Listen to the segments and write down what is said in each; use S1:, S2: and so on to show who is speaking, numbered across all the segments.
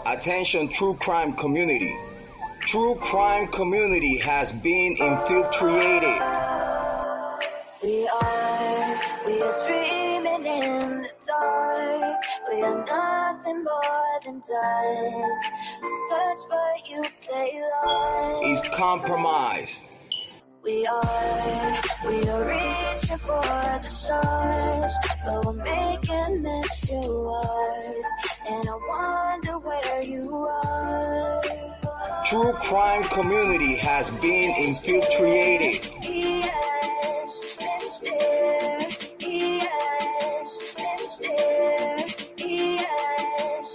S1: Attention, true crime community. True crime community has been infiltrated.
S2: We are dreaming in the dark. We are nothing more than dust. Search but you stay lost.
S1: Is compromised.
S2: We are reaching for the stars, but we're making this too hard. And I wonder where you are.
S1: True crime community has been infiltrated.
S2: Yes, Mr. Yes, Mr. Yes.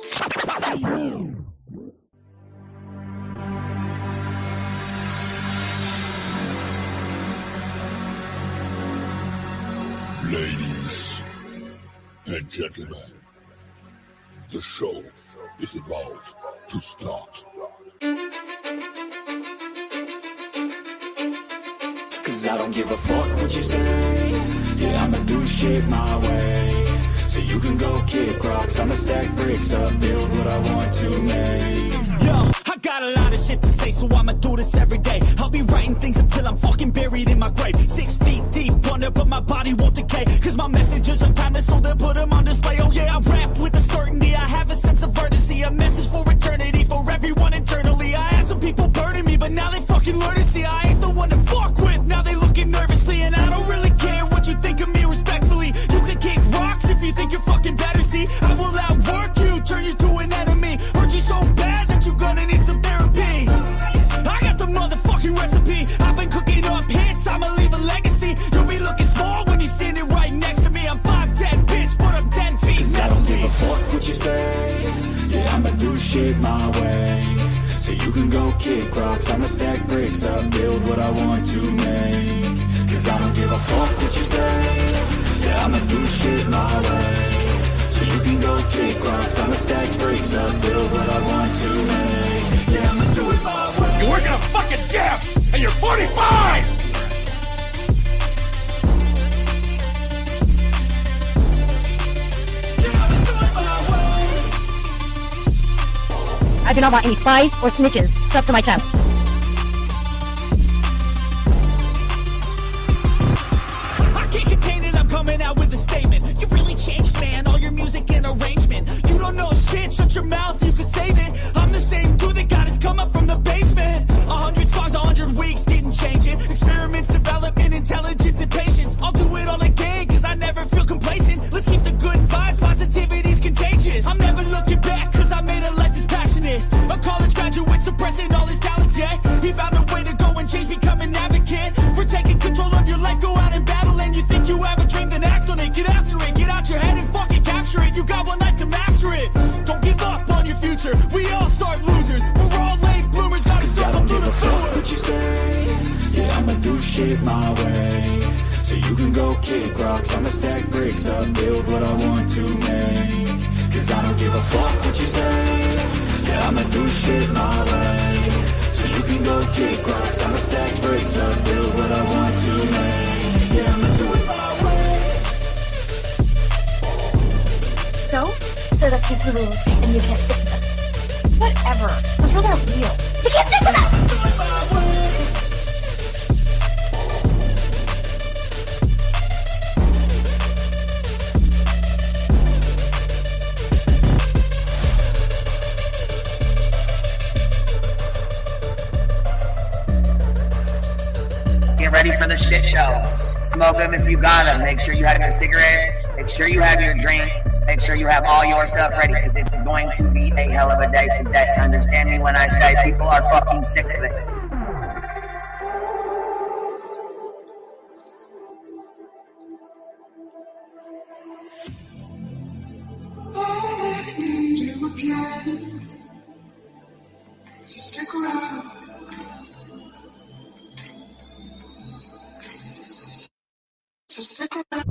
S3: Ladies and gentlemen, the show is about to start.
S4: Cause I don't give a fuck what you say. Yeah, I'ma do shit my way. So you can go kick rocks, I'ma stack bricks up, build what I want to make.
S5: Yo, I got a lot of shit to say, so I'ma do this every day. I'll be writing things until I'm fucking buried in my grave. 6 feet deep under, but my body won't decay. Cause my messages are timeless, so they'll put them on display. Oh yeah, I rap with a certainty, I have a sense of urgency. A message for eternity, for everyone internally. I had some people burning me, but now they fucking learn to see I ain't the one to fuck with. Now they looking nervously, and I don't really care what you think of me respectfully. You can kick rocks if you think you're fucking better, see. I will outwork you, turn you to an enemy. Hurt you so bad that you're gonna need some therapy. I got the motherfucking recipe. I've been cooking up hits, I'ma leave a legacy. You'll be looking small when you're standing right next to me. I'm 5'10", bitch, but I'm 10 feet next to me.
S4: I don't give a fuck what you say. Yeah, I'ma do shit my way. So you can go kick rocks, I'ma stack bricks up, build what I want to make. Cause I don't give a fuck what you say. Yeah, I'ma do shit my way. So you can go kick rocks, I'ma stack bricks up, build what I want to make. Yeah, I'ma do it my way.
S3: You're working a fucking gap, and you're 45!
S6: I do not want any spies or snitches stuck to my chest.
S5: I can't contain it, I'm coming out with a statement. You really changed, man, all your music and arrangement. You don't know shit, shut your mouth, you can save it. I'm the same dude that got his come up from the basement. 100 songs, 100 weeks, didn't change it. Experiments, development, intelligence, and patience. I'll do it all again, cause I never feel complacent. Let's keep the good vibes, positivity's contagious. I'm never looking back, cause I made a life that's passionate. A college graduate suppressing all his talents, yeah. He found a way to go and change, become an advocate. For taking control of your life, go out and battle. And you think you have a dream, then act on it. Get after it, get out your head and fucking capture it. You got one life to master it. Don't give up on your future, we all start losers. We're all late bloomers, gotta struggle through the sewer.
S4: What you say? Yeah, I'ma do shit my way. So you can go kick rocks, I'ma stack bricks up, build what I want to make. Cause I don't give a fuck what you say. Yeah, I'ma do shit my way. So you can go kick rocks, I'ma stack bricks up, build what I want to make. Yeah, I'ma do it my way.
S6: So that's just the rules, and you can't stick with them. Whatever. Those rules aren't real. You can't stick with them!
S4: Do it my way.
S7: Get ready for the shit show. Smoke them if you got them. Make sure you have your cigarettes. Make sure you have your drinks. Make sure you have all your stuff ready because it's going to be a hell of a day today. Understand me when I say people are fucking sick of this.
S8: I need you again, so stick around. So stick around.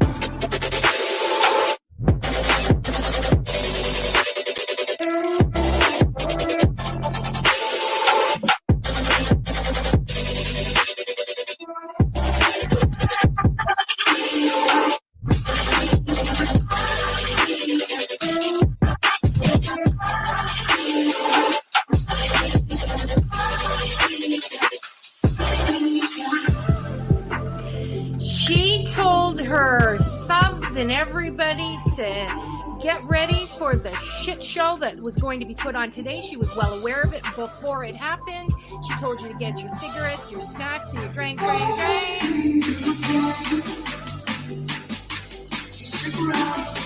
S9: her subs and everybody to get ready for the shit show that was going to be put on today. She was well aware of it before it happened. She told you to get your cigarettes, your snacks, and your drinks.
S8: So stick around.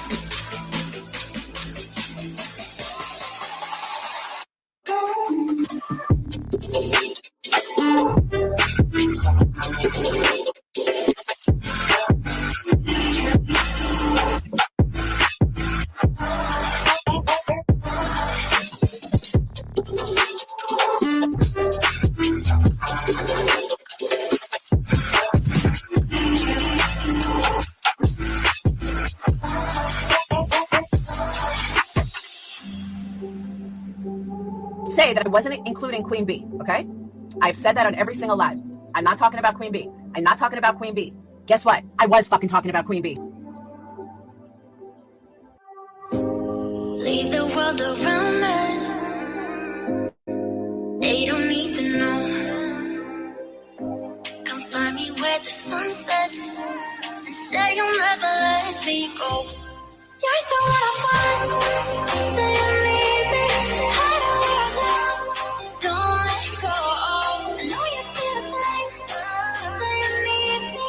S10: Say that I wasn't including QueenBee, okay? I've said that on every single live. I'm not talking about QueenBee. I'm not talking about QueenBee. Guess what? I was fucking talking about QueenBee.
S2: Leave the world around us. They don't need to know. Come find me where the sun sets and say you'll never let me go. You're the one I want. Say you need me. Hide away now. Don't let go. I know you feel the same. Say you need me.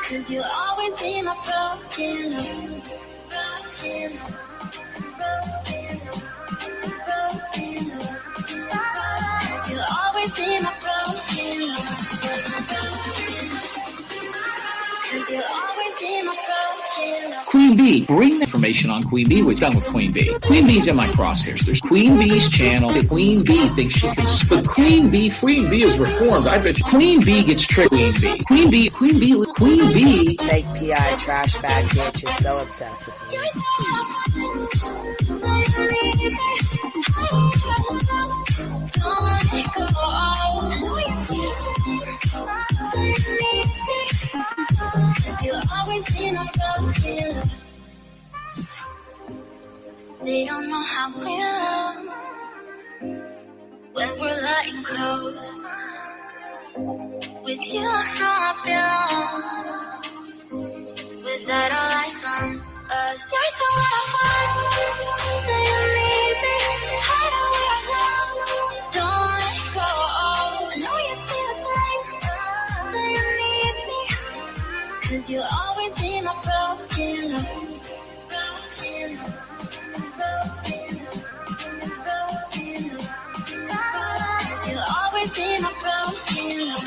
S2: 'Cause you'll always be my broken love. Broken love. Cause you'll always be my broken love. Cause you'll always be my broken love.
S11: QueenBee, bring the information on QueenBee. We're done with QueenBee. QueenBee's in my crosshairs. There's QueenBee's channel. QueenBee thinks she can. But QueenBee is reformed. I bet you QueenBee gets tricked. QueenBee.
S7: Fake PI trash bag bitch is so obsessed with me.
S2: You'll always be my broken love. They don't know how we love when we're letting close. With you, I know I belong. With that, all eyes on us. You're the one I want. Say you need me. Hide away now. Don't let go. I know you feel the same. Say you need me. 'Cause you'll always be my broken love. Broken love. Cause you'll always be my broken love.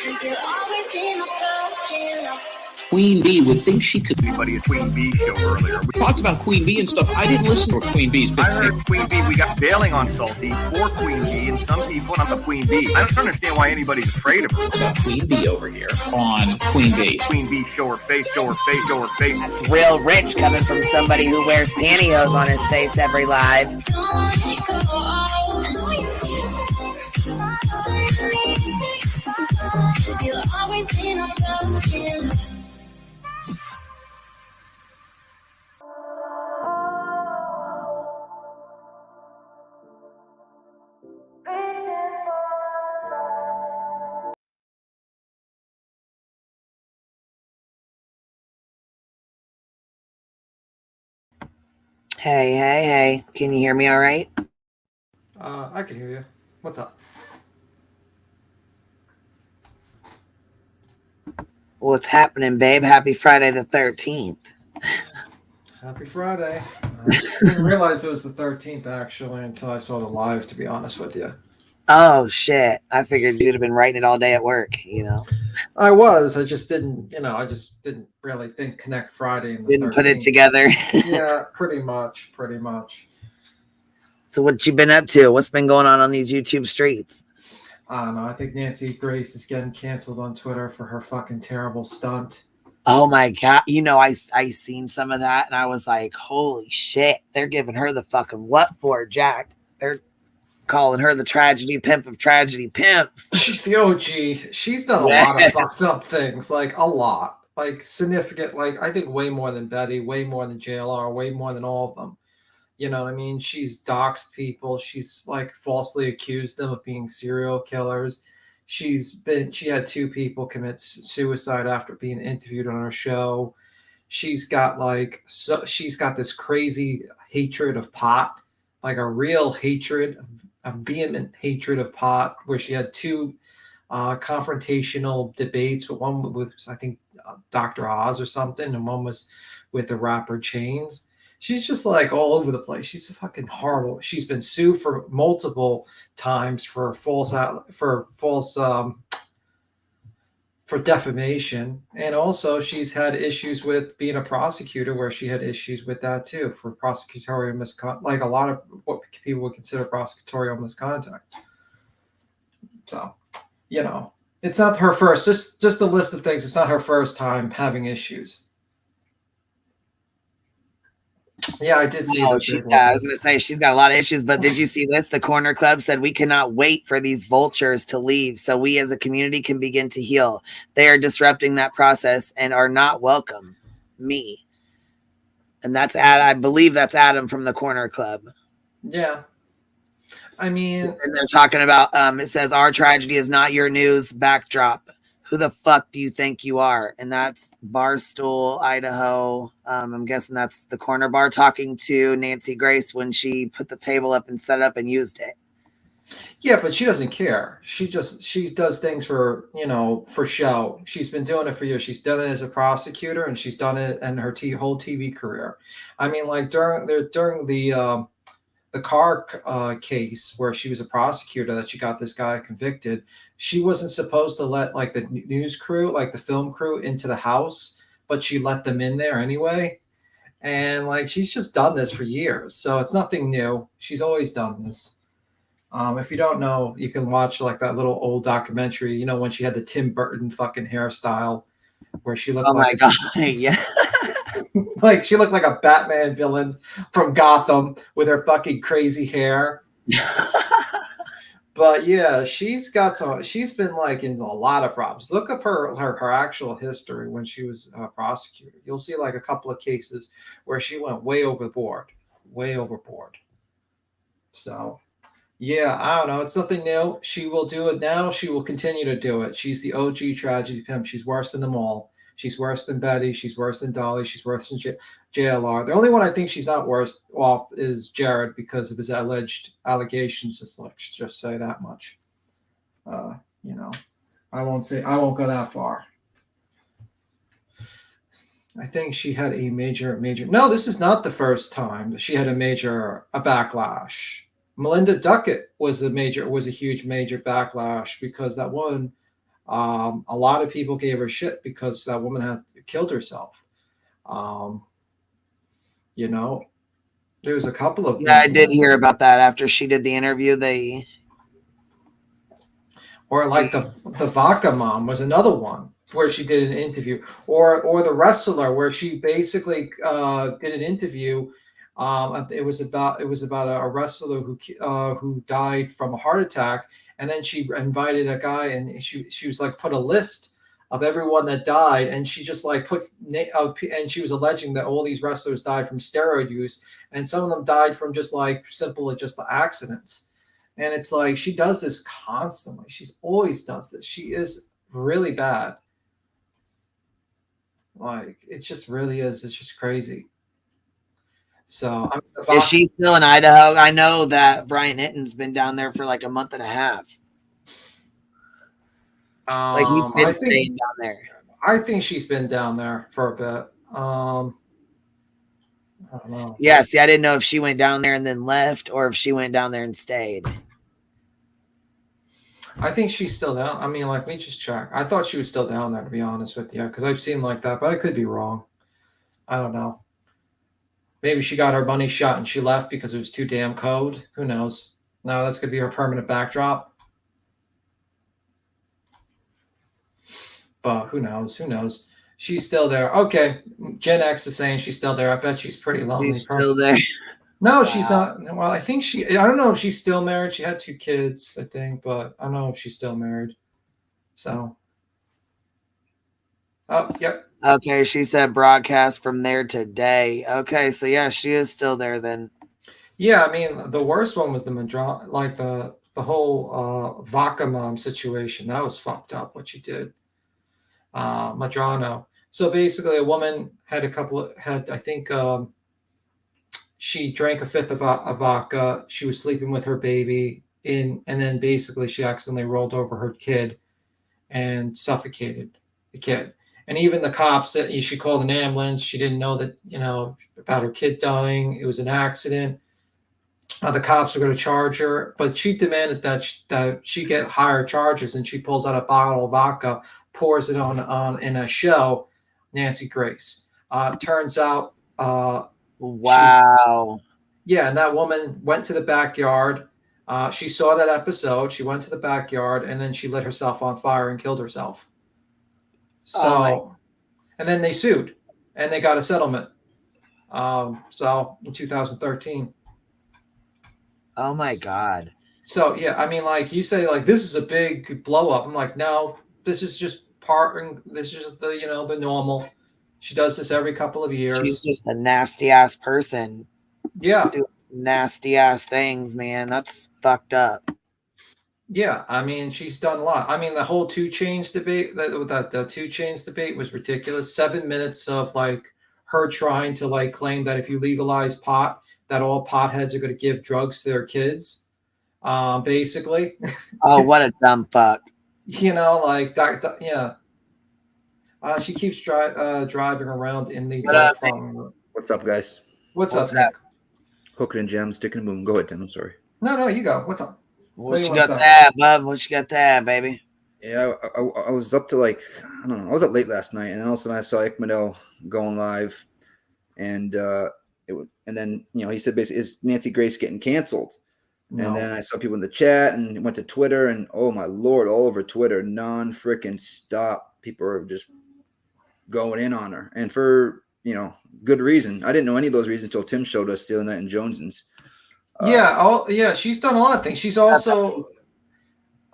S2: Cause you'll always be my broken love.
S11: QueenBee would think she could.
S12: Anybody at QueenBee show earlier.
S11: We talked about QueenBee and stuff. I didn't listen to QueenBee's.
S12: I heard QueenBee. We got bailing on Salty for QueenBee, and some people not the QueenBee. I don't understand why anybody's afraid of her.
S11: About QueenBee over here on QueenBee.
S12: QueenBee, show her face, show her face, show her face.
S7: That's real rich coming from somebody who wears pantyhose on his face every live.
S2: You'll always be my broken love.
S7: Hey. Can you hear me all right?
S13: I can hear you. What's up?
S7: What's happening, babe? Happy Friday the 13th.
S13: Happy Friday. I didn't realize it was the 13th, actually, until I saw the live, to be honest with you.
S7: Oh, shit. I figured you'd have been writing it all day at work, you know?
S13: I was. I just didn't really think Connect Friday. And
S7: didn't 13th. Put it together.
S13: Yeah, pretty much.
S7: So what you been up to? What's been going on these YouTube streets?
S13: I don't know. I think Nancy Grace is getting canceled on Twitter for her fucking terrible stunt.
S7: Oh my God. You know, I seen some of that and I was like, holy shit. They're giving her the fucking what for, Jack? They're calling her the tragedy pimp of tragedy pimps.
S13: She's the OG. She's done a lot of fucked up things. Like a lot. Like significant, like I think way more than Betty, way more than JLR, way more than all of them. You know what I mean? She's doxed people. She's like falsely accused them of being serial killers. She had 2 people commit suicide after being interviewed on her show. She's got this crazy hatred of pot, like a real hatred, a vehement hatred of pot, where she had 2 confrontational debates. One with, I think, Dr. Oz or something, and one was with the rapper Chains. She's just like all over the place. She's fucking horrible. She's been sued for multiple times for for defamation, and also she's had issues with being a prosecutor, where she had issues with that too, for prosecutorial misconduct, like a lot of what people would consider prosecutorial misconduct. So, you know, it's not her first. Just a list of things. It's not her first time having issues. Yeah, I did see.
S7: I was going to say she's got a lot of issues, but did you see this? The Corner Club said we cannot wait for these vultures to leave so we as a community can begin to heal. They are disrupting that process and are not welcome. Me. And that's I believe that's Adam from the Corner Club.
S13: Yeah. I mean,
S7: and they're talking about it says our tragedy is not your news backdrop. Who the fuck do you think you are? And that's Barstool, Idaho. I'm guessing that's the Corner Bar talking to Nancy Grace when she put the table up and set up and used it.
S13: Yeah, but she doesn't care. She does things for, for show. She's been doing it for years. She's done it as a prosecutor, and she's done it in her whole TV career. I mean, like during the car case where she was a prosecutor that she got this guy convicted, she wasn't supposed to let like the news crew, like the film crew, into the house, but she let them in there anyway. And like, she's just done this for years. So it's nothing new. She's always done this. If you don't know, you can watch like that little old documentary, when she had the Tim Burton fucking hairstyle where she looked
S7: my God. Yeah.
S13: Like she looked like a Batman villain from Gotham with her fucking crazy hair. But yeah, she's been like in a lot of problems. Look up her actual history when she was a prosecutor. You'll see like a couple of cases where she went way overboard. So yeah, I don't know. It's nothing new. She will do it now. She will continue to do it. She's the OG tragedy pimp. She's worse than them all. She's worse than Betty. She's worse than Dolly. She's worse than JLR. The only one I think she's not worse off is Jared because of his alleged allegations. Just say that much. I won't go that far. I think she had a major. No, this is not the first time that she had a backlash. Melinda Duckett was a huge major backlash because that woman. A lot of people gave her shit because that woman had killed herself. There was a couple of.
S7: Yeah, I did hear about that after she did the interview.
S13: Or like the Vaca Mom was another one where she did an interview, or the wrestler where she basically did an interview. It was about a wrestler who died from a heart attack. And then she invited a guy, and she was like put a list of everyone that died, and she just like and she was alleging that all these wrestlers died from steroid use, and some of them died from just like just the accidents. And it's like she does this constantly. She's always does this. She is really bad. Like it just really is. It's just crazy. So
S7: is she still in Idaho? I know that Brian Hitton's been down there for like a month and a half. Like he's been staying down there.
S13: I think she's been down there for a bit. I don't know.
S7: Yeah, see, I didn't know if she went down there and then left or if she went down there and stayed.
S13: I think she's still down. I mean, let me just check. I thought she was still down there, to be honest with you, because I've seen like that, but I could be wrong. I don't know. Maybe she got her money shot and she left because it was too damn cold. Who knows? No, that's going to be her permanent backdrop. But who knows? She's still there. Okay. Gen X is saying she's still there. I bet she's pretty lonely.
S7: She's still there.
S13: No, she's not. Well, I think I don't know if she's still married. She had 2 kids, I think, but I don't know if she's still married. So. Oh, yep.
S7: Okay, she said broadcast from there today. Okay, so yeah, she is still there then.
S13: Yeah, I mean, the worst one was the vodka mom situation. That was fucked up what she did. Madrano. So basically, a woman had I think she drank a fifth of vodka. She was sleeping with her baby and then basically she accidentally rolled over her kid and suffocated the kid. And even the cops said she called an ambulance. She didn't know that, about her kid dying. It was an accident. The cops were going to charge her, but she demanded that she get higher charges. And she pulls out a bottle of vodka, pours it on in a show. Nancy Grace. Turns out,
S7: wow.
S13: And that woman went to the backyard. She saw that episode. She went to the backyard and then she lit herself on fire and killed herself. So, and then they sued and they got a settlement. So in 2013.
S7: Oh my God.
S13: So yeah, I mean, like you say, like this is a big blow up. I'm like, no, this is just this is just the normal. She does this every couple of years.
S7: She's just a nasty ass person.
S13: Yeah.
S7: Doing nasty ass things, man. That's fucked up.
S13: Yeah, I mean, she's done a lot. I mean, the whole 2 Chainz debate, the 2 Chainz debate was ridiculous. 7 minutes of like her trying to like claim that if you legalize pot, that all potheads are going to give drugs to their kids. Basically.
S7: Oh, what a dumb fuck.
S13: Like that. Yeah. She keeps driving around in the.
S14: What's up, guys?
S13: What's up, Nick?
S14: Hooking and jam, sticking and boom. Go ahead, Tim. I'm sorry.
S13: No, you go. What's up?
S7: What you got there, bub? What you got there, baby?
S14: Yeah, I was up to I don't know. I was up late last night, and then all of a sudden I saw Ikmadel going live, and then he said basically, is Nancy Grace getting canceled? No. And then I saw people in the chat and went to Twitter, and oh my Lord, all over Twitter, non-freaking stop. People are just going in on her, and for good reason. I didn't know any of those reasons until Tim showed us the other night in Jones's. She's done a lot of things. She's also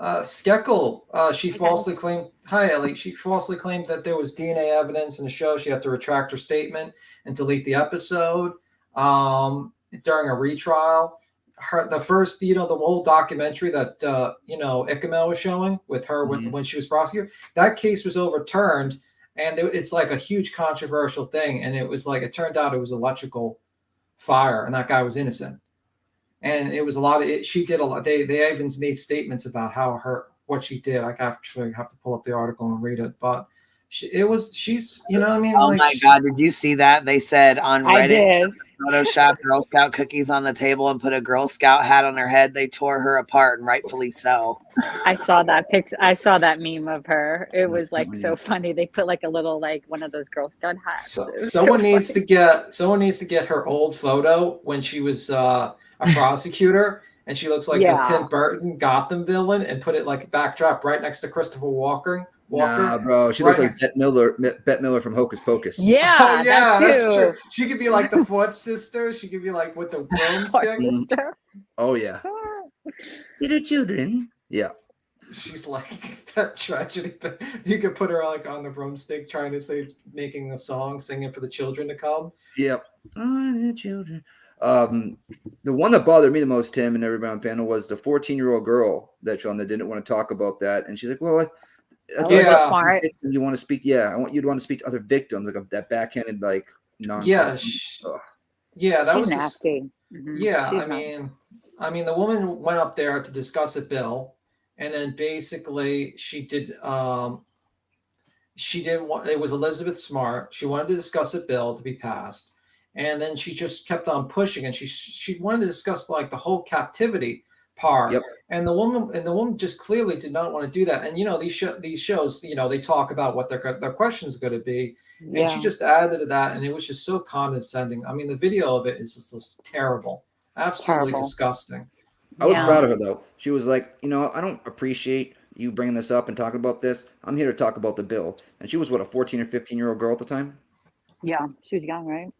S14: Skeckel. She falsely claimed. Hi, Ellie. She falsely claimed that there was DNA evidence in the show. She had to retract her statement and delete the episode during a retrial. The first, the whole documentary that Ikmadel was showing with her when she was prosecuted. That case was overturned, and it's like a huge controversial thing. And it was like it turned out it was electrical fire, and that guy was innocent. And it was a lot of she did a lot. They even made statements about what she did. I actually have to pull up the article and read it, but she's what I mean.
S7: Oh my God, did you see that? They said on Reddit, Photoshop Girl Scout cookies on the table and put a Girl Scout hat on her head. They tore her apart, and rightfully so.
S15: I saw that picture. I saw that meme of her. It was like so funny. They put like a little one of those Girl Scout hats.
S13: Someone needs to get her old photo when she was a prosecutor, and she looks like a Tim Burton Gotham villain, and put it like backdrop right next to Christopher Walker.
S14: Nah, bro, she looks like Bette Miller from Hocus Pocus.
S15: Yeah,
S13: that's true. She could be like the fourth sister. She could be like with the broomstick.
S14: Oh yeah, little children. Yeah,
S13: she's like that tragedy. You could put her like on the broomstick, trying to making a song, singing for the children to come.
S14: Yep, oh, the children. The one that bothered me the most, Tim, and everybody on the panel was the 14-year-old girl that didn't want to talk about that, and she's like, "Well,
S15: smart.
S14: You want to speak? Yeah, I want you to want to speak to other victims, like that backhanded, like non."
S13: Yeah, that was
S15: nasty.
S13: Yeah, I mean, the woman went up there to discuss a bill, and then basically she did. She didn't want. It was Elizabeth Smart. She wanted to discuss a bill to be passed. And then she just kept on pushing, and she wanted to discuss like the whole captivity part.
S14: Yep.
S13: And the woman just clearly did not want to do that. And these shows, they talk about what their questions are going to be, and she just added to that, and it was just so condescending. I mean, the video of it is just terrible, absolutely disgusting.
S14: I was proud of her though. She was like, I don't appreciate you bringing this up and talking about this. I'm here to talk about the bill. And she was a 14 or 15-year-old girl at the time.
S15: Yeah, she was young, right?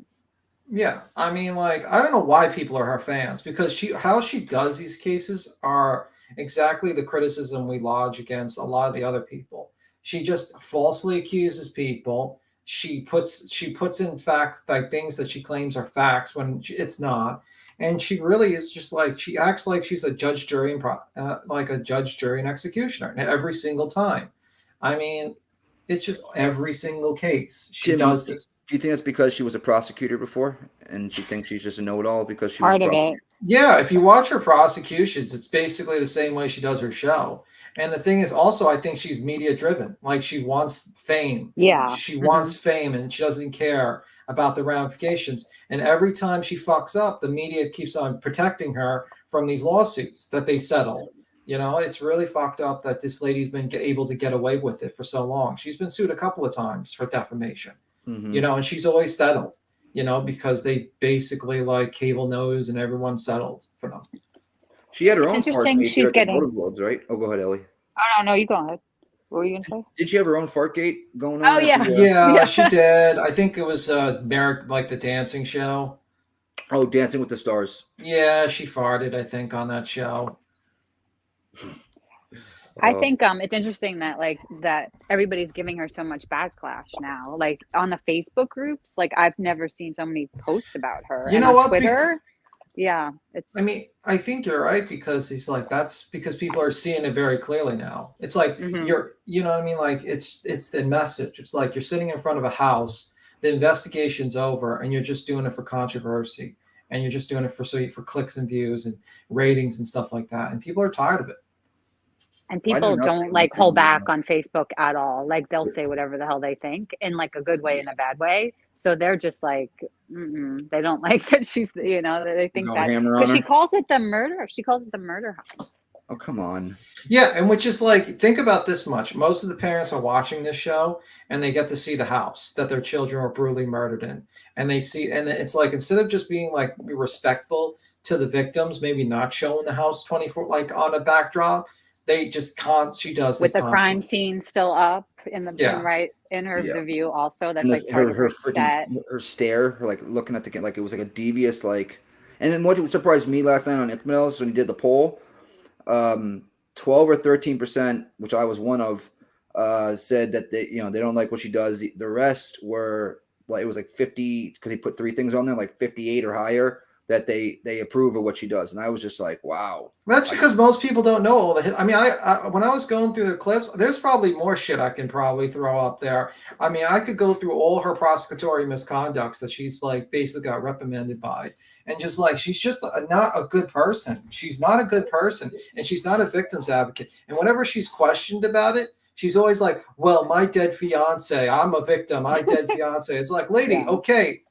S13: Yeah, I mean, like, I don't know why people are her fans, because how she does these cases are exactly the criticism we lodge against a lot of the other people. She just falsely accuses people. She puts in fact like things that she claims are facts when it's not, And she really is just like, she acts like she's a judge, jury, and executioner every single time. I mean, it's just every single case she does this.
S16: Do you think that's because she was a prosecutor before, and she thinks she's just a know-it-all because she was
S15: Part
S16: a
S15: of
S16: prosecutor?
S15: it.
S13: Yeah, if you watch her prosecutions, it's basically the same way she does her show. And the thing is also, I think she's media driven. Like, she wants fame.
S15: Yeah.
S13: She wants fame, and she doesn't care about the ramifications. And every time she fucks up, the media keeps on protecting her from these lawsuits that they settle. You know, it's really fucked up that this lady's been able to get away with it for so long. She's been sued a couple of times for defamation, you know, and she's always settled, you know, because they basically like cable news and everyone settled for them.
S16: She had her
S15: It's
S16: own
S15: interesting
S16: Fartgate
S15: she's
S16: at the
S15: getting-
S16: Golden Globes, right? Oh, go ahead, Ellie.
S15: Oh, no, you go ahead. What were you going to say?
S16: Did she have her own Fartgate going on?
S15: Oh, yeah.
S13: Yeah, she did. I think it was Merrick, like the dancing show.
S16: Oh, Dancing with the Stars.
S13: Yeah, she farted, I think, on that show.
S15: I think it's interesting that that everybody's giving her so much backlash now. Like on the Facebook groups, like I've never seen so many posts about her.
S13: You
S15: And
S13: know
S15: on
S13: what?
S15: Twitter, yeah, it's.
S13: I mean, I think you're right, because he's like, that's because people are seeing it very clearly now. It's like you're, you know what I mean? Like it's the message. It's like you're sitting in front of a house, the investigation's over, and you're just doing it for controversy, and you're just doing it for clicks and views and ratings and stuff like that. And people are tired of it.
S15: And people don't like hold back on Facebook at all. Like they'll say whatever the hell they think in like a good way and a bad way. So they're just like, they don't like that she's, you know, they think that because she calls it the murder. She calls it the murder house.
S16: Oh, come on.
S13: Yeah, and which is like, think about this much. Most of the parents are watching this show and they get to see the house that their children were brutally murdered in. And they see, and it's like, instead of just being like respectful to the victims, maybe not showing the house 24, like on a backdrop, they just she does
S15: with the crime scene still up in the in her
S16: Yeah.
S15: review also. That's
S16: And
S15: like part of her set.
S16: her stare, her like looking at the like it was like a devious like. And then what surprised me last night on Infomercials when he did the poll, 12 or 13%, which I was one of, said that they they don't like what she does. The rest were like, it was like 50 because he put 3 things on there, like 58 or higher, that they approve of what she does. And I was just like, wow.
S13: That's because most people don't know all the. I mean, I when I was going through the clips, there's probably more shit I can probably throw up there. I mean, I could go through all her prosecutory misconducts that she's like basically got reprimanded by, and just like she's just not a good person. She's not a good person, and she's not a victim's advocate. And whenever she's questioned about it, she's always like, "Well, my dead fiance. I'm a victim. My dead fiance." It's like, lady, okay,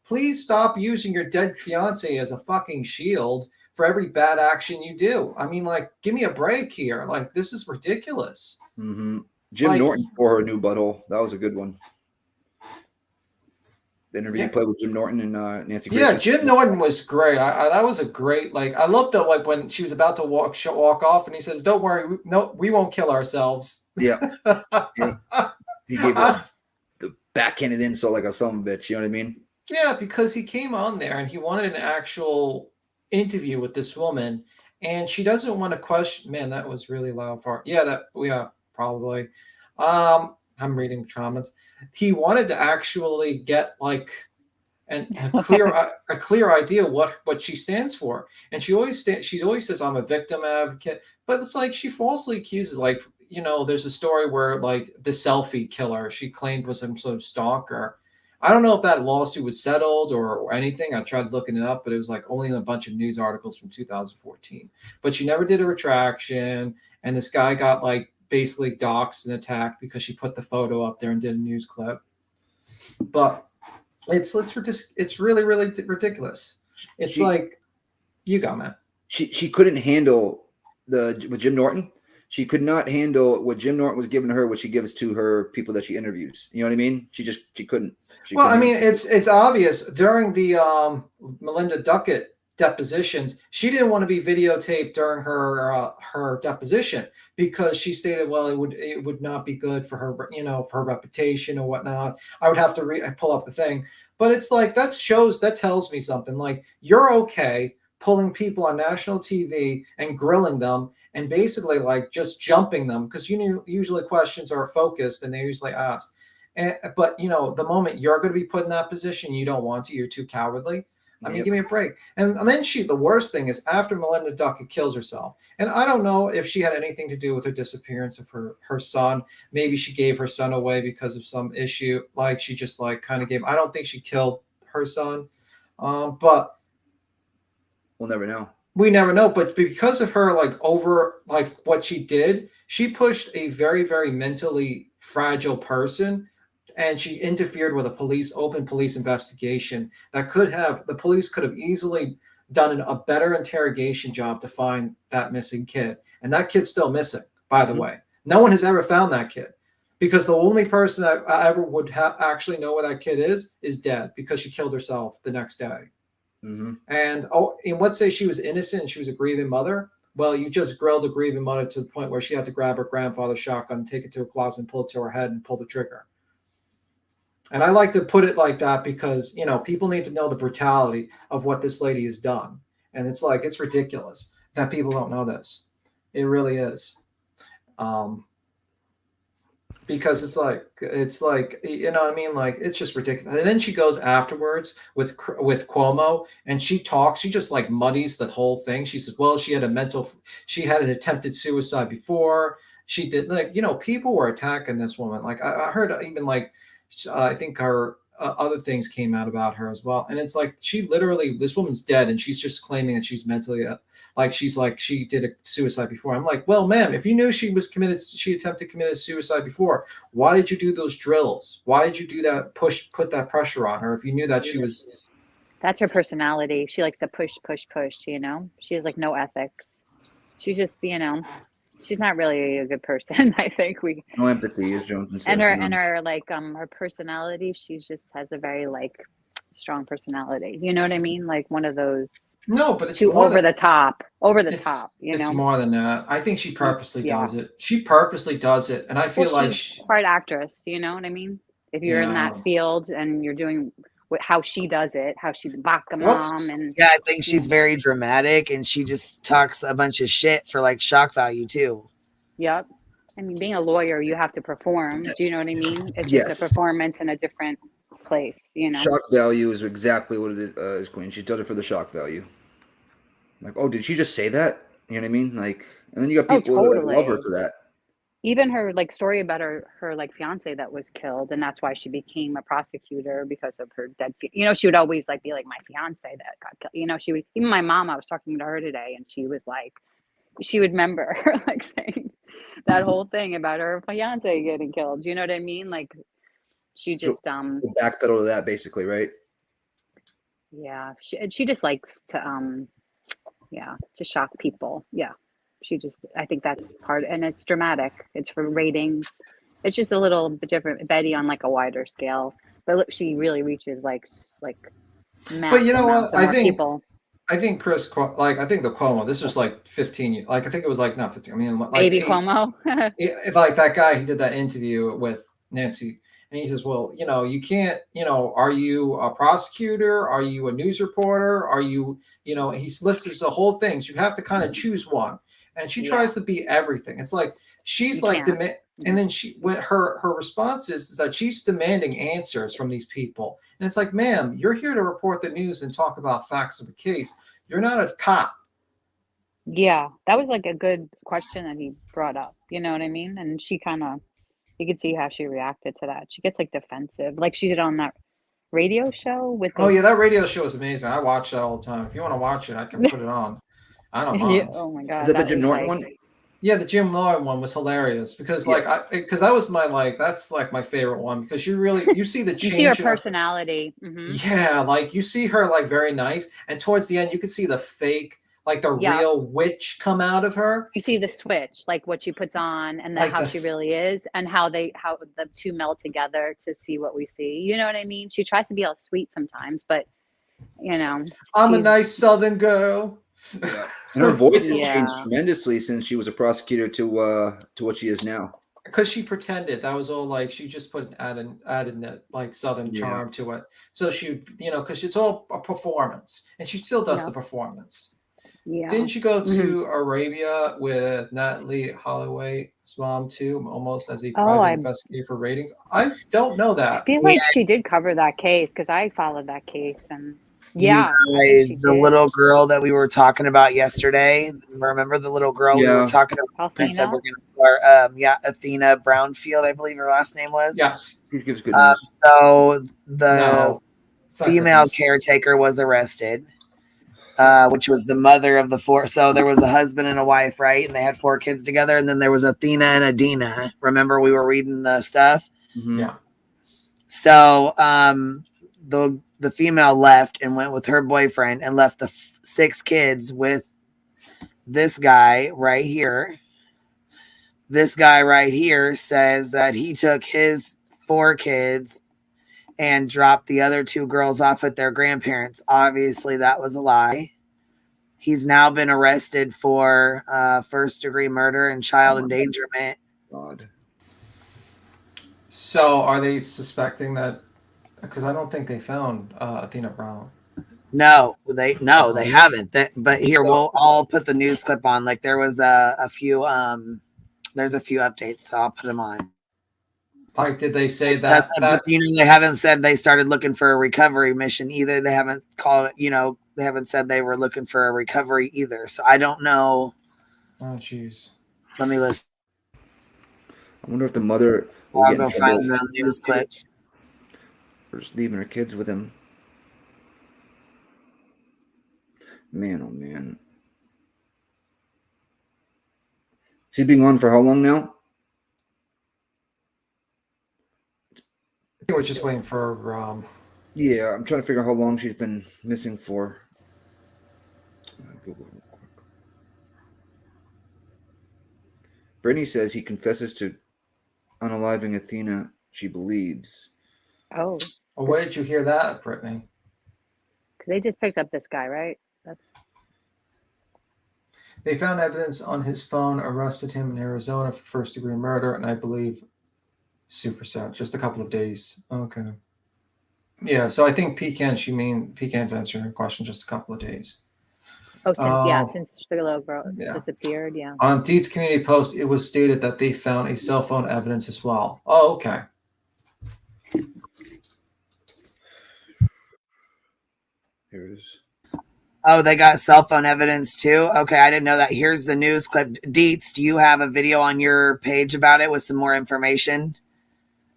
S13: please stop using your dead fiance as a fucking shield for every bad action you do. I mean, like, give me a break here. Like, this is ridiculous.
S16: Mm-hmm. Jim Norton for her new butthole. That was a good one. The interview you played with Jim Norton and Nancy Grace.
S13: Yeah, Jim Norton was great. That was a great, like, I loved that, like, when she was about to walk off and he says, "Don't worry, we won't kill ourselves."
S16: Yeah. He gave her the backhanded insult like a son of a bitch. You know what I mean?
S13: Yeah, because he came on there and he wanted an actual interview with this woman, and she doesn't want to question. Man, that was really loud. Yeah, probably. I'm reading comments. He wanted to actually get like a clear idea what she stands for, and she always says, "I'm a victim advocate," but it's like she falsely accuses, like, you know, there's a story where like the selfie killer she claimed was some sort of stalker. I don't know if that lawsuit was settled or anything. I tried looking it up, but it was like only in a bunch of news articles from 2014. But she never did a retraction, and this guy got like basically doxxed and attacked because she put the photo up there and did a news clip. But it's really ridiculous. It's like, you go, man.
S16: She couldn't handle with Jim Norton. She could not handle what Jim Norton was giving her, what she gives to her people that she interviews. You know what I mean? She couldn't.
S13: I mean, it's obvious during the Melinda Duckett depositions, she didn't want to be videotaped during her deposition because she stated, well, it would not be good for her, you know, for her reputation or whatnot. I would have to pull up the thing, but it's like that tells me something. Like, you're okay pulling people on national TV and grilling them and basically like just jumping them, because usually questions are focused and they're usually asked. But you know, the moment you're going to be put in that position, you don't want to. You're too cowardly. I mean, give me a break. And then the worst thing is after Melinda Duckett kills herself, and I don't know if she had anything to do with her disappearance of her son. Maybe she gave her son away because of some issue. Like she just like kind of gave, I don't think she killed her son. But
S16: we'll never know.
S13: We never know. But because of her, like over like what she did, she pushed a very, very mentally fragile person. And she interfered with a open police investigation that the police could have easily done a better interrogation job to find that missing kid. And that kid's still missing, by the way. No one has ever found that kid because the only person that I ever would actually know where that kid is dead because she killed herself the next day.
S16: Mm-hmm.
S13: And let's say she was innocent and she was a grieving mother. Well, you just grilled a grieving mother to the point where she had to grab her grandfather's shotgun, take it to a closet and pull it to her head and pull the trigger. And I like to put it like that because, people need to know the brutality of what this lady has done. And it's like, it's ridiculous that people don't know this. It really is. Because it's like, you know what I mean? Like, it's just ridiculous. And then she goes afterwards with Cuomo and she just like muddies the whole thing. She says, well, she had an attempted suicide before. She did people were attacking this woman. Like I heard even like, I think her other things came out about her as well. And it's like, this woman's dead and she's just claiming that she's mentally she did a suicide before. I'm like, well, ma'am, if you knew she attempted to commit suicide before, why did you do those drills? Why did you do that? Put that pressure on her if you knew that she was.
S15: That's her personality. She likes to push. She has like no ethics. She's just, she's not really a good person. I think
S16: no empathy, as Johnson says.
S15: And her like her personality, she just has a very like strong personality. You know what I mean? Like one of those.
S13: No, but it's
S15: too
S13: more
S15: over the top.
S13: It's more than that. I think she purposely does it. She purposely does it, and I feel like
S15: she's quite an actress. You know what I mean? If you're in that field and you're doing how she does it, how she back a mom, and
S17: I think she's very dramatic, and she just talks a bunch of shit for like shock value too.
S15: Yep. I mean, being a lawyer, you have to perform. Do you know what I mean? It's just a performance in a different place.
S16: Shock value is exactly what it is, Queen. She does it for the shock value. Like, oh, did she just say that? You know what I mean? Like, and then you got people that love her for that.
S15: Even her like story about her like fiance that was killed, and that's why she became a prosecutor because of her dead. She would always like be like, my fiance that got killed. She would, even my mom. I was talking to her today, and she was like, she would remember like saying that whole thing about her fiance getting killed. Do you know what I mean? Like, she just
S16: backpedal to that basically, right?
S15: Yeah, she just likes to to shock people. Yeah. I think that's part, and it's dramatic. It's for ratings. It's just a little bit different. Betty on like a wider scale, but look, she really reaches like
S13: but you know what? I think
S15: people.
S13: I think Chris, I think the Cuomo. This was like 15 years. Like I think it was like not 15. I mean, like
S15: baby Cuomo.
S13: If like that guy, he did that interview with Nancy. And he says, well, you can't, are you a prosecutor? Are you a news reporter? Are you, he lists the whole thing. So you have to kind of choose one. And she tries to be everything. It's like, she's like, and then her response is that she's demanding answers from these people. And it's like, ma'am, you're here to report the news and talk about facts of a case. You're not a cop.
S15: Yeah, that was like a good question that he brought up. You know what I mean? And she kind of, you could see how she reacted to that. She gets like defensive, like she did on that radio show with.
S13: That radio show is amazing. I watch that all the time. If you want to watch it, I can put it on. I don't mind.
S15: Oh my god!
S16: Is that the Jim Norton one?
S13: Yeah, the Jim Norton one was hilarious because because that was that's like my favorite one because you see the change.
S15: You see her personality. Mm-hmm.
S13: Yeah, like you see her like very nice, and towards the end you could see the fake. Like the real witch come out of her.
S15: You see the switch, like what she puts on and then how she really is and how the two meld together to see what we see. You know what I mean? She tries to be all sweet sometimes, but
S13: I'm a nice Southern girl.
S16: Yeah. And her voice has changed tremendously since she was a prosecutor to what she is now.
S13: Because she pretended that was all like she just added that like Southern charm to it. So she, because it's all a performance, and she still does the performance.
S15: Yeah.
S13: Didn't you go to Arabia with Natalie Holloway's mom too, almost as a private investigator for ratings? I don't know
S15: I
S13: that.
S15: feel like she did cover that case because I followed that case, and
S17: You
S15: I think she
S17: guys, the
S15: did.
S17: little girl that we were talking about yesterday. Remember the little girl we were talking about? I said we're going to Athena Brownfield, I believe her last name was.
S13: Yes.
S16: She gives good news.
S17: So the
S13: it's not
S17: female
S13: good news.
S17: caretaker was arrested, which was the mother of the four. So there was a husband and a wife, right? And they had 4 kids together. And then there was Athena and Adina. Remember we were reading the stuff?
S13: Yeah.
S17: So the female left and went with her boyfriend and left the 6 kids with this guy right here. This guy right here says that he took his 4 kids and dropped the other 2 girls off at their grandparents. Obviously, that was a lie. He's now been arrested for first-degree murder and child endangerment.
S16: God.
S13: So are they suspecting that? Because I don't think they found Athena Brown.
S17: No, they haven't. But here, I'll put the news clip on. Like there was a few there's a few updates, so I'll put them on.
S13: Like, did they say that?
S17: They haven't said they started looking for a recovery mission either. They haven't called it. They haven't said they were looking for a recovery either. So I don't know.
S13: Oh, jeez.
S17: Let me listen.
S16: I wonder if the mother.
S17: I'll go find the news clips.
S16: Or just leaving her kids with him. Man, oh man. She's been gone for how long now?
S13: I think we're just waiting for.
S16: Yeah, I'm trying to figure out how long she's been missing for. Google real quick. Brittany says he confesses to unaliving Athena. She believes.
S15: Oh.
S13: Well, where did you hear that, Brittany?
S15: Because they just picked up this guy, right?
S13: They found evidence on his phone, arrested him in Arizona for first-degree murder, and I believe super sad. Just a couple of days. Okay. Yeah, so I think Pecan's answering her question, just a couple of days.
S15: Oh, since the little girl disappeared, yeah.
S13: On Deed's community post, it was stated that they found a cell phone evidence as well. Oh, okay.
S16: Here it is.
S17: Oh, they got cell phone evidence too? Okay, I didn't know that. Here's the news clip. Deets, do you have a video on your page about it with some more information?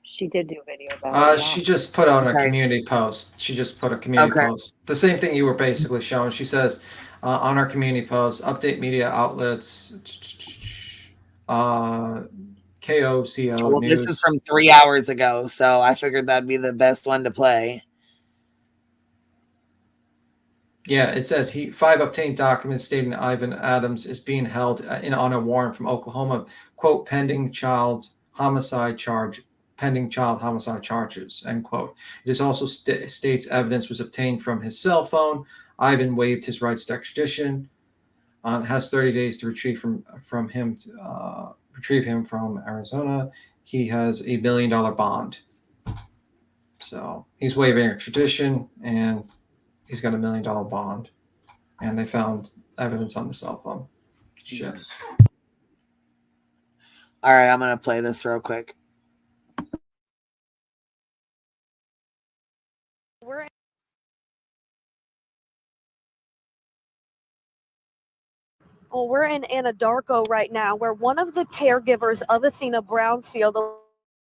S15: She did do a video about it.
S13: She just put out a community post. She just put a community post. The same thing you were basically showing. She says on our community post, update media outlets, KOCO
S17: Well,
S13: News.
S17: this is from 3 hours ago, so I figured that'd be the best one to play.
S13: Yeah, it says 5 obtained documents stating Ivan Adams is being held on a warrant from Oklahoma, quote, pending child homicide charges, end quote. It is also states evidence was obtained from his cell phone. Ivan waived his rights to extradition. Has 30 days to retrieve him from Arizona. He has $1 million bond. So he's waiving extradition and he's got $1 million bond, and they found evidence on the cell phone. Shit.
S17: All right, I'm going to play this real quick.
S18: We're in Anadarko right now, where one of the caregivers of Athena Brownfield,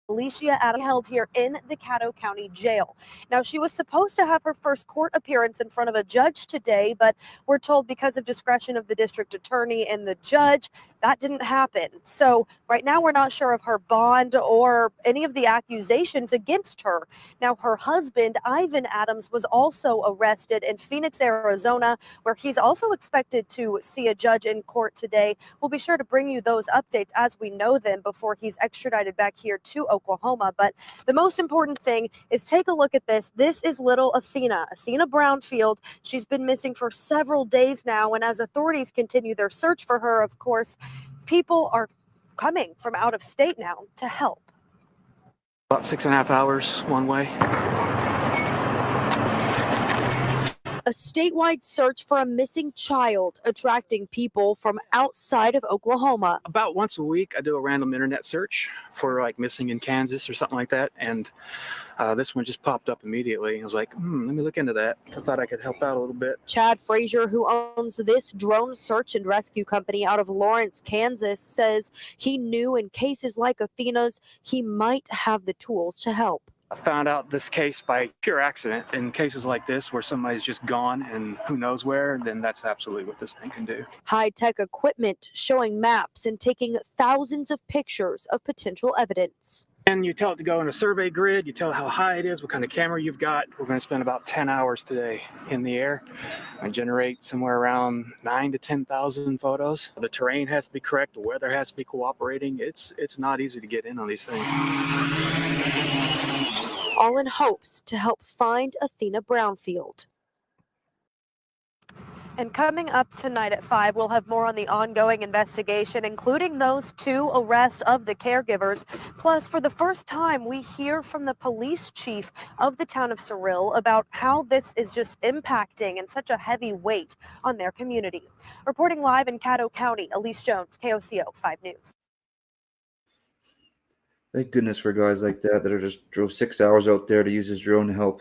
S18: Alicia Adams, held here in the Caddo County Jail. Now, she was supposed to have her first court appearance in front of a judge today, but we're told because of discretion of the district attorney and the judge, that didn't happen. So right now, we're not sure of her bond or any of the accusations against her. Now, her husband, Ivan Adams, was also arrested in Phoenix, Arizona, where he's also expected to see a judge in court today. We'll be sure to bring you those updates as we know them before he's extradited back here to Oklahoma. But the most important thing is take a look at this. This is little Athena Brownfield. She's been missing for several days now, and as authorities continue their search for her, of course, people are coming from out of state now to help.
S19: About 6.5 hours one way.
S18: A statewide search for a missing child attracting people from outside of Oklahoma.
S19: About once a week, I do a random internet search for like missing in Kansas or something like that. And this one just popped up immediately. I was like, let me look into that. I thought I could help out a little bit.
S18: Chad Frazier, who owns this drone search and rescue company out of Lawrence, Kansas, says he knew in cases like Athena's, he might have the tools to help.
S19: I found out this case by pure accident. In cases like this where somebody's just gone and who knows where, then that's absolutely what this thing can do.
S18: High-tech equipment showing maps and taking thousands of pictures of potential evidence.
S19: And you tell it to go in a survey grid, you tell it how high it is, what kind of camera you've got. We're going to spend about 10 hours today in the air and generate somewhere around 9,000 to 10,000 photos. The terrain has to be correct, the weather has to be cooperating. It's not easy to get in on these things.
S18: All in hopes to help find Athena Brownfield. And coming up tonight at 5, we'll have more on the ongoing investigation, including those 2 arrests of the caregivers. Plus, for the first time, we hear from the police chief of the town of Cyril about how this is just impacting and such a heavy weight on their community. Reporting live in Caddo County, Elise Jones, KOCO 5 News.
S16: Thank goodness for guys like that are just drove 6 hours out there to use his drone to help.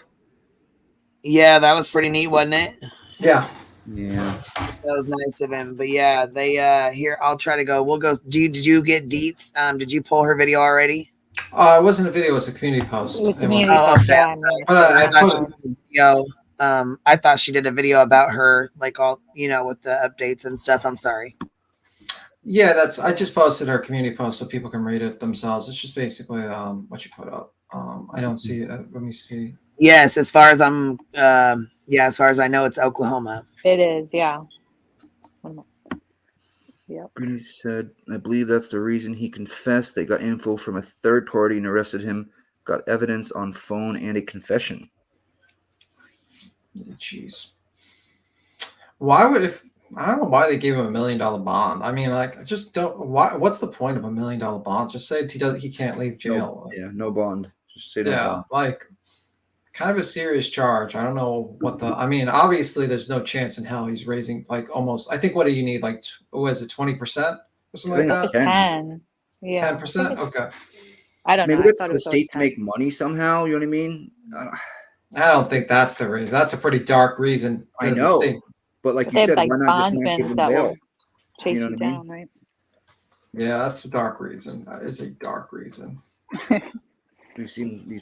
S17: Yeah, that was pretty neat, wasn't it?
S13: Yeah.
S16: Yeah.
S17: That was nice of him. But yeah, they here, I'll try to go. We'll go. Did you get Deets? Did you pull her video already?
S13: It wasn't a video, it was a community post.
S17: It was community post. I thought she did a video about her, like all, with the updates and stuff. I'm sorry.
S13: Yeah, I just posted our community post so people can read it themselves. It's just basically what you put up. I don't see it. Let me see.
S17: Yes, as far as as far as I know, it's Oklahoma.
S15: It is, yeah. Yep.
S16: Brittany said, I believe that's the reason he confessed. They got info from a third party and arrested him. Got evidence on phone and a confession.
S13: Jeez. I don't know why they gave him $1 million bond. I mean, like, I just don't. What's the point of $1 million bond? Just say he can't leave jail.
S16: No bond. Just say no bond.
S13: Like, kind of a serious charge. I don't know I mean, obviously, there's no chance in hell he's raising like almost. I think what do you need? Like, what is it, 20% or something like that?
S15: 10. Yeah.
S13: 10%. Okay.
S15: I don't know.
S16: Maybe that's for the state to make money somehow. You know what I mean?
S13: I don't think that's the reason. That's a pretty dark reason.
S16: I know. But like you said, why not just not give them bail?
S15: Chase
S16: You know
S15: you
S16: what I mean?
S15: down, right?
S13: Yeah, that's a dark reason. That is a dark reason.
S16: We've seen these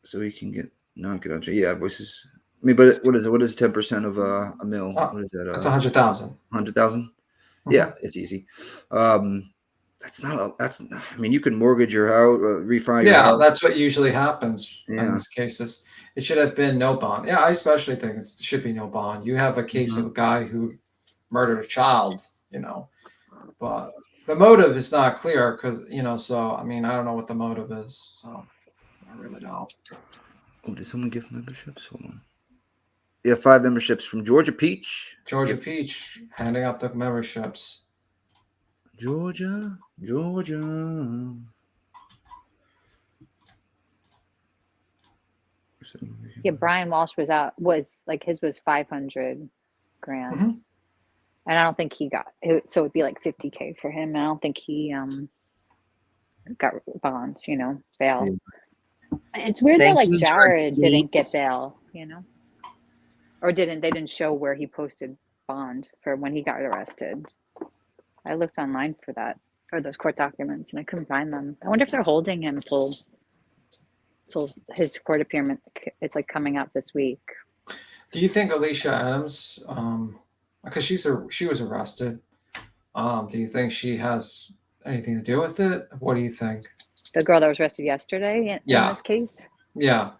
S16: so he can not get on jail. Yeah, voices. I mean, but what is it? What is 10% of a mil? What is that?
S13: That's 100,000.
S16: 100,000.
S13: Mm-hmm.
S16: Yeah, it's easy. That's not. I mean, you can mortgage your house, refi your house.
S13: Yeah, that's what usually happens in these cases. It should have been no bond. Yeah, I especially think it should be no bond. You have a case of a guy who murdered a child, but the motive is not clear because, so, I mean, I don't know what the motive is. So I really don't.
S16: Oh, did someone give memberships? Hold on. Yeah, 5 memberships from Georgia Peach.
S13: Georgia Peach handing out the memberships.
S16: Georgia.
S15: Yeah, Brian Walsh was like his was 500 grand.
S13: Mm-hmm.
S15: And I don't think he got it, so it'd be like 50K for him. I don't think he got bonds, bail. Yeah. It's weird that like Jared didn't get bail, or they didn't show where he posted bond for when he got arrested. I looked online for those court documents and I couldn't find them. I wonder if they're holding him till his court appearance. It's like coming up this week.
S13: Do you think Alicia Adams, because she was arrested, do you think she has anything to do with it? What do you think?
S15: The girl that was arrested yesterday in this case?
S13: Yeah.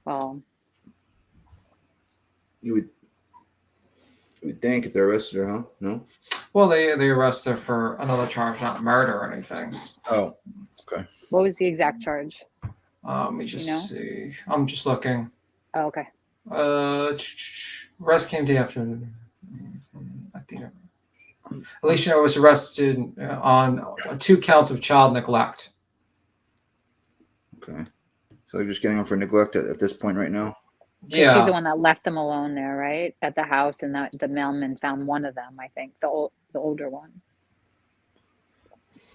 S15: Well,
S16: you would think if they arrested her, huh? No?
S13: Well, they arrested her for another charge, not murder or anything.
S16: Oh, okay.
S15: What was the exact charge?
S13: Let me just see. I'm just looking.
S15: Oh, okay.
S13: Arrest came day after. I think Alicia was arrested on 2 counts of child neglect.
S16: Okay. So they're just getting them for neglect at this point right now.
S15: Yeah, she's the one that left them alone there, right, at the house, and the mailman found one of them. I think the older one.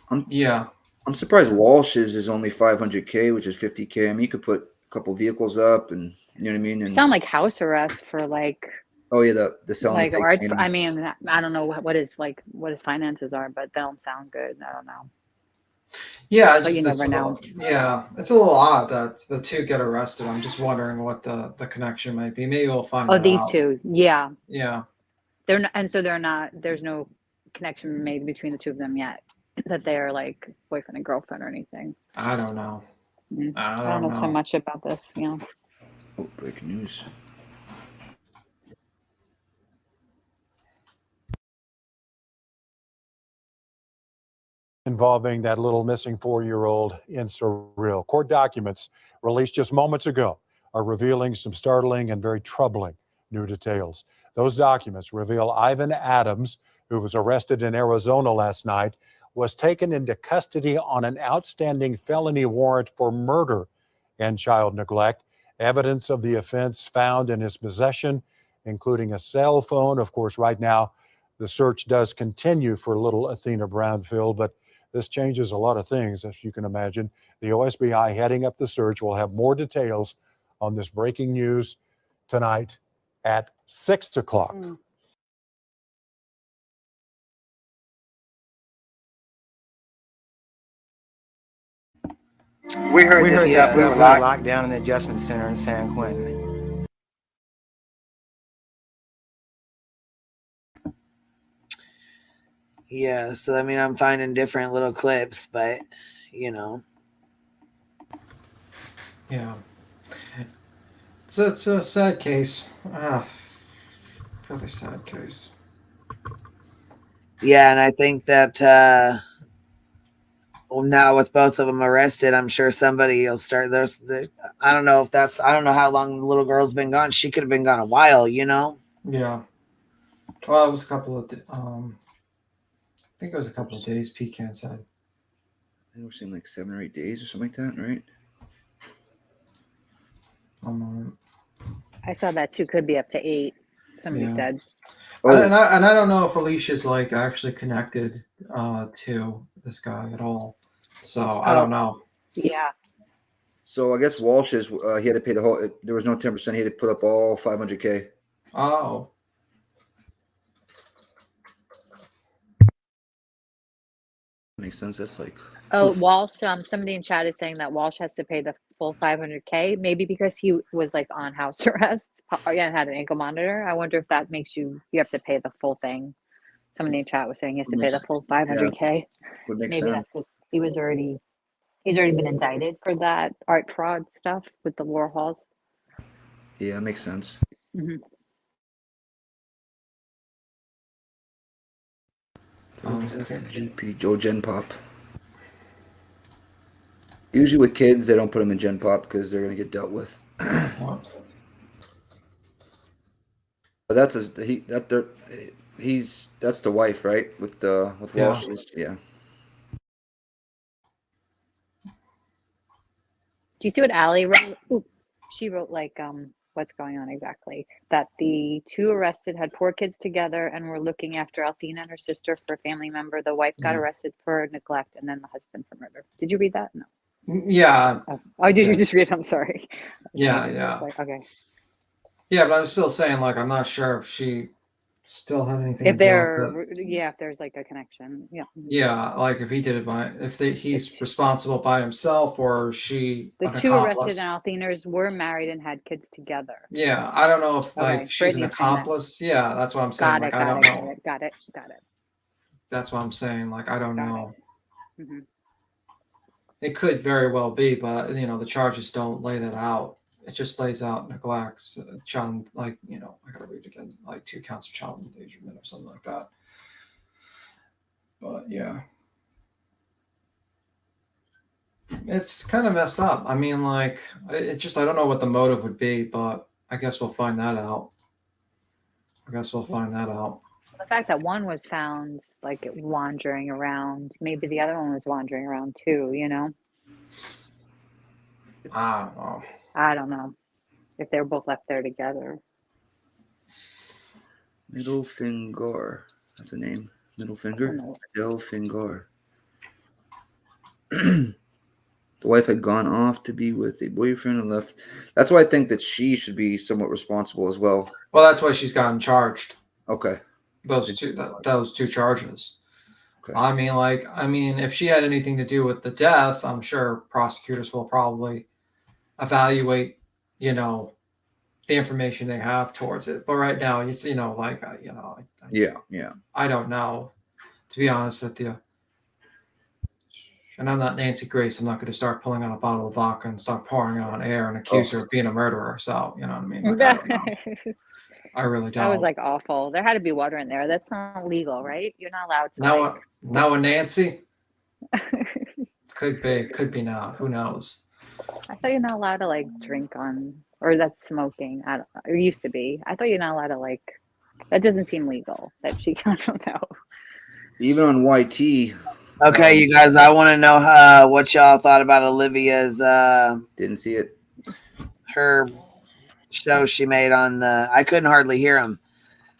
S16: I'm surprised Walsh's is only 500K, which is 50K. I mean, you could put a couple vehicles up, and you know what I mean. And
S15: sound like house arrest for like.
S16: Oh yeah, the selling
S15: like
S16: fake
S15: art.
S16: painting.
S15: I mean, I don't know what his finances are, but they don't sound good. I don't know.
S13: Yeah,
S15: but you never know.
S13: Yeah, it's a little odd that the two get arrested. I'm just wondering what the connection might be. Maybe we'll find.
S15: Oh, these two. Yeah.
S13: Yeah.
S15: They're not, and so they're not. There's no connection made between the two of them yet. That they are like boyfriend and girlfriend or anything.
S13: I don't know.
S15: I don't know so much about this. You know.
S16: Oh, breaking news.
S20: Involving that little missing 4-year-old in Surreal. Court documents released just moments ago are revealing some startling and very troubling new details. Those documents reveal Ivan Adams, who was arrested in Arizona last night, was taken into custody on an outstanding felony warrant for murder and child neglect. Evidence of the offense found in his possession, including a cell phone. Of course, right now, the search does continue for little Athena Brownfield, but this changes a lot of things, as you can imagine. The OSBI heading up the search will have more details on this breaking news tonight at 6 o'clock.
S21: We heard this stuff. We were
S22: locked
S21: locked down in the adjustment center in San Quentin.
S17: Yeah, so I mean, I'm finding different little clips, but you know.
S13: Yeah. It's a sad case. Really sad case.
S17: Yeah, and I think that well, now with both of them arrested, I'm sure somebody will start. I don't know how long the little girl's been gone. She could have been gone a while, you know.
S13: Yeah. Well, it was a couple of. I think it was a couple of days. Pecan said.
S16: They were saying like 7 or 8 days or something like that, right?
S15: I saw that too. Could be up to 8. Somebody said.
S13: And I don't know if Alicia's like actually connected to this guy at all. So I don't know.
S15: Yeah.
S16: So I guess Walsh's he had to pay the whole. There was no 10%. He had to put up all 500K.
S13: Oh.
S16: Makes sense. That's like.
S15: Oh, Walsh. Somebody in chat is saying that Walsh has to pay the full 500K, maybe because he was like on house arrest and had an ankle monitor. I wonder if that makes you have to pay the full thing. Somebody in chat was saying he has to pay the full 500K.
S16: Would make
S15: Maybe
S16: sense.
S15: that's because he's already been indicted for that art fraud stuff with the Warhols.
S16: Yeah, it makes sense.
S15: Mm-hmm.
S13: Okay.
S16: GP Joe Gen Pop. Usually with kids, they don't put them in Gen Pop because they're going to get dealt with.
S13: What?
S16: But that's that's the wife, right? With Walsh. Yeah.
S15: Do you see what Allie wrote? Ooh, she wrote like what's going on exactly. That the two arrested had 4 kids together and were looking after Althena and her sister for a family member. The wife got arrested for neglect and then the husband for murder. Did you read that? No.
S13: Yeah.
S15: Oh, did you just read it? I'm sorry.
S13: Yeah.
S15: Like, okay.
S13: Yeah, but I'm still saying like I'm not sure if she still had anything
S15: If
S13: to do with it.
S15: if there's like a connection. Yeah.
S13: Yeah, like if he did it he's responsible by himself or she.
S15: The
S13: an
S15: two
S13: accomplice.
S15: arrested Althenas were married and had kids together.
S13: Yeah, I don't know if like she's an
S15: Brittany's saying that.
S13: accomplice. Yeah, that's what I'm saying. I don't know.
S15: Got it.
S13: That's what I'm saying. Like I don't know.
S15: Mm-hmm.
S13: It could very well be, but the charges don't lay that out. It just lays out neglects, child, like I gotta read it again, like 2 counts of child endangerment or something like that. But yeah, it's kind of messed up. I mean, like I don't know what the motive would be, but I guess we'll find that out.
S15: The fact that one was found like wandering around, maybe the other one was wandering around too,
S13: I don't know.
S15: I don't know if they were both left there together.
S16: Middle Finger. That's the name. Middle Finger. Middle Finger. The wife had gone off to be with a boyfriend and left. That's why I think that she should be somewhat responsible as well.
S13: Well, that's why she's gotten charged.
S16: Okay.
S13: Those two charges. Okay. I mean, if she had anything to do with the death, I'm sure prosecutors will probably evaluate, the information they have towards it. But right now,
S16: yeah.
S13: I don't know, to be honest with you. And I'm not Nancy Grace. I'm not going to start pulling out a bottle of vodka and start pouring it on air and accuse her of being a murderer. So, you know what I mean? Like, I don't know. I really don't.
S15: That was like awful. There had to be water in there. That's not legal, right? You're not allowed to.
S13: Now a Nancy? Could be not. Who knows?
S15: I thought you're not allowed to like drink on, or that's smoking. I don't know. It used to be. I thought you're not allowed to like. That doesn't seem legal. That she, I don't know.
S16: Even on YT.
S17: Okay, you guys. I want to know what y'all thought about Olivia's.
S16: Didn't see it.
S17: Her show she made on the. I couldn't hardly hear him.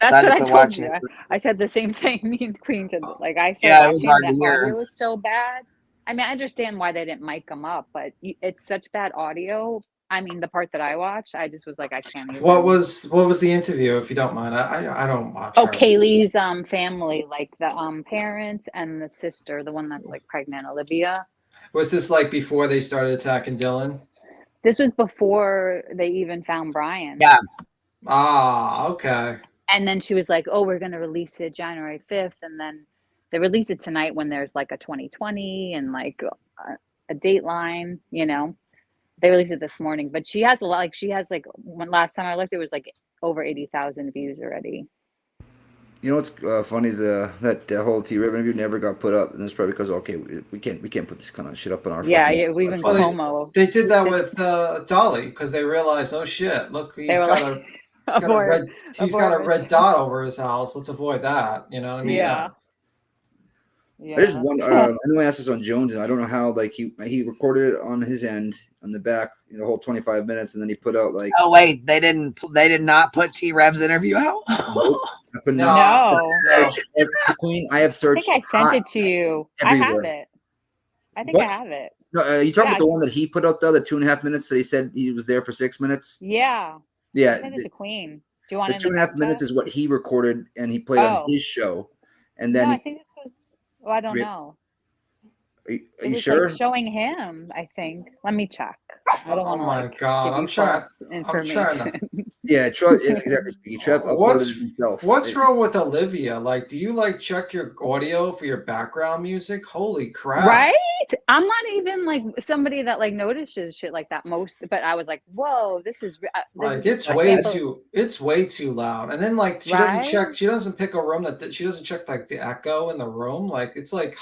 S15: That's what I told you. I said the same thing. Me and Queen did. Like I started
S17: it was hard to hear.
S15: It was so bad. I mean, I understand why they didn't mic them up, but it's such bad audio. I mean, the part that I watched, I just was like, I can't even.
S13: What was the interview, if you don't mind? I don't watch.
S15: Oh, Kaylee's family, like the parents and the sister, the one that's like pregnant, Olivia.
S13: Was this like before they started attacking Dylan?
S15: This was before they even found Brian.
S17: Yeah.
S13: Ah, okay.
S15: And then she was like, "Oh, we're gonna release it January 5th," and then they release it tonight when there's like a 2020 and like a Dateline, They released it this morning, but she has a lot. Like she has when last time I looked, it was like over 80,000 views already.
S16: You know what's funny is that whole T-Rib interview never got put up, and it's probably because we can't put this kind of shit up on our.
S15: Yeah, we even Cuomo.
S13: They did that with Dolly because they realized, oh shit, look, he's got a red dot over his house. Let's avoid that. You know what I mean?
S15: Yeah.
S16: I just wonder. I know I asked this on Jones, and I don't know how. Like he recorded it on his end on the back, the whole 25 minutes, and then he put out like.
S17: Oh wait, they did not put T-Rev's interview out.
S16: Nope.
S15: No.
S16: Queen, I have searched.
S15: I think I sent it to you.
S16: Everywhere.
S15: I have it. I think I have it.
S16: No, you talking about the one that he put out the 2.5 minutes that he said he was there for 6 minutes?
S15: Yeah.
S16: Yeah.
S15: I sent it to Queen. Do you want
S16: the 2.5 minutes is what he recorded and he played on his show, and then
S15: I think this was. Well, I don't know.
S16: Are you sure?
S15: Like showing him, I think. Let me check. I don't want to.
S13: Oh my god! I'm trying.
S16: Yeah, exactly.
S13: What's wrong with Olivia? Like, do you like check your audio for your background music? Holy crap!
S15: Right? I'm not even like somebody that like notices shit like that most, but I was like, whoa, this is
S13: like it's way too loud. And then like she doesn't pick a room she doesn't check like the echo in the room. Like it's like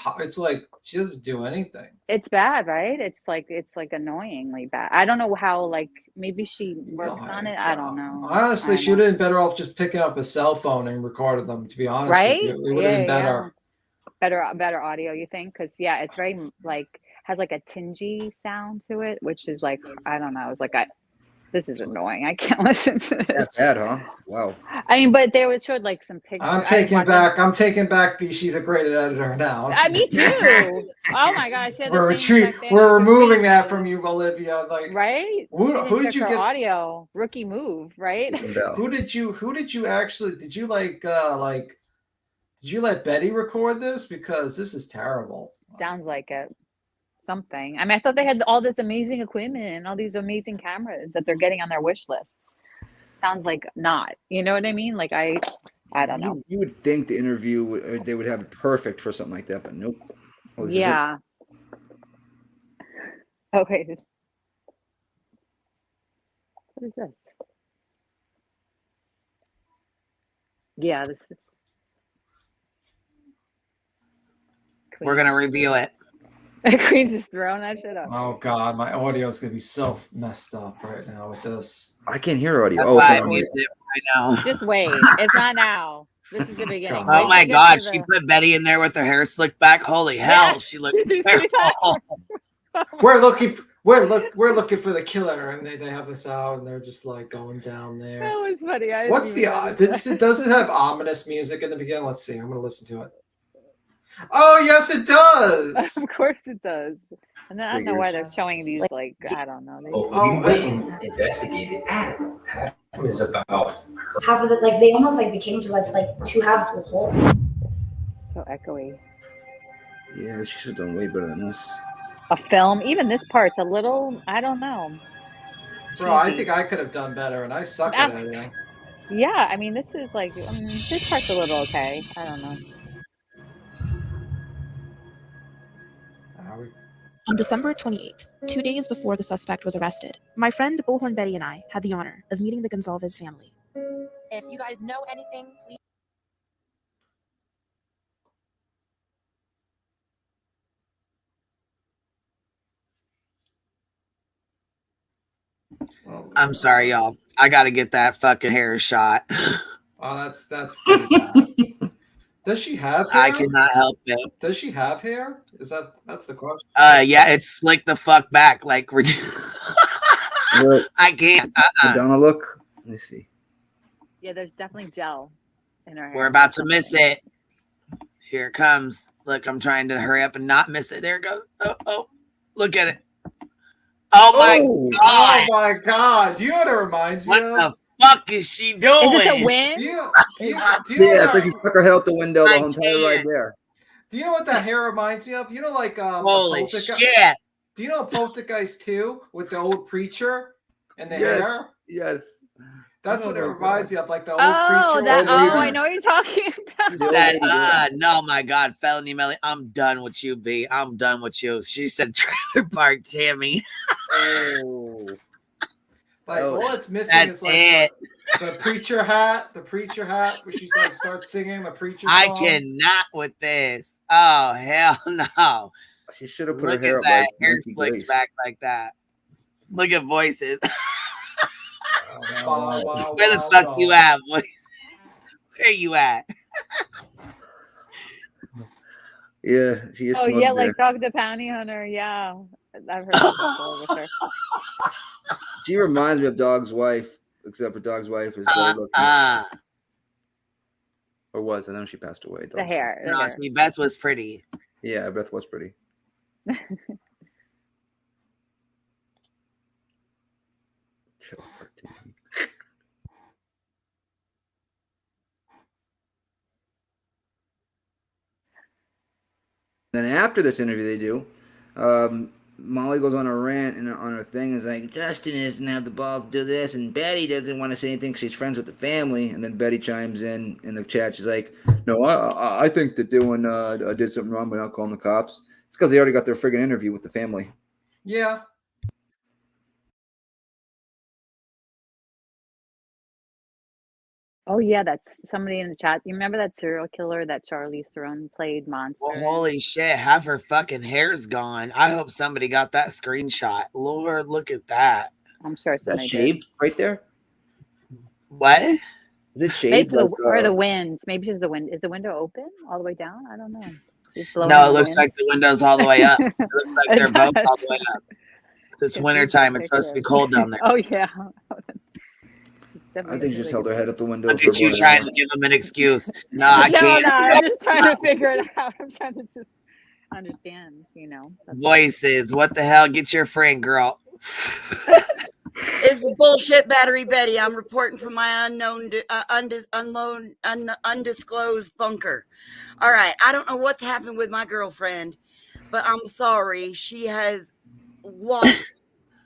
S13: she doesn't do anything.
S15: It's bad, right? It's like annoyingly bad. I don't know how, like maybe she works on it. I don't know.
S13: Honestly, she would have been better off just picking up a cell phone and recorded them, to be honest with you. It would have been better.
S15: Better audio, you think? Because it's very like has like a tingy sound to it, which is like I don't know. It's like this is annoying. I can't listen to this.
S16: That's bad, huh? Wow.
S15: I mean, but there showed like some pictures.
S13: I'm taking back the she's a great editor now.
S15: Me too. Oh my god, I said
S13: we're removing that from you, Olivia. Like
S15: right?
S13: Who did you get
S15: audio? Rookie move, right?
S13: Who did you actually did you did you let Betty record this? Because this is terrible.
S15: Sounds like it. Something. I mean, I thought they had all this amazing equipment and all these amazing cameras that they're getting on their wish lists. Sounds like not. You know what I mean? Like I don't know.
S16: You would think the interview they would have it perfect for something like that, but nope.
S15: Yeah. Okay. What is this? Yeah, this is.
S17: We're gonna reveal it.
S15: Queen's just throwing that shit up.
S13: Oh god, my audio is gonna be so messed up right now with this.
S16: I can't hear audio.
S17: I know.
S15: Just wait. It's not now. This is the beginning.
S17: Oh my god, she put Betty in there with her hair slicked back. Holy hell, she looked terrible.
S14: we're looking for the killer, and they have this out, and they're just like going down there.
S15: That was funny.
S14: What's the does it have ominous music in the beginning? Let's see. I'm gonna listen to it. Oh yes, it does.
S15: Of course it does. And then I don't know why they're showing these like I don't know.
S1: You went and investigated Adam. Adam was about
S6: half of it, like they almost like became to us like two halves of a whole.
S15: So echoey.
S16: Yeah, she should have done way better than this.
S15: A film, even this part's a little, I don't know.
S14: Bro, I think I could have done better, and I suck at editing.
S15: Yeah, I mean, this is like, this part's a little okay. I don't know.
S22: On December 28th, 2 days before the suspect was arrested, my friend Bullhorn Betty and I had the honor of meeting the Gonzalez family.
S23: If you guys know anything, please.
S17: I'm sorry, y'all. I got to get that fucking hair shot.
S14: Oh, that's pretty bad. Does she have hair?
S17: I cannot help it.
S14: Does she have hair? That's the question?
S17: Yeah, it's slick the fuck back. Like we're I can't.
S16: Madonna look. Let me see.
S15: Yeah, there's definitely gel in her hair.
S17: We're about to miss it. Here it comes. Look, I'm trying to hurry up and not miss it. There it goes. Oh, look at it. Oh my god!
S14: Oh my god! Do you know what it reminds me of?
S17: What the fuck is she doing?
S15: Is it the wind?
S14: Do you know
S16: It's like she stuck her head out the window the whole entire ride there.
S14: Do you know what that hair reminds me of? You know, like
S17: holy shit!
S16: Do you know Poltergeist 2 with the old preacher and the hair?
S14: Yes. That's what it reminds me of, like the old
S15: Oh,
S14: preacher.
S15: I know what you're talking about.
S17: Said, no, my God, felony Melly, I'm done with you, B. I'm done with you. She said, trailer park Tammy.
S14: Like, all it's missing is like the preacher hat, where she's like starts singing the preacher song.
S17: I cannot with this. Oh, hell no.
S16: She should have put
S17: Look
S16: her hair
S17: at
S16: up
S17: that.
S16: like
S17: Hair
S16: Nancy
S17: slicked
S16: Grace.
S17: back like that. Look at voices.
S14: Wow,
S17: Where the fuck you at, voices? Where you at?
S16: Yeah, she is.
S15: Oh
S16: smoked
S15: yeah,
S16: there.
S15: like Dog the Bounty Hunter. Yeah, I've heard that before with her.
S16: She reminds me of Dog's wife, except for Dog's wife is very looking. Or was, and then she passed away.
S15: The hair.
S17: No, see, Beth was pretty.
S16: Yeah, Beth was pretty. Then after this interview they do, Molly goes on a rant and on her thing is like, Justin doesn't have the balls to do this, and Betty doesn't want to say anything because she's friends with the family. And then Betty chimes in the chat. She's like, no, I think that Dylan did something wrong by not calling the cops. It's because they already got their friggin' interview with the family.
S14: Yeah.
S15: Oh yeah, that's somebody in the chat. You remember that serial killer that Charlize Theron played, Monster?
S17: Well, holy shit, half her fucking hair's gone. I hope somebody got that screenshot. Lord, look at that.
S15: I'm sure somebody
S16: That's shaved right there.
S17: What?
S16: Is it
S15: Maybe
S16: shaved?
S15: or the wind. Maybe she's the wind. Is the window open all the way down? I don't know. She's blowing
S17: No, it
S15: the
S17: looks
S15: wind.
S17: like the window's all the way up. It looks like they're both all the way up. It's wintertime. It's supposed to be cold down there.
S15: Oh yeah.
S16: I think she just held her head at the window.
S17: Look at you trying to give them an excuse. No, I can't.
S15: No, I'm just trying to figure it out. I'm trying to just understand, you know.
S17: Voices. What the hell? Get your friend, girl.
S24: It's a bullshit battery Betty. I'm reporting from my undisclosed bunker. All right. I don't know what's happened with my girlfriend, but I'm sorry. She has lost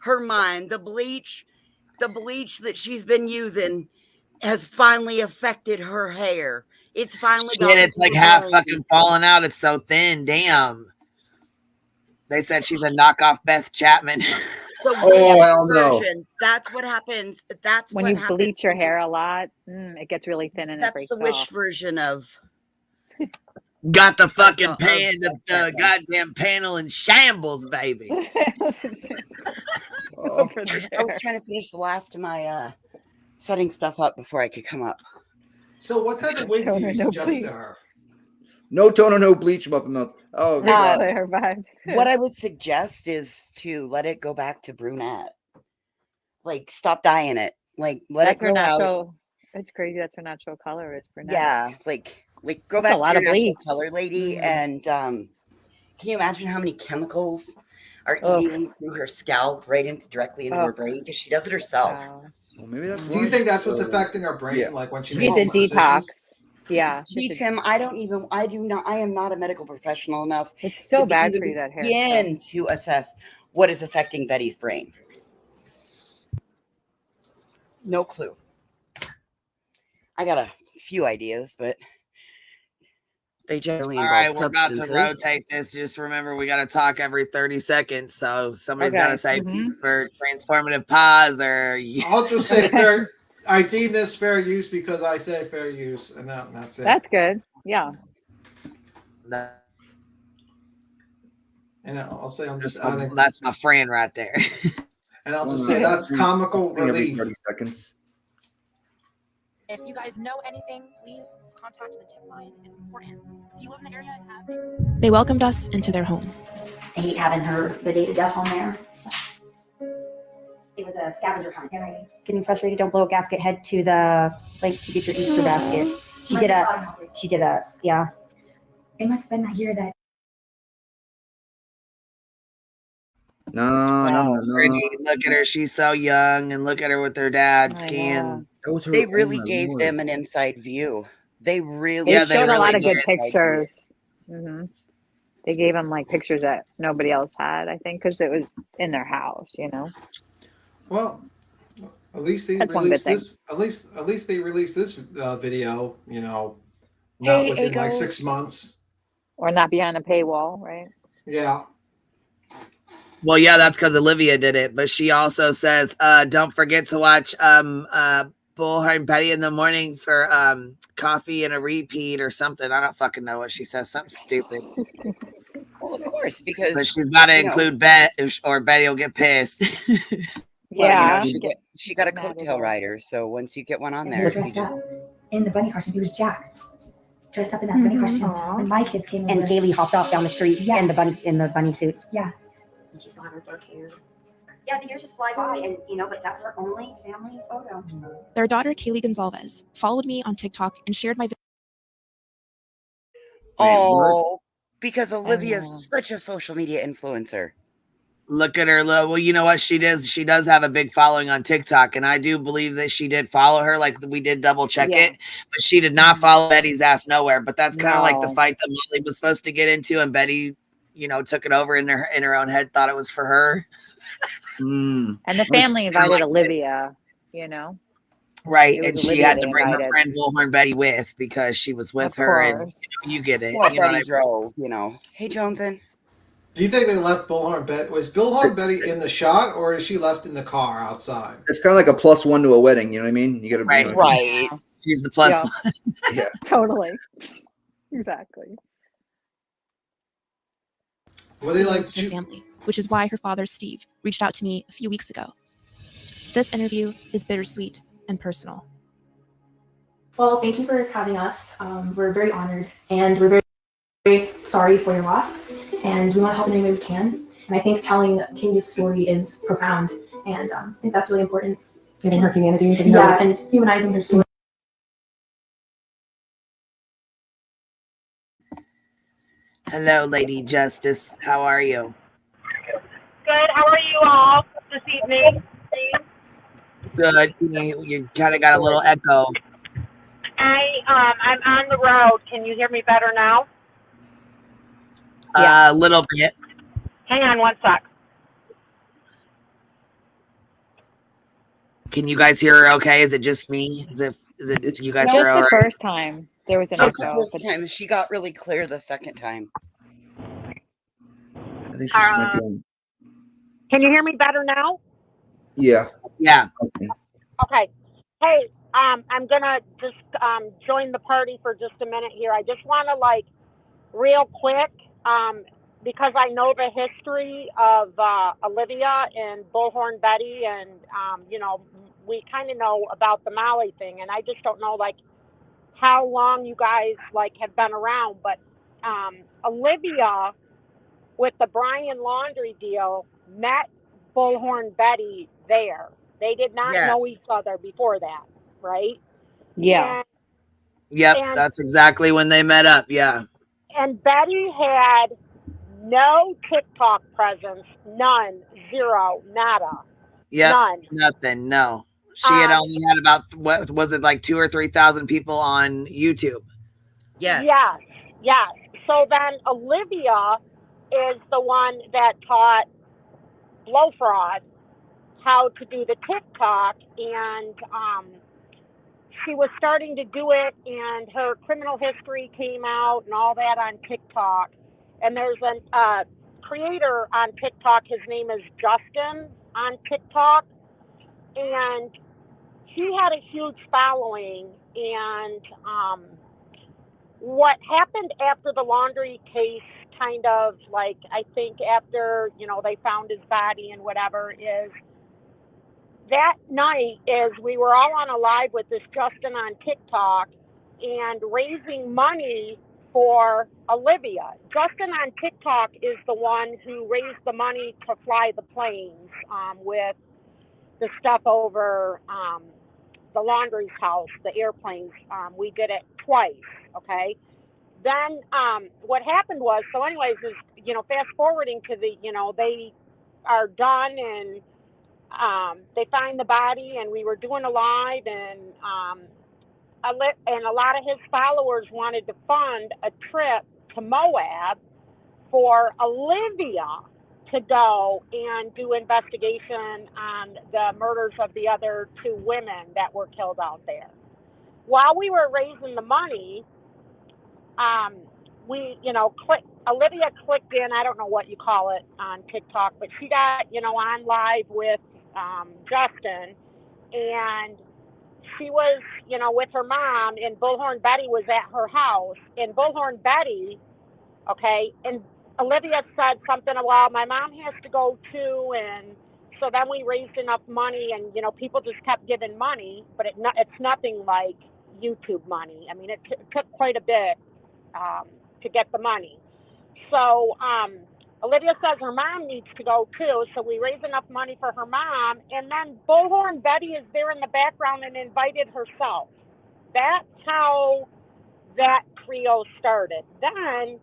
S24: her mind. The bleach that she's been using has finally affected her hair. It's finally
S17: Shit, it's like half fucking falling out. It's so thin. Damn. They said she's a knockoff Beth Chapman.
S16: Oh, hell no.
S24: That's what happens. That's
S15: when
S24: what
S15: you
S24: happens.
S15: bleach your hair a lot, it gets really thin and it
S24: That's
S15: breaks
S24: the wish
S15: off.
S24: version of.
S17: Got the fucking the goddamn panel in shambles, baby.
S24: I was trying to finish the last of my setting stuff up before I could come up.
S14: So what type of wig do you suggest to her?
S16: No toner, no bleach, muffin mouth. Oh, God.
S15: Clear vibes.
S24: What I would suggest is to let it go back to brunette. Like, stop dyeing it. Like, let
S15: That's
S24: it
S15: her
S24: grow out.
S15: natural. It's crazy. That's her natural color. It's brunette.
S24: Yeah, like go
S15: That's a
S24: back
S15: lot
S24: to your
S15: of
S24: natural
S15: bleach.
S24: color, lady.
S15: Mhm.
S24: And can you imagine how many chemicals are
S15: Ugh.
S24: eating through her scalp right directly into her
S15: Ugh.
S24: brain? Because she does it herself.
S15: Wow.
S16: Well, maybe that's
S13: Do you think that's what's affecting her brain?
S16: Yeah.
S13: Like when she
S15: She
S13: makes
S15: needs a
S13: these decisions?
S15: detox. Yeah.
S24: Gee, Tim, I am not a medical professional enough
S15: It's so
S24: to
S15: bad
S24: even
S15: for you, that hair
S24: begin to assess what is affecting Betty's brain. No clue. I got a few ideas, but they generally
S17: All
S24: involve
S17: right, we're about to
S24: substances.
S17: rotate this. Just remember, we got to talk every 30 seconds. So somebody's got to say for transformative pause or.
S13: I'll just say fair. I deem this fair use because I say fair use, and that's it.
S15: That's good. Yeah.
S13: And I'll say I'm just
S17: That's
S13: adding.
S17: that's my friend right there.
S13: And I'll just say that's comical
S16: Every
S13: relief.
S16: 30 seconds.
S23: If you guys know anything, please contact the tip line. It's important. If you live in the area and have
S22: They welcomed us into their home.
S3: I hate having her the day to death on there. It was a scavenger hunt. Getting frustrated. Don't blow a gasket. Head to the lake to get your Easter basket. She did a. Yeah. It must have been that year that.
S16: No.
S17: Pretty. Look at her. She's so young, and look at her with her dad's skin.
S24: They really gave them an inside view. They really,
S15: They showed a lot
S24: really
S15: of good
S24: did.
S15: pictures. Mm-hmm. They gave them like pictures that nobody else had, I think, because it was in their house, you know.
S13: Well, at least they
S15: That's one good
S13: released
S15: thing.
S13: this. At least they released this video. You know, not within like 6 months.
S15: Or not behind a paywall, right?
S13: Yeah.
S17: Well, yeah, that's because Olivia did it, but she also says, "Don't forget to watch Bullhorn Betty in the morning for coffee and a repeat or something." I don't fucking know what she says. Something stupid.
S24: Well, of course, because
S17: But she's got to include Bet, or Betty will get pissed.
S24: Well, she got a coattail rider, so once you get one on
S3: And
S24: there,
S3: he was dressed up in the bunny costume. He was Jack, dressed up in that bunny costume. When my kids came over, and Kaylee hopped off down the street in the bunny suit. Yeah, and she still had her dark hair. Yeah, the years just fly by, and but that's our only family photo.
S22: Their daughter, Kaylee Gonzalez, followed me on TikTok and shared my video.
S24: Oh, because Olivia's such a social media influencer.
S17: Look at her. Well, you know what she does? She does have a big following on TikTok, and I do believe that she did follow her. Like, we did double check it, but she did not follow Betty's ass nowhere. But that's kind of like the fight that Molly was supposed to get into, and Betty, took it over in her own head, thought it was for her.
S15: And the family invited Olivia,
S17: Right,
S15: It
S17: and
S15: was
S17: she
S15: Olivia
S17: had
S15: they
S17: to bring her
S15: invited.
S17: friend Bullhorn Betty with because she was with
S15: Of
S17: her, and
S15: course.
S17: you get it.
S24: Well,
S17: you know
S24: Betty
S17: what I mean?
S24: drove, Hey, Joneson.
S13: Do you think they left Bullhorn Betty? Was Bullhorn Betty in the shot, or is she left in the car outside?
S16: It's kind of like a +1 to a wedding. You know what I mean? You got to
S24: Right.
S17: She's the plus
S15: Yeah.
S17: one.
S16: Yeah.
S15: Totally. Exactly.
S13: Were they like
S22: her family, which is why her father, Steve, reached out to me a few weeks ago. This interview is bittersweet and personal.
S4: Well, thank you for having us. We're very honored, and we're very, very sorry for your loss, and we want to help in any way we can. And I think telling Kaylee's story is profound, and I think that's really important.
S5: Giving her humanity.
S4: And humanizing her story.
S17: Hello, Lady Justice. How are you?
S9: Good. How are you all this evening?
S17: Good. You kind of got a little echo.
S9: I'm on the road. Can you hear me better now?
S17: A little bit.
S9: Hang on one sec.
S17: Can you guys hear her okay? Is it just me? Is it you guys
S15: Just
S17: are all
S15: the
S17: right?
S15: first time. There was an
S24: Just the
S15: echo.
S24: first time. She got really clear the second time.
S16: I think she just might be on.
S9: Can you hear me better now?
S16: Yeah.
S17: Yeah.
S16: Okay.
S9: Okay. Hey, I'm gonna just join the party for just a minute here. I just want to real quick, because I know the history of Olivia and Bullhorn Betty, and we kind of know about the Molly thing, and I just don't know how long you guys have been around, but Olivia, with the Brian laundry deal, met Bullhorn Betty there. They did not know each other before that, right?
S15: Yeah.
S17: Yep, that's exactly when they met up. Yeah.
S9: And Betty had no TikTok presence, none, zero, nada,
S17: Yep.
S9: none.
S17: Nothing. No. She had only had about, what was it, like 2,000 or 3,000 people on YouTube.
S24: Yes.
S9: Yes. Yes. So then Olivia is the one that taught Blow Fraud how to do the TikTok, and she was starting to do it, and her criminal history came out and all that on TikTok. And there's a creator on TikTok. His name is Justin on TikTok, and he had a huge following. And what happened after the laundry case, kind of like, I think after, they found his body and whatever, is that night is we were all on a live with this Justin on TikTok and raising money for Olivia. Justin on TikTok is the one who raised the money to fly the planes with the stuff over the laundry's house, the airplanes. We did it twice, okay? Then what happened was, so anyways, is, fast forwarding to the, they are done, and they find the body, and we were doing a live, and a lot of his followers wanted to fund a trip to Moab for Olivia to go and do investigation on the murders of the other 2 women that were killed out there. While we were raising the money, Olivia clicked in, I don't know what you call it on TikTok, but she got, on live with Justin, and she was, with her mom, and Bullhorn Betty was at her house, and Bullhorn Betty, okay, and Olivia said something about, my mom has to go too, and so then we raised enough money, and, people just kept giving money, but it's nothing like YouTube money. I mean, it took quite a bit to get the money. So Olivia says her mom needs to go too, so we raised enough money for her mom, and then Bullhorn Betty is there in the background and invited herself. That's how that trio started. Then,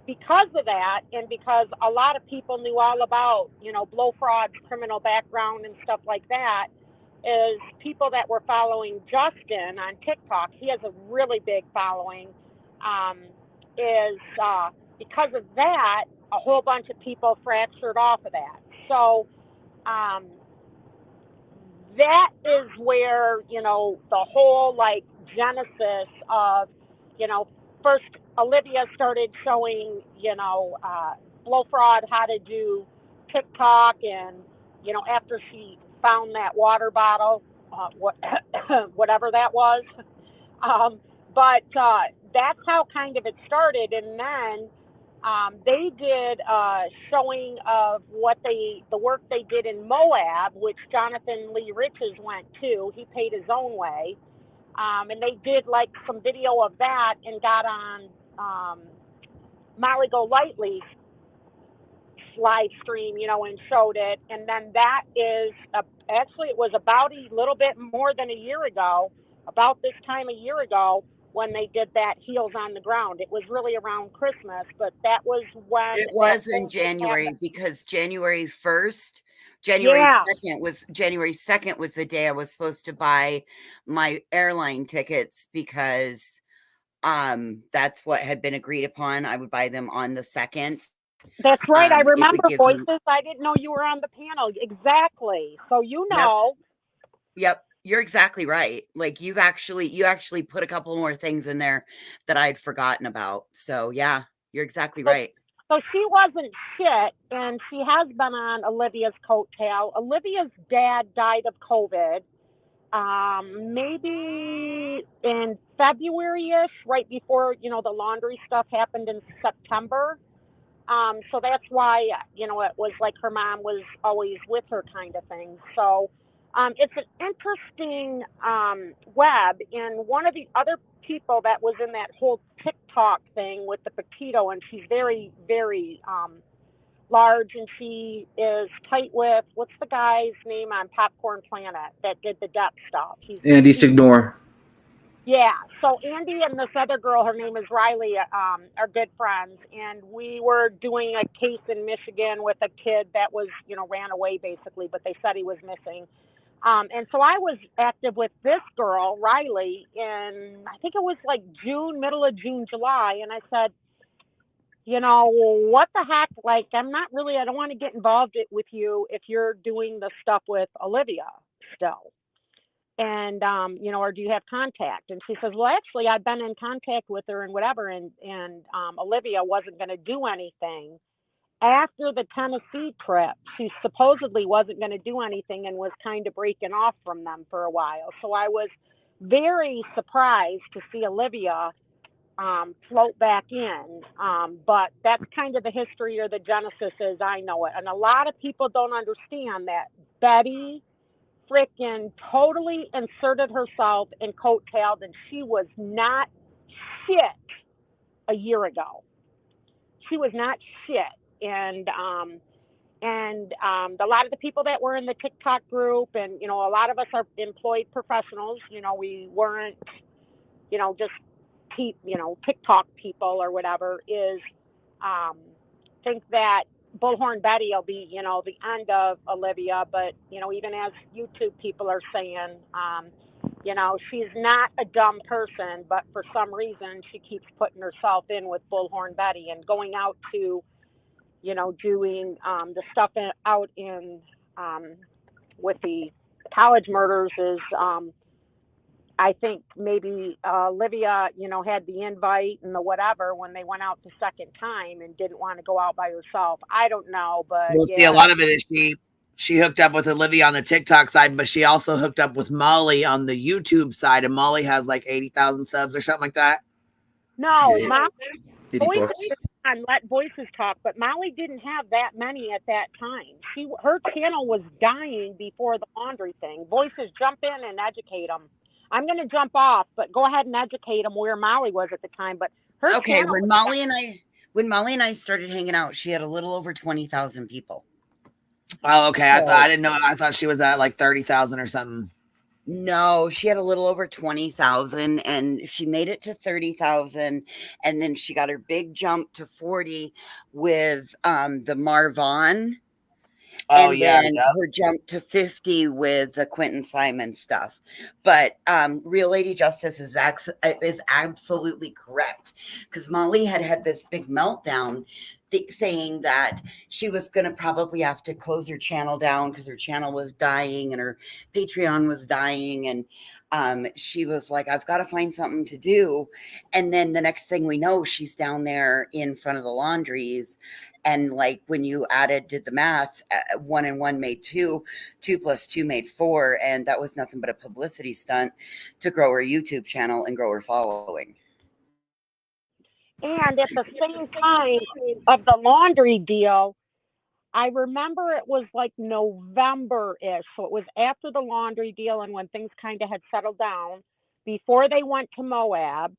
S9: because of that, and because a lot of people knew all about, Blow Fraud's criminal background and stuff like that, is people that were following Justin on TikTok. He has a really big following. Because of that, a whole bunch of people fractured off of that. So that is where, the whole genesis of, first Olivia started showing, Blow Fraud how to do TikTok, and, after she found that water bottle, whatever that was. But that's how kind of it started. And then they did a showing of the work they did in Moab, which Jonathan Lee Riches went to. He paid his own way. And they did some video of that and got on Molly Go Lightly's live stream, and showed it. And then that is, actually it was about a little bit more than a year ago, about this time a year ago, when they did that Heels on the Ground. It was really around Christmas, but that was when
S24: it was in January, because January 2nd was the day I was supposed to buy my airline tickets, because that's what had been agreed upon. I would buy them on the 2nd.
S9: That's right. I remember Voices. I didn't know you were on the panel. Exactly. So
S24: Yep. You're exactly right. You actually put a couple more things in there that I'd forgotten about. So yeah, you're exactly right.
S9: So she wasn't shit, and she has been on Olivia's coattail. Olivia's dad died of COVID, maybe in February-ish, right before, the laundry stuff happened in September. So that's why, it was like her mom was always with her kind of thing. So it's an interesting web. And one of the other people that was in that whole TikTok thing with the petito, and she's very, very large, and she is tight with, what's the guy's name on Popcorn Planet that did the Depp stuff?
S16: Andy Signore.
S9: Yeah, so Andy and this other girl, her name is Riley, are good friends, and we were doing a case in Michigan with a kid that was, ran away basically, but they said he was missing. And so I was active with this girl, Riley, in, I think it was like middle of June, July, and I said, what the heck? Like, I don't want to get involved with you if you're doing the stuff with Olivia still. And, or do you have contact? And she says, well, actually, I've been in contact with her and whatever. And Olivia wasn't going to do anything. After the Tennessee trip, she supposedly wasn't going to do anything and was kind of breaking off from them for a while. So I was very surprised to see Olivia float back in. But that's kind of the history or the genesis as I know it. And a lot of people don't understand that Betty freaking totally inserted herself and coattailed, and she was not shit a year ago. She was not shit. And a lot of the people that were in the TikTok group, and, a lot of us are employed professionals, we weren't, just TikTok people or whatever, is think that Bullhorn Betty will be, the end of Olivia. But, even as YouTube people are saying, she's not a dumb person, but for some reason she keeps putting herself in with Bullhorn Betty and going out to, doing the stuff out in with the college murders is, I think maybe Olivia, had the invite and the whatever when they went out the second time and didn't want to go out by herself. I don't know, but
S17: we'll see. A lot of it is she hooked up with Olivia on the TikTok side, but she also hooked up with Molly on the YouTube side, and Molly has like 80,000 subs or something like that.
S9: No, Molly, let voices talk, but Molly didn't have that many at that time. Her channel was dying before the laundry thing. Voices, jump in and educate them. I'm going to jump off, but go ahead and educate them where Molly was at the time. But her channel
S24: when Molly and I started hanging out, she had a little over 20,000 people.
S17: Oh, okay. I didn't know. I thought she was at like 30,000 or something.
S24: No, she had a little over 20,000, and she made it to 30,000, and then she got her big jump to 40 with the Marvon.
S17: Oh,
S24: and
S17: yeah.
S24: then her jump to 50 with the Quentin Simon stuff. But Real Lady Justice is absolutely correct, because Molly had this big meltdown saying that she was going to probably have to close her channel down because her channel was dying and her Patreon was dying. And she was like, I've got to find something to do. And then the next thing we know, she's down there in front of the laundries. And like when you did the math, 1 and 1 made 2, 2 plus 2 made 4. And that was nothing but a publicity stunt to grow her YouTube channel and grow her following.
S9: And at the same time of the laundry deal, I remember it was like November-ish. So it was after the laundry deal and when things kind of had settled down, before they went to Moab,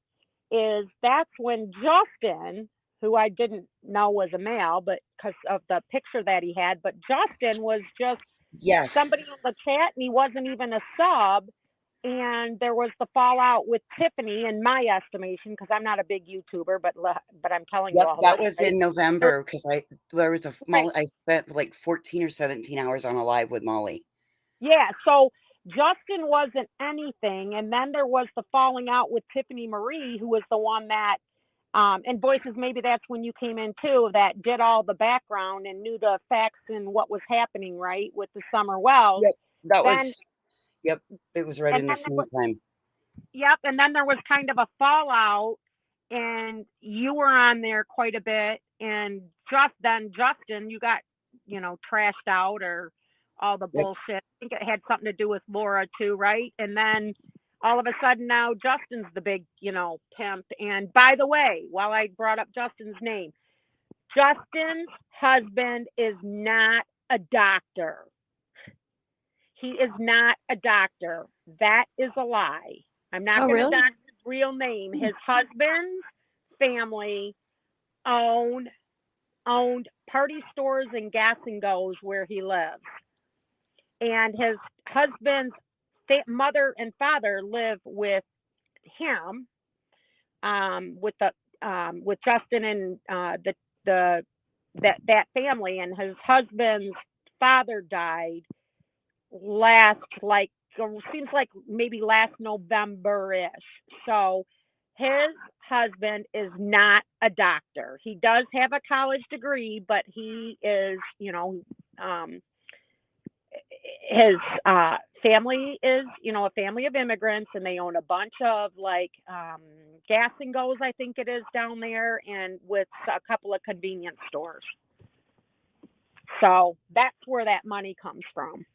S9: that's when Justin, who I didn't know was a male, but because of the picture that he had, but Justin was just somebody in the chat, and he wasn't even a sub. And there was the fallout with Tiffany, in my estimation, because I'm not a big YouTuber, but I'm telling you all.
S24: That was in November, because I spent like 14 or 17 hours on a live with Molly.
S9: Yeah, so Justin wasn't anything, and then there was the falling out with Tiffany Marie, who was the one that, and Voices, maybe that's when you came in too, that did all the background and knew the facts and what was happening, right, with the Summer Wells.
S24: Yep, it was right in the same time.
S9: Yep, and then there was kind of a fallout, and you were on there quite a bit, and Justin, you got, trashed out or all the bullshit. I think it had something to do with Laura too, right? And then all of a sudden now Justin's the big, pimp. And by the way, while I brought up Justin's name, Justin's husband is not a doctor. He is not a doctor. That is a lie. I'm not going to real name. His husband's family owned party stores and gas and goes where he lives. And his husband's mother and father live with him, with Justin and that family. And his husband's father died seems like maybe last November-ish. So his husband is not a doctor. He does have a college degree, but he is, his family is, a family of immigrants, and they own a bunch of gas and goes, I think it is, down there, and with a couple of convenience stores. So that's where that money comes from.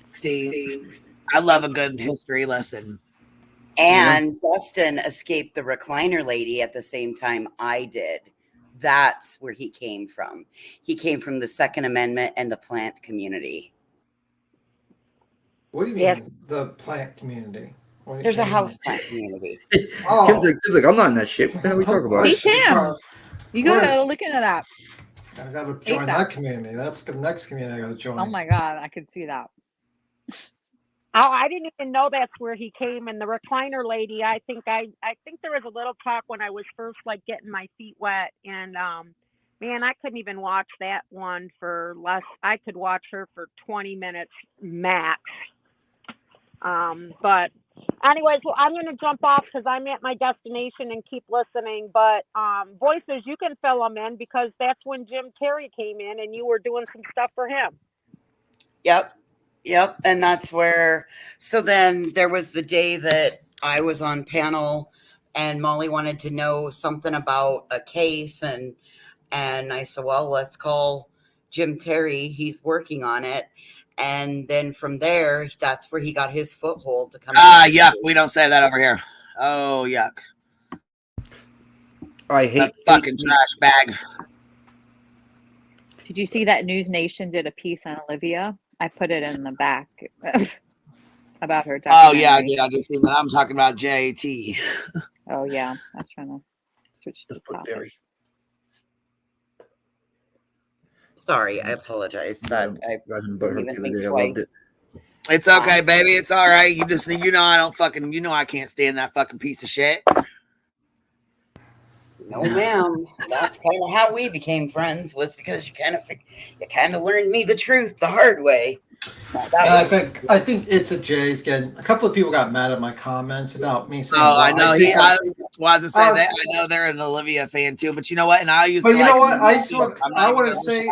S17: Steve, I love a good history lesson.
S24: And Justin escaped the recliner lady at the same time I did. That's where he came from. He came from the Second Amendment and the plant community.
S13: What do you mean, the plant community?
S24: There's a house plant community.
S16: Kim's like, I'm not in that shit. What the hell are we talking about?
S15: Teach him. You gotta look into that.
S13: I gotta join that community. That's the next community I gotta join.
S15: Oh my God, I could see that.
S9: Oh, I didn't even know that's where he came. And the recliner lady, I think there was a little talk when I was first getting my feet wet, and man, I couldn't even watch that one for less. I could watch her for 20 minutes max. But anyways, well, I'm gonna jump off because I'm at my destination and keep listening. But voices, you can fill them in because that's when Jim Terry came in and you were doing some stuff for him.
S24: Yep. And that's where, so then there was the day that I was on panel and Molly wanted to know something about a case. And I said, well, let's call Jim Terry. He's working on it. And then from there, that's where he got his foothold to come.
S17: Yuck. We don't say that over here. Oh, yuck.
S16: I hate
S17: that fucking trash bag.
S15: Did you see that News Nation did a piece on Olivia? I put it in the back about her.
S17: Oh, yeah, I just seen that. I'm talking about JT.
S15: Oh, yeah. I was trying to switch the
S17: foot
S15: topic.
S17: fairy.
S24: Sorry, I apologize. I didn't even think twice.
S17: It's okay, baby. It's all right. You just, I can't stand that fucking piece of shit.
S24: No, ma'am. That's kind of how we became friends, was because you kind of learned me the truth the hard way.
S13: I think it's a Jay's getting. A couple of people got mad at my comments about me saying.
S17: Oh, I know. I know they're an Olivia fan too, but you know what? And I used.
S13: But
S17: to
S13: you know what?
S17: I
S13: want to say.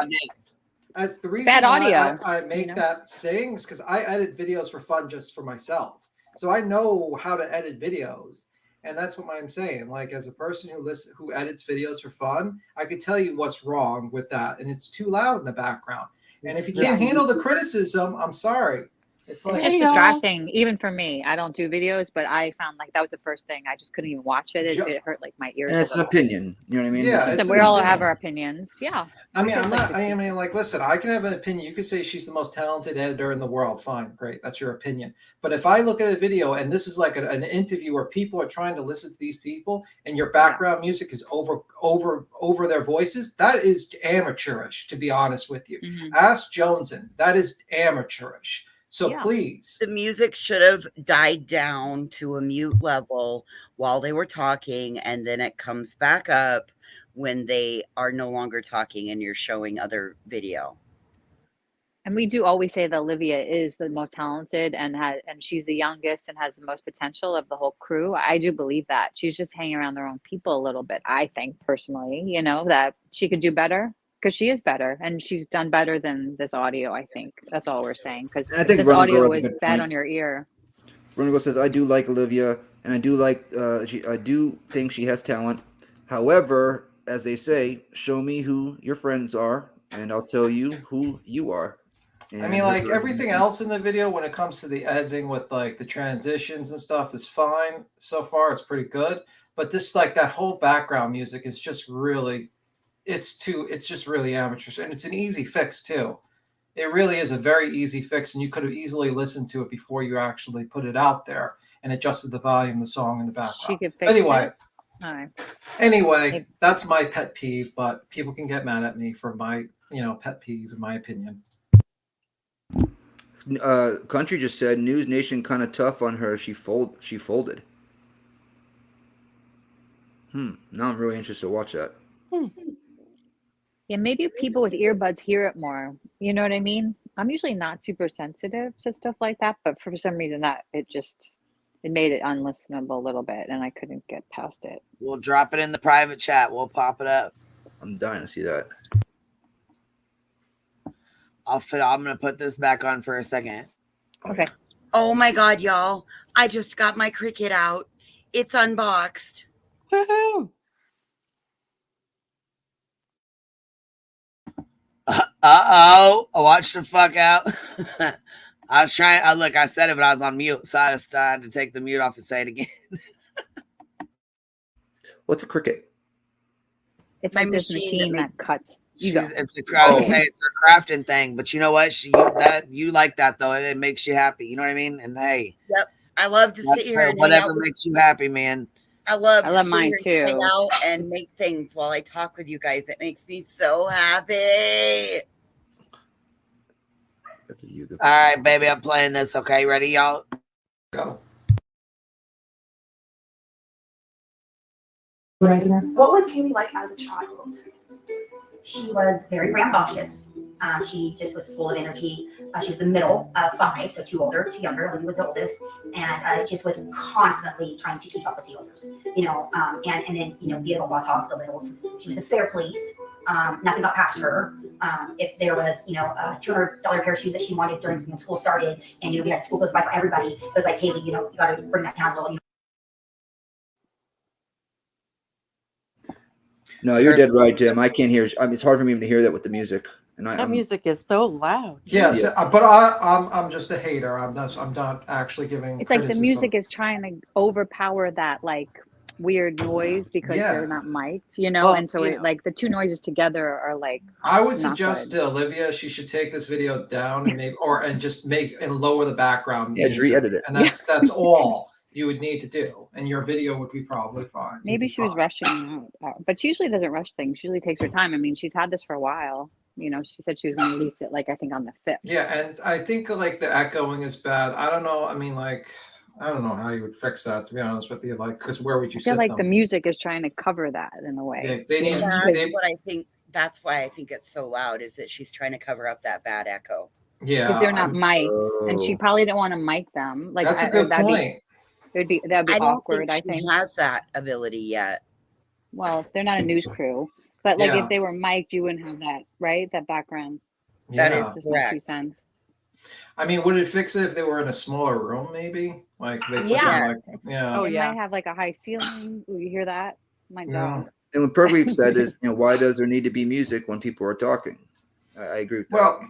S13: As the reason
S15: bad audio,
S13: I make that saying is because I edit videos for fun, just for myself. So I know how to edit videos. And that's what I'm saying. Like, as a person who edits videos for fun, I could tell you what's wrong with that. And it's too loud in the background. And if you can't handle the criticism, I'm sorry. It's
S15: distracting, even for me. I don't do videos, but I found that was the first thing. I just couldn't even watch it. It hurt my ears.
S16: And it's an opinion. You know what I mean?
S13: Yeah,
S15: we all have our opinions. Yeah.
S13: I mean, listen, I can have an opinion. You could say she's the most talented editor in the world. Fine, great. That's your opinion. But if I look at a video and this is like an interview where people are trying to listen to these people and your background music is over their voices, that is amateurish, to be honest with you.
S24: Mm-hmm.
S13: Ask Joneson. That is amateurish. So please.
S24: The music should have died down to a mute level while they were talking, and then it comes back up when they are no longer talking and you're showing other video.
S15: And we do always say that Olivia is the most talented and she's the youngest and has the most potential of the whole crew. I do believe that. She's just hanging around their own people a little bit, I think, personally, that she could do better. Because she is better, and she's done better than this audio, I think. That's all we're saying. Because this audio was bad on your ear.
S16: Runigo says, I do like Olivia, and I do think she has talent. However, as they say, show me who your friends are, and I'll tell you who you are. And
S13: I mean, everything else in the video, when it comes to the editing with the transitions and stuff, is fine. So far, it's pretty good. But this, that whole background music is just really... It's just really amateurish, and it's an easy fix too. It really is a very easy fix, and you could have easily listened to it before you actually put it out there and adjusted the volume of the song in the background.
S15: She could fix
S13: Anyway,
S15: it. All right.
S13: Anyway, that's my pet peeve, but people can get mad at me for my, pet peeve, in my opinion.
S16: Country just said News Nation kind of tough on her. She folded. Now I'm really interested to watch that.
S15: Yeah, maybe people with earbuds hear it more. You know what I mean? I'm usually not super sensitive to stuff like that, but for some reason it made it unlistenable a little bit, and I couldn't get past it.
S17: We'll drop it in the private chat. We'll pop it up.
S16: I'm dying to see that.
S17: I'm going to put this back on for a second.
S15: Okay.
S24: Oh my God, y'all. I just got my Cricut out. It's unboxed.
S17: Woohoo! Uh-oh. Watch the fuck out. I was trying. I said it, but I was on mute, so I had to take the mute off and say it again.
S16: What's a Cricut?
S15: It's like this machine that cuts.
S17: It's a crafting thing, but you know what? You like that though. It makes you happy. You know what I mean? And hey,
S24: yep, I love to sit here and
S17: whatever makes you happy, man.
S24: I love
S15: mine too.
S24: Hang out and make things while I talk with you guys. It makes me so happy.
S17: All right, baby, I'm playing this. Okay, ready, y'all?
S13: Go.
S22: What was Kaylee like as a child?
S3: She was very rambunctious. She just was full of energy. She was the middle of 5, so 2 older, 2 younger. Olivia was the oldest, and just was constantly trying to keep up with the elders. And then be a little boss hog for the littles. She was a fair police. Nothing got past her. If there was, a $200 pair of shoes that she wanted during school started, and we had school goes by for everybody, it was like, Kaylee, you got to bring that down a little.
S16: No, you're dead right, Jim. I can't hear. It's hard for me even to hear that with the music. And
S5: that music is so loud.
S13: Yes, but I'm just a hater. I'm not actually giving.
S15: It's like the music is trying to overpower that weird noise because they're not mic'd, and so the two noises together are like.
S13: I would suggest to Olivia she should take this video down and just lower the background.
S16: Yeah, just re-edit it.
S13: And that's all you would need to do, and your video would be probably fine.
S15: Maybe she was rushing out, but she usually doesn't rush things. She usually takes her time. I mean, she's had this for a while. She said she was going to release it, I think on the 5th.
S13: Yeah, and I think the echoing is bad. I don't know. I mean, I don't know how you would fix that, to be honest with you. Because where would you sit?
S15: I feel like the music is trying to cover that in a way.
S24: What I think. That's why I think it's so loud. Is that she's trying to cover up that bad echo?
S13: Yeah,
S15: because they're not mic'd, and she probably didn't want to mic them.
S13: That's a good point.
S15: That'd be awkward. I think
S24: she has that ability yet.
S15: Well, they're not a news crew, but if they were mic'd, you wouldn't have that, right? That background.
S24: That is
S15: just
S24: correct.
S15: my 2 cents.
S13: I mean, would it fix it if they were in a smaller room, maybe? They put them,
S15: It might have a high ceiling. Will you hear that? My dog.
S16: And what Perweep said is, why does there need to be music when people are talking? I agree with that.
S13: Well,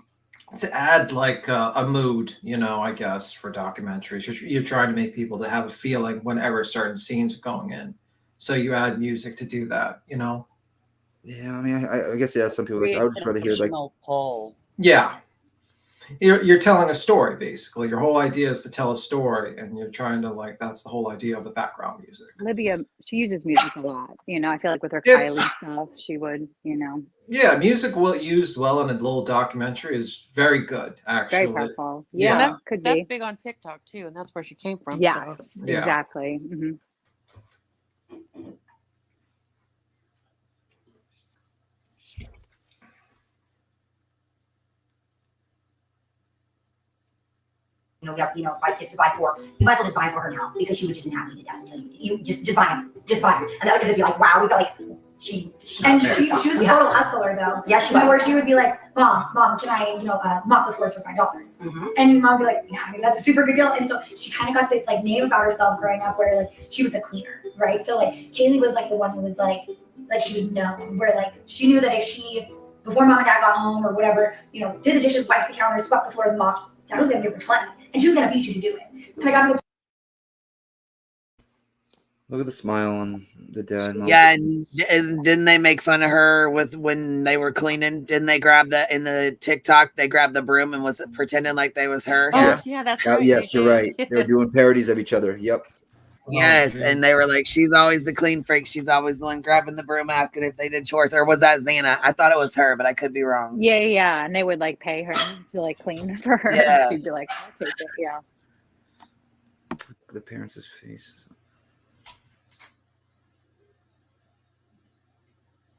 S13: to add a mood, I guess, for documentaries, you're trying to make people to have a feeling whenever certain scenes are going in. So you add music to do that, Yeah,
S16: I mean, I guess some people. I would just rather hear
S24: pull.
S13: Yeah. You're telling a story, basically. Your whole idea is to tell a story, and you're trying to that's the whole idea of the background music.
S15: Libya, she uses music a lot. I feel like with her Kylie stuff, she would,
S13: Yeah, music used well in a little documentary is very good, actually.
S15: Very powerful.
S5: Yeah,
S15: that's
S5: big on TikTok too, and that's where she came from.
S15: Yes,
S5: so.
S15: exactly. Mm-hmm.
S3: Buy kids to buy for. You might as well just buy for her now because she would just not need it down. You just buy them. Just buy them. And the other kids would be like, wow, we got she was a total hustler though. Yeah, she was. Where she would be like, Mom, can I, mop the floors for $5? Mm-hmm. And Mom would be like, yeah, I mean, that's a super good deal. And so she kind of got this name about herself growing up where she was a cleaner, right? So Kaylee was the one who was she was known where she knew that if she, before Mom and Dad got home or whatever, did the dishes, wiped the counters, swept the floors, and mopped, Dad was going to give her 20. And she was going to beat you to do it. And I got to
S16: Look at the smile on the dad.
S17: Yeah, and didn't they make fun of her with when they were cleaning? Didn't they grab that in the TikTok? They grabbed the broom and was pretending like they was her.
S5: Oh, yeah, that's right.
S16: Yes,
S5: they
S16: you're
S5: did.
S16: right. They were doing parodies of each other. Yep.
S17: Yes,
S13: geez.
S17: and they were like, she's always the clean freak. She's always the one grabbing the broom, asking if they did chores. Or was that Xana? I thought it was her, but I could be wrong.
S15: Yeah. And they would like pay her to like clean for her.
S17: Yeah.
S15: She'd be like, I'll take it. Yeah.
S16: The parents' faces.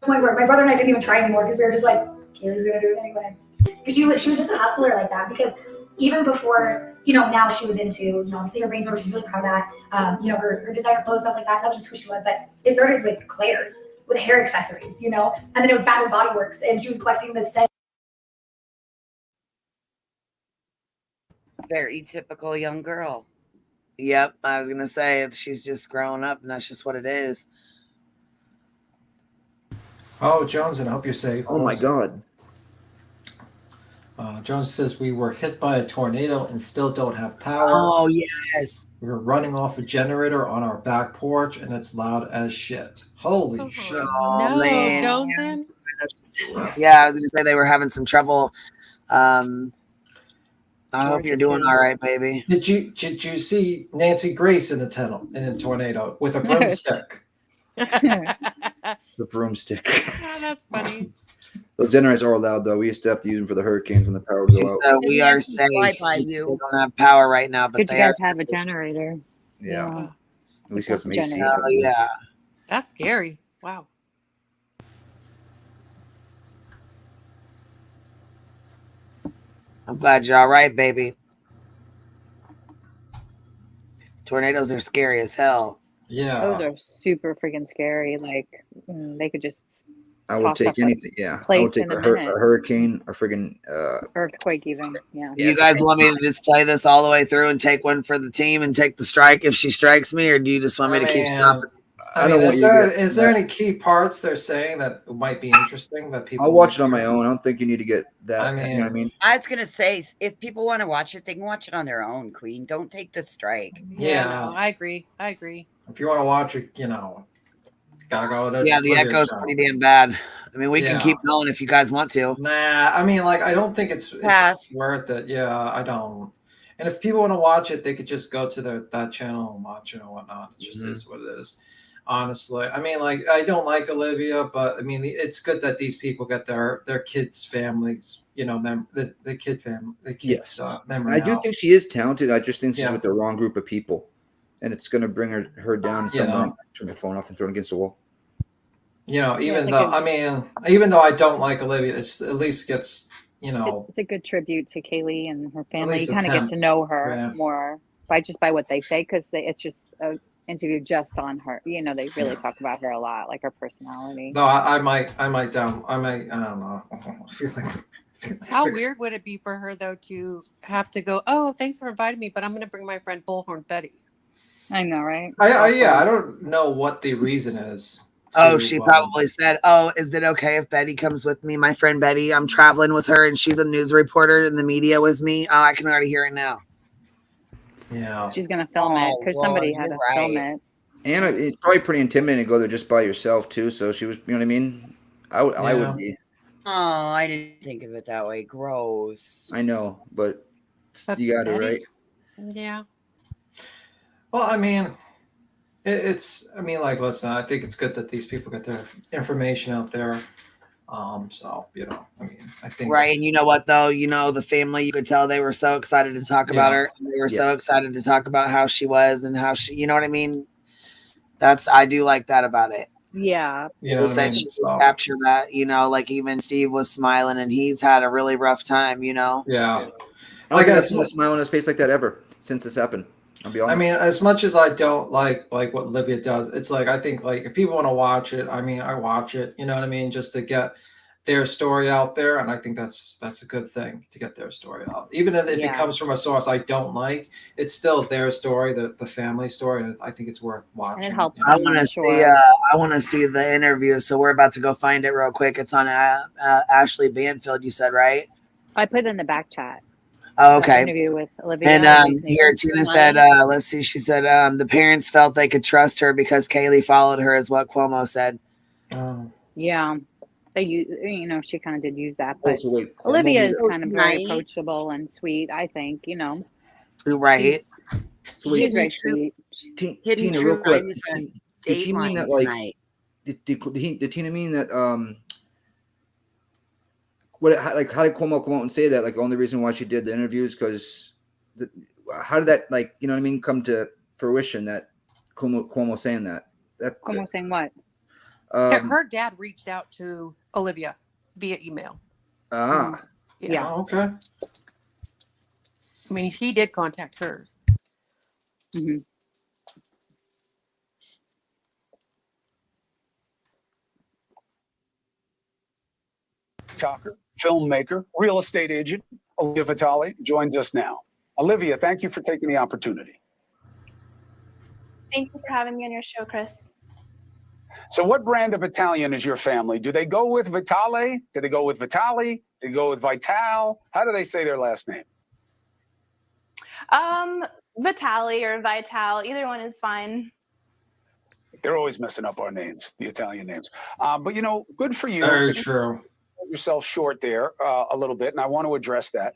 S3: Point where my brother and I didn't even try anymore because we were just like, Kaylee's gonna do it anyway. Because she was just a hustler like that. Because even before, now she was into, obviously her Range Rover, she's really proud of that. Her designer clothes, stuff like that. That was just who she was. But it started with Claire's, with hair accessories, and then it was Bath and Body Works, and she was collecting the scent.
S24: Very typical young girl.
S17: Yep, I was gonna say she's just growing up, and that's just what it is.
S13: Oh, Jones, and I hope you're safe.
S16: Oh my God.
S13: Jones says we were hit by a tornado and still don't have power.
S17: Oh yes.
S13: We were running off a generator on our back porch, and it's loud as shit. Holy shit!
S5: No,
S17: man.
S5: Joneson.
S17: Yeah, I was gonna say they were having some trouble. I hope you're doing all right, baby.
S13: Did you see Nancy Grace in a tornado with a broomstick?
S16: The broomstick.
S5: Oh, that's funny.
S16: Those generators are allowed, though. We used to have to use them for the hurricanes when the power would go out.
S17: We are safe. We don't have power right now, but
S15: Good
S17: they
S15: you guys
S17: are.
S15: have a generator.
S16: Yeah. At least you got some AC.
S15: Generator.
S17: Oh yeah.
S5: That's scary. Wow.
S17: I'm glad you're all right, baby. Tornadoes are scary as hell.
S13: Yeah.
S15: Those are super freaking scary. Like they could just.
S16: I would
S15: toss
S16: take
S15: up a
S16: anything. Yeah. I
S15: place
S16: would take
S15: in
S16: a
S15: a minute.
S16: hurricane, a friggin'
S15: Earthquake, even. Yeah.
S17: You guys want me to just play this all the way through and take one for the team and take the strike if she strikes me, or do you just want me to keep stopping?
S13: Is there any key parts they're saying that might be interesting that people?
S16: I'll watch it on my own. I don't think you need to get that.
S13: I mean-
S16: you know what I mean?
S24: I was gonna say, if people want to watch it, they can watch it on their own. Queen, don't take the strike.
S5: Yeah, no, I agree.
S13: If you want to watch it, gotta go. To
S17: Yeah, the
S13: Lydia's
S17: echo's
S13: channel.
S17: pretty damn bad. I mean, we can
S13: Yeah.
S17: keep going if you guys want to.
S13: Nah, I mean, I don't think it's
S24: Pass.
S13: worth it. Yeah, I don't. And if people want to watch it, they could just go to that channel and watch it and whatnot. It just is what it is. Honestly, I mean, I don't like Olivia, but I mean, it's good that these people get their kids' families, the kid family, the kids' memory.
S16: I do
S13: out.
S16: think she is talented. I just think she's
S13: Yeah.
S16: with the wrong group of people. And it's going to bring her down somewhere.
S13: Yeah.
S16: Turn the phone off and throw it against the wall.
S13: Even though I don't like Olivia, it's at least gets
S15: It's a good tribute to Kaylee and her family. You
S13: least
S15: kind of get
S13: attempt.
S15: to know her
S13: Yeah.
S15: more by what they say, because it's just an interview just on her. They really talk about her a lot, like her personality.
S13: No, I don't know. I feel like
S5: How weird would it be for her though to have to go? Oh, thanks for inviting me, but I'm going to bring my friend Bullhorn Betty.
S15: I know, right?
S13: I don't know what the reason is.
S17: Oh, she probably said, "Oh, is it okay if Betty comes with me? My friend Betty, I'm traveling with her, and she's a news reporter in the media with me. Oh, I can already hear it now."
S13: Yeah,
S15: she's gonna film it because somebody had to film it.
S16: And it's probably pretty intimidating to go there just by yourself too. So she was, you know what I mean? I would be.
S24: Oh, I didn't think of it that way. Gross.
S16: I know, but you got it right.
S5: Yeah.
S13: Well, I mean, listen, I think it's good that these people get their information out there. So, I think.
S17: Right. And you know what, though? The family, you could tell they were so excited to talk about her. They were so excited to talk about how she was and how she, you know what I mean? I do like that about it.
S15: Yeah.
S17: People said she could capture that, like even Steve was smiling and he's had a really rough time,
S13: Yeah.
S16: I guess a smile on his face like that ever since this happened. I'll be honest.
S13: I mean, as much as I don't like what Olivia does, it's I think if people want to watch it, I mean, I watch it, you know what I mean? Just to get their story out there. And I think that's a good thing to get their story out. Even if it comes from a source I don't like, it's still their story, the family story. And I think it's worth watching.
S15: And it helps.
S17: I want to see the interview. So we're about to go find it real quick. It's on Ashley Banfield, you said, right?
S15: I put it in the back chat.
S17: Oh, okay.
S15: Interview with Olivia.
S17: And here Tina said, let's see, she said the parents felt they could trust her because Kaylee followed her, is what Cuomo said.
S15: Yeah, she kind of did use that, but
S16: so wait,
S15: Olivia is
S24: So
S15: kind of very
S24: tonight-
S15: approachable and sweet. I think
S17: Right.
S15: She's very sweet.
S24: Hidden
S16: Tina, real
S24: True
S16: quick,
S24: Crimes on
S16: did she mean
S24: Dateline
S16: that like?
S24: tonight.
S16: Did Tina mean that? How did Cuomo come out and say that? Like, the only reason why she did the interviews because, how did that come to fruition? That Cuomo saying that.
S15: Cuomo saying what?
S5: Her dad reached out to Olivia via email.
S15: Yeah.
S13: Oh, okay.
S5: I mean, he did contact her.
S15: Mm-hmm.
S8: Talker, filmmaker, real estate agent, Olivia Vitale joins us now. Olivia, thank you for taking the opportunity.
S10: Thank you for having me on your show, Chris.
S8: So what brand of Italian is your family? Do they go with Vitale? Do they go with Vitali? Do they go with Vital? How do they say their last name?
S10: Vitali or Vital, either one is fine.
S8: They're always messing up our names, the Italian names. But good for you.
S13: Very true.
S8: Yourself short there a little bit, and I want to address that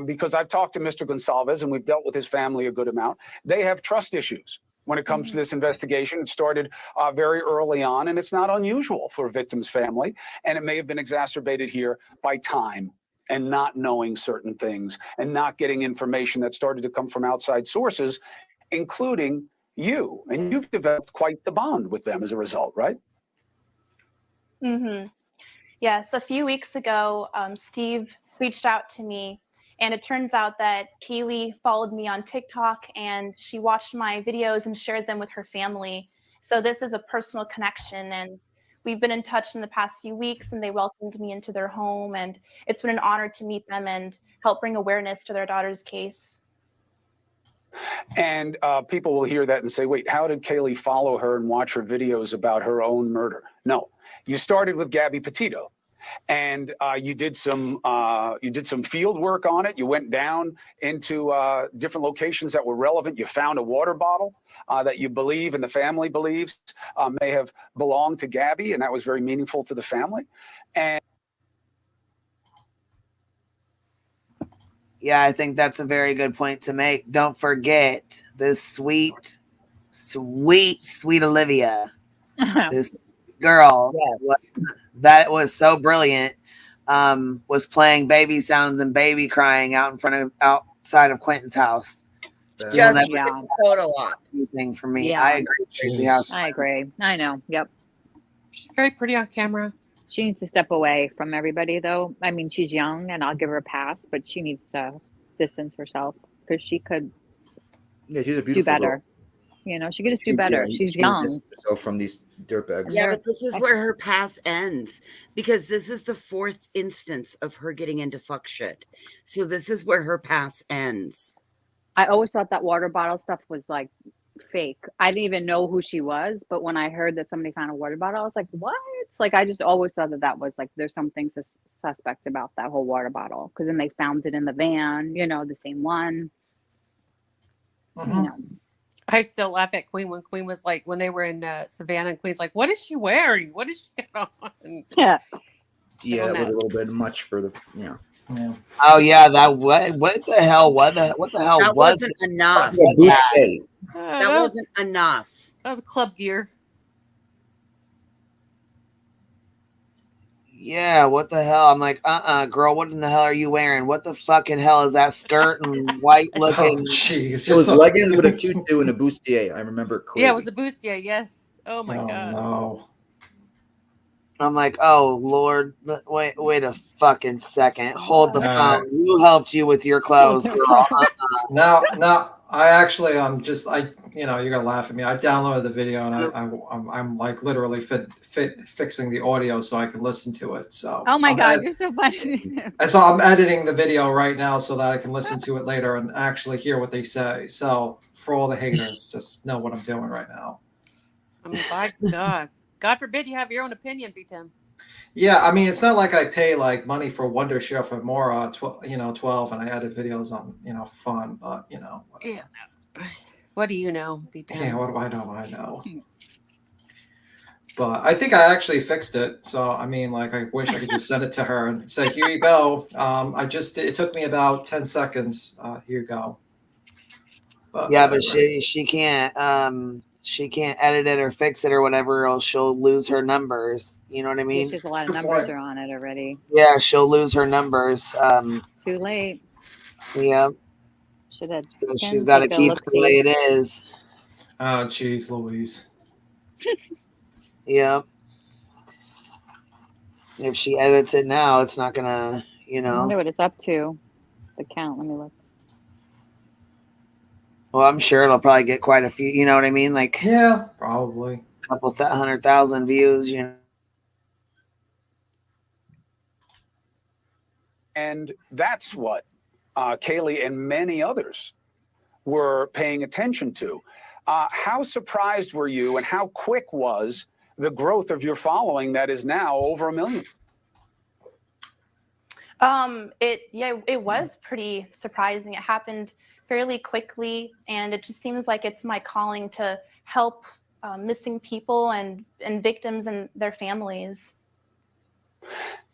S8: because I've talked to Mr. Gonsalves and we've dealt with his family a good amount. They have trust issues when it comes to this investigation. It started very early on, and it's not unusual for a victim's family, and it may have been exacerbated here by time and not knowing certain things and not getting information that started to come from outside sources, including you. And you've developed quite the bond with them as a result, right?
S10: Mm-hmm. Yes, a few weeks ago, Steve reached out to me, and it turns out that Kaylee followed me on TikTok, and she watched my videos and shared them with her family. So this is a personal connection, and we've been in touch in the past few weeks, and they welcomed me into their home, and it's been an honor to meet them and help bring awareness to their daughter's case.
S8: And people will hear that and say, wait, how did Kaylee follow her and watch her videos about her own murder? No, you started with Gabby Petito, and you did some field work on it. You went down into different locations that were relevant. You found a water bottle that you believe and the family believes may have belonged to Gabby, and that was very meaningful to the family. And
S17: Yeah, I think that's a very good point to make. Don't forget this sweet Olivia. This girl that was so brilliant was playing baby sounds and baby crying outside of Quentin's house.
S24: Just a photo op.
S17: Thing for me.
S15: Yeah.
S17: I agree. Crazy House.
S15: I agree. I know. Yep.
S5: She's very pretty on camera.
S15: She needs to step away from everybody, though. I mean, she's young, and I'll give her a pass, but she needs to distance herself because she could
S16: she's a beautiful
S15: do better.
S16: girl.
S15: She could just do better. She's young.
S16: Distance herself from these dirtbags.
S24: Yeah, but this is where her pass ends because this is the 4th instance of her getting into fuck shit. So this is where her pass ends.
S15: I always thought that water bottle stuff was like fake. I didn't even know who she was, but when I heard that somebody found a water bottle, I was like, what? Like, I just always thought that was like, there's something suspect about that whole water bottle. Because then they found it in the van, the same one.
S5: I still laugh at Queen when Queen was like, when they were in Savannah, and Queen's like, what is she wearing? What is she got on?
S15: Yeah.
S16: Yeah, it was a little bit much for the
S17: Oh yeah, that what the hell? What the hell
S24: That
S17: was
S24: wasn't enough. That wasn't enough.
S5: That was club gear.
S17: Yeah, what the hell? I'm like, girl, what in the hell are you wearing? What the fucking hell is that skirt and white looking?
S16: Jeez, it was leggings with a tutu and a bustier. I remember it clearly.
S5: Yeah, it was a bustier. Yes. Oh my god.
S16: No.
S17: I'm like, oh Lord, wait a fucking second. Hold the phone. Who helped you with your clothes, girl?
S13: No, I actually, you're gonna laugh at me. I downloaded the video and I'm like literally fixing the audio so I can listen to it. So.
S15: Oh my God, you're so funny.
S13: And so I'm editing the video right now so that I can listen to it later and actually hear what they say. So for all the haters, just know what I'm doing right now.
S5: I mean, by God forbid you have your own opinion, B-Tim.
S13: Yeah, I mean, it's not like I pay like money for Wonder Share for Mora, 12, and I edit videos on, fun, but whatever.
S5: Yeah. What do you know?
S13: Yeah, what do I know? I know. But I think I actually fixed it. So I mean, like, I wish I could just send it to her and say, "Here you go." It took me about 10 seconds. Here you go.
S17: But
S13: whatever.
S17: she can't edit it or fix it or whatever, or she'll lose her numbers. You know what I mean?
S15: She's a lot of numbers are on it already.
S17: Yeah, she'll lose her numbers.
S15: Too late.
S17: Yeah.
S15: Should have.
S17: So she's got to keep it the way it is.
S13: Oh, jeez, Louise.
S17: Yep. If she edits it now, it's not gonna,
S15: I wonder what it's up to. The count. Let me look.
S17: Well, I'm sure it'll probably get quite a few. You know what I mean? Like,
S13: yeah, probably
S17: a couple 100,000 views. You know.
S8: And that's what Kaylee and many others were paying attention to. How surprised were you, and how quick was the growth of your following that is now over 1 million?
S10: It was pretty surprising. It happened fairly quickly, and it just seems like it's my calling to help missing people and victims and their families.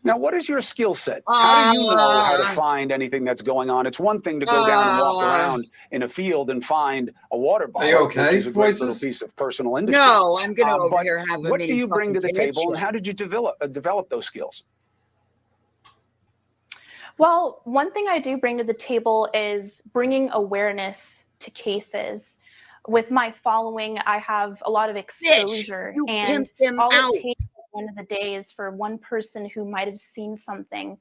S8: Now, what is your skill set? How do you know how to find anything that's going on? It's one thing to go down and walk around in a field and find a water bottle,
S13: Are you okay,
S8: which is a great
S13: Voices?
S8: little piece of personal industry.
S24: No, I'm gonna over
S8: but
S24: here have a
S8: what do
S24: mini
S8: you bring to the
S24: fucking
S8: table, and
S24: connection.
S8: how did you develop those skills?
S10: Well, one thing I do bring to the table is bringing awareness to cases. With my following, I have a lot of exposure,
S24: you
S10: and
S24: pimped them
S10: all
S24: out.
S10: it takes at the end of the day is for one person who might have seen something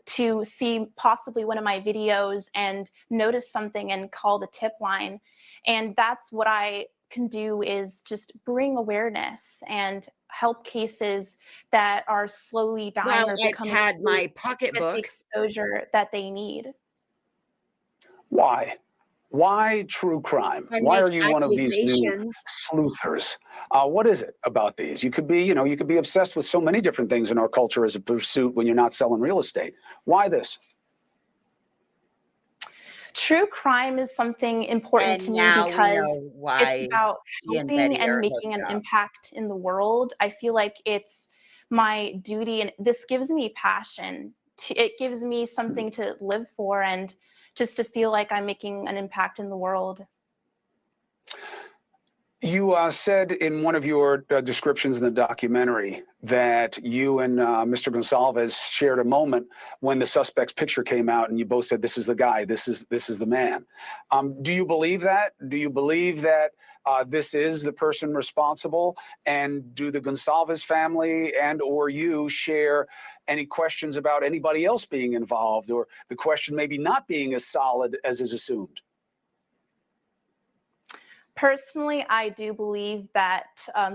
S10: to see possibly one of my videos and notice something and call the tip line. And that's what I can do, is just bring awareness and help cases that are slowly dying
S24: Well,
S10: or
S24: I've
S10: becoming
S24: had my
S10: get the
S24: pocketbook.
S10: exposure that they need.
S8: Why? Why true crime?
S24: I
S8: Why
S24: make
S8: are you one of these new
S24: accusations.
S8: sleuthers? What is it about these? You could be, you could be obsessed with so many different things in our culture as a pursuit when you're not selling real estate. Why this?
S10: True crime is something important
S24: And
S10: to me
S24: now we
S10: because
S24: know why
S10: it's about
S24: she and
S10: helping
S24: Betty
S10: and
S24: are
S10: making an
S24: hooked up.
S10: impact in the world. I feel like it's my duty, and this gives me passion. It gives me something to live for, and just to feel like I'm making an impact in the world.
S8: You said in one of your descriptions in the documentary that you and Mr. Gonsalves shared a moment when the suspect's picture came out, and you both said, "This is the guy. This is the man." Do you believe that? Do you believe that this is the person responsible? And do the Gonsalves family and/or you share any questions about anybody else being involved, or the question maybe not being as solid as is assumed?
S10: Personally, I do believe that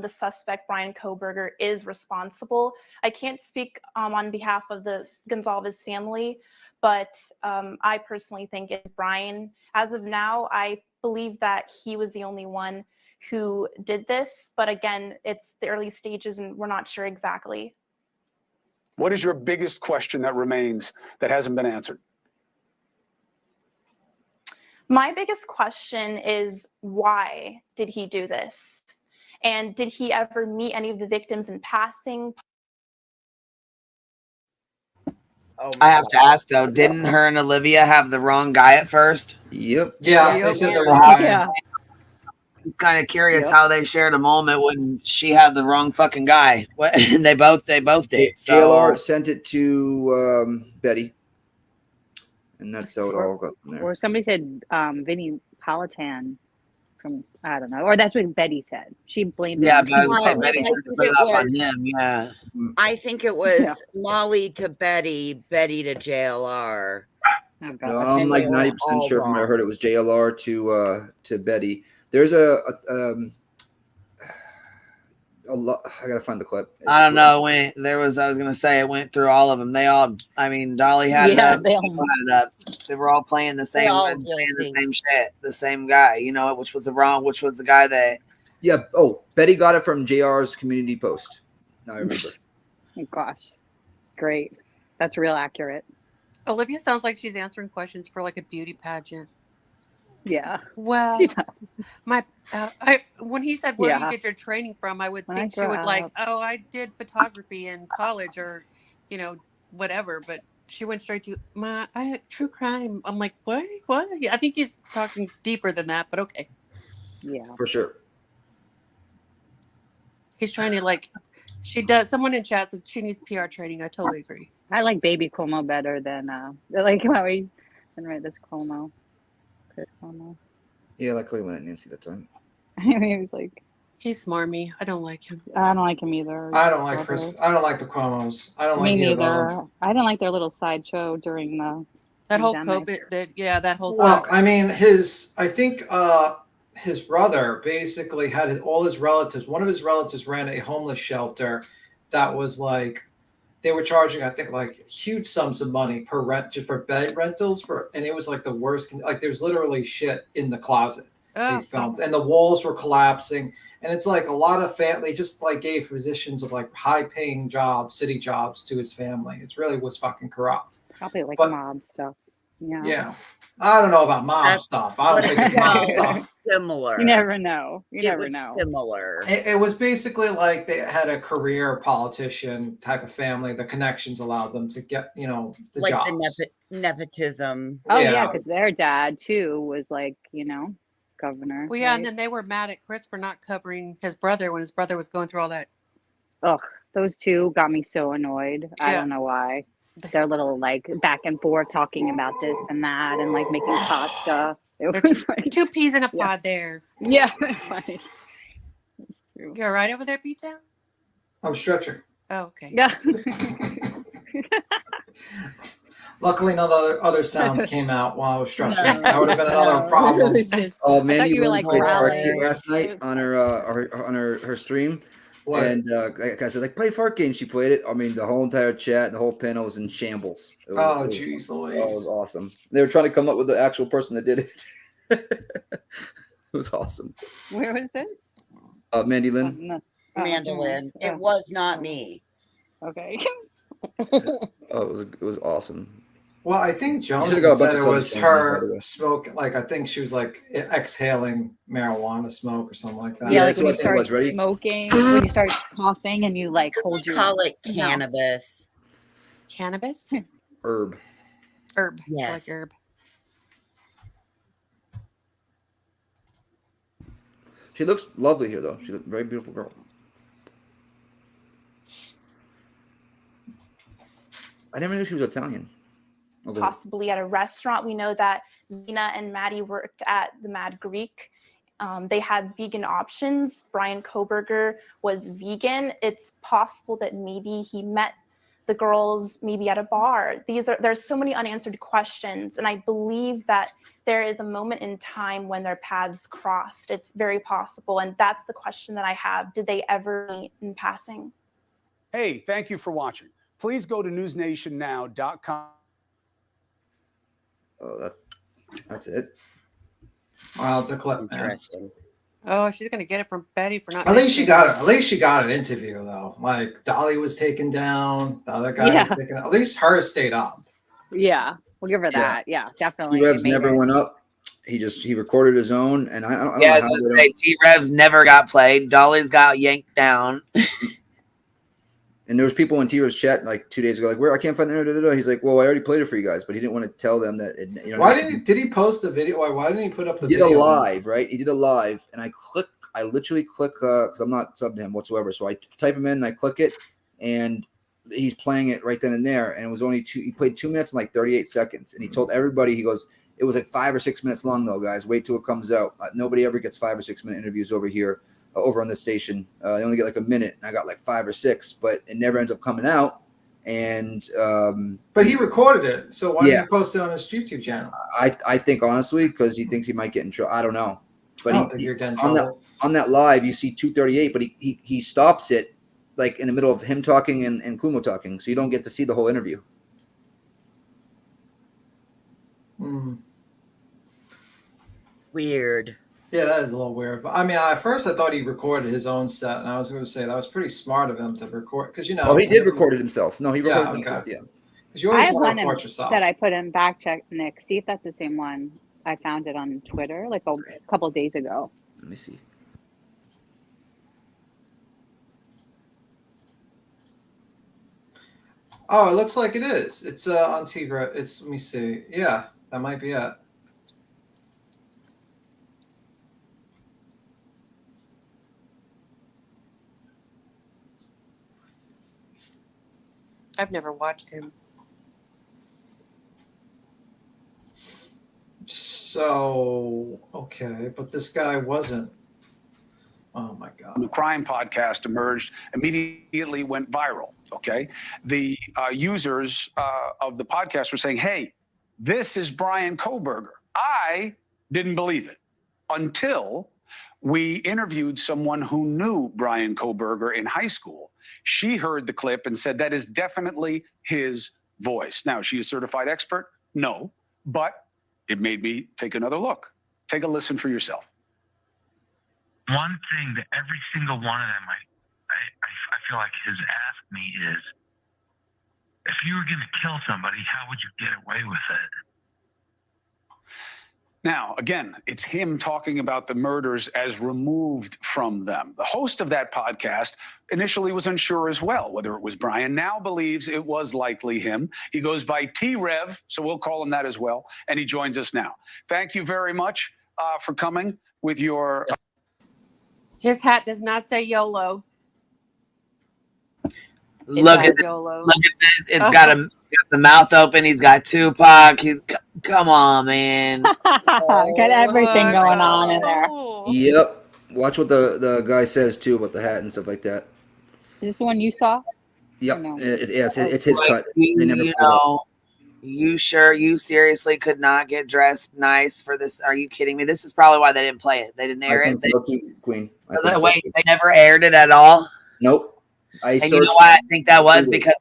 S10: the suspect, Brian Kohberger, is responsible. I can't speak on behalf of the Gonsalves family, but I personally think it's Brian. As of now, I believe that he was the only one who did this. But again, it's the early stages and we're not sure exactly.
S8: What is your biggest question that remains that hasn't been answered?
S10: My biggest question is, why did he do this? And did he ever meet any of the victims in passing?
S17: I have to ask though, didn't her and Olivia have the wrong guy at first?
S16: Yep.
S13: Yeah, they said they're
S17: I'm kind of curious
S16: Yep.
S17: how they shared a moment when she had the wrong fucking guy. And they both did.
S16: JLR sent it to Betty, and that's how it all got from there.
S15: Or somebody said Vinny Politan from, I don't know, or that's what Betty said. She blamed
S17: Yeah,
S15: him.
S17: but I was
S24: Well,
S17: saying Betty
S24: I
S17: should
S24: think
S17: put it
S24: it
S17: off on
S24: was-
S17: him. Yeah.
S24: I think it was
S15: Yeah.
S24: Molly to Betty, Betty to JLR.
S15: Oh, God.
S16: No, I'm
S24: And
S16: like
S24: they were
S16: 90%
S24: all
S16: sure from what I
S24: wrong.
S16: heard it was JLR to Betty. There's a lot. I gotta find the clip.
S17: I don't know. I was gonna say it went through all of them. They all, I mean, Dolly had it
S15: Yeah,
S17: up,
S15: they all-
S17: people had it up. They were all playing the same,
S24: all
S17: saying the
S24: guilty.
S17: same shit, the same guy, which was the guy that
S16: Yeah. Oh, Betty got it from JR's community post. Now I remember.
S15: Oh, gosh. Great. That's real accurate.
S5: Olivia sounds like she's answering questions for like a beauty pageant.
S15: Yeah.
S5: Well,
S15: She does.
S5: when he said, where do you
S15: Yeah.
S5: get your training from? I would
S15: When I
S5: think she
S15: grow
S5: would like,
S15: up.
S5: oh, I did photography in college or, whatever. But she went straight to true crime. I'm like, what? What? Yeah, I think he's talking deeper than that, but okay.
S15: Yeah.
S16: For sure.
S5: He's trying to like, she does. Someone in chat said she needs PR training. I totally agree.
S15: I like Baby Cuomo better than like how he didn't write this Cuomo. Chris Cuomo.
S16: Yeah, I like how he went at Nancy that time.
S15: He was like,
S5: he's smarmy. I don't like him.
S15: I don't like him either.
S13: I don't like Chris. I don't like the Cuomos. I don't
S15: Me
S13: like either
S15: neither.
S13: of them.
S15: I didn't like their little sideshow during the
S5: That whole
S15: pandemic.
S5: COVID, that whole.
S13: Well, I mean, I think his brother basically had all his relatives. One of his relatives ran a homeless shelter that was like, they were charging, I think, like huge sums of money per rent just for bed rentals and it was like the worst. Like there's literally shit in the closet. They filmed, and the walls were collapsing. And it's like a lot of family just like gave positions of like high paying jobs, city jobs to his family. It really was fucking corrupt.
S15: Probably like mob stuff. Yeah.
S13: Yeah. I don't know about mob stuff. I don't think it's mob stuff.
S24: Similar.
S15: You never know. You
S24: It
S15: never
S24: was
S15: know.
S24: similar.
S13: It was basically like they had a career politician type of family. The connections allowed them to get, the
S24: Like
S13: jobs.
S24: the nepotism.
S15: Oh yeah, because their dad too was like, governor.
S5: Well, yeah,
S15: right?
S5: and then they were mad at Chris for not covering his brother when his brother was going through all that.
S15: Ugh, those two got me so annoyed. I
S5: Yeah.
S15: don't know why. Their little like back and forth talking about this and that and like making pasta. It
S5: They're
S15: was like
S5: two peas in a
S15: yeah.
S5: pod there.
S15: Yeah, funny. It's true.
S5: You all right over there, P-Town?
S13: I'm stretching.
S5: Oh, okay.
S15: Yeah.
S13: Luckily, none of the other sounds came out while I was stretching.
S15: No.
S13: That would have been another problem.
S16: Oh, Mandy
S15: you were,
S16: Lynn
S15: like,
S16: played
S15: growling.
S16: Fargate last night on her stream.
S13: What?
S16: And I said, like, play Fargate. She played it. I mean, the whole entire chat, the whole panel was in shambles. It was,
S13: jeez,
S16: Oh,
S13: Louise.
S16: it was awesome. They were trying to come up with the actual person that did it. It was awesome.
S15: Where was this?
S16: Mandy Lynn.
S15: No.
S24: Mandolin. It was not me.
S15: Okay.
S16: Oh, it was awesome.
S13: Well, I think Jones
S16: should've got a
S13: said
S16: bunch
S13: it
S16: of
S13: was
S16: subs, by the
S13: her
S16: way.
S13: smoke. Like I think she was like exhaling marijuana smoke or something like that.
S15: Yeah, like
S16: that's
S15: when
S16: what
S15: you
S16: I think it
S15: start
S16: was. Ready?
S15: smoking, when you start coughing and you like hold your
S24: Call it
S15: No.
S24: cannabis.
S5: Cannabis?
S16: Herb.
S5: Herb. I
S24: Yes.
S5: like herb.
S16: She looks lovely here, though. She's a very beautiful girl. I never knew she was Italian. Okay.
S10: Possibly at a restaurant. We know that Zena and Maddie worked at the Mad Greek. They had vegan options. Brian Koberger was vegan. It's possible that maybe he met the girls maybe at a bar. There's so many unanswered questions, and I believe that there is a moment in time when their paths crossed. It's very possible, and that's the question that I have. Did they ever meet in passing?
S8: Hey, thank you for watching. Please go to newsnationnow.com.
S16: Oh, that's it.
S13: Well, it's a clip. Man.
S24: Interesting.
S5: Oh, she's gonna get it from Betty for not.
S13: At least she got it. At least she got an interview though. Like Dolly was taken down. The other guy was taken. At least hers stayed up.
S15: Yeah, we'll give her
S16: Yeah.
S15: that. Yeah, definitely.
S16: T-Revs
S15: It made
S16: never
S15: her-
S16: went up. He recorded his own, and I don't
S17: Yeah, I
S16: know
S17: was
S16: how
S17: gonna
S16: they
S17: say T-Revs never got played. Dolly's got yanked down.
S16: And there was people in T-Revs chat like 2 days ago, like, where I can't find the He's like, well, I already played it for you guys, but he didn't want to tell them that.
S13: Why did he post the video? Why didn't he put up the
S16: He did
S13: video?
S16: a live, right? He did a live, and I literally click because I'm not subbed to him whatsoever. So I type him in and I click it, and he's playing it right then and there. And it was only he played 2 minutes and like 38 seconds. And he told everybody, he goes, it was like 5 or 6 minutes long though, guys. Wait till it comes out. Nobody ever gets 5 or 6 minute interviews over here, over on this station. They only get like a minute, and I got like 5 or 6, but it never ends up coming out. And
S13: But he recorded it, so why
S16: Yeah.
S13: didn't he post it on his YouTube channel?
S16: I think honestly because he thinks he might get in trouble. I don't know, but
S13: I don't think you're getting in
S16: on that
S13: trouble.
S16: on that live you see 238, but he stops it like in the middle of him talking and Kumo talking, so you don't get to see the whole interview.
S13: Hmm.
S24: Weird.
S13: Yeah, that is a little weird. But I mean, at first I thought he recorded his own set, and I was going to say that was pretty smart of him to record because
S16: Oh, he did record it himself. No, he recorded it himself.
S13: okay.
S16: Yeah.
S13: Because you
S15: I
S13: always
S15: have
S13: want to
S15: one
S13: report yourself.
S15: that I put in back check, Nick. See if that's the same one. I found it on Twitter like a couple days ago.
S16: Let me see.
S13: Oh, it looks like it is. It's on TV. It's let me see. Yeah, that might be it.
S5: I've never watched him.
S13: So okay, but this guy wasn't. Oh my God.
S8: The crime podcast emerged, immediately went viral. Okay. The users of the podcast were saying, hey, this is Brian Koberger. I didn't believe it until we interviewed someone who knew Brian Koberger in high school. She heard the clip and said that is definitely his voice. Now, is she a certified expert? No, but it made me take another look. Take a listen for yourself.
S2: One thing that every single one of them I feel like has asked me is, if you were going to kill somebody, how would you get away with it?
S8: Now, again, it's him talking about the murders as removed from them. The host of that podcast initially was unsure as well whether it was Brian. Now believes it was likely him. He goes by T-Rev, so we'll call him that as well, and he joins us now. Thank you very much for coming with your...
S5: His hat does not say YOLO.
S17: Look at
S5: YOLO.
S17: Look at this. It's got the mouth open. He's got Tupac. Come on, man.
S15: Got everything going on in there.
S16: Yep. Watch what the guy says too about the hat and stuff like that.
S15: Is this the one you saw?
S16: Yep. It's his
S17: Like,
S16: cut. They never
S17: you
S16: put it up.
S17: know, you sure you seriously could not get dressed nice for this? Are you kidding me? This is probably why they didn't play it. They didn't air
S16: I
S17: it.
S16: think so too, Queen. I think so
S17: Wait,
S16: too.
S17: they never aired it at all.
S16: Nope.
S17: And you know why I think that was? Because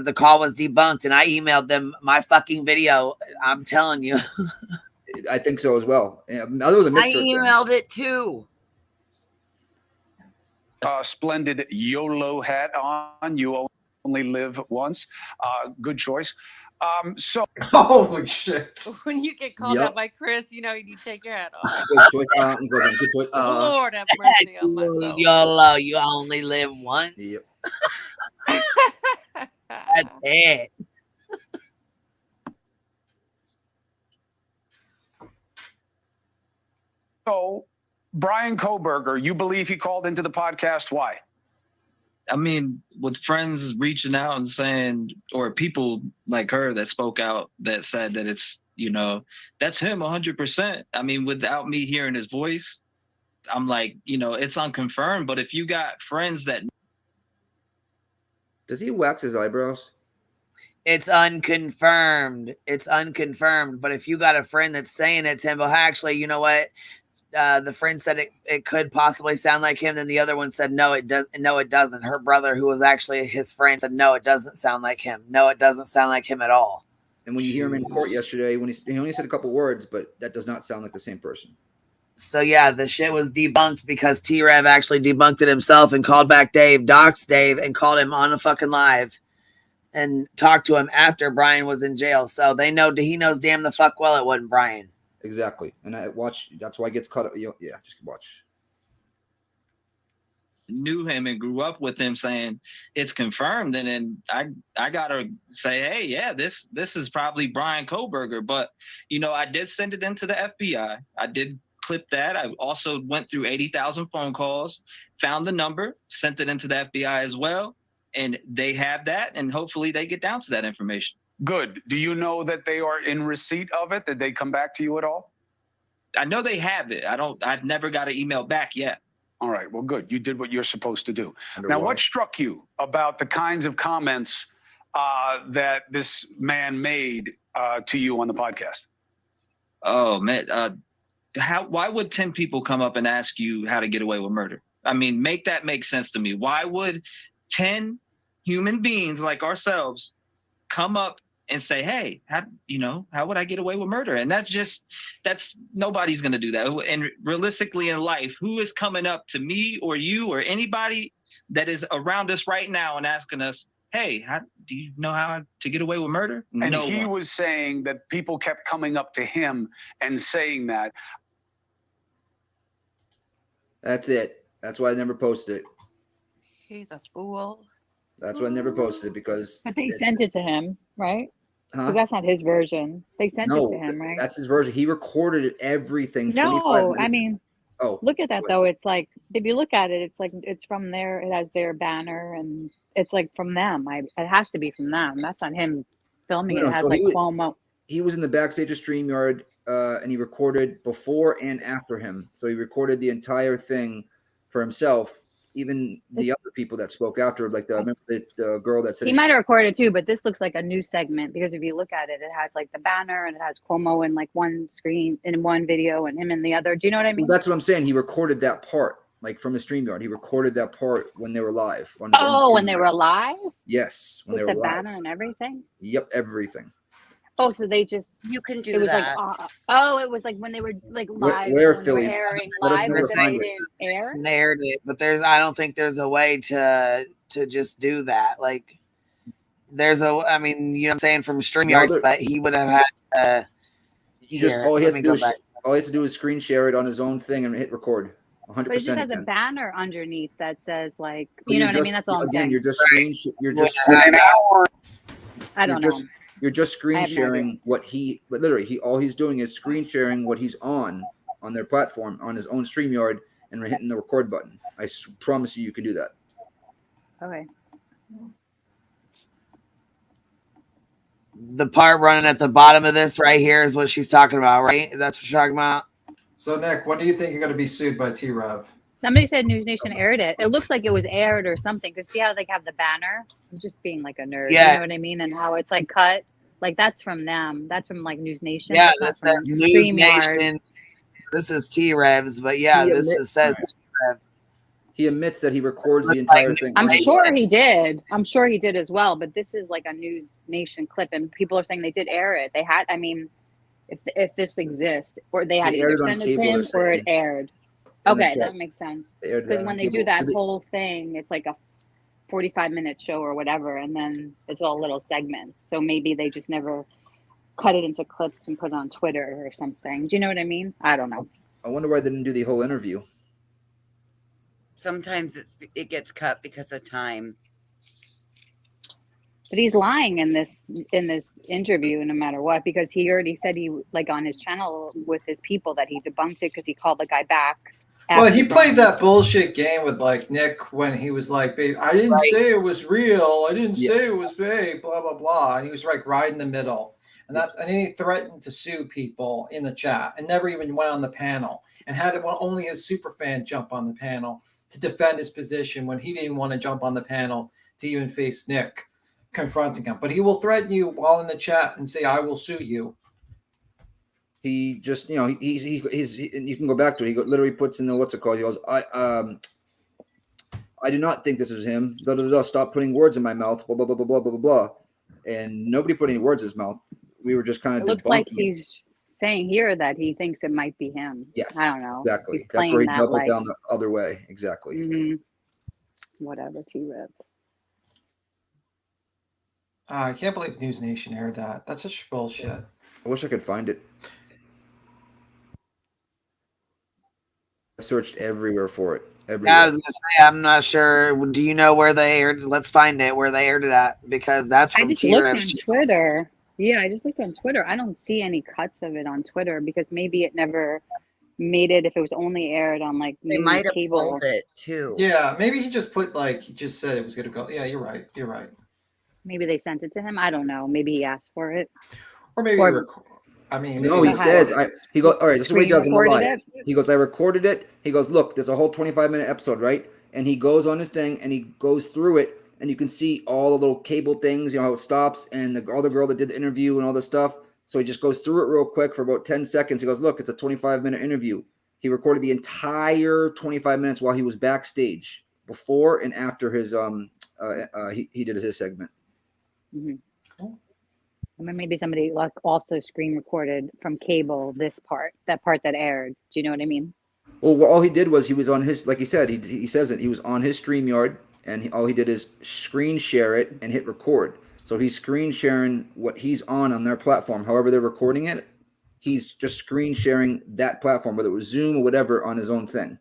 S17: the call was debunked, and I emailed them my fucking video. I'm telling you.
S16: I think so as well. Other than
S24: I emailed it too.
S8: Splendid YOLO hat on. You only live once. Good choice. So
S13: holy shit!
S5: When you get called out by Chris, you know you need to take your hat off.
S16: Good choice. He goes on. Good choice.
S5: Lord have mercy on my soul.
S17: YOLO, you only live once.
S16: Yep.
S17: That's it.
S8: So, Brian Koberger, you believe he called into the podcast? Why?
S7: I mean, with friends reaching out and saying, or people like her that spoke out that said that it's, that's him 100%. I mean, without me hearing his voice, I'm like, it's unconfirmed. But if you got friends that...
S16: Does he wax his eyebrows?
S17: It's unconfirmed. But if you got a friend that's saying it's him, well, actually, you know what? The friend said it could possibly sound like him. Then the other one said, no, it doesn't. Her brother, who was actually his friend, said, no, it doesn't sound like him. No, it doesn't sound like him at all.
S16: And when you hear him in court yesterday, when he only said a couple words, but that does not sound like the same person.
S17: So yeah, the shit was debunked because T-Rev actually debunked it himself and called back Dave, doxed Dave, and called him on a fucking live and talked to him after Brian was in jail. So he knows damn the fuck well it wasn't Brian.
S16: Exactly. And I watch, that's why it gets cut up. Yeah, just watch.
S7: Knew him and grew up with him saying it's confirmed. And then I gotta say, hey, yeah, this is probably Brian Koberger. But, I did send it into the FBI. I did clip that. I also went through 80,000 phone calls, found the number, sent it into the FBI as well. And they have that. And hopefully they get down to that information.
S8: Good. Do you know that they are in receipt of it? Did they come back to you at all?
S7: I know they have it. I've never got an email back yet.
S8: All right. Well, good. You did what you're supposed to do. Now, what struck you about the kinds of comments that this man made to you on the podcast?
S7: Oh, man. Why would 10 people come up and ask you how to get away with murder? I mean, make that make sense to me. Why would 10 human beings like ourselves come up and say, hey, how would I get away with murder? And that's nobody's going to do that. And realistically in life, who is coming up to me or you or anybody that is around us right now and asking us, hey, how do you know how to get away with murder?
S8: And
S7: no
S8: he
S7: one.
S8: was saying that people kept coming up to him and saying that.
S16: That's it. That's why I never posted it.
S5: He's a fool.
S16: That's why I never posted it, because.
S15: But they sent it to him, right?
S16: Huh?
S15: Because that's not his version. They sent it
S16: No,
S15: to him, right?
S16: that's his version. He recorded everything. 25
S15: No,
S16: minutes.
S15: I mean,
S16: oh,
S15: look at that though. It's like, if you look at it, it's like it's from there. It has their banner, and it's like from them. It has to be from them. That's not him filming.
S16: No,
S15: It has
S16: so
S15: like Cuomo.
S16: He was in the backstage of StreamYard, and he recorded before and after him. So he recorded the entire thing for himself. Even the other people that spoke after, like remember the girl that said
S15: He might have recorded too, but this looks like a news segment because if you look at it, it has like the banner and it has Cuomo in like one screen in one video and him in the other. Do you know what I mean?
S16: Well, that's what I'm saying. He recorded that part, like from his StreamYard. He recorded that part when they were live.
S15: Oh, when they were live?
S16: Yes, when
S15: With
S16: they were
S15: the
S16: live.
S15: banner and everything?
S16: Yep, everything.
S15: Oh, so they just
S24: you can do
S15: it was
S24: that.
S15: Like it was like when they were like live.
S16: Where
S15: when they were
S16: Philly?
S15: airing
S16: Let us
S15: live,
S16: know
S15: but
S16: to
S15: then
S16: find
S15: they
S16: it.
S15: didn't air.
S17: They aired it, but I don't think there's a way to just do that. Like there's I mean, you know what I'm saying, from StreamYard, but he would have had to
S16: all he has to do is screen share it on his own thing and hit record. 100%.
S15: But it just has a banner underneath that says like, you know what I mean? That's all I'm saying.
S16: You're just
S15: I don't know.
S16: You're just screen
S15: I have no
S16: sharing what all he's doing is screen sharing what he's on their platform on his own StreamYard and hitting the record button. I promise you can do that.
S15: Okay.
S17: The part running at the bottom of this right here is what she's talking about, right? That's what you're talking about.
S13: So Nick, when do you think you're going to be sued by T-Rev?
S15: Somebody said News Nation aired it. It looks like it was aired or something. Cause see how they have the banner? I'm just being like a nerd.
S17: Yeah.
S15: You know what I mean? And how it's like cut. Like that's from them. That's from like News Nation.
S17: Yeah,
S15: That's
S17: this
S15: not
S17: says
S15: from
S17: News
S15: StreamYard.
S17: Nation. This is T-Revs, but yeah, this says T-Rev.
S16: He admits that he records the entire thing.
S15: I'm sure he did. I'm sure he did as well. But this is like a News Nation clip, and people are saying they did air it. They had. I mean, if this exists, or they had to either send it to him or it aired. Okay, that makes sense. Because when they do that whole thing, it's like a 45-minute show or whatever, and then it's all little segments. So maybe they just never cut it into clips and put it on Twitter or something. Do you know what I mean? I don't know.
S16: I wonder why they didn't do the whole interview.
S24: Sometimes it gets cut because of time.
S15: But he's lying in this interview no matter what, because he already said he like on his channel with his people that he debunked it because he called the guy back.
S13: Well, he played that bullshit game with like Nick when he was like, "Babe, I didn't say it was real. I didn't say it was fake." Blah blah blah, and he was like right in the middle, and then he threatened to sue people in the chat and never even went on the panel and had only his super fan jump on the panel to defend his position when he didn't want to jump on the panel to even face Nick confronting him. But he will threaten you while in the chat and say, "I will sue you."
S16: He just, he's you can go back to it. He literally puts in the what's it called? He goes, I do not think this was him. Blah, blah, blah, stop putting words in my mouth. Blah blah blah blah blah blah blah. And nobody put any words in his mouth. We were just kind of.
S15: It looks like he's saying here that he thinks it might be him.
S16: Yes,
S15: I don't know.
S16: Exactly. That's where he doubled down the other way. Exactly.
S15: Mm-hmm. Whatever, T-Rev.
S13: I can't believe News Nation aired that. That's such bullshit.
S16: I wish I could find it. I searched everywhere for it. Everywhere.
S17: Yeah, I was gonna say, I'm not sure. Do you know where they aired? Let's find it where they aired it at, because that's from
S15: I just looked on Twitter. Yeah, I just looked on Twitter. I don't see any cuts of it on Twitter because maybe it never made it if it was only aired on like
S24: they might have
S15: cable.
S24: pulled it too.
S13: Yeah, maybe he just put he just said it was gonna go. Yeah, you're right. You're right.
S15: Maybe they sent it to him. I don't know. Maybe he asked for it.
S13: Or maybe
S16: no, he says he goes, all right, this is what he does in the live. He goes, I recorded it. He goes, look, there's a whole 25-minute episode, right? And he goes on his thing and he goes through it, and you can see all the little cable things, how it stops, and the other girl that did the interview and all this stuff. So he just goes through it real quick for about 10 seconds. He goes, look, it's a 25-minute interview. He recorded the entire 25 minutes while he was backstage, before and after his he did his segment.
S15: Mm-hmm. I mean, maybe somebody like also screen recorded from cable that part that aired. Do you know what I mean?
S16: Well, all he did was he was on his, like he said, he says it. He was on his StreamYard, and all he did is screen share it and hit record. So he's screen sharing what he's on their platform. However they're recording it, he's just screen sharing that platform, whether it was Zoom or whatever, on his own thing.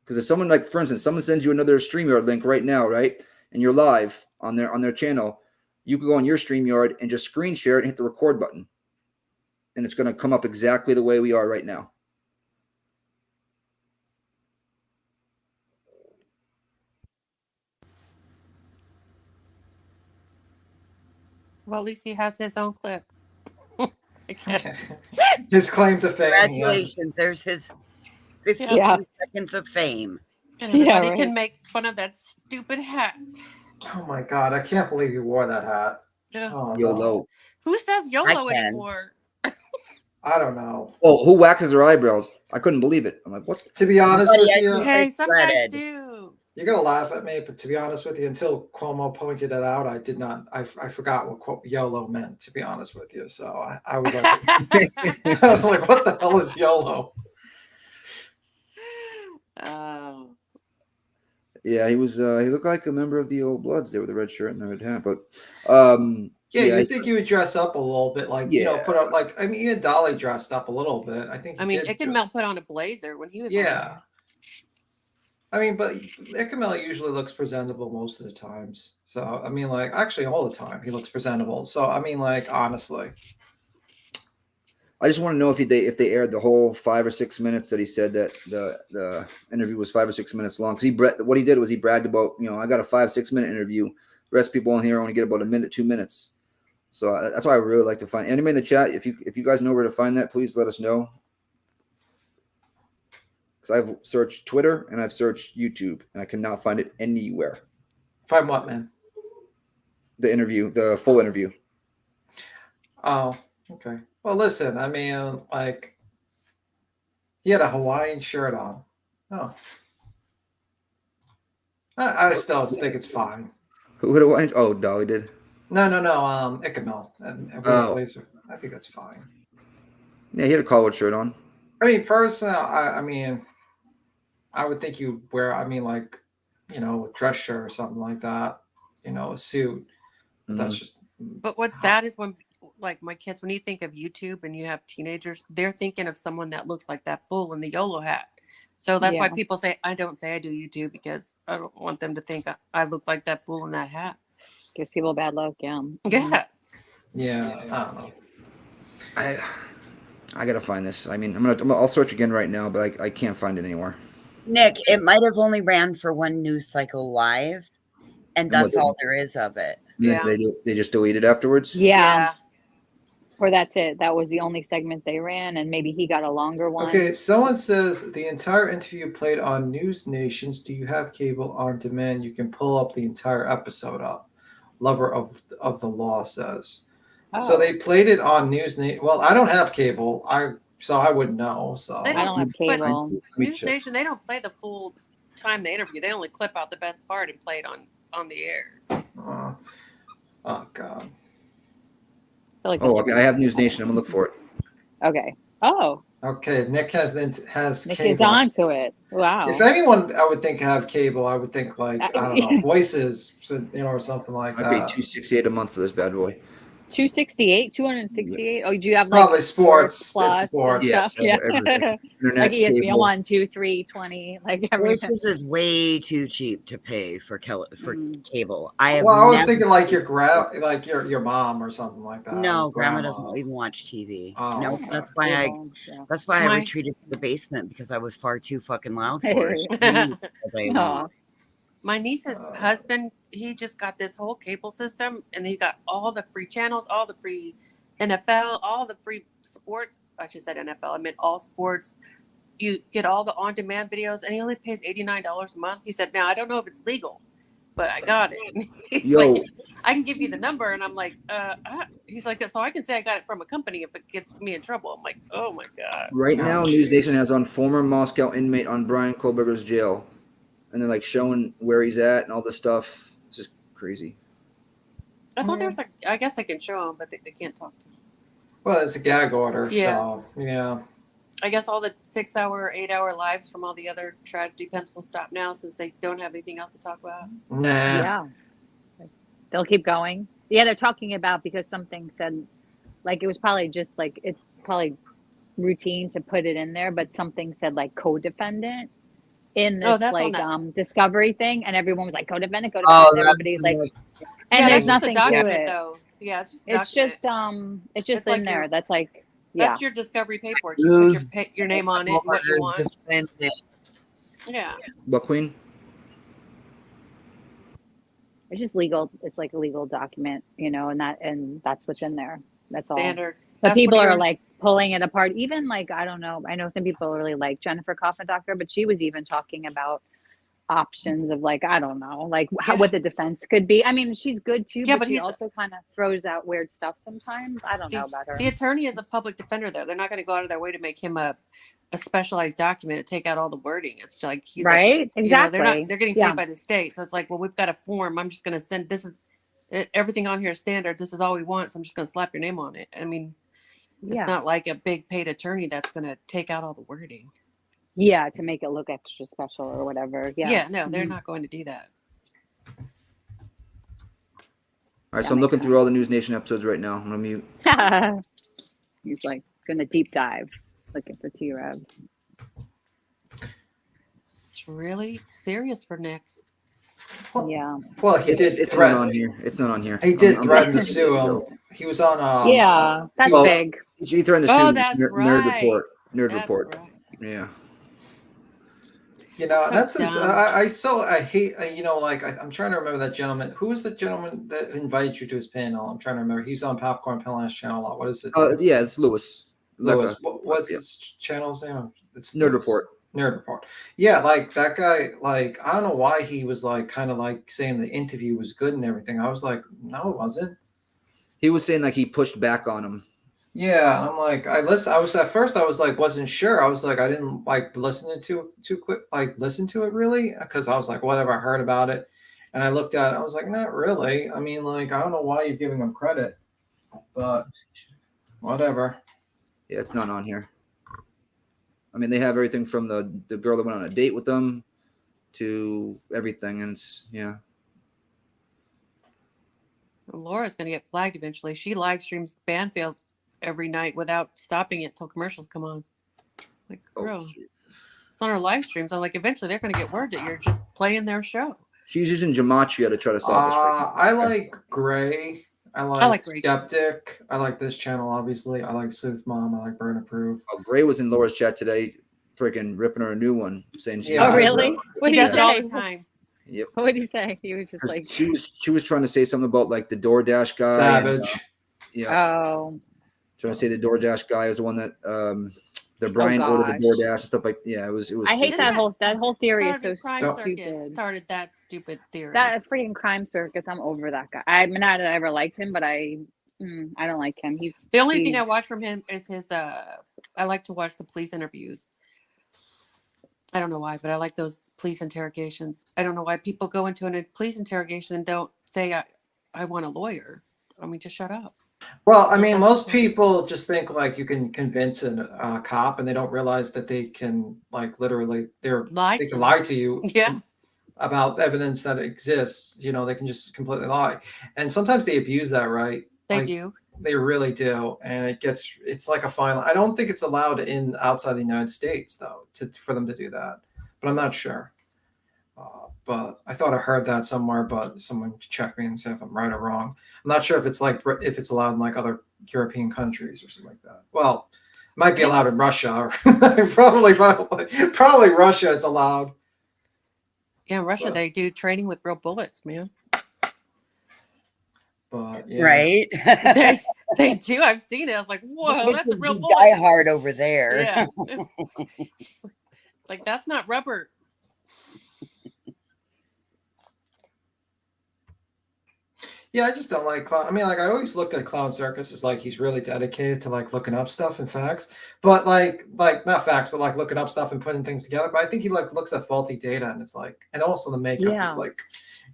S16: Because if someone, like for instance, someone sends you another StreamYard link right now, right, and you're live on their channel, you can go on your StreamYard and just screen share it and hit the record button, and it's going to come up exactly the way we are right now.
S5: Well, at least he has his own clip. I guess.
S13: His claim to fame.
S24: Congratulations. There's his 52 seconds of fame.
S5: And everybody can make fun of that stupid hat.
S13: Oh my God, I can't believe you wore that hat. Oh,
S16: YOLO.
S5: Who says YOLO anymore?
S13: I don't know.
S16: Oh, who waxes their eyebrows? I couldn't believe it. I'm like, what?
S13: To be honest with you,
S5: Hey, some guys do.
S13: You're gonna laugh at me, but to be honest with you, until Cuomo pointed it out, I did not. I forgot what YOLO meant. To be honest with you, so I was like, I was like, what the hell is YOLO?
S5: Oh.
S16: Yeah, he was. He looked like a member of the Old Bloods there with the red shirt and the red hat. But
S13: yeah, you think you would dress up a little bit, like you know, put up like I mean, even Dolly dressed up a little bit. I think.
S5: I mean, Ickamel put on a blazer when he was.
S13: Yeah. I mean, but Ickamel usually looks presentable most of the times. So I mean, like actually all the time he looks presentable. So I mean, like honestly.
S16: I just want to know if they aired the whole 5 or 6 minutes that he said that the interview was 5 or 6 minutes long. Because what he did was he bragged about, I got a 5-6 minute interview. The rest of people on here only get about a minute, 2 minutes. So that's why I really like to find. Anybody in the chat, if you guys know where to find that, please let us know. Because I've searched Twitter and I've searched YouTube and I cannot find it anywhere.
S13: Find what, man?
S16: The interview, the full interview.
S13: Oh, okay. Well, listen, I mean, like, he had a Hawaiian shirt on. Oh. I still think it's fine.
S16: Who had a Hawaiian? Oh, Dolly did.
S13: No, Ickamel and blazer. I think that's fine.
S16: Yeah, he had a collared shirt on.
S13: I mean, personally, I mean, I would think you wear, I mean, like, a dress shirt or something like that, a suit. But that's just.
S5: But what's sad is when, like my kids, when you think of YouTube and you have teenagers, they're thinking of someone that looks like that fool in the YOLO hat. So that's why people say, I don't say I do YouTube because I don't want them to think I look like that fool in that hat.
S15: Gives people a bad look, yeah.
S5: Yeah.
S13: Yeah, I don't know.
S16: I gotta find this. I mean, I'll search again right now, but I can't find it anywhere.
S24: Nick, it might have only ran for one news cycle live, and that's all there is of it.
S16: Yeah, they just delete it afterwards.
S15: Yeah. Or that's it. That was the only segment they ran, and maybe he got a longer one.
S13: Okay, someone says the entire interview played on News Nations. Do you have cable on demand? You can pull up the entire episode up. Lover of the Law says.
S15: Oh.
S13: So they played it on News Nation. Well, I don't have cable. So I wouldn't know. So
S5: I
S15: don't have cable.
S5: News Nation, they don't play the full time the interview. They only clip out the best part and play it on the air.
S13: Oh God.
S16: Okay. I have News Nation. I'm gonna look for it.
S15: Okay. Oh.
S13: Okay. Nick has
S15: Nick
S13: cable.
S15: is onto it. Wow.
S13: If anyone, I would think have cable. I would think like I don't know, Voices, or something like that.
S16: I pay $268 a month for this bad boy.
S15: 268. Oh, do you have like
S13: probably sports
S15: plus
S13: sports?
S16: Yes,
S15: yeah.
S16: everything. Internet,
S15: like ESPN
S16: cable.
S15: 1, 2, 3, 20, like everything.
S24: Voices is way too cheap to pay for cable.
S13: I was thinking like your your mom or something like that.
S24: No, grandma doesn't even watch TV.
S13: Oh,
S24: no,
S13: okay.
S24: that's why I retreated to the basement because I was far too fucking loud for it.
S5: My niece's husband, he just got this whole cable system, and he got all the free channels, all the free NFL, all the free sports. I just said NFL. I meant all sports. You get all the on-demand videos, and he only pays $89 a month. He said, "Now I don't know if it's legal, but I got it." He's like, "I can give you the number," and I'm like, He's like, "So I can say I got it from a company if it gets me in trouble." I'm like, "Oh my God!"
S16: Right now, News Nation has on former Moscow inmate on Brian Kohlberger's jail. And they're like showing where he's at and all this stuff. It's just crazy.
S5: I thought there was I guess I can show them, but they can't talk to them.
S13: Well, it's a gag order,
S5: Yeah.
S13: so yeah.
S5: I guess all the 6-hour, 8-hour lives from all the other tragedy pimps will stop now since they don't have anything else to talk about.
S13: Nah.
S15: Yeah. They'll keep going. Yeah, they're talking about because something said, like, it was probably just like, it's probably routine to put it in there, but something said like co-defendant in this
S5: that's
S15: like discovery thing, and everyone was like co-defendant.
S17: Oh,
S15: Everybody's like, and
S5: yeah,
S15: there's
S5: that's just
S15: nothing
S5: a document,
S15: to it.
S5: though. Yeah, it's just a
S15: It's
S5: document.
S15: just
S5: It's
S15: in
S5: like
S15: there. That's like,
S5: That's your discovery paperwork. You put your name on it, and what you want. Yeah.
S16: What, Queen?
S15: It's just legal. It's like a legal document, and that's what's in there. That's
S5: Standard.
S15: all. But
S5: That's
S15: people
S5: what
S15: are
S5: yours-
S15: like pulling it apart. Even like, I don't know. I know some people really like Jennifer Coffin Doctor, but she was even talking about options of like, I don't know, like what the defense could be. I mean, she's good too,
S5: Yeah,
S15: but
S5: but
S15: she
S5: he's-
S15: also kind of throws out weird stuff sometimes. I don't know about her.
S5: The attorney is a public defender, though. They're not going to go out of their way to make him a specialized document to take out all the wording. It's like he's
S15: right, exactly.
S5: They're getting paid by the state, so it's like, well, we've got a form. I'm just going to send. This is everything on here is standard. This is all we want. So I'm just going to slap your name on it. I mean, it's not like a big paid attorney that's going to take out all the wording.
S15: Yeah, to make it look extra special or whatever. Yeah.
S5: Yeah, no, they're not going to do that.
S16: All right, so I'm looking through all the News Nation episodes right now. I'm gonna mute.
S15: He's like gonna deep dive, looking for T-Rev.
S5: It's really serious for Nick.
S15: Yeah.
S13: Well, he did.
S16: It's not on here. It's not on here.
S13: He did
S16: I'm
S13: threaten to sue him. He was on.
S15: Yeah, that's big.
S16: He threatened to sue.
S5: Oh, that's
S16: Nerd
S5: right.
S16: Report. Nerd
S5: That's
S16: Report.
S5: right.
S16: Yeah.
S13: You know,
S5: So
S13: that's
S5: dumb.
S13: I hate. Like I'm trying to remember that gentleman. Who was the gentleman that invited you to his panel? I'm trying to remember. He's on Popcorn Pillage channel a lot. What is it?
S16: Oh, yeah, it's Lewis.
S13: Lewis.
S16: Lecca.
S13: What's
S16: Yeah.
S13: his channel's name? It's
S16: Nerd
S13: Lewis.
S16: Report.
S13: Nerd Report. Yeah, like that guy. Like I don't know why he was like kind of like saying the interview was good and everything. I was like, no, it wasn't.
S16: He was saying like he pushed back on him.
S13: Yeah, and I'm like, I was at first, I was like, wasn't sure. I was like, I didn't like listen to it too quick, like listen to it really, because I was like, whatever, I heard about it, and I looked at it, I was like, not really. I mean, like, I don't know why you're giving him credit, but whatever.
S16: Yeah, it's not on here. I mean, they have everything from the girl that went on a date with them to everything, and it's, yeah.
S5: Laura's going to get flagged eventually. She live streams Banfield every night without stopping it till commercials come on. Like, girl, it's on her live streams. I'm like, eventually they're going to get word that you're just playing their show.
S16: She's using Gematria to try to solve this.
S13: I like Gray. I
S5: like
S13: like
S5: Gray.
S13: Skeptic. I like this channel, obviously. I like Sooth Mom. I like Burn Approve.
S16: Oh, Gray was in Laura's chat today, freaking ripping her a new one, saying she.
S13: Yeah.
S15: Oh, really? What
S5: He
S15: did
S5: does it all
S15: say?
S5: the time.
S16: Yep.
S15: What did he say? He was just like,
S16: She was trying to say something about like the DoorDash guy.
S13: Savage.
S16: Yeah.
S15: oh,
S16: Trying to say the DoorDash guy was the one that the Brian ordered the
S15: gosh.
S16: DoorDash and stuff like. Yeah, it was.
S15: I hate
S16: stupid.
S15: that whole theory is so
S5: Crime Circus
S15: stupid.
S5: started that stupid theory.
S15: That freaking Crime Circus, I'm over that guy. I'm not that I ever liked him, but I don't like him.
S5: The only thing I watch from him is his. I like to watch the police interviews. I don't know why, but I like those police interrogations. I don't know why people go into a police interrogation and don't say, I want a lawyer. I mean, just shut up.
S13: Well, I mean, most people just think like you can convince a cop, and they don't realize that they can like literally they can lie to you.
S5: Yeah.
S13: About evidence that exists. You know, they can just completely lie, and sometimes they abuse that right.
S5: They do.
S13: They really do, and it's like a fine. I don't think it's allowed outside the United States though for them to do that, but I'm not sure. But I thought I heard that somewhere, but someone check me and say if I'm right or wrong. I'm not sure if it's allowed in like other European countries or something like that. Well, it might be allowed in Russia. Or probably Russia. It's allowed.
S5: Yeah, in Russia they do training with real bullets, man.
S13: But yeah.
S24: Right?
S5: they do. I've seen it. I was like, whoa, that's a real bullet.
S24: Die hard over there.
S5: Yeah. It's like that's not rubber.
S13: Yeah, I just don't like Clown. I mean, like I always looked at Clown Circus as like he's really dedicated to like looking up stuff and facts, but like not facts, but like looking up stuff and putting things together. But I think he like looks at faulty data, and it's like, and also the makeup is like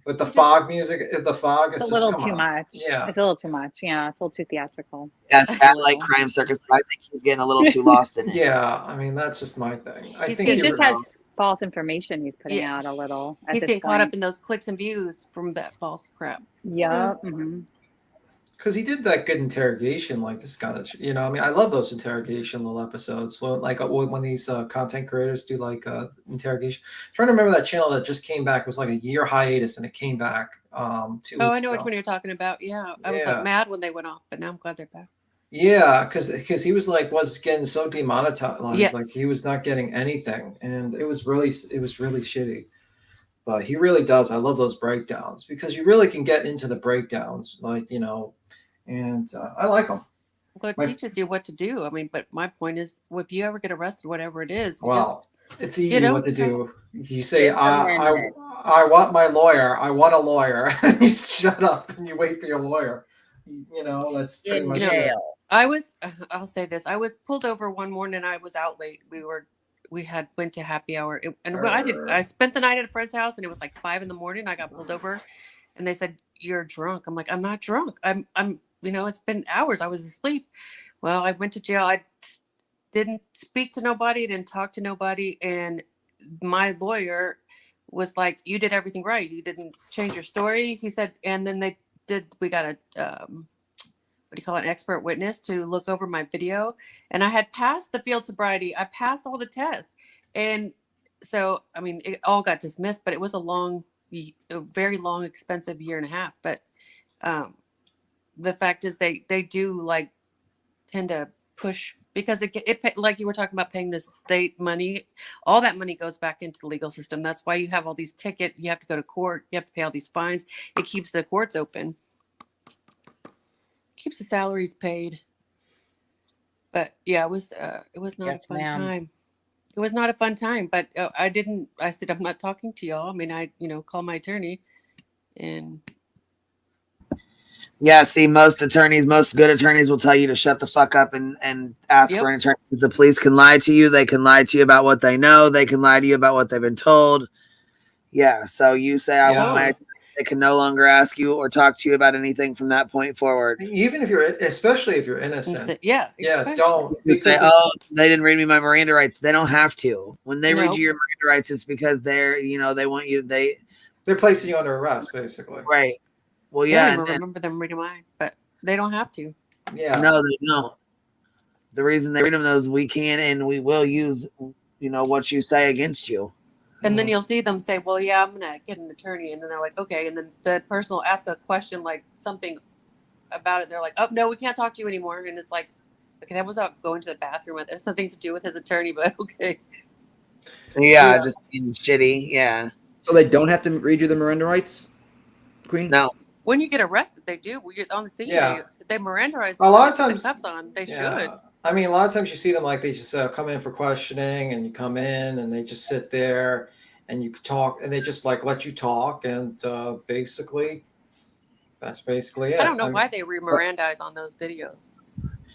S13: with the fog music. If the fog is
S15: It's a
S13: just,
S15: little
S13: come
S15: too
S13: on.
S15: much.
S13: Yeah.
S15: It's a little too much. Yeah, it's a little too theatrical.
S17: Yes, I like Crime Circus. I think he's getting a little too lost in it.
S13: Yeah, I mean that's just my thing. I think
S15: He
S13: you
S15: just has false information he's putting out a little at
S5: He's
S15: this
S5: getting caught
S15: point.
S5: up in those clicks and views from that false crap.
S15: Yeah.
S13: Because he did that good interrogation, like this kind of, you know, I mean, I love those interrogation little episodes. When these content creators do like interrogation. I'm trying to remember that channel that just came back. It was like a year hiatus, and it came back 2 weeks ago.
S5: Oh, I know which one you're talking about. Yeah, I was like mad when they went off, but now I'm glad they're back.
S13: Yeah, because he was getting so demonetized.
S5: Yes.
S13: Like he was not getting anything, and it was really shitty. But he really does. I love those breakdowns because you really can get into the breakdowns, like, you know, and I like them.
S5: Well, it teaches you what to do. I mean, but my point is, if you ever get arrested, whatever it is,
S13: It's easy what to do. You say, I want my lawyer. I want a lawyer. You shut up and you wait for your lawyer. You know, that's pretty much it.
S5: I'll say this. I was pulled over one morning. I was out late. We went to happy hour. I spent the night at a friend's house, and it was like 5 a.m. I got pulled over, and they said, "You're drunk." I'm like, "I'm not drunk. I'm you know, it's been hours. I was asleep." Well, I went to jail. I didn't speak to nobody, didn't talk to nobody. And my lawyer was like, "You did everything right. You didn't change your story." He said, and then we got a, an expert witness to look over my video. And I had passed the field sobriety. I passed all the tests. And so, I mean, it all got dismissed, but it was a very long, expensive year and a half. But, the fact is they do tend to push because it like you were talking about paying the state money, all that money goes back into the legal system. That's why you have all these you have to go to court, you have to pay all these fines. It keeps the courts open, keeps the salaries paid. But yeah, it was not a fun time. It was not a fun time, but I said, I'm not talking to y'all. I mean, I call my attorney and.
S17: Yeah, see, most good attorneys will tell you to shut the fuck up and ask for an attorney. Because the police can lie to you. They can lie to you about what they know. They can lie to you about what they've been told. Yeah, so you say, I want my attorney. They can no longer ask you or talk to you about anything from that point forward.
S13: Even if especially if you're innocent. Don't.
S17: You say, oh, they didn't read me my Miranda rights. They don't have to. When they read you your Miranda rights, it's because they're want you.
S13: They're placing you under arrest, basically.
S17: Right. Well,
S5: I don't even remember them reading mine, but they don't have to.
S13: Yeah.
S17: No, they don't. The reason they read them is we can and we will use, what you say against you.
S5: And then you'll see them say, well, yeah, I'm going to get an attorney. And then they're like, okay. And then the person will ask a question, like something about it. They're like, oh, no, we can't talk to you anymore. And it's like, okay, that was out going to the bathroom. It has nothing to do with his attorney, but okay.
S17: Yeah, just being shitty. Yeah.
S16: So they don't have to read you the Miranda rights, Queen?
S17: No.
S5: When you get arrested, they do. When you're on the scene, they Mirandaize.
S13: A lot of times,
S5: the cuffs on. They should.
S13: I mean, a lot of times you see them they just come in for questioning, and you come in, and they just sit there, and you talk, and they just let you talk, and basically, that's basically it.
S5: I don't know why they Mirandaize on those videos.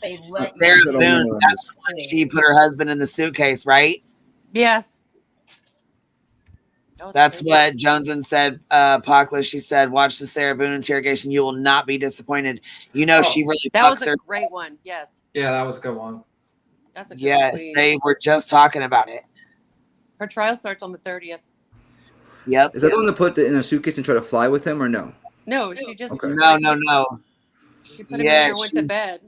S17: Sarah Boone, that's when she put her husband in the suitcase, right?
S5: Yes.
S17: That's what Joneson said. Apocalypse, she said, watch the Sarah Boone interrogation. You will not be disappointed. She really
S5: that was
S17: fucks
S5: a
S17: her.
S5: great one. Yes.
S13: Yeah, that was a good one.
S5: That's a good
S17: Yes,
S5: one.
S17: they were just talking about it.
S5: Her trial starts on the 30th.
S17: Yep.
S16: Is that the one to put in a suitcase and try to fly with him or no?
S5: No, she just
S17: No.
S5: She put him in there and went to bed,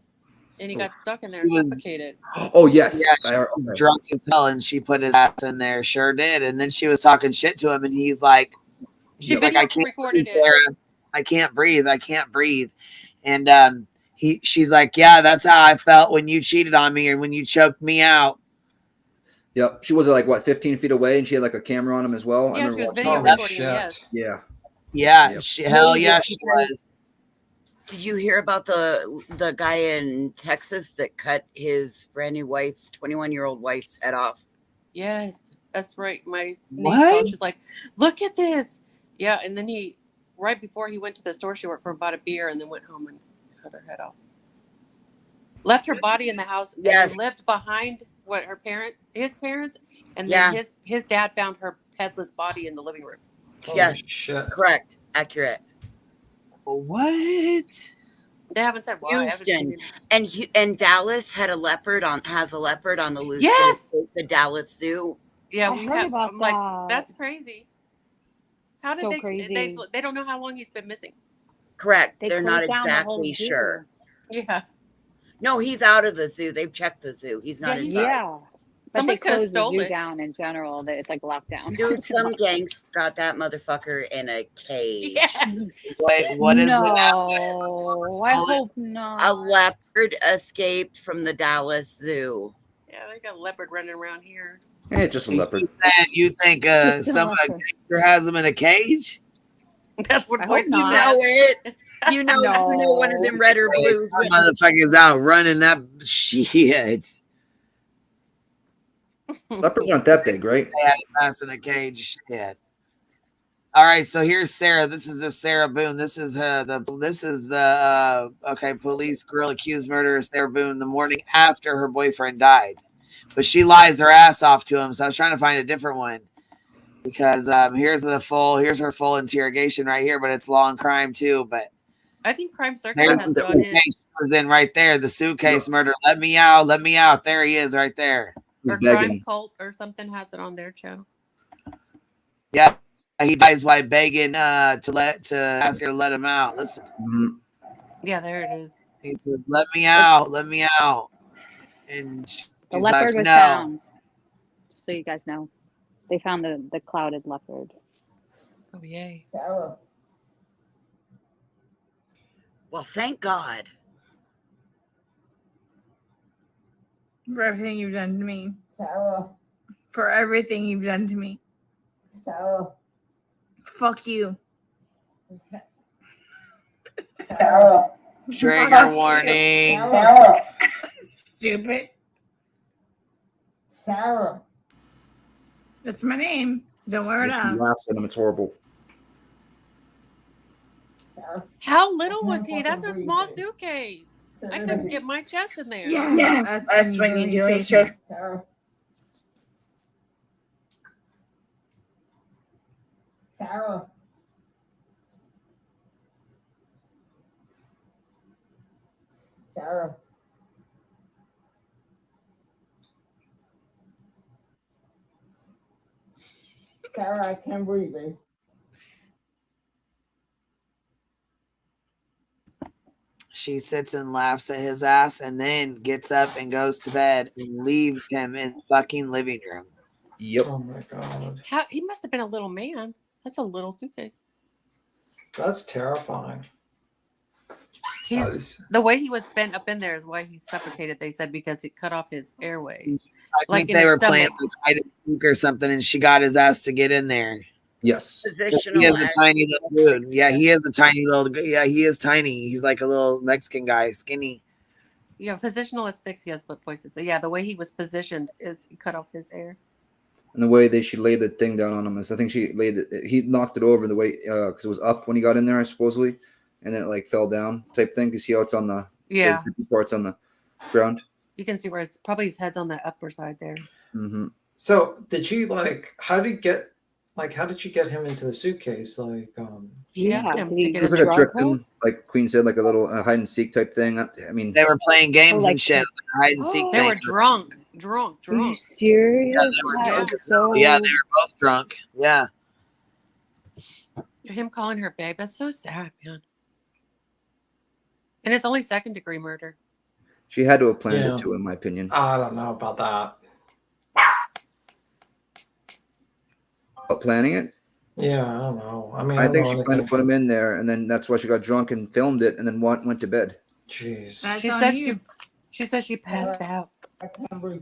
S5: and he got stuck in there and suffocated.
S16: Oh yes.
S17: Yeah, she was drunk as hell, and she put his ass in there. Sure did. And then she was talking shit to him, and he's like, I can't breathe, Sarah. I can't breathe. I can't breathe. And she's like, yeah, that's how I felt when you cheated on me or when you choked me out.
S16: Yep. She was 15 feet away, and she had a camera on him as well.
S5: Yeah,
S16: I
S5: she was
S16: watching
S5: video
S16: that.
S5: recording. Yes.
S16: Yeah.
S17: Yeah.
S16: Yep.
S17: Hell yeah, she was.
S24: Did you hear about the guy in Texas that cut his brand new 21-year-old wife's head off?
S5: Yes, that's right. My niece
S17: What?
S5: called. She's like, look at this. Yeah, and then right before he went to the store she worked for, bought a beer and then went home and cut her head off. Left her body in the house and then lived behind his parents, and then his dad found her headless body in the living room.
S24: Yes, correct. accurate.
S17: What?
S5: They haven't said why. I haven't seen
S24: Houston
S5: it.
S24: and Dallas has a leopard on the loose
S5: Yes!
S24: to the Dallas Zoo.
S5: Yeah,
S15: I
S5: we
S15: heard
S5: have.
S15: about
S5: I'm like,
S15: that.
S5: that's crazy. How did
S15: So
S5: they?
S15: crazy.
S5: They don't know how long he's been missing.
S24: Correct.
S15: They
S24: They're not
S15: closed down the whole
S24: exactly
S15: zoo.
S24: sure.
S5: Yeah.
S24: No, he's out of the zoo. They've checked the zoo. He's not inside.
S15: Yeah. But
S5: Someone
S15: they
S5: could have
S15: closed the
S5: stole
S15: zoo
S5: it.
S15: down in general. It's like lockdown.
S24: Dude, some gangs got that motherfucker in a cage.
S5: Yes.
S17: Wait, what is it?
S15: No, I hope
S24: A
S15: not.
S24: leopard escaped from the Dallas Zoo.
S5: Yeah, they got a leopard running around here.
S16: It's just a leopard.
S17: You think
S15: Just a
S17: some
S15: leopard.
S17: gangster has him in a cage?
S5: That's what
S15: I
S5: boys
S15: hope
S24: You
S15: not.
S24: know it. You know one of them red or blues.
S17: Some motherfuckers out running that shit.
S16: Leopards aren't that big, right?
S17: They had his ass in a cage. Shit. All right, so here's Sarah. This is Sarah Boone. This is the police girl accused murderer Sarah Boone the morning after her boyfriend died, but she lies her ass off to him. So I was trying to find a different one because here's her full interrogation right here, but it's law and crime too. But
S5: I think Crime Circle
S17: there's
S5: has
S17: the
S5: it on his.
S17: suitcase was in right there. The suitcase murder. Let me out. Let me out. There he is right there.
S5: Or Crime Cult or something has it on their channel.
S17: Yeah, he dies by begging to ask her to let him out. Listen.
S5: Yeah, there it is.
S17: He says, "Let me out, let me out." And
S15: The leopard was found. Just so you guys know, they found the clouded leopard.
S5: Oh yay!
S24: Well, thank God.
S11: For everything you've done to me. Sarah. For everything you've done to me. Sarah. Fuck you.
S24: Sarah.
S17: Trigger warning.
S11: Sarah. Stupid. Sarah. That's my name. Don't wear it
S16: She
S11: out.
S16: laughs at him. It's horrible.
S5: How little was he? That's a small suitcase. I couldn't get my chest in there.
S11: Yeah, that's when you do it. Sure. Sarah. Sarah. Sarah, I can't breathe.
S17: She sits and laughs at his ass and then gets up and goes to bed and leaves him in the fucking living room.
S16: Yep.
S13: Oh my god.
S5: He must have been a little man. That's a little suitcase.
S13: That's terrifying.
S5: The way he was bent up in there is why he suffocated. They said because it cut off his airway.
S17: I think they were playing like hide and seek or something, and she got his ass to get in there.
S16: Yes.
S17: He is a tiny little dude. Yeah, he is a tiny little. Yeah, he is tiny. He's like a little Mexican guy, skinny.
S5: Yeah, positional asphyxia is what voices. So yeah, the way he was positioned is he cut off his air.
S16: And the way she laid the thing down on him is, I think she laid it. He knocked it over the way because it was up when he got in there, supposedly, and then it like fell down type thing. You see how it's on the parts on the ground.
S5: You can see where it's probably his head's on the upper side there.
S16: Mm-hmm.
S13: So did she how did she get him into the suitcase?
S5: She asked him to get
S16: It was like a trick him, like Queen said, like a little hide and seek type thing. I mean,
S17: they were playing games and shit, like hide and seek.
S5: They were drunk.
S15: Are you serious?
S17: Yeah, they were both drunk. Yeah.
S5: Him calling her babe, that's so sad, man. And it's only second degree murder.
S16: she had to have planned it too, in my opinion.
S13: I don't know about that.
S16: But planning it?
S13: Yeah, I don't know. I mean,
S16: I think she planned to put him in there, and then that's why she got drunk and filmed it, and then went to bed.
S13: Jeez.
S5: She said she passed out.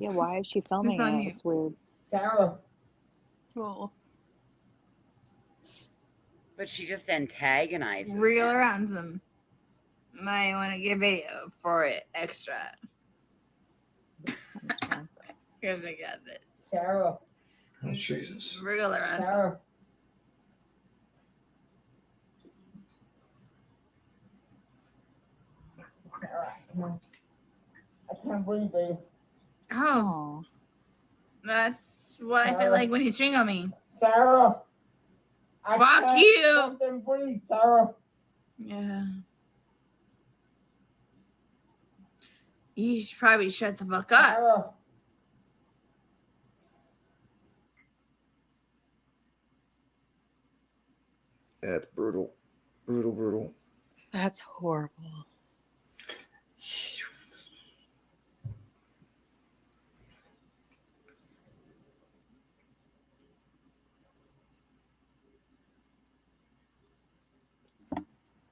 S15: Yeah, why is she filming it? It's weird.
S11: Sarah.
S5: Oh.
S24: But she just antagonizes.
S11: Real ransom. Might want to get video for it extra. Because I got this. Sarah.
S13: Oh, Jesus.
S11: Real ransom. I can't breathe, babe. Oh. That's what I feel like when you string on me. Sarah. Fuck you. Please, Sarah. Yeah. You should probably shut the fuck up.
S16: That's brutal. Brutal.
S5: That's horrible.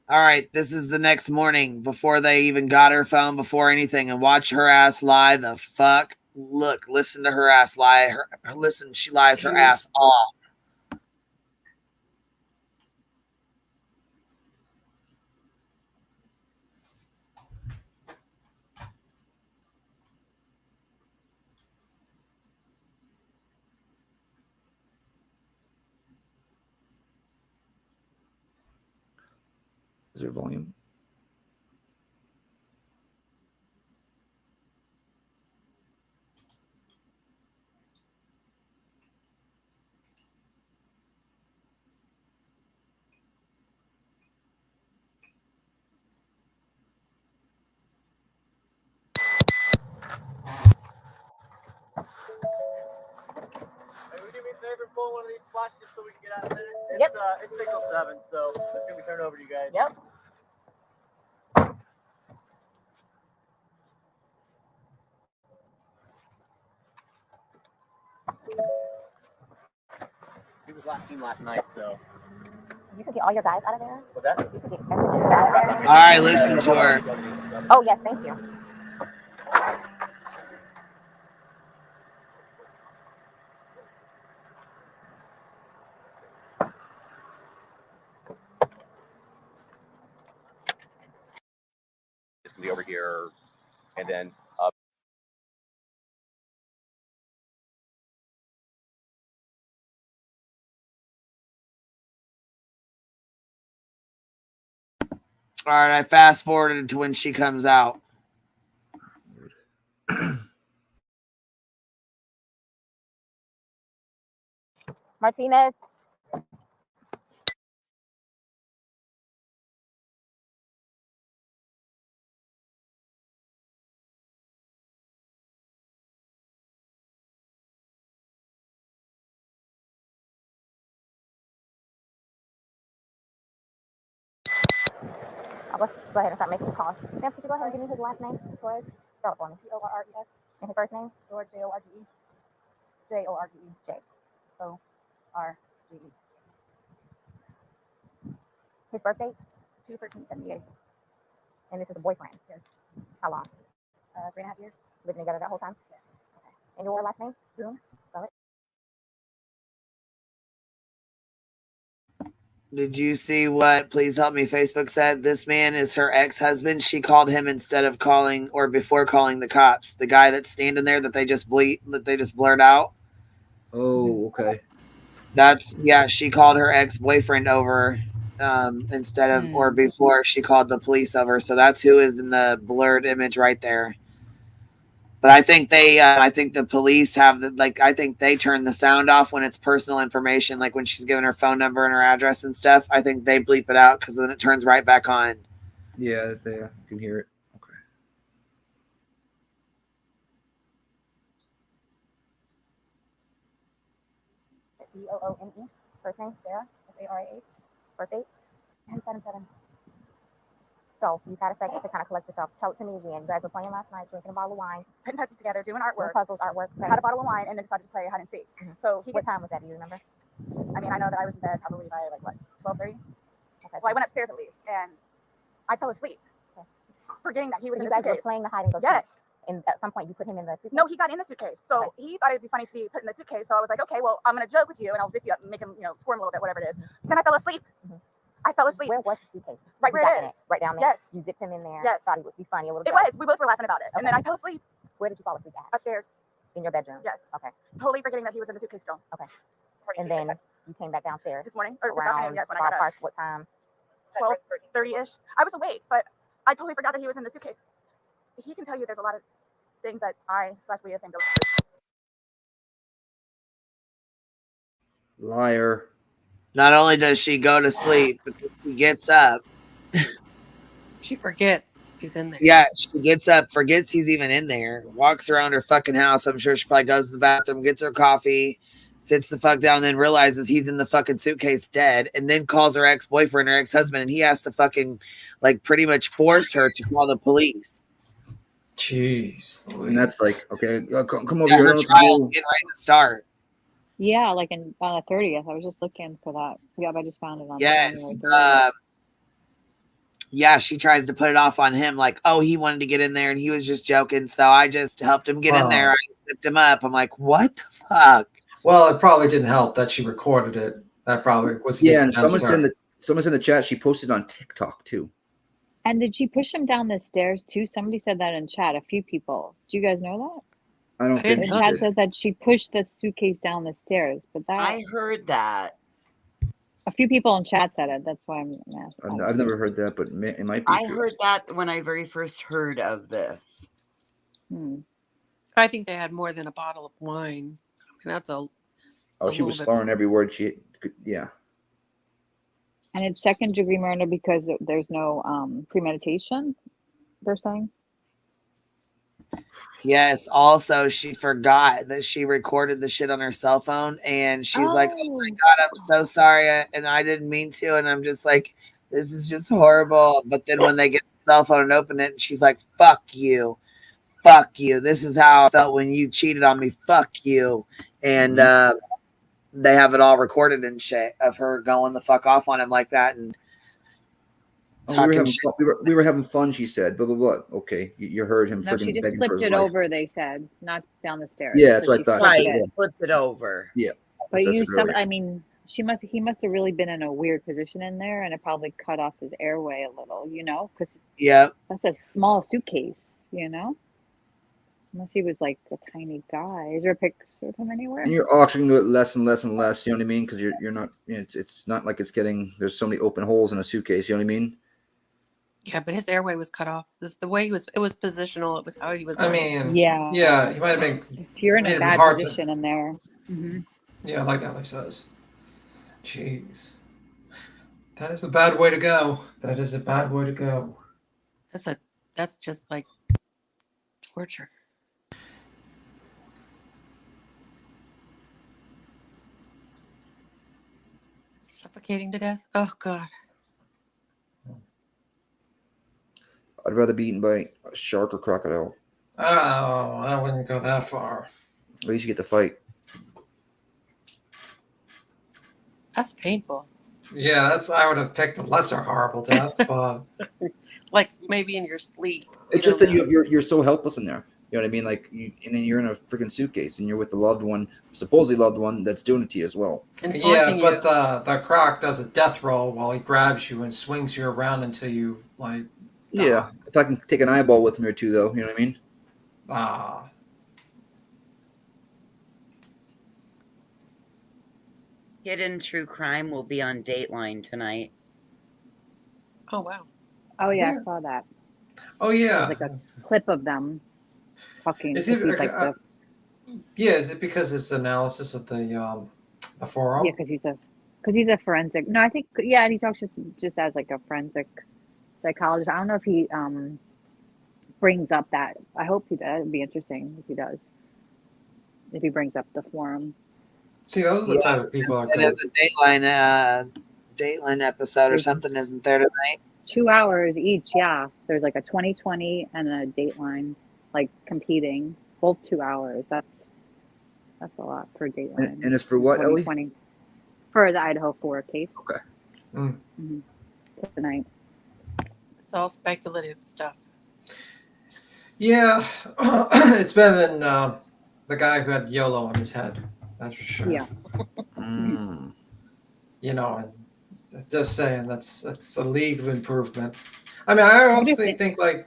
S17: All right, this is the next morning before they even got her phone, before anything, and watch her ass lie the fuck. Look, listen to her ass lie. Listen, she lies her ass off.
S16: Is there volume?
S12: Pull one of these spots just so we can get out of there.
S18: Yep.
S12: It's 6:07, so it's gonna be turned over to you guys.
S18: Yep.
S12: He was last seen last night, so.
S18: You could get all your guys out of there.
S12: What's that?
S18: You could get everyone out of there.
S17: All right, listen to her.
S18: Oh, yes, thank you.
S19: It's gonna be over here, and then
S17: All right, I fast forwarded to when she comes out.
S18: Martinez. Go ahead and start making the calls. Sam, could you go ahead and give me his last name? Torres. Spell it for me. Torres. And his first name? George. Jorge. Jorge. Jorge. His birth date? 2/13/78. And this is a boyfriend. Yes. How long? 3.5 years. Living together that whole time? Yes. Okay. And your last name? Boom. Spell it.
S17: Did you see what Please Help Me Facebook said? This man is her ex-husband. She called him instead of calling or before calling the cops. The guy that's standing there that they just blurred out.
S16: Oh, okay.
S17: She called her ex-boyfriend over instead of or before she called the police over. So that's who is in the blurred image right there. But I think I think the police have I think they turn the sound off when it's personal information, like when she's giving her phone number and her address and stuff. I think they bleep it out because then it turns right back on.
S16: Yeah, they can hear it. Okay.
S18: Boone. First name, Sarah. Sarah. Birth date? 10/7/7. So you had a second to kind of collect yourself. Tell it to me again. You guys were playing last night, drinking a bottle of wine,
S20: putting touches together, doing artwork,
S18: puzzles, artwork.
S20: had a bottle of wine, and then decided to play hide and seek. So
S18: What time was that? Do you remember?
S20: I mean, I know that I was in bed probably by like what, 12:30.
S18: Okay.
S20: Well, I went upstairs at least, and I fell asleep, forgetting that he was
S18: So
S20: in
S18: you
S20: the
S18: guys were
S20: suitcase.
S18: playing the hide and go.
S20: Yes.
S18: And at some point you put him in the suitcase?
S20: No, he got in the suitcase. So he thought it'd be funny to be put in the suitcase. So I was like, okay, well, I'm gonna joke with you, and I'll zip you up and make him, squirm a little bit, whatever it is. Then I fell asleep. I fell asleep.
S18: Where was the suitcase?
S20: Right where it is.
S18: Right down there?
S20: Yes.
S18: You zipped him in there?
S20: Yes.
S18: Thought it would be funny a little
S20: It
S18: bit?
S20: was. We both were laughing about it. And then I fell asleep.
S18: Where did you fall asleep at?
S20: Upstairs.
S18: In your bedroom?
S20: Yes.
S18: Okay.
S20: Totally forgetting that he was in the suitcase still.
S18: Okay. And then you came back downstairs?
S20: This morning, or this
S18: around
S20: afternoon, yes, when I got up.
S18: What time?
S20: 12:30-ish. I was awake, but I totally forgot that he was in the suitcase. He can tell you there's a lot of things that I/we think goes through.
S16: Liar.
S17: Not only does she go to sleep, but she gets up.
S5: She forgets he's in there.
S17: Yeah, she gets up, forgets he's even in there, walks around her fucking house. I'm sure she probably goes to the bathroom, gets her coffee, sits the fuck down, then realizes he's in the fucking suitcase dead, and then calls her ex-boyfriend or ex-husband, and he has to fucking like pretty much force her to call the police.
S13: Jeez.
S16: And that's like, okay, come over
S17: Yeah,
S16: here.
S17: her trial's getting ready to start.
S15: Yeah, like on the 30th. I was just looking for that. Yeah, I just found it on
S17: Yes.
S15: January 30th.
S17: Yeah, she tries to put it off on him, like, oh, he wanted to get in there and he was just joking, so I just helped him get in there. I zipped him up. I'm like, what the fuck?
S13: Well, it probably didn't help that she recorded it. That probably was
S16: and someone's in the chat. She posted on TikTok too.
S15: And did she push him down the stairs too? Somebody said that in chat. A few people. Do you guys know that?
S16: I don't think
S15: the
S16: she
S15: chat
S16: did.
S15: said that she pushed the suitcase down the stairs, but that
S24: I heard that.
S15: a few people in chat said it. That's why I'm asking.
S16: I've never heard that, but it might be.
S24: I
S16: true.
S24: heard that when I very first heard of this.
S5: I think they had more than a bottle of wine. I mean, that's a.
S16: Oh, she was slurring every word she. Yeah.
S15: And it's second-degree murder because there's no premeditation. They're saying.
S17: Yes. Also, she forgot that she recorded the shit on her cell phone, and she's like, "Oh my god, I'm so sorry, and I didn't mean to." And I'm just like, "This is just horrible." But then when they get the cell phone and open it, she's like, "Fuck you, fuck you. This is how I felt when you cheated on me. Fuck you." And they have it all recorded and shit of her going the fuck off on him like that and.
S16: Oh, we were having fun, she said. Blah blah blah. Okay, you heard him.
S15: No, she just flipped it over. They said not down the stairs.
S16: Yeah, that's what I thought.
S24: Right, flipped it over.
S16: Yeah,
S15: but I mean, he must have really been in a weird position in there, and it probably cut off his airway a little, because that's a small suitcase, unless he was like a tiny guy. Is there a picture of him anywhere?
S16: And you're auctioning it less and less and less. You know what I mean? Because you're not. It's not like it's getting. There's so many open holes in a suitcase. You know what I mean?
S5: Yeah, but his airway was cut off. The way it was positional. It was how he was.
S13: I mean,
S15: yeah,
S13: he might have been.
S15: If you're in a bad position in there.
S13: Yeah, like Ellie says. Jeez, that is a bad way to go. That is a bad way to go.
S5: That's just like torture. Suffocating to death. Oh God.
S16: I'd rather be eaten by a shark or crocodile.
S13: Oh, I wouldn't go that far.
S16: At least you get to fight.
S5: That's painful.
S13: Yeah, I would have picked the lesser horrible death, but
S5: like maybe in your sleep.
S16: It's just that you're so helpless in there. You know what I mean? Like, and then you're in a freaking suitcase, and you're with the loved one, supposedly loved one, that's doing it to you as well.
S13: Yeah, but the croc does a death roll while he grabs you and swings you around until you like.
S16: Yeah, if I can take an eyeball with me or two, though, you know what I mean?
S24: Hidden True Crime will be on Dateline tonight.
S5: Oh wow!
S15: Oh yeah, I saw that.
S13: Oh yeah,
S15: there's like a clip of them talking.
S13: Is it is it because it's analysis of the forum?
S15: Yeah, because he's a forensic. No, I think and he talks just as like a forensic psychologist. I don't know if he brings up that. I hope he does. It'd be interesting if he does. If he brings up the forum.
S13: See, those are the type of people.
S17: There's a Dateline episode or something, isn't there tonight?
S15: 2 hours each. Yeah, there's like a 2020 and a Dateline, like competing, both 2 hours. That's a lot for Dateline.
S16: And it's for what, Ellie?
S15: For the Idaho 4 case.
S16: Okay.
S15: Tonight.
S5: It's all speculative stuff.
S13: Yeah, it's better than the guy who had YOLO on his head. That's for sure.
S15: Yeah.
S13: Just saying that's a league of improvement. I mean, I also think that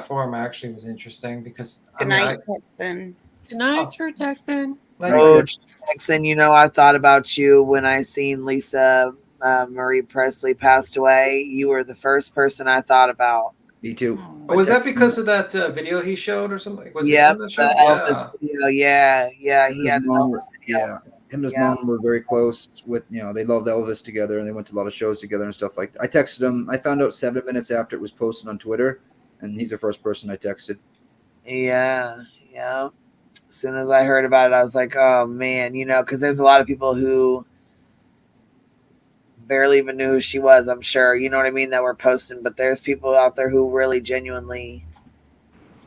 S13: forum actually was interesting because
S24: Good night, Texan.
S5: Good night, True Texan.
S17: Oh, Texan, I thought about you when I seen Lisa Marie Presley passed away. You were the first person I thought about.
S16: Me too.
S13: Was that because of that video he showed or something? Was
S17: Yep,
S13: it
S17: the Elvis video. Yeah, he had an Elvis video.
S16: Yeah, him and his mom were very close with, they loved Elvis together and they went to a lot of shows together and stuff like that. I texted him. I found out 7 minutes after it was posted on Twitter, and he's the first person I texted.
S17: Yeah. As soon as I heard about it, I was like, oh man, because there's a lot of people who barely even knew who she was, I'm sure. You know what I mean? That were posting, but there's people out there who really genuinely.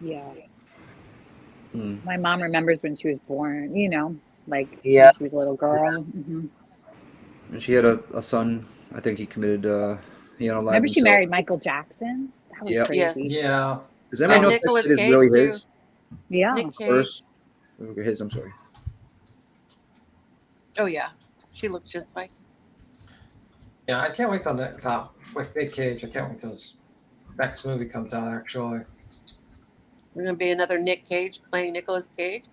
S15: Yeah. My mom remembers when she was born, like when she was a little girl. Mm-hmm.
S16: And she had a son. I think he committed, he unalived
S15: Remember she
S16: himself.
S15: married Michael Jackson? That was crazy.
S5: Yes.
S13: Yeah.
S16: Does anybody know if that
S5: Nicolas
S16: kid is
S5: Cage,
S16: really
S5: too.
S16: his?
S15: Yeah.
S5: Nick Cage.
S16: Hers? His, I'm sorry.
S5: Oh yeah, she looks just like.
S13: Yeah, I can't wait till with Nick Cage. I can't wait till his next movie comes out. Actually,
S5: We're gonna be another Nick Cage playing Nicolas Cage.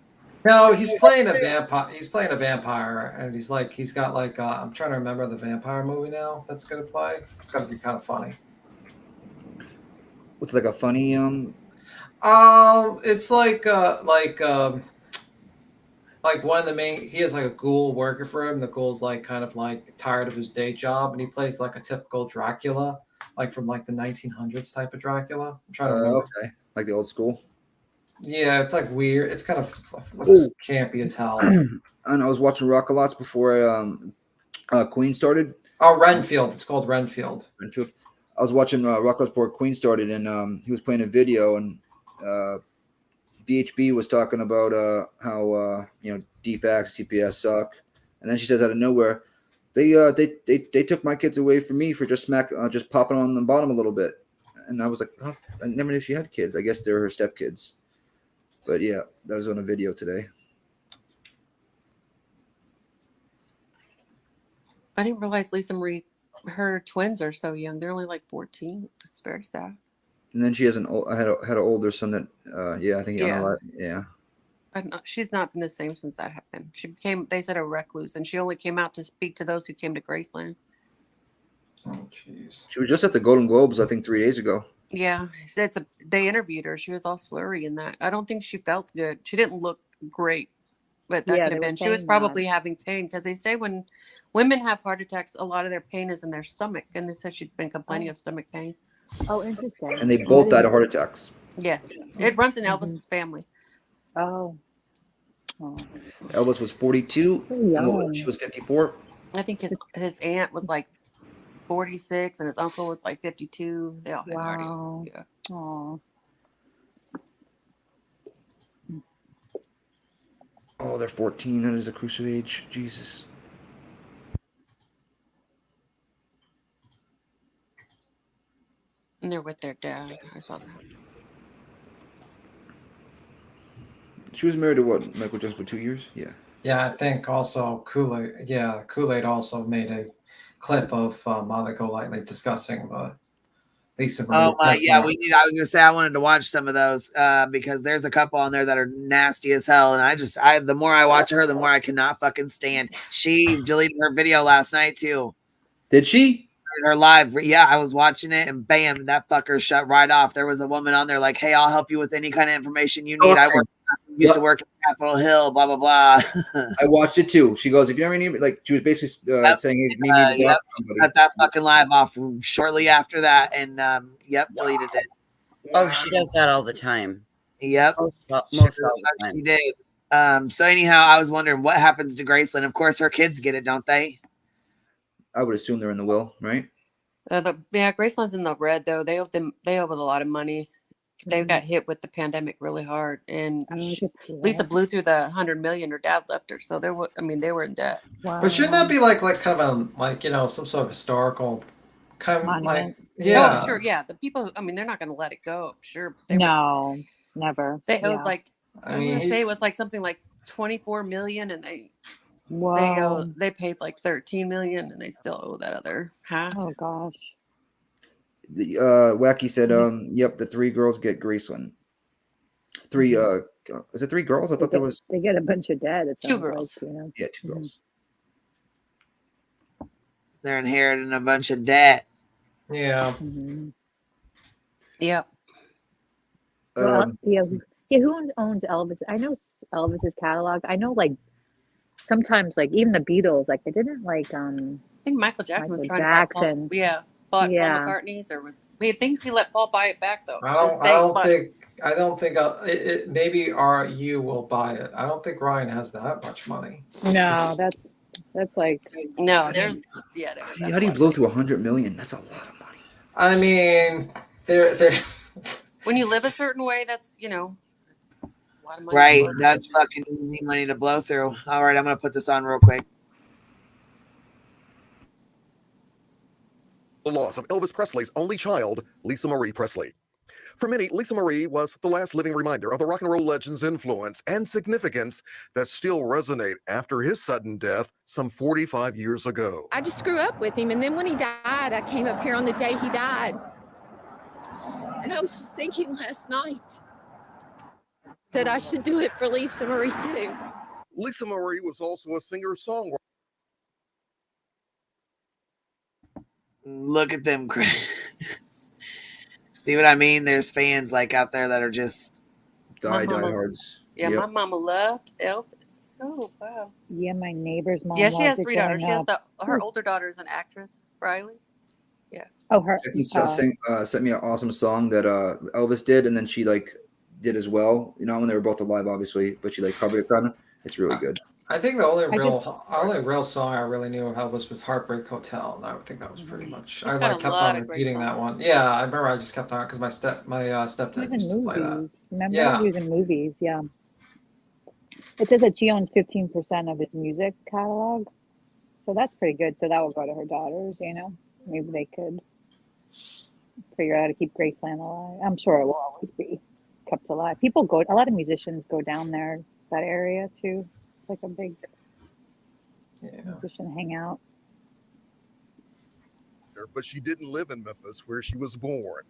S13: no, he's playing a vampire. He's playing a vampire, and he's got like I'm trying to remember the vampire movie now that's gonna play. It's gonna be kind of funny.
S16: What's like a funny
S13: It's like one of the main. He has like a ghoul working for him. The ghoul's like kind of like tired of his day job, and he plays like a typical Dracula, like from like the 1900s type of Dracula. I'm trying to remember.
S16: Okay, like the old school.
S13: Yeah, it's like weird. It's kind of looks campy as hell.
S16: And I was watching Rock-a-Lots before Queen started.
S13: Oh, Renfield. It's called Renfield.
S16: Renfield. I was watching Rock-a-Lots before Queen started, and he was playing a video, and BHB was talking about how DFAX, CPS suck, and then she says out of nowhere, they took my kids away from me for just popping on the bottom a little bit, and I was like, oh, I never knew she had kids. I guess they're her stepkids, but yeah, that was on a video today.
S5: I didn't realize Lisa Marie, her twins are so young. They're only like 14. It's very sad.
S16: And then she has had an older son that I think
S5: she's not been the same since that happened. She became, they said, a recluse, and she only came out to speak to those who came to Graceland.
S13: Oh, jeez.
S16: She was just at the Golden Globes, I think, 3 days ago.
S5: Yeah, they interviewed her. She was all slurry in that. I don't think she felt good. She didn't look great, but that could have been. She was probably having pain, because they say when women have heart attacks, a lot of their pain is in their stomach, and they said she'd been complaining of stomach pains.
S15: Oh, interesting.
S16: And they both died of heart attacks.
S5: Yes, it runs in Elvis's family.
S15: Oh.
S16: Elvis was 42. And she was 54.
S5: I think his aunt was like 46, and his uncle was like 52. They all had cardio. Yeah.
S15: Oh.
S16: Oh, they're 14. That is a crucial age. Jesus.
S5: And they're with their dad. I saw that.
S16: She was married to what? Michael Jackson for 2 years? Yeah.
S13: Yeah, I think also Kool-Aid. Yeah, Kool-Aid also made a clip of Molly Golightly discussing the Lisa Marie.
S17: Oh yeah, I was gonna say I wanted to watch some of those because there's a couple on there that are nasty as hell, and the more I watch her, the more I cannot fucking stand. She deleted her video last night too.
S16: Did she?
S17: Her live, yeah, I was watching it, and bam, that fucker shut right off. There was a woman on there like, "Hey, I'll help you with any kind of information you need.
S16: Awesome.
S17: Used to work at Capitol Hill, blah blah blah."
S16: I watched it too. She goes, "If you ever need," like she was basically saying, "If you need to talk to somebody."
S17: Cut that fucking live off shortly after that, and deleted it.
S1: Oh, she does that all the time.
S17: Yep,
S1: most all the time.
S17: She did. So anyhow, I was wondering what happens to Graceland. Of course, her kids get it, don't they?
S16: I would assume they're in the will, right?
S5: Graceland's in the red though. They owe a lot of money. They got hit with the pandemic really hard, and Lisa blew through the $100 million her dad left her. So they were in debt.
S15: Wow.
S13: But shouldn't that be like kind of some sort of historical kind of like
S5: Oh, sure, yeah. The people, they're not going to let it go. Sure,
S15: No, never.
S5: They owed
S15: Yeah.
S5: like
S13: I
S5: I
S13: mean,
S5: want to say it
S13: he's-
S5: was like something like 24 million, and
S15: Wow.
S5: they paid like 13 million, and they still owe that other half.
S15: Oh gosh.
S16: The Wacky said, "Yep, the 3 girls get Graceland. 3 is it 3 girls? I thought there was
S15: They get a bunch of debt. It
S5: 2
S15: sounds
S5: girls.
S15: like,
S16: Yeah, 2 girls.
S17: They're inheriting a bunch of debt.
S13: Yeah.
S5: Yep.
S15: Well, who owns Elvis? I know Elvis's catalog. I know like sometimes like even the Beatles, like they didn't like
S5: I think Michael Jackson was
S15: Michael
S5: trying to buy Paul.
S15: Jackson.
S5: Yeah, bought Paul
S15: Yeah.
S5: McCartney's, or was we think he let Paul buy it back though.
S13: I
S5: The estate, but
S13: don't think maybe you will buy it. I don't think Ryan has that much money.
S15: No, that's like
S5: no, there's yeah.
S16: How do you blow through 100 million? That's a lot of money.
S13: I mean, there.
S5: When you live a certain way, that's a lot of money.
S17: Right. That's fucking easy money to blow through. All right, I'm gonna put this on real quick.
S6: The loss of Elvis Presley's only child, Lisa Marie Presley. For many, Lisa Marie was the last living reminder of the rock and roll legend's influence and significance that still resonate after his sudden death some 45 years ago.
S14: I just grew up with him, and then when he died, I came up here on the day he died. And I was just thinking last night that I should do it for Lisa Marie too.
S6: Lisa Marie was also a singer-songwriter.
S17: Look at them. See what I mean? There's fans like out there that are just
S16: diehards.
S5: Yeah, my mama loved Elvis. Oh wow.
S15: Yeah, my neighbor's mom.
S5: Yeah, she has
S15: loved it
S5: 3 daughters. She
S15: growing
S5: has
S15: up.
S5: her older daughter is an actress, Riley. Yeah.
S15: Oh, her.
S16: Sent me an awesome song that Elvis did, and then she like did as well. You know, when they were both alive, obviously, but she like covered it kind of. It's really good.
S13: I think the only real song I really knew of Elvis was "Heartbreak Hotel," and I would think that was pretty much.
S5: He's
S13: I
S5: got a
S13: kept
S5: lot
S13: on
S5: of great
S13: repeating that
S5: songs.
S13: one. Yeah, I remember. I just kept on because my stepdad used to play that.
S15: Remember,
S13: Yeah.
S15: he was in movies. Yeah. It says that she owns 15% of his music catalog, so that's pretty good. So that will go to her daughters. You know, maybe they could figure out how to keep Graceland alive. I'm sure it will always be kept alive. A lot of musicians go down there, that area too. It's like a big musician hangout.
S6: But she didn't live in Memphis, where she was born.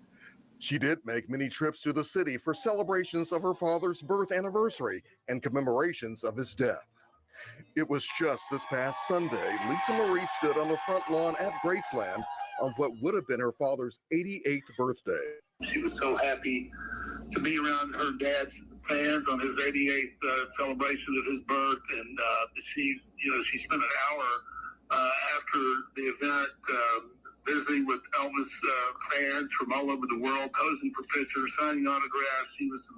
S6: She did make many trips to the city for celebrations of her father's birth anniversary and commemorations of his death. It was just this past Sunday, Lisa Marie stood on the front lawn at Graceland on what would have been her father's 88th birthday.
S21: She was so happy to be around her dad's fans on his 88th celebration of his birth, and she spent an hour after the event visiting with Elvis fans from all over the world, posing for pictures, signing autographs. She was,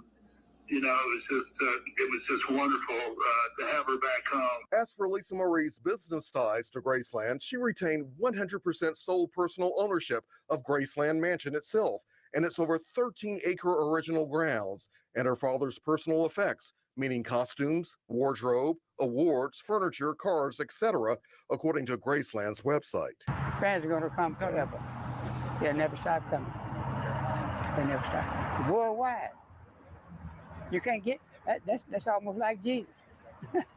S21: it was just wonderful to have her back home.
S6: As for Lisa Marie's business ties to Graceland, she retained 100% sole personal ownership of Graceland Mansion itself and its over 13-acre original grounds, and her father's personal effects, meaning costumes, wardrobe, awards, furniture, cars, etc., according to Graceland's website.
S23: Fans are going to come forever. They'll never stop coming. They never stop. Worldwide. You can't get that's almost like Jesus.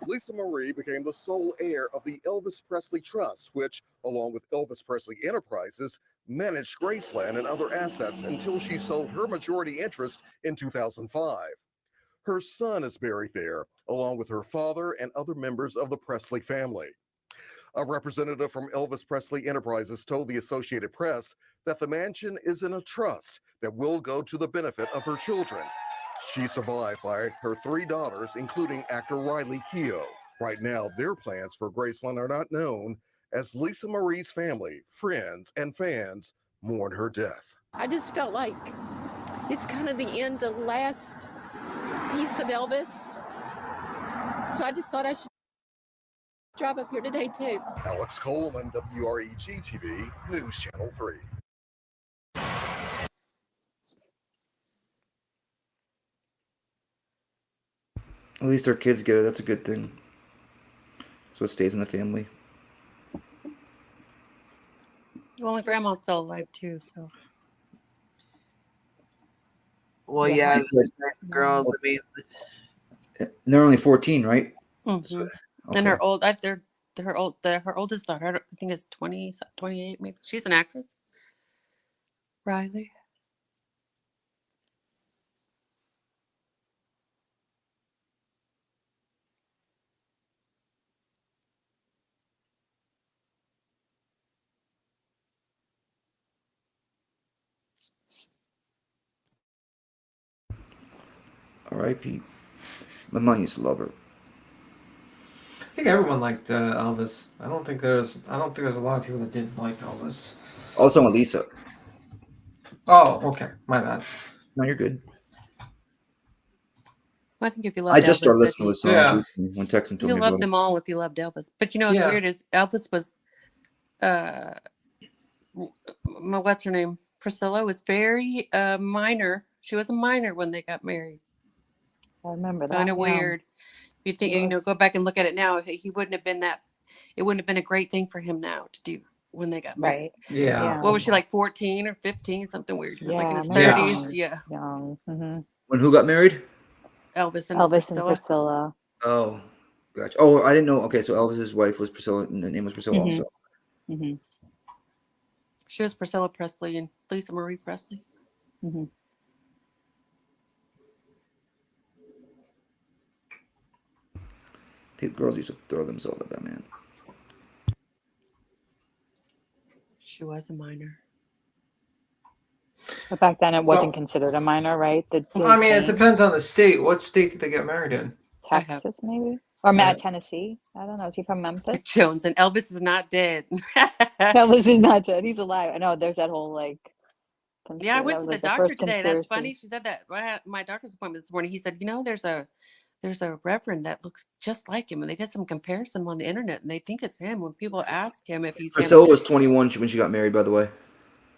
S6: Lisa Marie became the sole heir of the Elvis Presley Trust, which, along with Elvis Presley Enterprises, managed Graceland and other assets until she sold her majority interest in 2005. Her son is buried there, along with her father and other members of the Presley family. A representative from Elvis Presley Enterprises told the Associated Press that the mansion is in a trust that will go to the benefit of her children. She's survived by her 3 daughters, including actor Riley Keough. Right now, their plans for Graceland are not known, as Lisa Marie's family, friends, and fans mourn her death.
S14: I just felt like it's kind of the end, the last piece of Elvis. So I just thought I should drive up here today too.
S6: Alex Coleman, WREG-TV, News Channel 3.
S16: At least their kids get it. That's a good thing. So it stays in the family.
S5: Well, my grandma's still alive too, so.
S17: Well,
S16: Yeah.
S17: girls. I mean,
S16: And they're only 14, right?
S5: Mhm.
S16: Okay.
S5: And her her oldest daughter, I think is 20, 28 maybe. She's an actress. Riley.
S16: R.I.P. My mom used to love her.
S13: think everyone liked Elvis. I don't think there's a lot of people that didn't like Elvis.
S16: Also on Lisa.
S13: Oh, okay. My bad.
S16: No, you're good.
S5: I think if you loved
S16: I just
S5: Elvis,
S16: started
S5: that
S16: listening to his
S5: he,
S16: songs recently when Texan told
S5: you
S16: me
S5: loved
S16: about it.
S5: them all if you loved Elvis. But you know what's weird is Elvis was, what's her name? Priscilla was very minor. She was a minor when they got married.
S15: I remember that.
S5: Kind of
S15: Yeah.
S5: weird. You think,
S15: It
S5: you know,
S15: was.
S5: go back and look at it now. He wouldn't have been that. It wouldn't have been a great thing for him now to do when they got married.
S15: Right. Yeah.
S5: What was she like, 14 or 15? Something weird. He was like in
S15: Yeah, I
S5: his
S15: remember
S5: 30s.
S15: being
S5: Yeah.
S15: young. Hmm.
S16: When who got married?
S5: Elvis and
S15: Elvis and
S5: Priscilla.
S15: Priscilla.
S16: Oh, gotcha. Oh, I didn't know. Okay, so Elvis's wife was Priscilla, and the name was Priscilla also.
S15: Hmm.
S5: She was Priscilla Presley and Lisa Marie Presley.
S15: Hmm.
S16: Girls used to throw themselves at that man.
S5: She was a minor.
S15: But back then, it
S13: So-
S15: wasn't considered a minor, right?
S13: I mean, it depends on the state. What state did they get married in?
S15: Texas, maybe, or Tennessee. I don't know. Is he from Memphis?
S5: Jones, and Elvis is not dead.
S15: Elvis is not dead. He's alive. I know. There's that whole like.
S5: Yeah, I
S15: that
S5: went
S15: was,
S5: to the
S15: like,
S5: doctor
S15: first
S5: today. That's
S15: conspiracy.
S5: funny. She said that. I had my doctor's appointment this morning. He said, you know, there's a reverend that looks just like him, and they did some comparison on the internet, and they think it's him. When people ask him if he's
S16: Priscilla
S5: him,
S16: was 21 when she got married, by the way.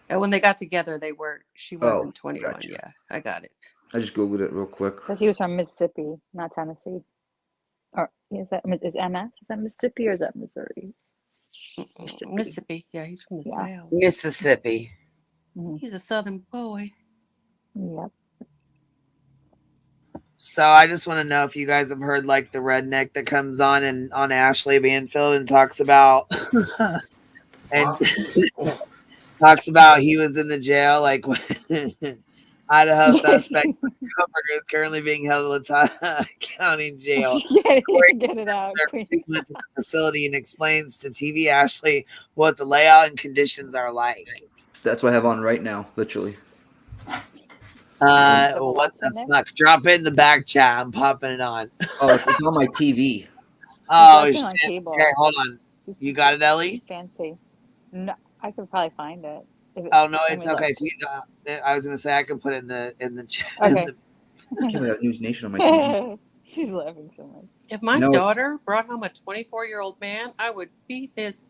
S5: when they got together, they were. She wasn't 21.
S16: Gotcha.
S5: Yeah, I got it.
S16: I just googled it real quick.
S15: Because he was from Mississippi, not Tennessee. Or is MS? Is that Mississippi or is that Missouri?
S5: Mississippi. Yeah, he's from the South.
S17: Mississippi.
S5: He's a Southern boy.
S15: Yep.
S17: So I just want to know if you guys have heard like the redneck that comes on and on Ashley Banfield and talks about and talks about he was in the jail like when Idaho suspect Koberger is currently being held in Latah County Jail.
S15: Get it out.
S17: Went to the facility and explains to TV Ashley what the layout and conditions are like.
S16: That's what I have on right now, literally.
S17: What the fuck? Drop it in the back chat. I'm popping it on.
S16: Oh, it's on my TV.
S17: Oh,
S15: watching
S17: shit.
S15: on cable.
S17: Okay, hold on. You got it, Ellie?
S15: He's fancy. No, I could probably find it.
S17: Oh no,
S15: Let
S17: it's
S15: me look.
S17: okay. If you, I was gonna say I can put it in the chat.
S15: Okay.
S16: I can't have News Nation on my TV.
S15: She's laughing so much.
S5: If my
S16: No, it's-
S5: daughter brought home a 24-year-old man, I would beat his.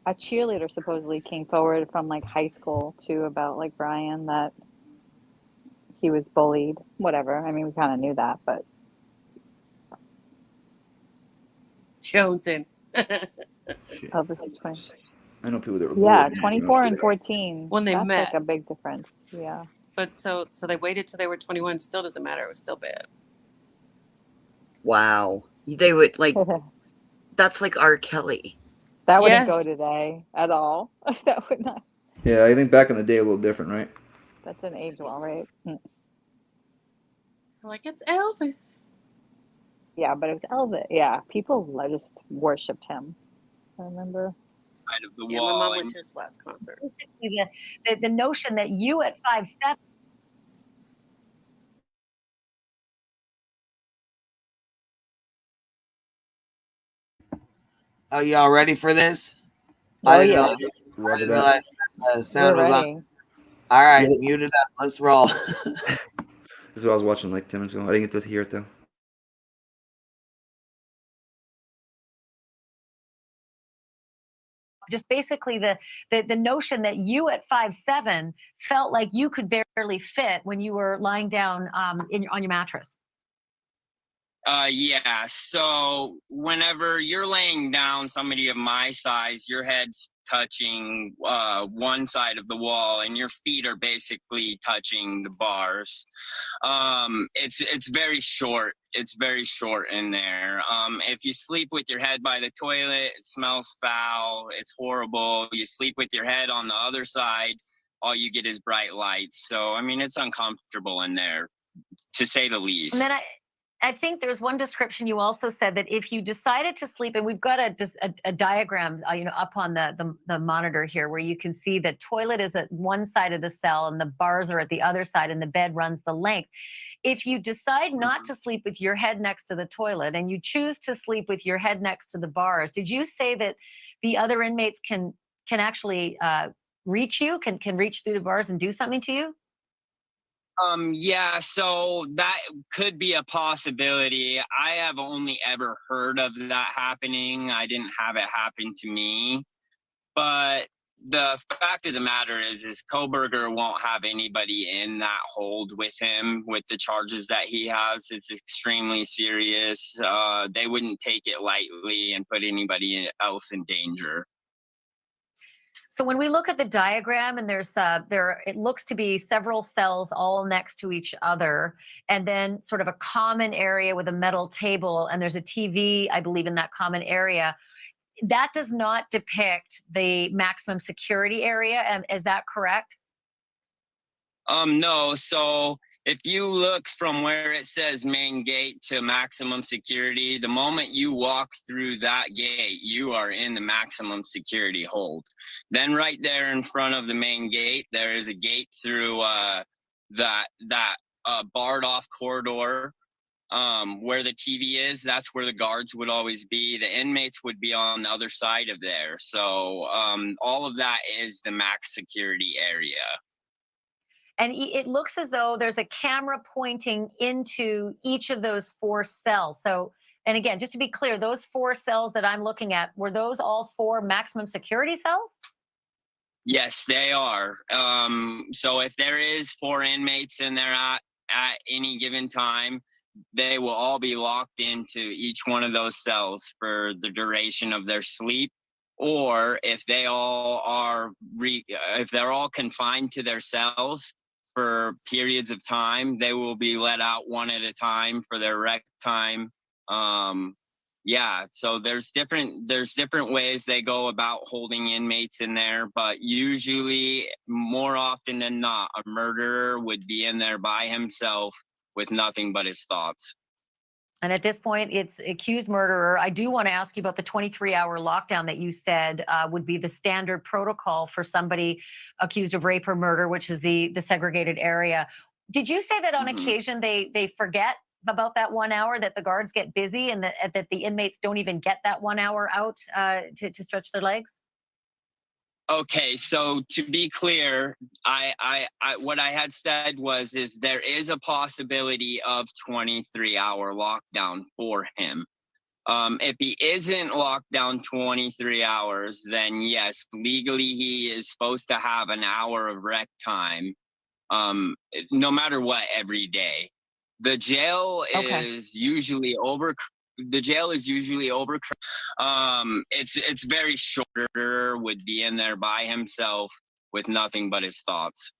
S15: A cheerleader supposedly came forward from like high school too about like Brian that he was bullied. Whatever. I mean, we kind of knew that, but
S5: Jones in.
S15: Elvis is 20.
S16: I know people that were
S15: Yeah,
S16: bullied.
S15: 24 and 14.
S5: When they
S15: That's
S5: met.
S15: like a big difference. Yeah.
S5: But so they waited till they were 21. Still doesn't matter. It was still bad.
S24: Wow. They would like, that's like R. Kelly.
S15: That wouldn't
S5: Yes.
S15: go today at all. That would not.
S16: Yeah, I think back in the day a little different, right?
S15: That's an age well, right?
S5: Like, it's Elvis.
S15: Yeah, but it was Elvis. Yeah, people just worshipped him. I remember.
S7: Side of the
S5: Yeah, my
S7: wall.
S5: mom
S7: and-
S5: went to his last concert.
S3: The notion that you at 5'7"
S17: Oh, y'all ready for this?
S15: Oh,
S17: I didn't
S15: yeah.
S17: realize, I
S16: Roger
S17: didn't
S16: that.
S17: realize the sound
S15: We're
S17: was
S15: ready.
S17: on. All right,
S16: Yeah.
S17: mute it up. Let's roll.
S16: This is what I was watching like 10 minutes ago. I didn't get to hear it though.
S3: just basically the notion that you at 5'7" felt like you could barely fit when you were lying down on your mattress.
S7: Yeah. So whenever you're laying down, somebody of my size, your head's touching one side of the wall, and your feet are basically touching the bars. It's very short. It's very short in there. If you sleep with your head by the toilet, it smells foul. It's horrible. You sleep with your head on the other side, all you get is bright lights. So I mean, it's uncomfortable in there, to say the least.
S3: And then I think there's one description you also said that if you decided to sleep, and we've got a diagram, up on the monitor here, where you can see the toilet is at one side of the cell and the bars are at the other side, and the bed runs the length. If you decide not to sleep with your head next to the toilet and you choose to sleep with your head next to the bars, did you say that the other inmates can actually reach you, can reach through the bars and do something to you?
S4: Yeah, so that could be a possibility. I have only ever heard of that happening. I didn't have it happen to me. But the fact of the matter is Koberger won't have anybody in that hold with him with the charges that he has. It's extremely serious. They wouldn't take it lightly and put anybody else in danger.
S3: So when we look at the diagram, and it looks to be several cells all next to each other, and then sort of a common area with a metal table, and there's a TV, I believe, in that common area. That does not depict the maximum security area. Is that correct?
S4: No. So if you look from where it says main gate to maximum security, the moment you walk through that gate, you are in the maximum security hold. Then right there in front of the main gate, there is a gate through that barred off corridor where the TV is. That's where the guards would always be. The inmates would be on the other side of there. So all of that is the max security area.
S3: And it looks as though there's a camera pointing into each of those 4 cells. So, and again, just to be clear, those 4 cells that I'm looking at, were those all 4 maximum security cells?
S4: Yes, they are. So if there is 4 inmates in there at any given time, they will all be locked into each one of those cells for the duration of their sleep. Or if they all are, if they're all confined to their cells for periods of time, they will be let out one at a time for their rec time. Yeah, so there's different ways they go about holding inmates in there, but usually, more often than not, a murderer would be in there by himself with nothing but his thoughts.
S3: And at this point, it's accused murderer. I do want to ask you about the 23-hour lockdown that you said would be the standard protocol for somebody accused of rape or murder, which is the segregated area. Did you say that on occasion they forget about that 1 hour, that the guards get busy, and that the inmates don't even get that 1 hour out to stretch their legs?
S4: Okay, so to be clear, I what I had said was there is a possibility of 23-hour lockdown for him. If he isn't locked down 23 hours, then yes, legally he is supposed to have an hour of rec time, no matter what, every day. The jail is usually over. The jail is usually over. It's very shorter. Would be in there by himself with nothing but his thoughts.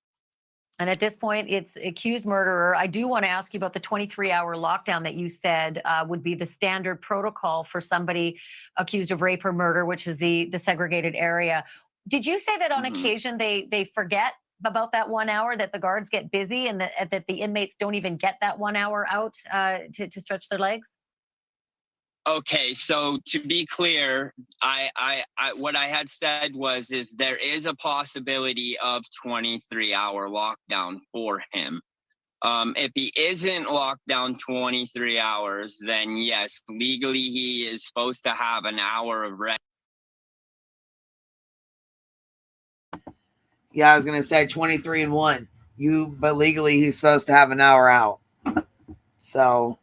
S3: And at this point, it's accused murderer. I do want to ask you about the 23-hour lockdown that you said would be the standard protocol for somebody accused of rape or murder, which is the segregated area. Did you say that on occasion they forget about that 1 hour, that the guards get busy, and that the inmates don't even get that 1 hour out to stretch their legs?
S4: Okay, so to be clear, I what I had said was there is a possibility of 23-hour lockdown for him. If he isn't locked down 23 hours, then yes, legally he is supposed to have an hour of rest.
S17: Yeah, I was gonna say 23 and 1. But legally he's supposed to have an hour out. So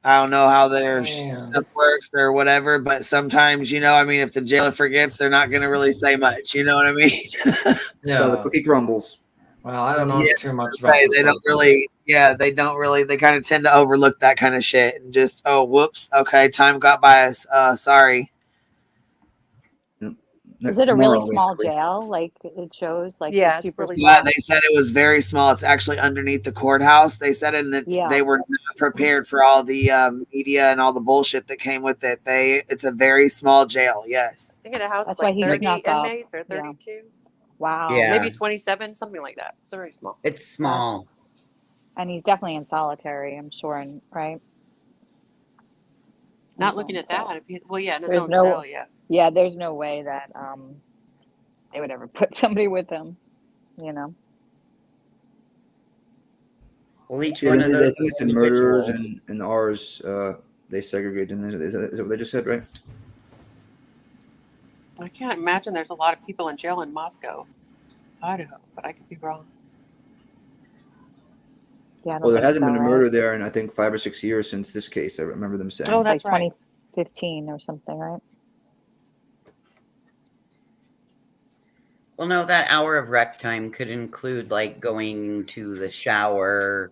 S17: I don't know how their stuff works or whatever, but sometimes, I mean, if the jailer forgets, they're not gonna really say much. You know what I mean?
S16: Yeah. So the cookie crumbles.
S13: Well, I don't know too much about
S17: Right,
S13: this.
S17: they don't really. Yeah, they don't really. They kind of tend to overlook that kind of shit and just, oh, whoops, okay, time got by us. Sorry.
S15: Is it a really small jail? Like it shows, like
S5: Yeah,
S15: it's super
S5: really
S15: small.
S17: Yeah, they said it was very small. It's actually underneath the courthouse. They said, and they were not prepared for all the media and all the bullshit that came with it. It's a very small jail. Yes.
S5: I think it houses
S15: That's why
S5: like
S15: he
S5: 30
S15: snuck up.
S5: inmates or 32.
S15: Wow.
S1: Yeah.
S5: Maybe 27, something like that. It's very small.
S1: It's small.
S15: And he's definitely in solitary, I'm sure, right?
S5: Not looking at that. Well, yeah, in his
S15: There's
S5: own
S15: no,
S5: cell, yeah.
S15: yeah, there's no way that they would ever put somebody with him, you know.
S1: Well, each
S16: Yeah,
S1: one
S16: I
S1: of
S16: think
S1: those
S16: it's in murderers
S1: individuals.
S16: and ours. They segregate. Is that what they just said, right?
S5: I can't imagine there's a lot of people in jail in Moscow, Idaho, but I could be wrong.
S15: Yeah, I don't
S16: Well, there
S15: think
S16: hasn't
S15: so,
S16: been a
S15: right?
S16: murder there in I think 5 or 6 years since this case. I remember them saying.
S5: Oh, that's
S15: like
S5: right.
S15: 2015 or something, right?
S1: Well, no, that hour of rec time could include like going to the shower,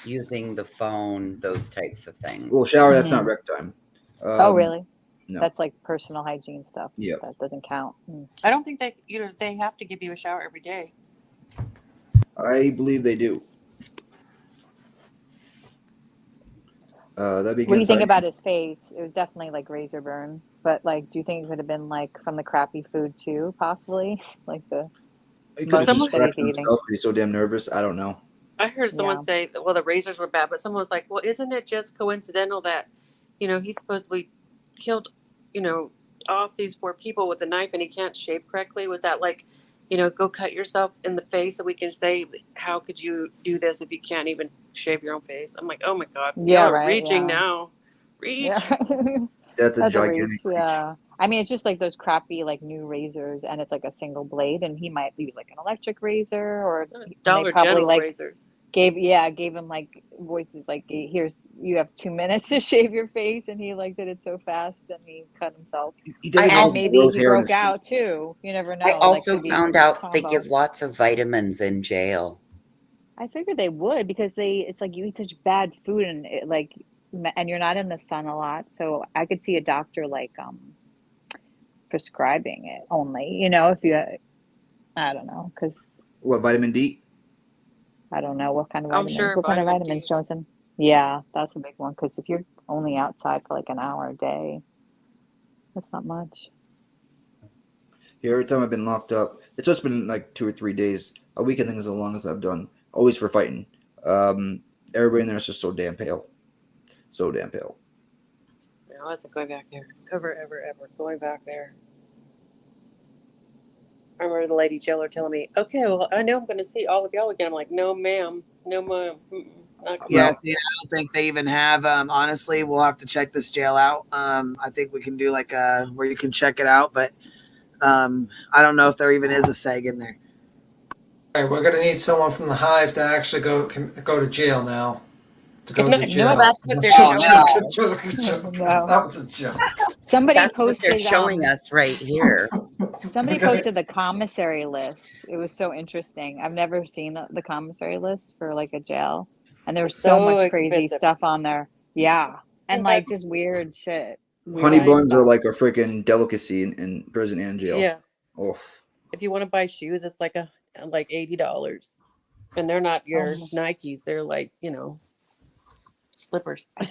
S1: using the phone, those types of things.
S16: Well, shower, that's not
S15: Mhm.
S16: rec time.
S15: Oh, really?
S16: No.
S15: That's like personal hygiene stuff.
S16: Yeah.
S15: That doesn't count. Mm.
S5: I don't think they have to give you a shower every day.
S16: I believe they do. That'd be
S15: What do you
S16: against
S15: think
S16: our
S15: about his face? It was definitely like razor burn, but like, do you think it could have been like from the crappy food too, possibly? Like the
S16: He could have
S15: munchies
S16: just
S15: that he's
S16: scratched
S15: eating.
S16: himself. He's so damn nervous. I don't know.
S5: I heard someone
S15: Yeah.
S5: say, well, the razors were bad, but someone was like, well, isn't it just coincidental that, he supposedly killed, off these 4 people with a knife and he can't shave correctly? Was that like, go cut yourself in the face so we can say, how could you do this if you can't even shave your own face? I'm like, oh my God.
S15: Yeah,
S5: Y'all are
S15: right.
S5: reaching
S15: Yeah.
S5: now. Reach.
S15: Yeah.
S16: That's a
S15: That's a
S16: gigantic
S15: reach. Yeah. I mean, it's just like those crappy like new razors, and it's like a single blade, and he might use like an electric razor, or and they
S5: Dollar
S15: probably
S5: General
S15: like
S5: razors.
S15: gave him like voices like, here's, you have 2 minutes to shave your face, and he like did it so fast and he cut himself.
S16: He doesn't
S1: I
S16: have
S15: And maybe
S16: gross
S15: he
S16: hair in
S15: broke
S16: his face.
S15: out too. You never know.
S1: I
S15: That
S1: also
S15: could be
S1: found out they
S15: combo.
S1: give lots of vitamins in jail.
S15: I figured they would, because it's like you eat such bad food, and and you're not in the sun a lot. So I could see a doctor like prescribing it only, if you, I don't know, because
S16: What, vitamin D?
S15: I don't know what kind of
S5: I'm
S15: vitamins.
S5: sure
S15: What kind of
S5: vitamin
S15: vitamins,
S5: D.
S15: Johnson? Yeah, that's a big one, because if you're only outside for like an hour a day, that's not much.
S16: Yeah, every time I've been locked up, it's just been like 2 or 3 days. A week, I think, is the longest I've done. Always for fighting. Everybody in there is just so damn pale. So damn pale.
S5: No, I wasn't going back there. Ever going back there. I remember the lady jailer telling me, okay, well, I know I'm going to see all of y'all again. I'm like, no, ma'am. No, ma'am. Not
S17: Yeah,
S16: No.
S17: see, I don't think they even have. Honestly, we'll have to check this jail out. I think we can do like where you can check it out, but I don't know if there even is a seg in there.
S13: All right, we're gonna need someone from the hive to actually go to jail now. To go to
S1: No,
S13: jail.
S1: that's what they're
S13: Joke,
S1: showing
S13: joke,
S1: us.
S13: joke, joke.
S15: No.
S13: That was a joke.
S15: Somebody
S1: That's what they're
S15: posted
S1: showing us right here.
S15: somebody
S13: Okay.
S15: posted the commissary list. It was so interesting. I've never seen the commissary list for like a jail, and there was so
S5: So
S15: much crazy
S5: expensive.
S15: stuff on there. Yeah, and
S5: You
S15: like
S5: buy-
S15: just weird shit.
S16: Honey
S15: Weird
S16: buns are
S15: stuff.
S16: like a freaking delicacy in prison and jail.
S5: Yeah.
S16: Oh,
S5: If you want to buy shoes, it's like $80. And they're not your Nikes. They're like, slippers.
S15: I
S16: they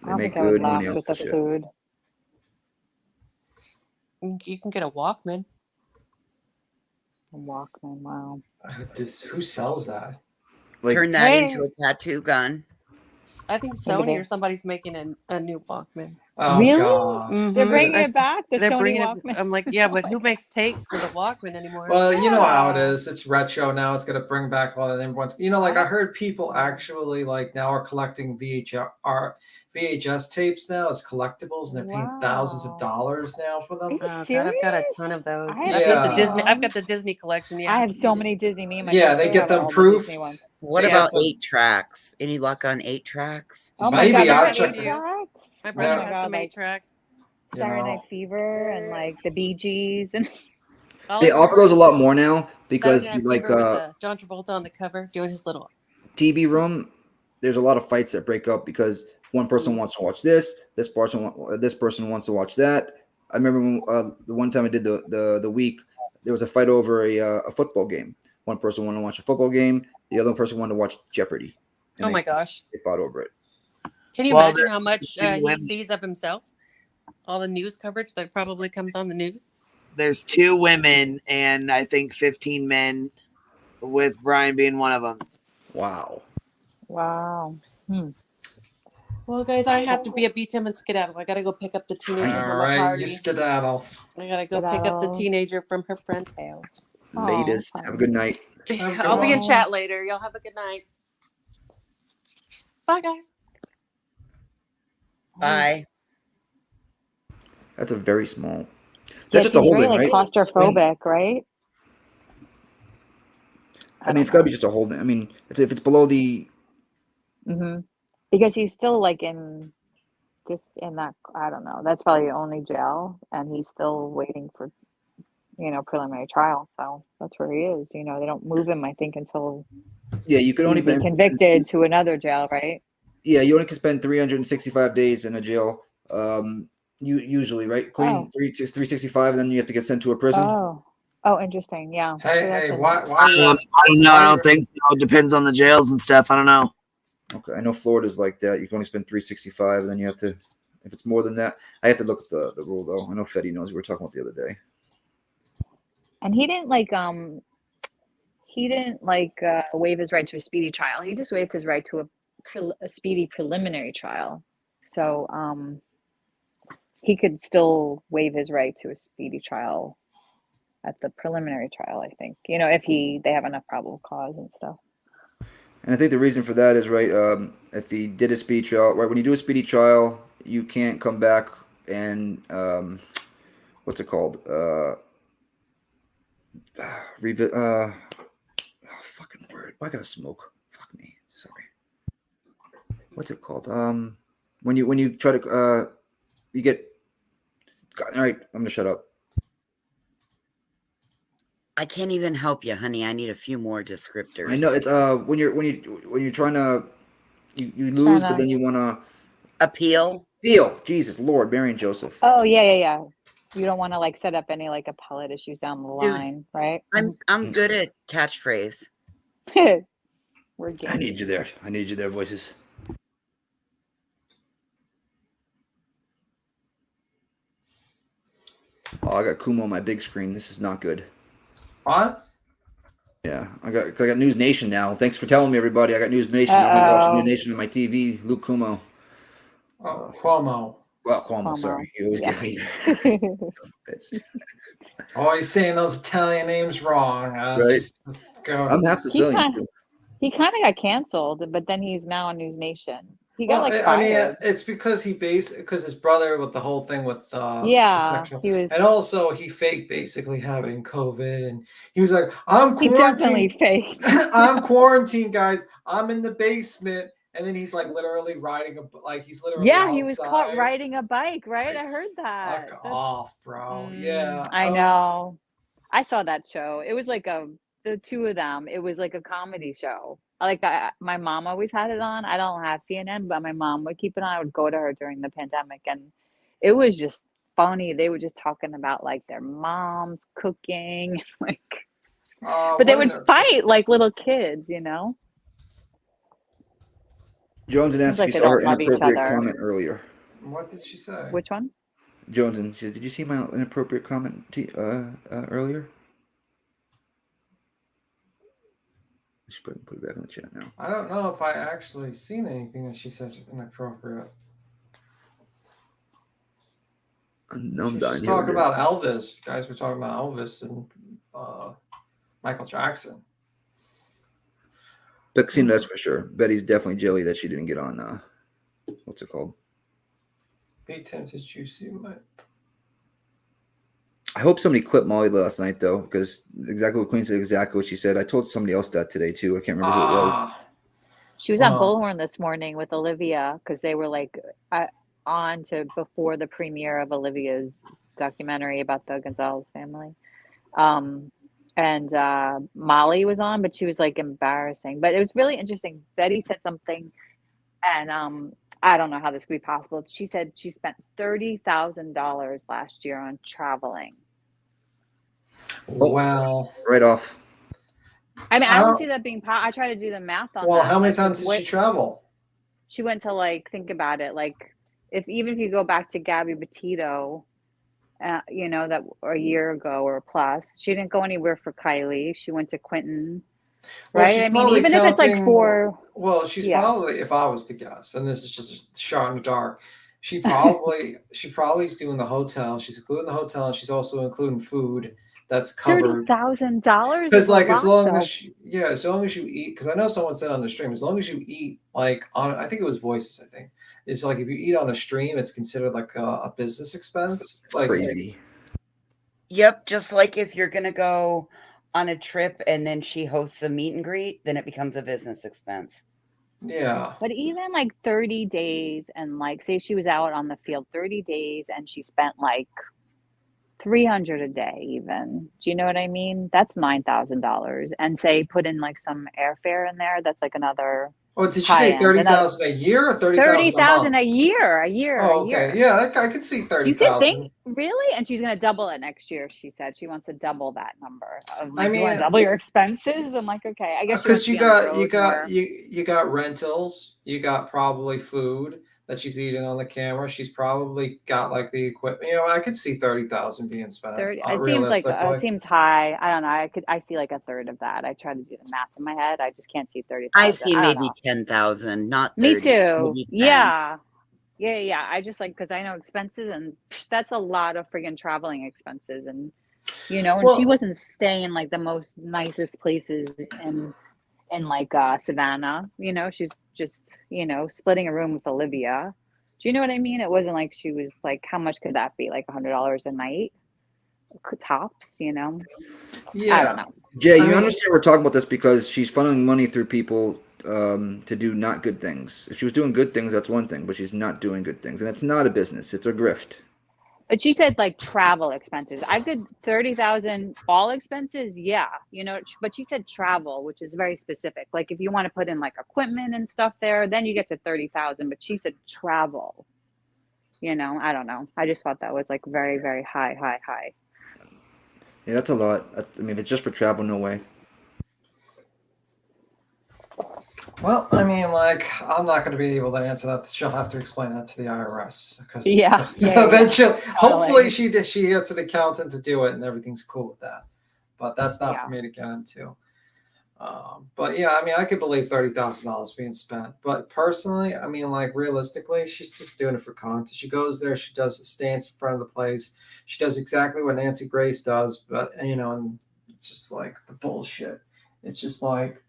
S15: don't
S16: make
S15: think I would
S16: good money
S15: last
S16: off
S15: with the
S16: that shit.
S15: food.
S5: You can get a Walkman.
S15: A Walkman, wow.
S13: Who sells that?
S16: Like,
S1: Turn that
S5: Hey.
S1: into a tattoo gun.
S5: I think Sony or somebody's making a new Walkman.
S13: Oh
S15: Really?
S13: God.
S15: They're bringing
S5: I
S15: it
S5: s-
S15: back. The
S5: They're
S15: Sony
S5: bringing
S15: Walkman.
S5: it. I'm like, yeah, but who makes tapes for the Walkman anymore?
S13: Well, you know how it is. It's retro now. It's gonna bring back all the everyone's. Like I heard people actually like now are collecting VHS tapes now as collectibles, and they're paying thousands of dollars now for them.
S15: Are you
S5: Oh, God,
S15: serious?
S5: I've got a ton of those.
S15: I
S5: I've got the Disney.
S15: some.
S5: I've got the Disney collection. Yeah,
S15: I have so many Disney. Me and my
S13: Yeah,
S15: sister
S13: they get
S15: have
S13: them
S15: all the
S13: proofed.
S15: Disney ones.
S1: What
S13: They
S1: about
S13: get them-
S1: 8 tracks? Any luck on 8 tracks?
S15: Oh my
S13: Maybe
S15: God,
S13: I'll
S15: there's
S13: check
S15: 8
S13: it.
S15: tracks.
S5: My brother
S15: Oh my
S5: has
S15: God,
S5: some 8
S15: like
S5: tracks.
S15: Saturday
S13: You
S15: Night
S13: know.
S15: Fever and like the Bee Gees and
S16: they offer those a lot more now because
S5: Saturday Night
S16: like
S5: Fever with John Travolta on the cover doing his little.
S16: TV room, there's a lot of fights that break up because one person wants to watch this person wants to watch that. I remember when, the one time I did the week, there was a fight over a football game. One person wanted to watch a football game, the other person wanted to watch Jeopardy. And
S5: Oh my gosh!
S16: They fought over it.
S5: Can you
S17: Well,
S5: imagine
S17: there's
S5: how much
S17: two
S5: he
S17: women.
S5: sees of himself? All the news coverage that probably comes on the news.
S17: There's 2 women and I think 15 men, with Brian being one of them.
S16: Wow.
S15: wow.
S5: Well, guys, I have to be a B-Tim and skedaddle. I gotta go pick up the teenager
S13: All
S5: from a
S13: right,
S5: party.
S13: you skedaddle.
S5: I gotta go pick up the
S15: Skedaddle.
S5: teenager from her friend's house.
S16: Latest. Have a good night.
S13: Have a good
S5: I'll be in
S13: one.
S5: chat later. Y'all have a good night. Bye, guys.
S1: Bye.
S16: That's a very small.
S15: Yeah,
S16: That's
S15: she's
S16: just a
S15: very
S16: holding,
S15: like
S16: right?
S15: claustrophobic, right?
S16: I mean, it's got to be just a holding. I mean, if it's below the.
S15: Mm-hmm. Because he's still like just in that, I don't know. That's probably the only jail, and he's still waiting for, preliminary trial. So that's where he is. They don't move him, I think, until
S16: Yeah, you could only
S15: he'd be convicted to another jail, right?
S16: Yeah, you only can spend 365 days in a jail. You usually, right, Queen?
S15: Oh.
S16: 365, and then you have to get sent to a prison.
S15: Oh, interesting. Yeah.
S13: Hey, why
S17: I don't know. I don't think so. It depends on the jails and stuff. I don't know.
S16: Okay, I know Florida's like that. You can only spend 365, and then you have to, if it's more than that, I have to look at the rule though. I know Fetty knows. We were talking about the other day.
S15: And he didn't waive his right to a speedy trial. He just waived his right to a speedy preliminary trial. So he could still waive his right to a speedy trial at the preliminary trial, I think. If they have enough probable cause and stuff.
S16: And I think the reason for that is right. If he did a speedy trial, right, when you do a speedy trial, you can't come back and what's it called? Fucking word. Why gotta smoke? Fuck me. Sorry. What's it called? When you try to you get. All right, I'm gonna shut up.
S1: I can't even help you, honey. I need a few more descriptors.
S16: I know it's when you're trying to you lose, but then you want to
S1: appeal.
S16: Jesus Lord, Mary and Joseph.
S15: Oh yeah. You don't want to set up any appellate issues down the line, right?
S1: I'm good at catchphrase.
S15: We're good.
S16: I need you there, voices. Oh, I got Kumo on my big screen. This is not good.
S13: What?
S16: Yeah, I got News Nation now. Thanks for telling me, everybody. I got News Nation. I'm gonna watch News Nation on my TV. Luke Kumo.
S13: Cuomo.
S16: Well, Cuomo. Sorry, you always get me there.
S13: Always saying those Italian names wrong.
S16: Right.
S13: Go.
S16: I'm half Sicilian.
S15: He kind of got canceled, but then he's now on News Nation. He got fired.
S13: I mean, it's because because his brother with the whole thing with
S15: he was,
S13: and also he faked basically having COVID, and he was like, "I'm quarantined."
S15: He definitely faked.
S13: I'm quarantined, guys. I'm in the basement, and then he's literally riding he's literally
S15: he was caught riding a bike, right? I heard that.
S13: Fuck off, bro. Yeah,
S15: I know. I saw that show. It was the two of them. It was like a comedy show. My mom always had it on. I don't have CNN, but my mom would keep it on. I would go to her during the pandemic, and it was just funny. They were just talking about their moms cooking, but they would fight like little kids,
S16: Jones and asked if you saw her inappropriate comment earlier.
S13: What did she say?
S15: Which one?
S16: Jones and she said, "Did you see my inappropriate comment earlier?" I should put it back in the chat now.
S13: I don't know if I actually seen anything that she said inappropriate.
S16: No, I'm
S13: She's talking about Elvis. Guys were talking about Elvis and Michael Jackson.
S16: Vaccine, that's for sure. Betty's definitely jelly that she didn't get on. What's it called?
S13: Hey Tim, did you see my?
S16: I hope somebody clipped Molly last night though, because exactly what Queen said, exactly what she said. I told somebody else that today too. I can't remember who it was.
S15: She was on Bullhorn this morning with Olivia because they were on to before the premiere of Olivia's documentary about the Gonzalez family. And Molly was on, but she was embarrassing. But it was really interesting. Betty said something, and I don't know how this could be possible. She said she spent $30,000 last year on traveling.
S13: Well,
S16: right off.
S15: I mean, I don't see that being. I try to do the math on that.
S13: Well, how many times did she travel?
S15: She went to think about it. If you go back to Gabby Petito, that a year ago or plus, she didn't go anywhere for Kylie. She went to Quentin.
S13: Well,
S15: right?
S13: she's
S15: I mean,
S13: probably
S15: even if it's like
S13: counting.
S15: for,
S13: Well, she's
S15: yeah,
S13: probably, if I was to guess, and this is just a shot in the dark, she probably is doing the hotel. She's including the hotel, and she's also including food that's covered.
S15: $30,000
S13: Because
S15: is a
S13: like as
S15: lot,
S13: long as
S15: though.
S13: as long as you eat, because I know someone said on the stream, as long as you eat like on, I think it was Voices, I think it's like if you eat on a stream, it's considered like a business expense.
S16: It's
S13: Like
S16: crazy.
S1: Yep, just like if you're gonna go on a trip and then she hosts a meet and greet, then it becomes a business expense.
S13: Yeah.
S15: But even like 30 days and like say she was out on the field 30 days and she spent like 300 a day even. Do you know what I mean? That's $9,000. And say put in like some airfare in there, that's like another
S13: Oh, did you
S15: high
S13: say
S15: end. Another
S13: 30,000 a year or 30,000 a
S15: 30,000
S13: month?
S15: a year, a
S13: Oh, okay.
S15: year.
S13: Yeah, I could see
S15: You could
S13: 30,000.
S15: think, really? And she's going to double it next year, she said. She wants to double that number. I'm
S13: I
S15: like, you want
S13: mean,
S15: to double your expenses? I'm like, okay. I guess she
S13: because
S15: wants to
S13: you
S15: be on the
S13: got you
S15: road
S13: got
S15: more.
S13: you got rentals, you got probably food that she's eating on the camera. She's probably got like the equipment. You know, I could see 30,000 being spent
S15: 30, it seems like
S13: realistically.
S15: it seems high. I don't know. I see like a third of that. I try to do the math in my head. I just can't see 30,000.
S1: I see
S15: I don't
S1: maybe
S15: know.
S1: 10,000, not
S15: Me
S1: 30,
S15: too.
S1: maybe 10.
S15: Yeah. Yeah. I just like, because I know expenses and that's a lot of friggin' traveling expenses. And, and she
S13: Well,
S15: wasn't staying in like the most nicest places in like Savannah. She's just, splitting a room with Olivia. Do you know what I mean? It wasn't like she was like, how much could that be? Like $100 a night? Tops, I don't
S13: yeah.
S15: know.
S16: Jay,
S13: I
S16: you
S13: mean,
S16: understand we're talking about this because she's funneling money through people to do not good things. If she was doing good things, that's one thing, but she's not doing good things, and it's not a business; it's a grift.
S15: But she said like travel expenses. I could 30,000 all expenses, yeah, but she said travel, which is very specific. Like if you want to put in like equipment and stuff there, then you get to 30,000. But she said travel. I don't know. I just thought that was like very, very high.
S16: Yeah, that's a lot. I mean, if it's just for travel, no way.
S13: well, I mean, like, I'm not going to be able to answer that. She'll have to explain that to the IRS because
S15: Yeah.
S13: eventually, hopefully,
S15: Totally.
S13: she gets an accountant to do it and everything's cool with that. But that's not
S15: Yeah.
S13: for me to get into. But yeah, I mean, I could believe $30,000 being spent. But personally, I mean, like realistically, she's just doing it for content. She goes there, she does the stance in front of the place. She does exactly what Nancy Grace does, but and it's just like the bullshit. It's just like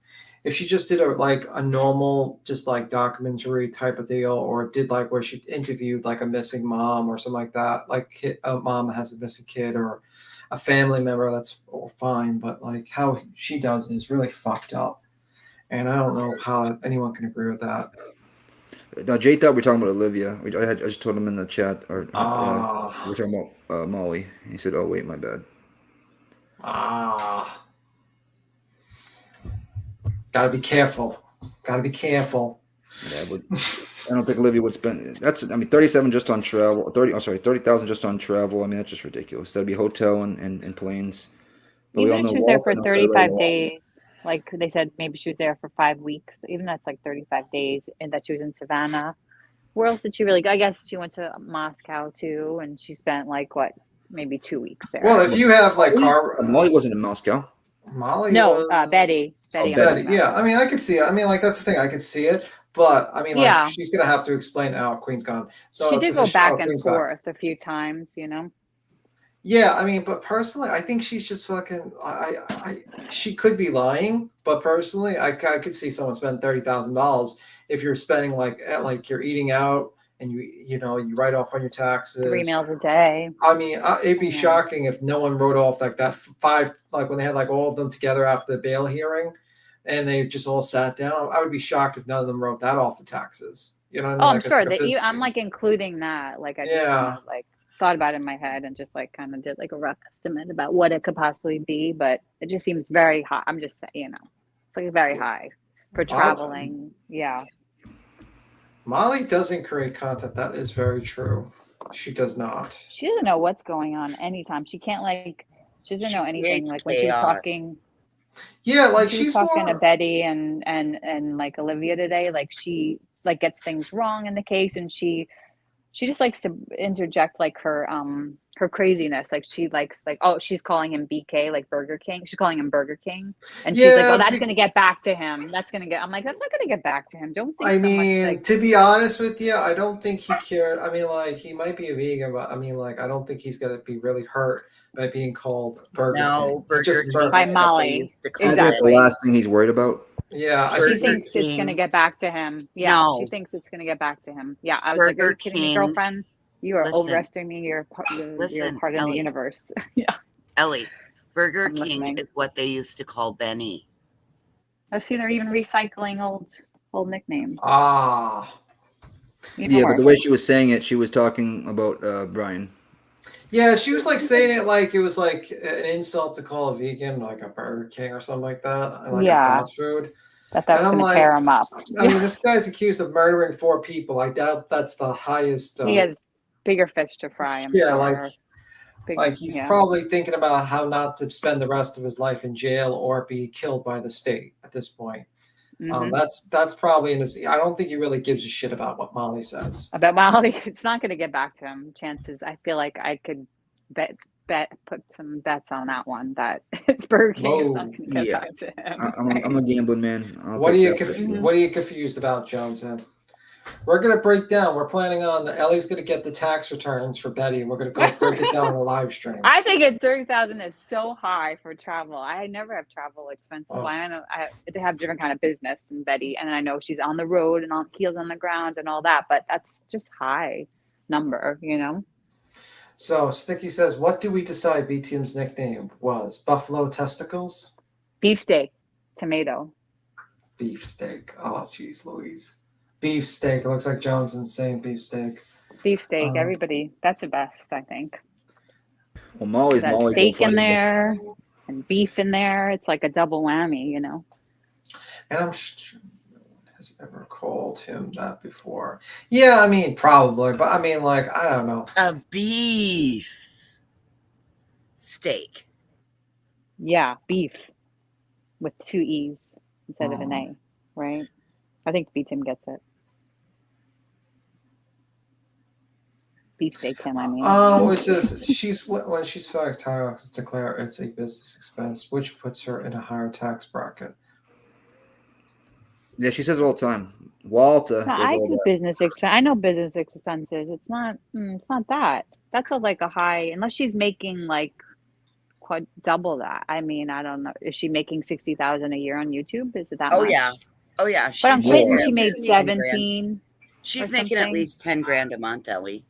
S13: if she just did a normal, just like documentary type of deal, or did like where she interviewed like a missing mom or something like that, like a mom has a missing kid or a family member, that's fine. But like how she does it is really fucked up, and I don't know how anyone can agree with that.
S16: Now, Jay thought we were talking about Olivia. I just told him in the chat, or we're talking about Molly. He said, "Oh wait, my bad."
S13: Gotta be careful. Gotta be careful.
S16: Yeah, but I don't think Olivia would spend. I mean, 37 just on travel. 30,000 just on travel. I mean, that's just ridiculous. That'd be hotel and planes. But we all
S15: Even if
S16: know
S15: she was there
S16: Walton
S15: for
S16: knows how to write
S15: 35
S16: law.
S15: days, like they said, maybe she was there for 5 weeks. Even that's like 35 days, and that she was in Savannah. Where else did she really go? I guess she went to Moscow too, and she spent like what, maybe 2 weeks there.
S13: Well, if you have like car,
S16: Molly wasn't in Moscow.
S13: Molly
S15: No,
S13: was
S15: Betty.
S13: Betty. Yeah, I mean, I could see it. I mean, like that's the thing. I could see it, but I mean, like
S15: Yeah.
S13: she's gonna have to explain how Queen's gone. So
S15: She
S13: it's
S15: did go back and
S13: Queen's back.
S15: forth a few times,
S13: Yeah, I mean, but personally, I think she's just fucking. She could be lying, but personally, I could see someone spend $30,000 if you're spending like you're eating out and you write off on your taxes
S15: 3 meals a day.
S13: I mean, it'd be shocking if no one wrote off like that 5, like when they had like all of them together after the bail hearing, and they just all sat down. I would be shocked if none of them wrote that off the taxes. You know what I mean?
S15: Oh, I'm
S13: Like, as
S15: sure
S13: like a
S15: that
S13: business
S15: I'm like including that. Like I just kind of like thought about it in my head and just like kind of did like a rough estimate about what it could possibly be, but it just seems very high. I'm just saying, it's like very high for traveling. Yeah.
S13: Molly doesn't create content. That is very true. She does not.
S15: She doesn't know what's going on anytime. She can't she doesn't know anything.
S1: creates
S15: Like when she was
S1: chaos.
S15: talking.
S13: Yeah, like
S15: she was talking to Betty and like Olivia today, like she like gets things wrong in the case, and she just likes to interject like her her craziness. Like she likes oh, she's calling him BK, like Burger King. She's calling him Burger King, and she's like, oh, that's gonna get back to him. That's gonna get. I'm like, that's not gonna get back to him. Don't think
S13: I
S15: so much.
S13: mean,
S15: Like,
S13: to be honest with you, I don't think he cares. I mean, like, he might be a vegan, but I mean, like, I don't think he's gonna be really hurt by being called Burger King.
S1: No, Burger
S13: Just
S1: King
S15: by
S1: is what they
S15: Molly.
S1: used to call
S16: I think that's the
S15: Exactly.
S16: last thing he's worried about.
S13: Yeah, I
S15: She
S13: think
S15: thinks
S1: Burger
S15: it's gonna
S1: King.
S15: get back to him. Yeah, she
S1: No,
S15: thinks it's gonna get back to him. Yeah, I was like, are
S1: Burger
S15: you kidding me,
S1: King.
S15: girlfriend? You are
S1: Listen,
S15: overestimating your
S1: listen,
S15: part in the
S1: Ellie,
S15: universe. Yeah,
S1: Ellie. Burger
S15: I'm
S1: King
S15: listening.
S1: is what they used to call Benny.
S15: I've seen her even recycling old nicknames.
S13: ah,
S15: You know
S16: Yeah, but
S15: her.
S16: the way she was saying it, she was talking about Brian.
S13: yeah, she was like saying it like it was like an insult to call a vegan like a Burger King or something like that, like a
S15: Yeah,
S13: fast food.
S15: that
S13: And
S15: was
S13: I'm
S15: gonna
S13: like,
S15: tear him up.
S13: I mean, this guy's accused of murdering 4 people. I doubt that's the highest.
S15: He has bigger fish to fry, I'm
S13: Yeah,
S15: sure.
S13: like he's probably thinking about how not to spend the rest of his life in jail or be killed by the state at this point.
S15: Mhm.
S13: That's probably in his. I don't think he really gives a shit about what Molly says.
S15: About Molly, it's not gonna get back to him. Chances, I feel like I could put some bets on that one that it's Burger King is not gonna get
S16: Yeah,
S15: back to him.
S16: I'm a gambling man. I'll
S13: What are
S16: take
S13: you
S16: that.
S13: What are you confused about, Johnson? We're gonna break down. We're planning on Ellie's gonna get the tax returns for Betty, and we're gonna go break it down on a live stream.
S15: I think it's 30,000 is so high for travel. I never have travel expenses.
S13: Oh.
S15: I know I have different kind of business than Betty, and I know she's on the road and on heels on the ground and all that, but that's just high number, you know.
S13: So Sticky says, "What do we decide BTM's nickname was? Buffalo testicles,
S15: Beefsteak, tomato.
S13: beefsteak. Oh, geez, Louise, beefsteak. It looks like Johnson's saying beefsteak.
S15: Beefsteak, everybody. That's the best, I think.
S16: Well, Molly's
S15: That
S16: Molly's
S15: steak in
S16: funny.
S15: there and beef in there. It's like a double whammy, you know.
S13: And I'm sure no one has ever called him that before. Yeah, I mean, probably, but I mean, like, I don't know.
S1: A beef steak.
S15: Yeah, beef with 2 E's instead of an A, right? I think BTM gets it. Beefsteak, Tim, I mean.
S13: Oh, it says when she's fact to declare it's a business expense, which puts her in a higher tax bracket.
S16: Yeah, she says it all the time. Walter
S15: No,
S16: does
S15: I
S16: all
S15: do
S16: that.
S15: business expense. I know business expenses. It's not that. That's like a high, unless she's making like double that. I mean, I don't know. Is she making 60,000 a year on YouTube? Is it that
S1: Oh
S15: much?
S1: yeah, oh yeah.
S15: But on
S1: She's
S15: Clinton,
S1: making
S15: she made
S1: 10 grand.
S15: 17.
S1: She's
S15: or
S1: making at
S15: something.
S1: least 10 grand a month, Ellie.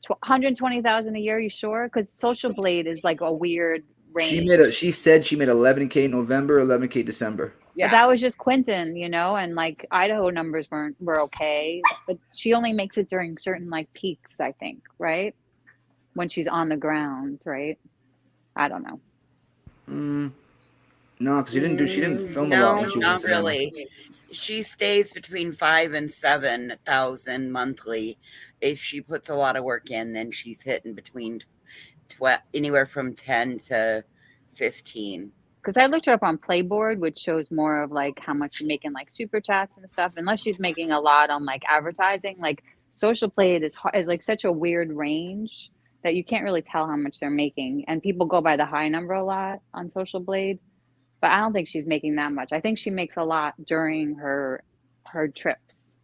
S15: 120,000 a year. You sure? Because Social Blade is like a weird range.
S16: She said she made 11K in November, 11K December.
S15: But that was just Quentin, you know, and like Idaho numbers were okay, but she only makes it during certain like peaks, I think, right? When she's on the ground, right? I don't know.
S16: No, because she didn't film a
S1: No,
S16: lot when she was in
S1: not
S16: cinema.
S1: really. She stays between 5,000 and 7,000 monthly. If she puts a lot of work in, then she's hitting between anywhere from 10 to 15.
S15: Because I looked her up on Playboard, which shows more of like how much she's making like super chats and stuff. Unless she's making a lot on like advertising, like Social Blade is like such a weird range that you can't really tell how much they're making. And people go by the high number a lot on Social Blade, but I don't think she's making that much. I think she makes a lot during her trips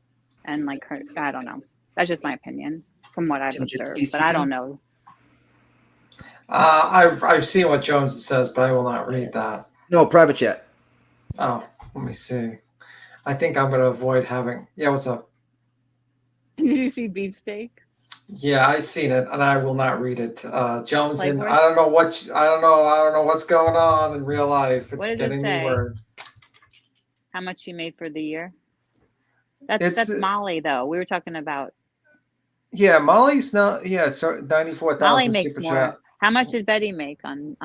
S15: and like her. I don't know. That's just my opinion from what I've observed, but I don't know.
S13: I've seen what Jones says, but I will not read that.
S16: No, private chat.
S13: Oh, let me see. I think I'm going to avoid having. Yeah, what's up?
S15: Did you see beefsteak?
S13: Yeah, I seen it, and I will not read it. Jones, and
S15: Playboard?
S13: I don't know what's going on in real life. It's
S15: What does it
S13: getting me
S15: say?
S13: worried.
S15: How much she made for the year? That's Molly though. We were talking about
S13: Yeah, Molly's not. Yeah, it's 94,000.
S15: Molly makes
S13: super
S15: more.
S13: chat.
S15: How much did Betty make on?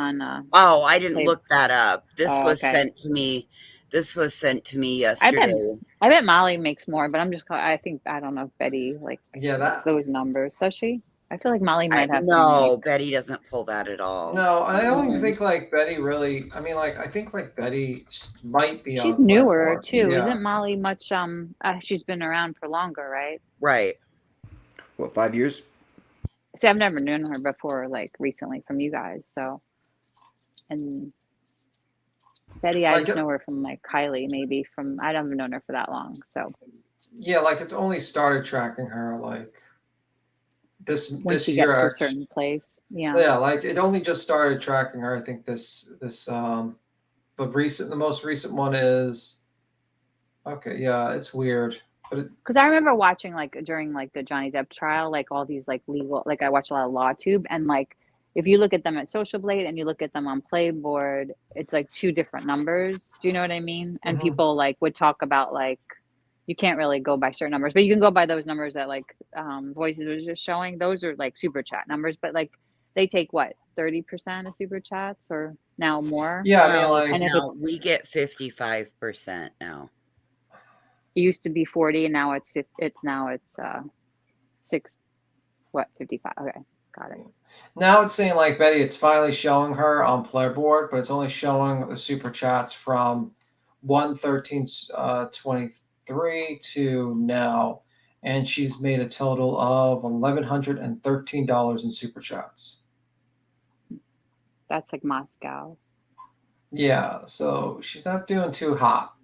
S1: Oh, I didn't
S15: Play-
S1: look that up. This
S15: Oh,
S1: was
S15: okay.
S1: sent to me. This was sent to me
S15: I
S1: yesterday.
S15: bet Molly makes more, but I don't know if Betty like
S13: Yeah,
S15: those numbers. Does she? I feel like Molly might have some,
S1: No,
S15: like-
S1: Betty doesn't pull that at all.
S13: No, I don't even think like Betty really. I mean, like I think like Betty might be.
S15: She's
S13: on
S15: newer
S13: platform.
S15: too.
S13: Yeah.
S15: Isn't Molly much? She's been around for longer, right?
S1: Right.
S16: What, 5 years?
S15: See, I've never known her before, like recently from you guys. So, and Betty, I
S13: Like,
S15: just know her from like Kylie, maybe from, I haven't known her for that long. So
S13: yeah, like it's only started tracking her like
S15: when
S13: this
S15: she
S13: year
S15: gets to a
S13: actually.
S15: certain place, yeah.
S13: Yeah, like it only just started tracking her. I think the most recent one is okay. Yeah, it's weird, but
S15: Because I remember watching like during like the Johnny Depp trial, like all these like legal, like I watch a lot of LawTube, and like if you look at them at Social Blade and you look at them on Playboard, it's like two different numbers. Do you know what I mean? And people like would talk about like you can't really go by certain numbers, but you can go by those numbers that like Voices was just showing. Those are like super chat numbers, but like they take what 30% of super chats or now more.
S13: yeah, I mean,
S1: No,
S13: like
S15: And if
S1: no, we get 55% now.
S15: it used to be 40, and now it's 50, it's 55. Okay, got it.
S13: now it's saying like Betty, it's finally showing her on Playboard, but it's only showing the super chats from 1/13/23 to now, and she's made a total of $1,113 in super chats.
S15: That's like Moscow.
S13: Yeah, so she's not doing too hot.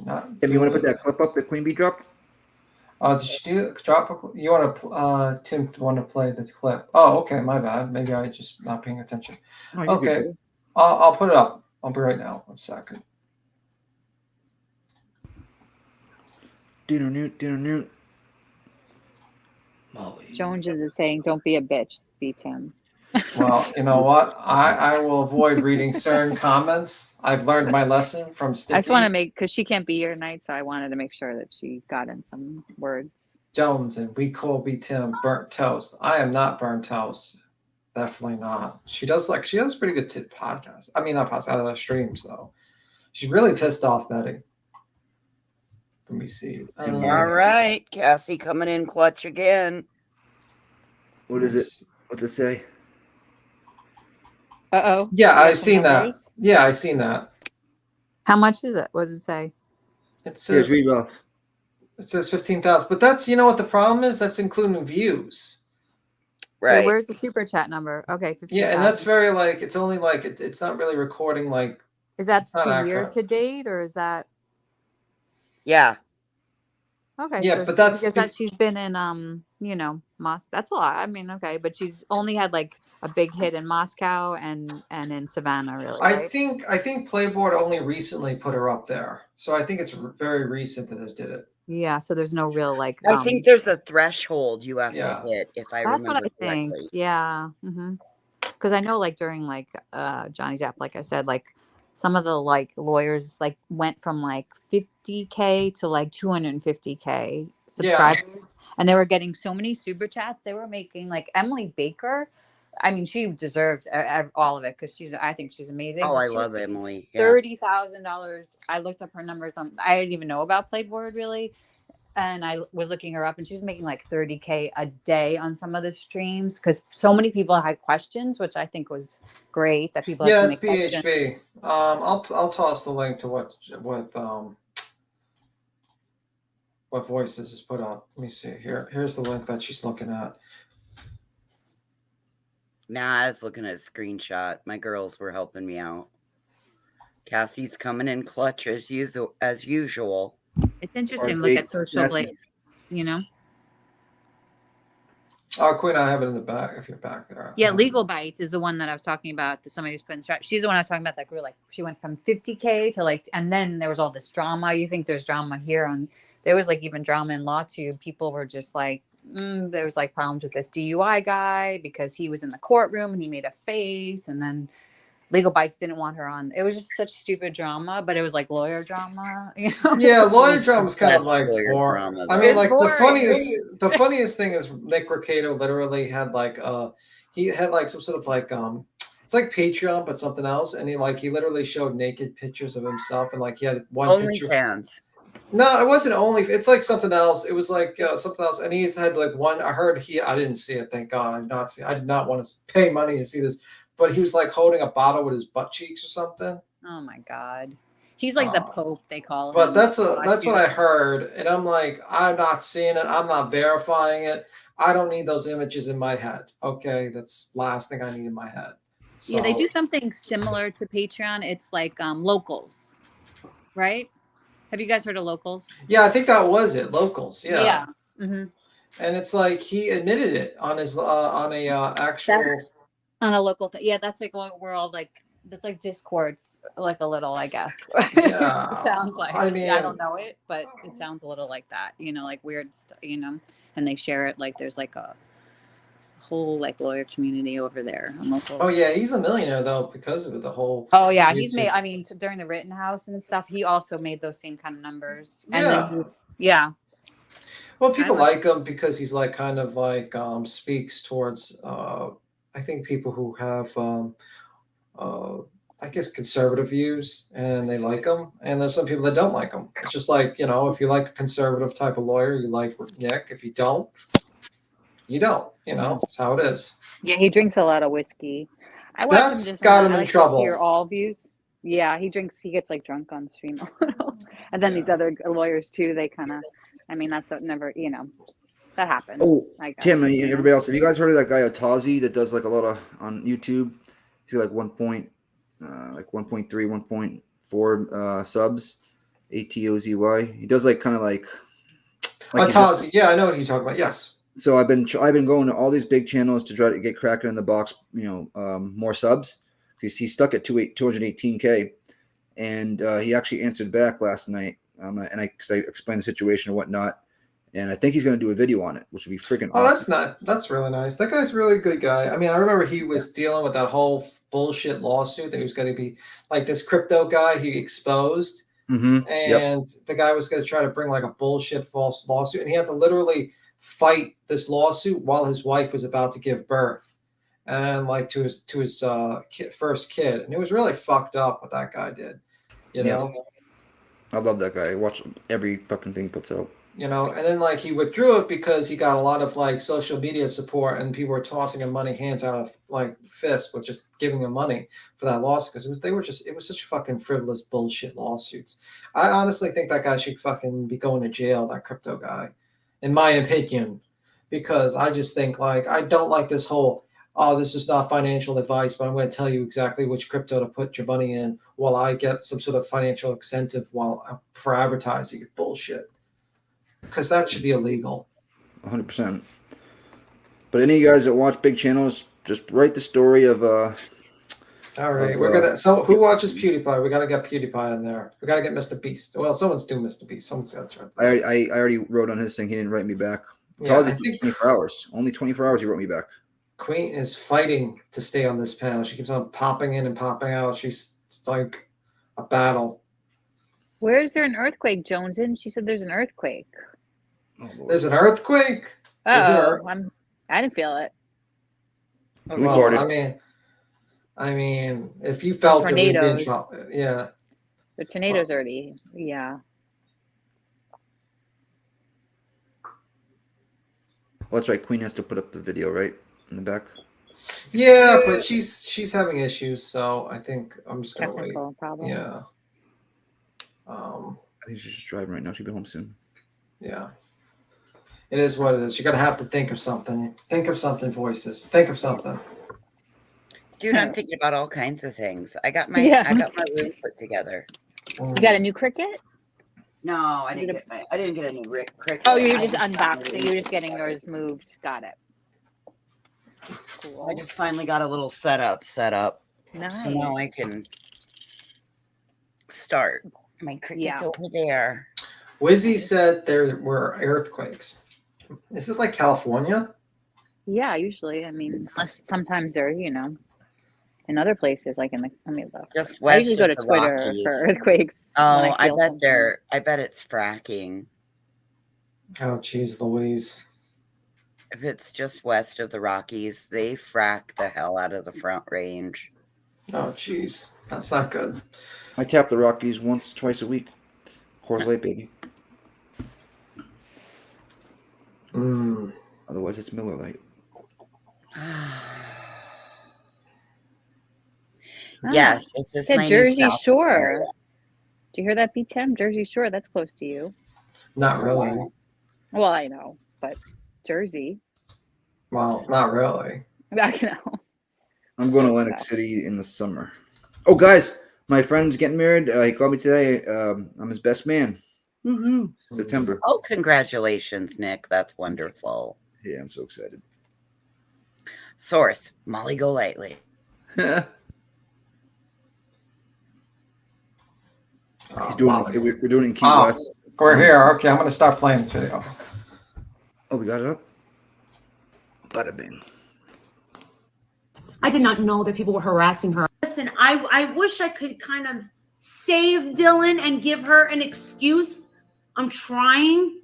S13: Not
S16: Tim, you want to
S13: good.
S16: put that clip up that QueenBee dropped?
S13: Did you do drop? You want to Tim want to play the clip? Oh, okay, my bad. Maybe I just not paying attention.
S16: No, you're good,
S13: Okay,
S16: buddy.
S13: I'll put it up. I'll be right now. 1 second.
S15: Jones is saying, "Don't be a bitch, be Tim."
S13: Well, you know what? I will avoid reading certain comments. I've learned my lesson from
S15: I just want to
S13: Sticky
S15: make because she can't be here tonight, so I wanted to make sure that she got in some words.
S13: Jones, and we call B Tim burnt toast. I am not burnt toast. Definitely not. She does pretty good podcasts. I mean, not podcasts, streams though. She's really pissed off Betty. Let me see.
S1: All right, Cassie coming in clutch again.
S16: What is it? What's it say?
S15: Uh-oh.
S13: Yeah,
S15: You
S13: I've
S15: got some
S13: seen that.
S15: numbers?
S13: Yeah, I've seen that.
S15: How much is it? What does it say?
S13: It says
S16: read off.
S13: It says 15,000, but that's you know what the problem is. That's including views.
S15: Wait, where's the super chat number? Okay, 15,000.
S13: Yeah, and that's very like it's only like it's not really recording like.
S15: Is that
S13: it's not
S15: year
S13: accurate.
S15: to date or is that?
S1: Yeah.
S15: Okay.
S13: Yeah,
S15: so
S13: but that's
S15: because that she's been in Moscow. That's a lot. I mean, okay, but she's only had like a big hit in Moscow and in Savannah, really.
S13: I
S15: Right?
S13: think Playboard only recently put her up there, so I think it's very recent that they did it.
S15: Yeah. So there's no real like.
S1: I think there's a threshold you have to hit, if I
S15: That's
S1: remember
S15: what I think.
S1: correctly.
S15: Yeah. Because I know like during like Johnny Depp, like I said, like some of the like lawyers like went from like 50K to like 250K subscribers, and they were getting so many super chats. They were making like Emily Baker. I mean, she deserves all of it because I think she's amazing.
S1: Oh, I
S15: She
S1: love
S15: was
S1: Emily. Yeah.
S15: $30,000. I looked up her numbers I didn't even know about Playboard really. And I was looking her up and she was making like 30K a day on some of the streams because so many people had questions, which I think was great that people had so
S13: Yeah,
S15: many
S13: it's
S15: questions.
S13: PHP. I'll toss the link to what Voices is put up. Let me see here. Here's the link that she's looking at.
S1: Nah, I was looking at a screenshot. My girls were helping me out. Cassie's coming in clutch as usual.
S15: It's interesting to look at Social Blade, you know?
S13: Oh, Queen, I have it in the back if you're back there.
S15: Yeah, Legal Bites is the one that I was talking about. That somebody's put in chat. She's the one I was talking about that grew like she went from 50K to like, and then there was all this drama. You think there's drama here there was like even drama in LawTube. People were just like, there was like problems with this DUI guy because he was in the courtroom and he made a face, and then Legal Bites didn't want her on. It was just such stupid drama, but it was like lawyer drama. You know?
S13: Yeah, lawyer drama is kind of like
S1: lawyer
S13: boring.
S1: drama,
S13: I
S1: though.
S13: mean,
S15: It's
S13: like
S15: boring.
S13: the funniest thing is Nick Ricciardo literally had like he had like some sort of like it's like Patreon but something else, and he literally showed naked pictures of himself, and like he had one picture.
S1: OnlyFans.
S13: No, it wasn't only. It's like something else. It was like something else, and he had like one. I heard I didn't see it. Thank God, I did not see. I did not want to pay money to see this, but he was like holding a bottle with his butt cheeks or something.
S15: Oh my God.
S2: He's like the Pope, they call him.
S13: But that's what I
S2: Watch
S13: heard, and I'm like, I'm not seeing it. I'm not verifying it. I don't need those images in my head. Okay, that's the last thing I need in my head. So,
S2: Yeah, they do something similar to Patreon. It's like locals, right? Have you guys heard of locals?
S13: yeah, I think that was it. Locals, yeah.
S2: Yeah. Mm-hmm.
S13: And it's like he admitted it on his on a actual
S2: On a local thing. Yeah, that's like what we're all like. That's like Discord, like a little, I guess.
S13: Yeah.
S2: It sounds like.
S13: I mean,
S2: I don't know it, but it sounds a little like that. You know, like weird stuff. You know, and they share it like there's like a whole like lawyer community over there on locals.
S13: Oh yeah, he's a millionaire though because of the whole.
S2: Oh yeah, he's
S13: YouTube.
S2: made. I mean, during the Rittenhouse and stuff, he also made those same kind of numbers. And
S13: Yeah.
S2: then yeah.
S13: Well, people like him because he's like kind of like speaks towards I think people who have I guess conservative views and they like him, and there's some people that don't like him. It's just like, you know, if you like a conservative type of lawyer, you like Nick. If you don't, you don't. You know, it's how it is.
S15: Yeah, he drinks a lot of whiskey. I watch him
S13: That's
S15: just
S13: got
S15: I
S13: him in
S15: like to
S13: trouble.
S15: hear all views. Yeah, he gets like drunk on stream a little. And then these other lawyers too, they kind of, I mean, that's never, you know, that happens.
S16: Oh,
S15: I guess,
S16: Tim, and
S15: you know?
S16: everybody else, have you guys heard of that guy Otazi that does like a lot of on YouTube? He's got like 1.3, 1.4 subs, ATOZY. He does like kind of like
S13: Tazi, yeah, I know what you're talking about. Yes.
S16: So I've been going to all these big channels to try to get Kraken in the box, you know, more subs because he's stuck at 218K, and he actually answered back last night, and I explained the situation and whatnot, and I think he's going to do a video on it, which would be freaking awesome.
S13: That's really nice. That guy's a really good guy. I mean, I remember he was dealing with that whole bullshit lawsuit that he was going to be like this crypto guy he exposed, and the guy was going to try to bring like a bullshit false lawsuit, and he had to literally fight this lawsuit while his wife was about to give birth, and like to his first kid, and it was really fucked up what that guy did. You know,
S16: I love that guy. I watch every fucking thing he puts out.
S13: You know, and then like he withdrew it because he got a lot of like social media support, and people were tossing him money hands out of like fists with just giving him money for that lawsuit because it was such fucking frivolous bullshit lawsuits. I honestly think that guy should fucking be going to jail, that crypto guy, in my opinion, because I just think like I don't like this whole this is not financial advice, but I'm going to tell you exactly which crypto to put your money in while I get some sort of financial incentive for advertising. Bullshit. Because that should be illegal.
S16: 100%. But any of you guys that watch big channels, just write the story of. All
S13: right, we're gonna. So who watches PewDiePie? We gotta get PewDiePie in there. We gotta get Mr. Beast. Well, someone's doing Mr. Beast. Someone's gotta try.
S16: I already wrote on his thing. He didn't write me back.
S13: Yeah,
S16: I think 24 hours. Only 24 hours. He wrote me back.
S13: Queen is fighting to stay on this panel. She keeps on popping in and popping out. It's like a battle.
S15: Where is there an earthquake, Jonesin? She said there's an earthquake.
S13: There's an earthquake?
S15: Oh, I didn't feel it.
S13: Well, I mean, if you felt
S15: tornadoes.
S13: It, we'd be in trouble. Yeah.
S15: The tornadoes already, yeah.
S16: Well, that's right. Queen has to put up the video, right, in the back.
S13: Yeah, but she's having issues, so I think I'm just gonna wait.
S15: Problem.
S13: Yeah.
S16: I think she's just driving right now. She'll be home soon.
S13: Yeah. It is what it is. You're gonna have to think of something. Think of something, voices. Think of something.
S1: Dude, I'm thinking about all kinds of things. I got my room put together.
S15: You got a new Cricut?
S1: No, I didn't get any Cricut.
S15: Oh, you're just unboxing. You're just getting yours moved. Got it.
S1: Cool. I just finally got a little setup.
S15: Nice.
S1: So now I can start. My Cricut's over there.
S13: Wizzy said there were earthquakes. Is it like California?
S15: Yeah, usually. I mean, unless sometimes they're, you know, in other places, like in the, let me look.
S1: Just
S15: I
S1: west
S15: usually go
S1: of
S15: to
S1: the
S15: Twitter
S1: Rockies.
S15: for earthquakes.
S1: Oh, I bet it's fracking.
S13: Oh, geez, Louise.
S1: If it's just west of the Rockies, they frack the hell out of the Front Range.
S13: Oh, geez. That's not good.
S16: I tap the Rockies twice a week. Coors Light, baby. Otherwise, it's Miller Lite.
S1: Yes, this is my
S15: Jersey
S1: new South
S15: Shore.
S1: area.
S15: Do you hear that, B10? Jersey Shore, that's close to you.
S13: Not really.
S15: Well, I know, but Jersey.
S13: Well, not really.
S15: I know.
S16: I'm going to Atlantic City in the summer. Oh, guys, my friend's getting married. He called me today. I'm his best man. Woohoo! September.
S1: Oh, congratulations, Nick. That's wonderful.
S16: Yeah, I'm so excited.
S1: Source: Molly Golightly.
S16: We're doing it in Key West.
S13: We're here. Okay, I'm going to start playing this video.
S16: Oh, we got it up? Bada bing.
S8: I did not know that people were harassing her. Listen, I wish I could kind of save Dylan and give her an excuse. I'm trying,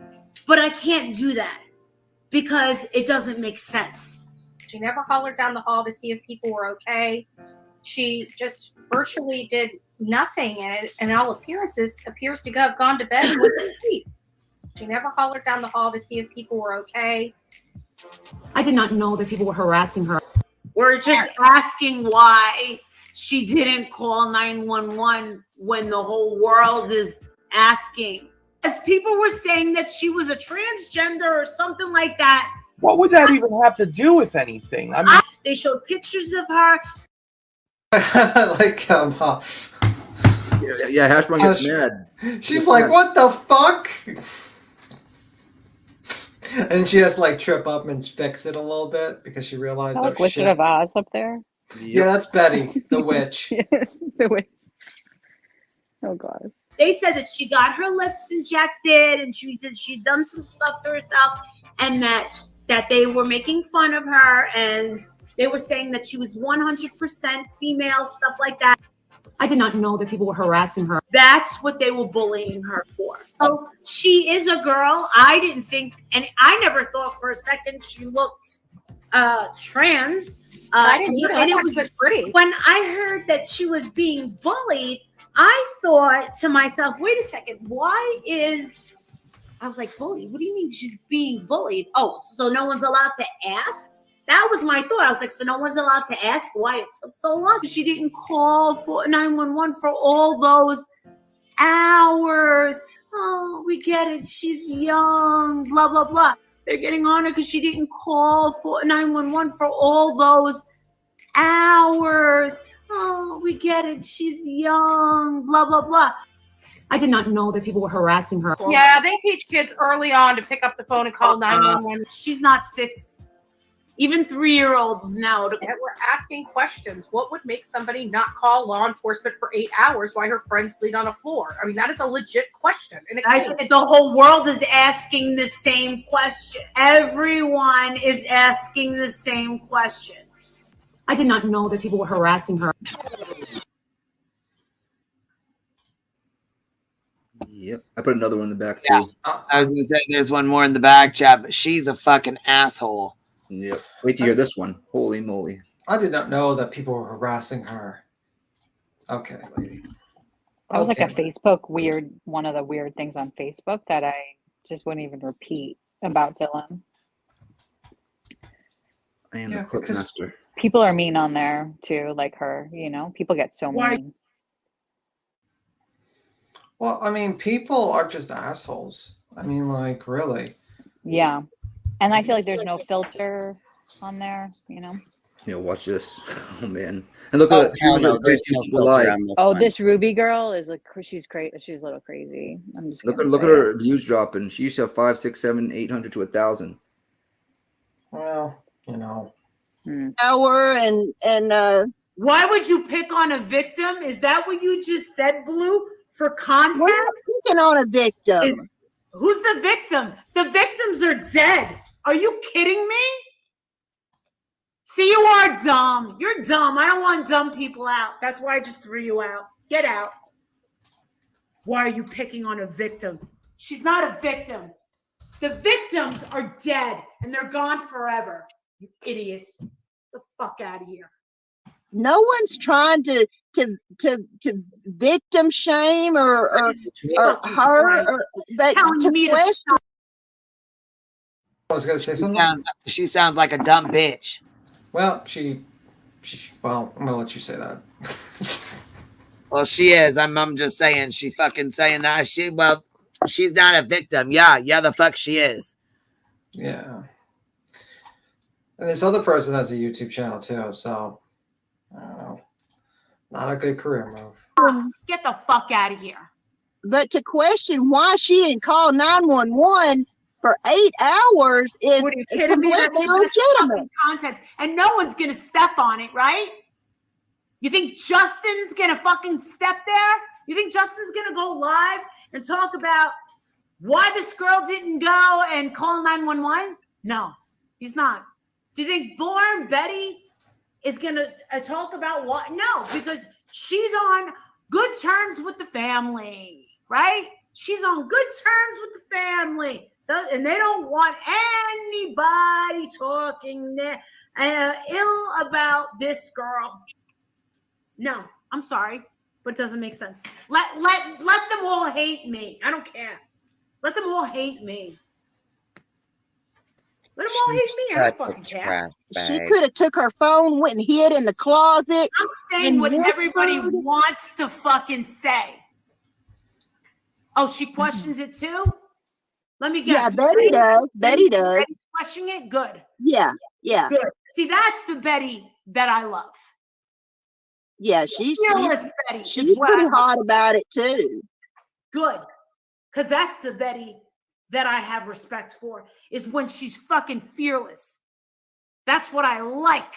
S8: but I can't do that because it doesn't make sense.
S9: She never hollered down the hall to see if people were okay. She just virtually did nothing, and all appearances appears to have gone to bed and went to sleep. She never hollered down the hall to see if people were okay.
S8: I did not know that people were harassing her. We're just asking why she didn't call 911 when the whole world is asking. As people were saying that she was a transgender or something like that.
S10: What would that even have to do with anything? I mean,
S8: They showed pictures of her.
S13: Like,
S16: Yeah, Hash Brown gets mad.
S13: She's like, what the fuck? And she has to like trip up and fix it a little bit because she realized
S15: Like
S13: that
S15: Wizard of Oz up there.
S13: Yeah, that's Betty, the witch.
S15: Yes, the witch. Oh God.
S8: They said that she got her lips injected and she'd done some stuff to herself, and that they were making fun of her, and they were saying that she was 100% female, stuff like that. I did not know that people were harassing her. That's what they were bullying her for. So she is a girl. I didn't think, and I never thought for a second she looked trans.
S9: I didn't either. I thought she was pretty.
S8: When I heard that she was being bullied, I thought to myself, wait a second, I was like, bullied? What do you mean she's being bullied? Oh, so no one's allowed to ask? That was my thought. I was like, so no one's allowed to ask why it took so long? She didn't call for 911 for all those hours. Oh, we get it. She's young, blah, blah, blah. They're getting on her because she didn't call for 911 for all those hours. Oh, we get it. She's young, blah, blah, blah. I did not know that people were harassing her.
S9: Yeah, they teach kids early on to pick up the phone and call 911.
S8: She's not 6. Even 3-year-olds know.
S9: And we're asking questions. What would make somebody not call law enforcement for 8 hours while her friends bleed on a floor? I mean, that is a legit question.
S8: The whole world is asking the same question. Everyone is asking the same question. I did not know that people were harassing her.
S16: Yep. I put another one in the back,
S17: Yeah.
S16: too.
S17: I was going to say there's one more in the back chat, but she's a fucking asshole.
S16: Yep. Wait to hear this one. Holy moly.
S13: I did not know that people were harassing her. Okay, lady.
S15: That was like a Facebook one of the weird things on Facebook that I just wouldn't even repeat about Dylan.
S16: I am the clip master.
S15: People are mean on there too, like her, people get so mean.
S13: Well, I mean, people are just assholes. I mean, like, really.
S15: Yeah. And I feel like there's no filter on there,
S16: Yeah, watch this. Oh, man. And look at
S15: this Ruby girl is like, she's crazy. She's a little crazy. I'm just
S16: look at her views dropping. She used to have 5, 6, 7, 800 to 1,000.
S13: Well,
S8: Hour and why would you pick on a victim? Is that what you just said, Blue? For context?
S22: We're not picking on a victim.
S8: Who's the victim? The victims are dead. Are you kidding me? See, you are dumb. You're dumb. I don't want dumb people out. That's why I just threw you out. Get out. Why are you picking on a victim? She's not a victim. The victims are dead and they're gone forever. You idiot. Get the fuck out of here.
S22: No one's trying to victim shame or her or but to question.
S13: I was going to say something.
S17: She sounds like a dumb bitch.
S13: Well, well, I'm going to let you say that.
S17: Well, she is. I'm just saying. She fucking saying that. She's not a victim. Yeah, the fuck she is.
S13: Yeah. And this other person has a YouTube channel too, so I don't know. Not a good career move.
S8: Get the fuck out of here.
S22: But to question why she didn't call 911 for 8 hours is
S8: What are you kidding me?
S22: completely
S8: That's
S22: legitimate.
S8: content, and no one's gonna step on it, right? You think Justin's gonna fucking step there? You think Justin's gonna go live and talk about why this girl didn't go and call 911? No, he's not. Do you think Born Betty is gonna talk about what? No, because she's on good terms with the family, right? She's on good terms with the family. And they don't want anybody talking ill about this girl. No, I'm sorry, but it doesn't make sense. Let them all hate me. I don't care. Let them all hate me. Let them all hate me. I don't fucking care.
S22: She could have took her phone, went and hid in the closet.
S8: I'm saying what everybody wants to fucking say. Oh, she questions it too? Let me guess.
S22: Yeah, Betty does. Betty does.
S8: Betty's questioning it? Good.
S22: Yeah.
S8: Good. See, that's the Betty that I love.
S22: Yeah, she's
S8: Betty.
S22: She's pretty hot about it too.
S8: Good. Because that's the Betty that I have respect for, is when she's fucking fearless. That's what I like.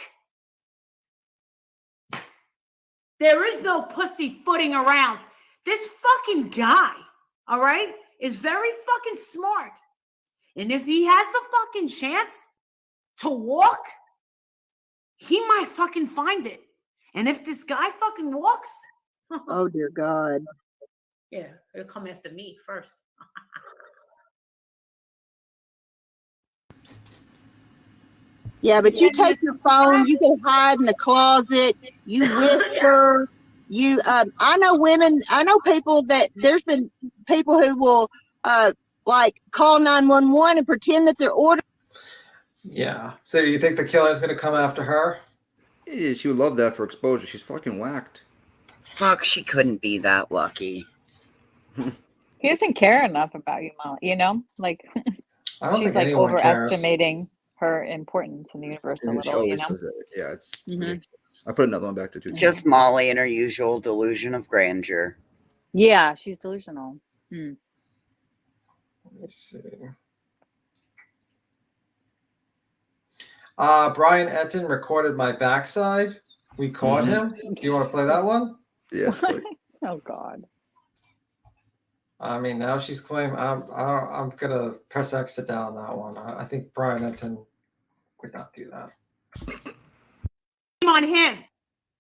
S8: There is no pussyfooting around. This fucking guy, all right, is very fucking smart. And if he has the fucking chance to walk, he might fucking find it. And if this guy fucking walks,
S22: oh dear God.
S8: Yeah, it'll come after me first.
S22: Yeah, but you take your phone, you go hide in the closet, you whisper, I know women, I know people that there's been people who will like call 911 and pretend that they're ordering.
S13: Yeah. So you think the killer's gonna come after her?
S16: Yeah, she would love that for exposure. She's fucking whacked.
S1: Fuck, she couldn't be that lucky.
S15: He doesn't care enough about you, Molly. You know, like
S13: I don't
S15: she's
S13: think
S15: like
S13: anyone cares.
S15: overestimating her importance in the universe a
S16: She
S15: little. You
S16: always
S15: know.
S16: does it. Yeah, it's ridiculous. I put another one back there too.
S1: Just Molly and her usual delusion of grandeur.
S15: Yeah, she's delusional. Hmm.
S13: Let's see. Brian Etten recorded my backside. We caught him. Do you want to play that one?
S16: Yeah.
S15: Oh God.
S13: I mean, now she's claiming. I'm gonna press exit down that one. I think Brian Etten would not do that.
S8: On him.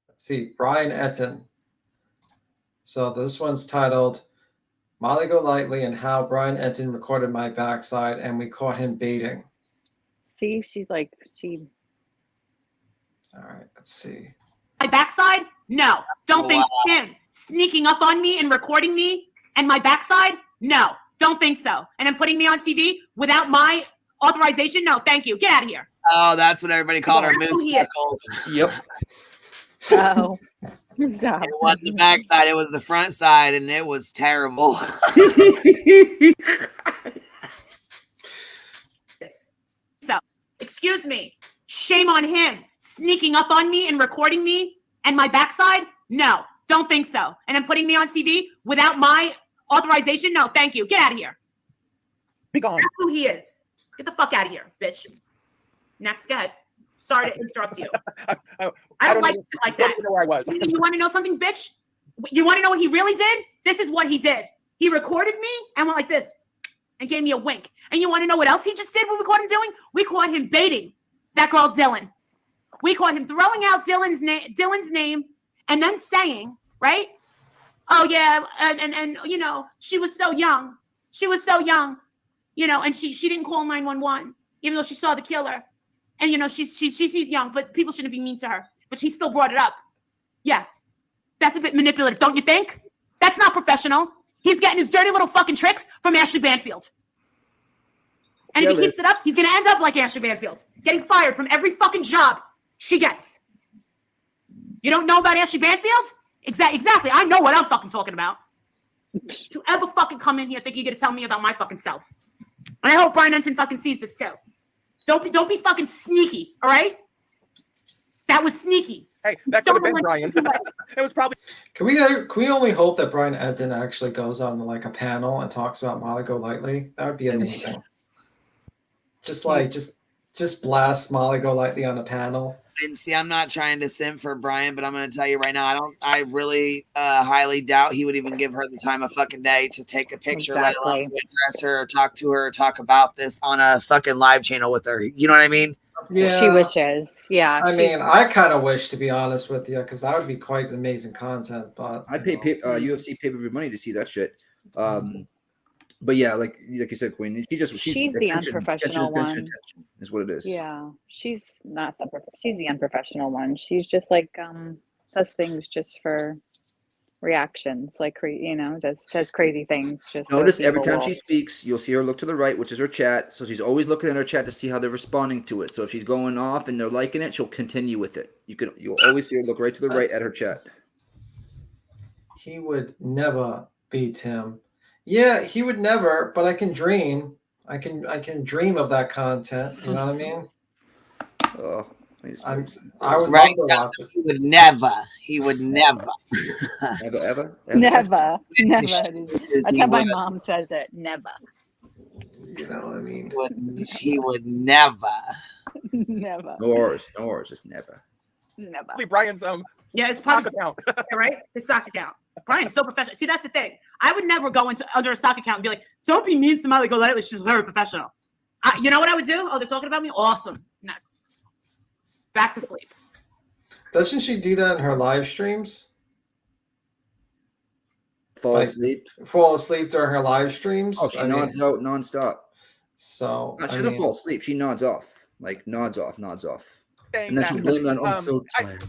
S13: Let's see, Brian Etten. So this one's titled "Molly Golightly and How Brian Etten Recorded My Backside and We Caught Him Baiting."
S15: See, she's like
S13: All right, let's see.
S8: My backside? No. Don't think so. Him sneaking up on me and recording me and my backside? No. Don't think so. And then putting me on TV without my authorization? No, thank you. Get out of here.
S17: Oh, that's what everybody called her, moose knuckles.
S16: Yep.
S15: Oh. Stop.
S17: It wasn't the backside, it was the front side, and it was terrible.
S8: So, excuse me. Shame on him sneaking up on me and recording me and my backside? No, don't think so. And then putting me on TV without my authorization? No, thank you. Get out of here.
S10: Be gone.
S8: That's who he is. Get the fuck out of here, bitch. Next, go ahead. Sorry to interrupt you. I don't like that.
S10: Don't even know where I was.
S8: You want to know something, bitch? You want to know what he really did? This is what he did. He recorded me and went like this and gave me a wink. And you want to know what else he just did? What we caught him doing? We caught him baiting that girl Dylan. We caught him throwing out Dylan's name and then saying, right? Oh yeah, and you know, she was so young. She was so young, you know, and she didn't call 911 even though she saw the killer. And you know, she's young, but people shouldn't be mean to her. But she still brought it up. Yeah, that's a bit manipulative, don't you think? That's not professional. He's getting his dirty little fucking tricks from Ashley Banfield. And if he keeps it up, he's gonna end up like Ashley Banfield, getting fired from every fucking job she gets. You don't know about Ashley Banfield?
S11: Exactly. I know what I'm fucking talking about. Don't you ever fucking come in here thinking you're gonna tell me about my fucking self. And I hope Brian Ensign fucking sees this too. Don't be fucking sneaky, all right? That was sneaky.
S10: Hey, that could have been Brian. It was probably.
S13: Can we only hope that Brian Edson actually goes on like a panel and talks about Molly Golightly? That would be amazing. Just blast Molly Golightly on a panel.
S17: And see, I'm not trying to simp for Brian, but I'm going to tell you right now, I really highly doubt he would even give her the time of fucking day to take a picture, let alone to address her or talk to her or talk about this on a fucking live channel with her. You know what I mean?
S13: Yeah.
S15: She wishes. Yeah.
S13: I mean, I kind of wish, to be honest with you, because that would be quite amazing content. But
S16: I pay UFC pay-per-view money to see that shit. But yeah, like you said, Queen, she's
S15: the unprofessional one.
S16: Is what it is.
S15: Yeah, she's not she's the unprofessional one. She's just like does things just for reactions, like just says crazy things. Just
S16: notice every time she speaks, you'll see her look to the right, which is her chat. So she's always looking at her chat to see how they're responding to it. So if she's going off and they're liking it, she'll continue with it. You'll always see her look right to the right at her chat.
S13: He would never beat him. Yeah, he would never, but I can dream. I can dream of that content. You know what I mean?
S16: Oh,
S13: I would love to watch it.
S17: He would never.
S16: Ever?
S15: Never. That's how my mom says it. Never.
S13: You know what I mean?
S17: He would never.
S15: Never.
S16: No R's, just never.
S15: Never.
S10: Brian's
S11: yeah, it's sock account. Right? His sock account. Brian's so professional. See, that's the thing. I would never go under a sock account and be like, don't be mean to Molly Golightly. She's very professional. You know what I would do? Oh, they're talking about me? Awesome. Next. Back to sleep.
S13: Doesn't she do that in her live streams?
S16: Fall asleep
S13: during her live streams?
S16: Oh, she nods out nonstop.
S13: So
S16: no, she doesn't fall asleep. She nods off. Like nods off. And then she'll blame it on, I'm so tired.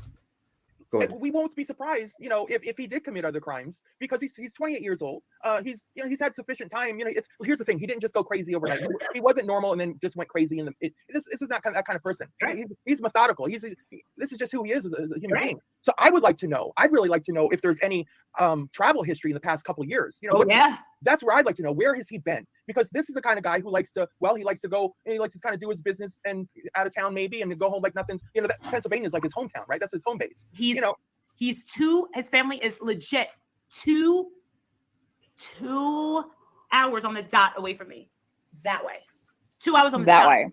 S10: We won't be surprised, if he did commit other crimes because he's 28 years old. He's had sufficient time. Here's the thing: he didn't just go crazy overnight. He wasn't normal and then just went crazy. This is not that kind of person. He's methodical. This is just who he is as a human being. So I would like to know. I'd really like to know if there's any travel history in the past couple of years. That's where I'd like to know. Where has he been? Because this is the kind of guy who likes to go and he likes to kind of do his business and out of town maybe and go home like nothing's. That Pennsylvania is like his hometown, right? That's his home base.
S11: His family is legit 2 hours on the dot away from me. That way. 2 hours on the dot.
S15: way.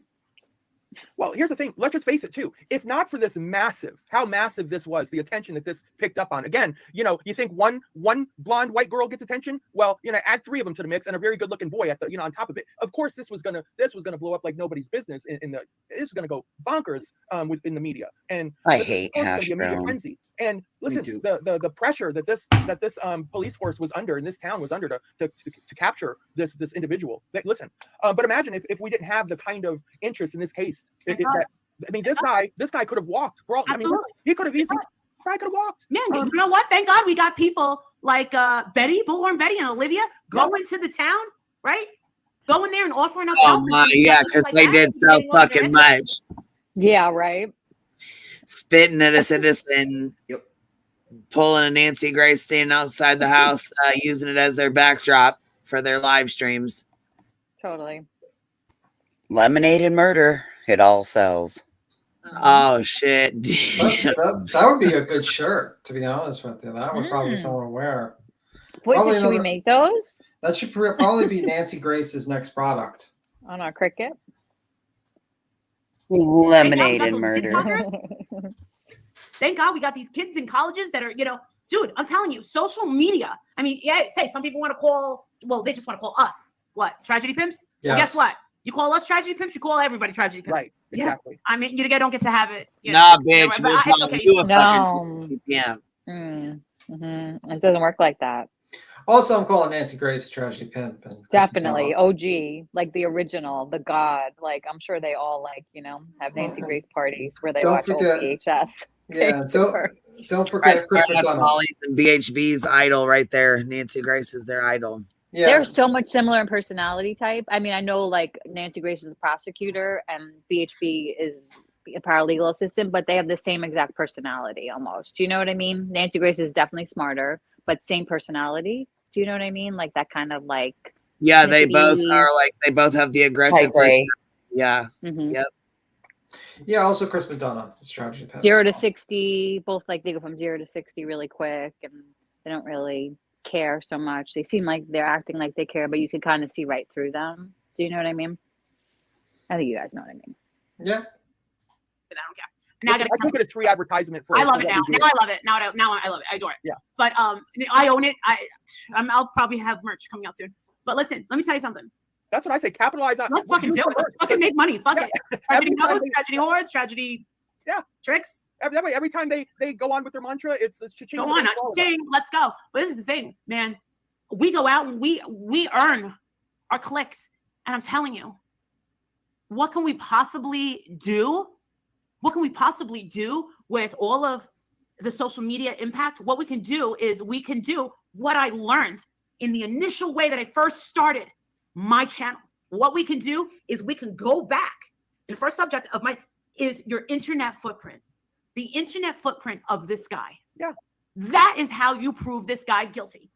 S10: Well, here's the thing. Let's just face it, too. If not for this how massive this was, the attention that this picked up on. Again, you think one blonde white girl gets attention? Well, add 3 of them to the mix and a very good-looking boy at the on top of it. Of course, this was gonna blow up like nobody's business. This is gonna go bonkers within the media. And
S1: I hate hash
S10: media
S1: brown.
S10: frenzy. And listen, the pressure that this police force was under and this town was under to capture this individual. Listen, but imagine if we didn't have the kind of interest in this case. This guy could have walked. He could have easily. Probably could have walked.
S11: Yeah, you know what? Thank God we got people like Bullhorn Betty and Olivia going to the town, right? Going there and offering up help.
S17: Oh my, yeah, because they did so fucking much.
S15: Yeah, right.
S17: Spitting at a citizen, pulling a Nancy Grace standing outside the house, using it as their backdrop for their live streams.
S15: Totally.
S1: Lemonade and murder. It all sells.
S17: Oh shit!
S13: That would be a good shirt, to be honest with you. That would probably someone wear.
S15: Boys, should we make those?
S13: That should probably be Nancy Grace's next product.
S15: On our Cricket.
S1: Lemonade and murder.
S11: Thank God we got these kids in colleges that are, dude, I'm telling you, social media. I mean, yeah, say some people want to call, they just want to call us what? Tragedy pimps?
S13: Yes.
S11: Well, guess what? You call us tragedy pimps, you call everybody tragedy pimps.
S10: Right. Exactly.
S11: Yeah. I mean, you don't get to have it.
S17: Nah, bitch.
S11: It's okay.
S17: Yeah.
S15: It doesn't work like that.
S13: Also, I'm calling Nancy Grace a tragedy pimp. And
S15: definitely. OG, like the original, the God. Like, I'm sure they all, have Nancy Grace parties where they watch old VHS.
S13: Yeah, don't forget Chris
S17: Molly's and BHB's idol right there. Nancy Grace is their idol.
S15: Yeah. They're so much similar in personality type. I mean, I know Nancy Grace is a prosecutor and BHB is paralegal assistant, but they have the same exact personality almost. Do you know what I mean? Nancy Grace is definitely smarter, but same personality. Do you know what I mean? Like that kind of like
S17: Yeah, they both
S15: snippety-
S17: are like they both have the aggressive.
S1: Type A.
S17: Yeah.
S15: Mhm.
S17: Yep.
S13: Yeah, also Chris McDonough, strategy pen.
S15: 0 to 60, both like they go from 0 to 60 really quick, and they don't really care so much. They seem like they're acting like they care, but you can kind of see right through them. Do you know what I mean? I think you guys know what I mean.
S13: Yeah.
S11: I don't care. Now
S10: I took it as free advertisement for.
S11: I love it
S10: for
S11: now.
S10: what we do.
S11: Now I love it. Now I love it. I adore it.
S10: Yeah.
S11: But I own it. I'll probably have merch coming out soon. But listen, let me tell you something.
S10: That's what I say. Capitalize on.
S11: Let's fucking do it. Let's fucking make money. Fuck it. Tragedy knows, tragedy horrors, tragedy.
S10: Yeah.
S11: Tricks.
S10: Every time they go on with their mantra, it's cha-ching.
S11: Go on, cha-ching. Let's go. But this is the thing, man. We go out and we earn our clicks, and I'm telling you, what can we possibly do? What can we possibly do with all of the social media impact? What we can do is we can do what I learned in the initial way that I first started my channel. What we can do is we can go back. The first subject of my is your internet footprint. The internet footprint of this guy.
S10: Yeah.
S11: That is how you prove this guy guilty.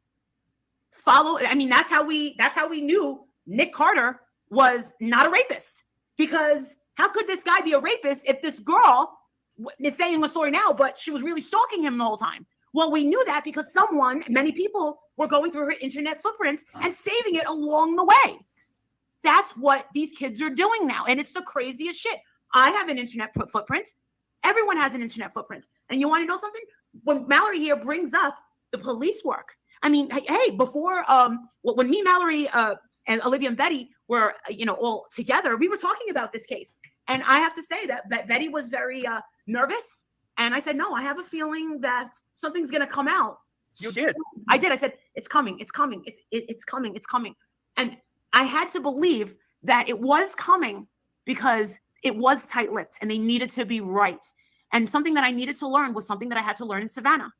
S11: That's how we knew Nick Carter was not a rapist. Because how could this guy be a rapist if this girl is saying the story now, but she was really stalking him the whole time? Well, we knew that because many people were going through her internet footprints and saving it along the way. That's what these kids are doing now. And it's the craziest shit. I have an internet footprint. Everyone has an internet footprint. And you want to know something? When Mallory here brings up the police work, I mean, hey, before when me, Mallory, and Olivia and Betty were, all together, we were talking about this case. And I have to say that Betty was very nervous. And I said, no, I have a feeling that something's going to come out.
S10: You did.
S11: I did. I said, it's coming. It's coming. It's coming. It's coming. And I had to believe that it was coming because it was tight-lipped and they needed to be right. And something that I needed to learn was something that I had to learn in Savannah.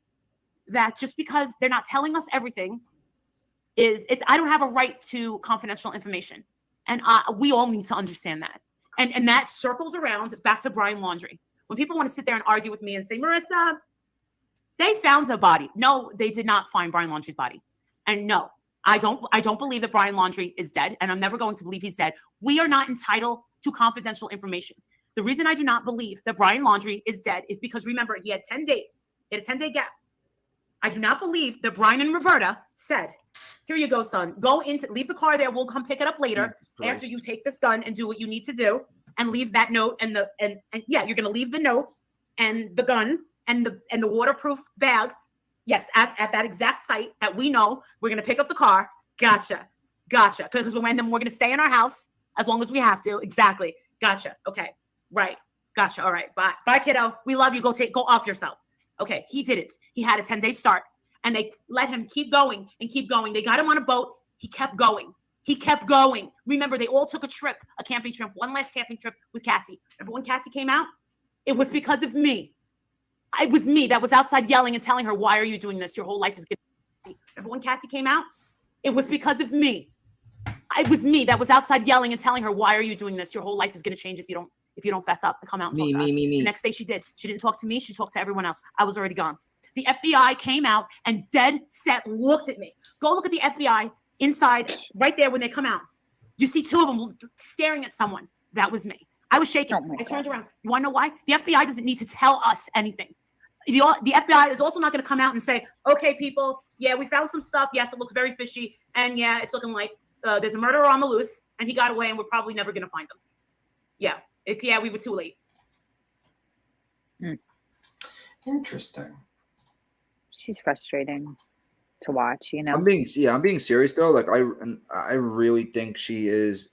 S11: That just because they're not telling us everything I don't have a right to confidential information. And we all need to understand that. And that circles around back to Brian Laundrie. When people want to sit there and argue with me and say, Marissa, they found a body. No, they did not find Brian Laundrie's body. And no, I don't believe that Brian Laundrie is dead. And I'm never going to believe he's dead. We are not entitled to confidential information. The reason I do not believe that Brian Laundrie is dead is because, remember, he had 10 days. He had a 10-day gap. I do not believe that Brian and Roberta said, here you go, son. Leave the car there. We'll come pick it up later after you take this gun and do what you need to do, and leave that note and you're going to leave the notes and the gun and the waterproof bag. Yes, at that exact site that we know. We're going to pick up the car. Gotcha. Because we're going to stay in our house as long as we have to. Exactly. Gotcha. Okay. Right. Gotcha. All right. Bye. Bye, kiddo. We love you. Go off yourself. Okay. He did it. He had a 10-day start. And they let him keep going and keep going. They got him on a boat. He kept going. Remember, they all took a camping trip, one last camping trip with Cassie. Remember when Cassie came out? It was because of me. It was me that was outside yelling and telling her, why are you doing this? Your whole life is going to be. Remember when Cassie came out? It was because of me. It was me that was outside yelling and telling her, why are you doing this? Your whole life is going to change if you don't fess up and come out and talk to us. The next day she did. She didn't talk to me. She talked to everyone else. I was already gone. The FBI came out and dead set looked at me. Go look at the FBI inside right there when they come out. You see two of them staring at someone. That was me. I was shaking. I turned around. You want to know why? The FBI doesn't need to tell us anything. The FBI is also not going to come out and say, okay, people, yeah, we found some stuff. Yes, it looks very fishy. And yeah, it's looking like there's a murderer on the loose and he got away and we're probably never going to find him. Yeah, we were too late.
S13: Interesting.
S15: She's frustrating to watch,
S16: I'm being serious though. Like I really think she is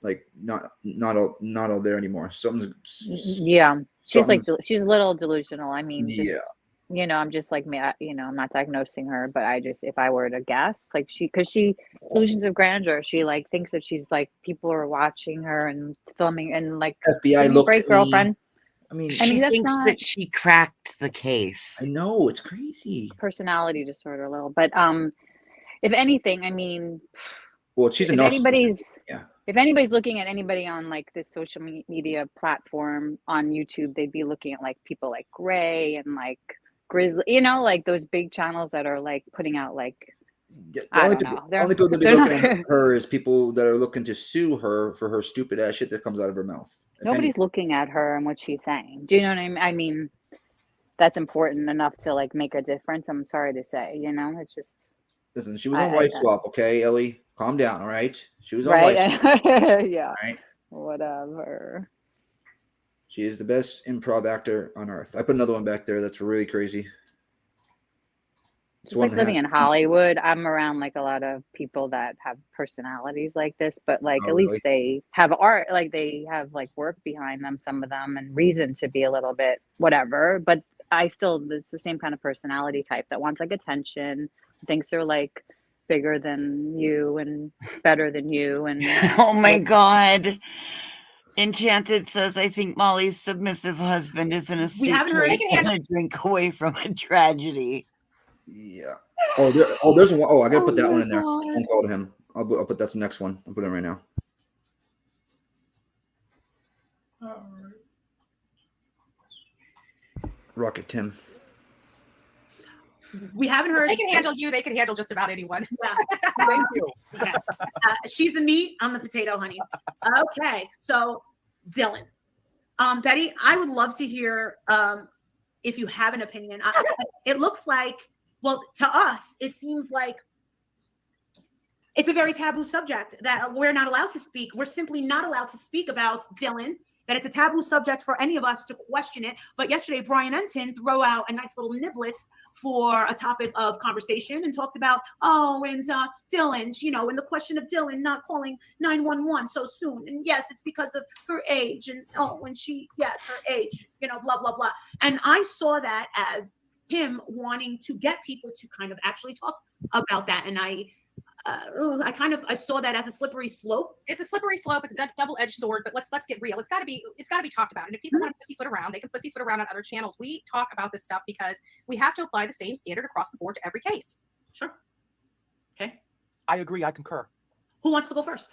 S16: like not all there anymore.
S15: She's a little delusional. I mean, I'm just like me. I'm not diagnosing her, but if I were to guess, like because she illusions of grandeur. She like thinks that she's like people are watching her and filming and like
S16: FBI looked
S15: great girlfriend.
S1: She thinks that she cracked the case.
S16: I know, it's crazy.
S15: Personality disorder a little, but if anything, I mean,
S16: well, she's a
S15: if
S16: narcissist.
S15: anybody's If anybody's looking at anybody on like this social media platform on YouTube, they'd be looking at like people like Gray and like Grizzly, you know, like those big channels that are like putting out like,
S16: The
S15: I
S16: only
S15: don't
S16: people,
S15: know. They're,
S16: only people that be
S15: they're
S16: looking
S15: not,
S16: at her is people that are looking to sue her for her stupid ass shit that comes out of her mouth. If
S15: nobody's
S16: anything.
S15: looking at her and what she's saying. Do you know what I mean? I mean, that's important enough to like make a difference. I'm sorry to say, you know, it's just.
S16: Listen, she was on Wife Swap, okay, Ellie? Calm down, all right? She was on
S15: right?
S16: Wife Swap.
S15: Yeah.
S16: All right?
S15: Whatever.
S16: She is the best improv actor on earth. I put another one back there that's really crazy. It's
S15: Just
S16: one
S15: like
S16: that
S15: living in Hollywood, I'm around like a lot of people that have personalities like this, but like
S16: Oh,
S15: at least
S16: really?
S15: they have art, like they have like work behind them, some of them, and reason to be a little bit whatever. But it's the same kind of personality type that wants like attention, thinks they're like bigger than you and better than you. And
S24: Oh my God. Enchanted says, I think Molly's submissive husband is in a
S11: We haven't heard
S24: suitcase and a drink away from a tragedy.
S16: Yeah. There's one. Oh, I gotta put that
S24: Oh
S16: one
S24: my
S16: in there.
S24: God.
S16: Phone call to him. I'll put that's the next one. I'll put it in right now. Rocket Tim.
S11: We haven't heard.
S12: They can handle you. They can handle just about anyone.
S11: Yeah. Thank you. Okay. She's the meat. I'm the potato, honey. Okay. So, Dylan, Betty, I would love to hear if you have an opinion. It looks like, well, to us, it seems like it's a very taboo subject that we're not allowed to speak. We're simply not allowed to speak about Dylan. That it's a taboo subject for any of us to question it. But yesterday, Brian Enton threw out a nice little niblet for a topic of conversation and talked about, Dylan, you know, and the question of Dylan not calling 911 so soon. And yes, it's because of her age. And her age, you know, blah, blah, blah. And I saw that as him wanting to get people to kind of actually talk about that. And I saw that as a slippery slope.
S12: It's a slippery slope. It's a double-edged sword. But let's get real. It's got to be talked about. And if people want to pussyfoot around, they can pussyfoot around on other channels. We talk about this stuff because we have to apply the same standard across the board to every case.
S11: Sure. Okay.
S10: I agree. I concur.
S11: Who wants to go first?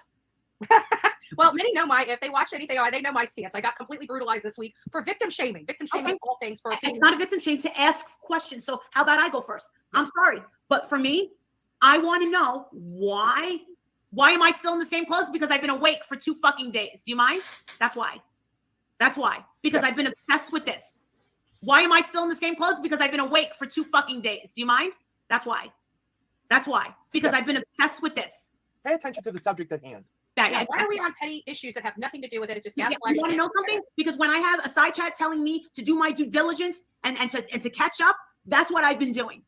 S12: Well, many know if they watch anything, they know my stance. I got completely brutalized this week for victim shaming. Victim shaming of all things.
S11: It's not a victim shame to ask questions. So how about I go first? I'm sorry, but for me, I want to know why am I still in the same clothes? Because I've been awake for 2 fucking days. Do you mind? That's why. Because I've been obsessed with this. Why am I still in the same clothes? Because I've been awake for 2 fucking days. Do you mind? That's why. Because I've been obsessed with this.
S10: Pay attention to the subject at hand.
S12: Why are we on petty issues that have nothing to do with it? It's just gaslighting.
S11: You want to know something? Because when I have a side chat telling me to do my due diligence and to catch up, that's what I've been doing.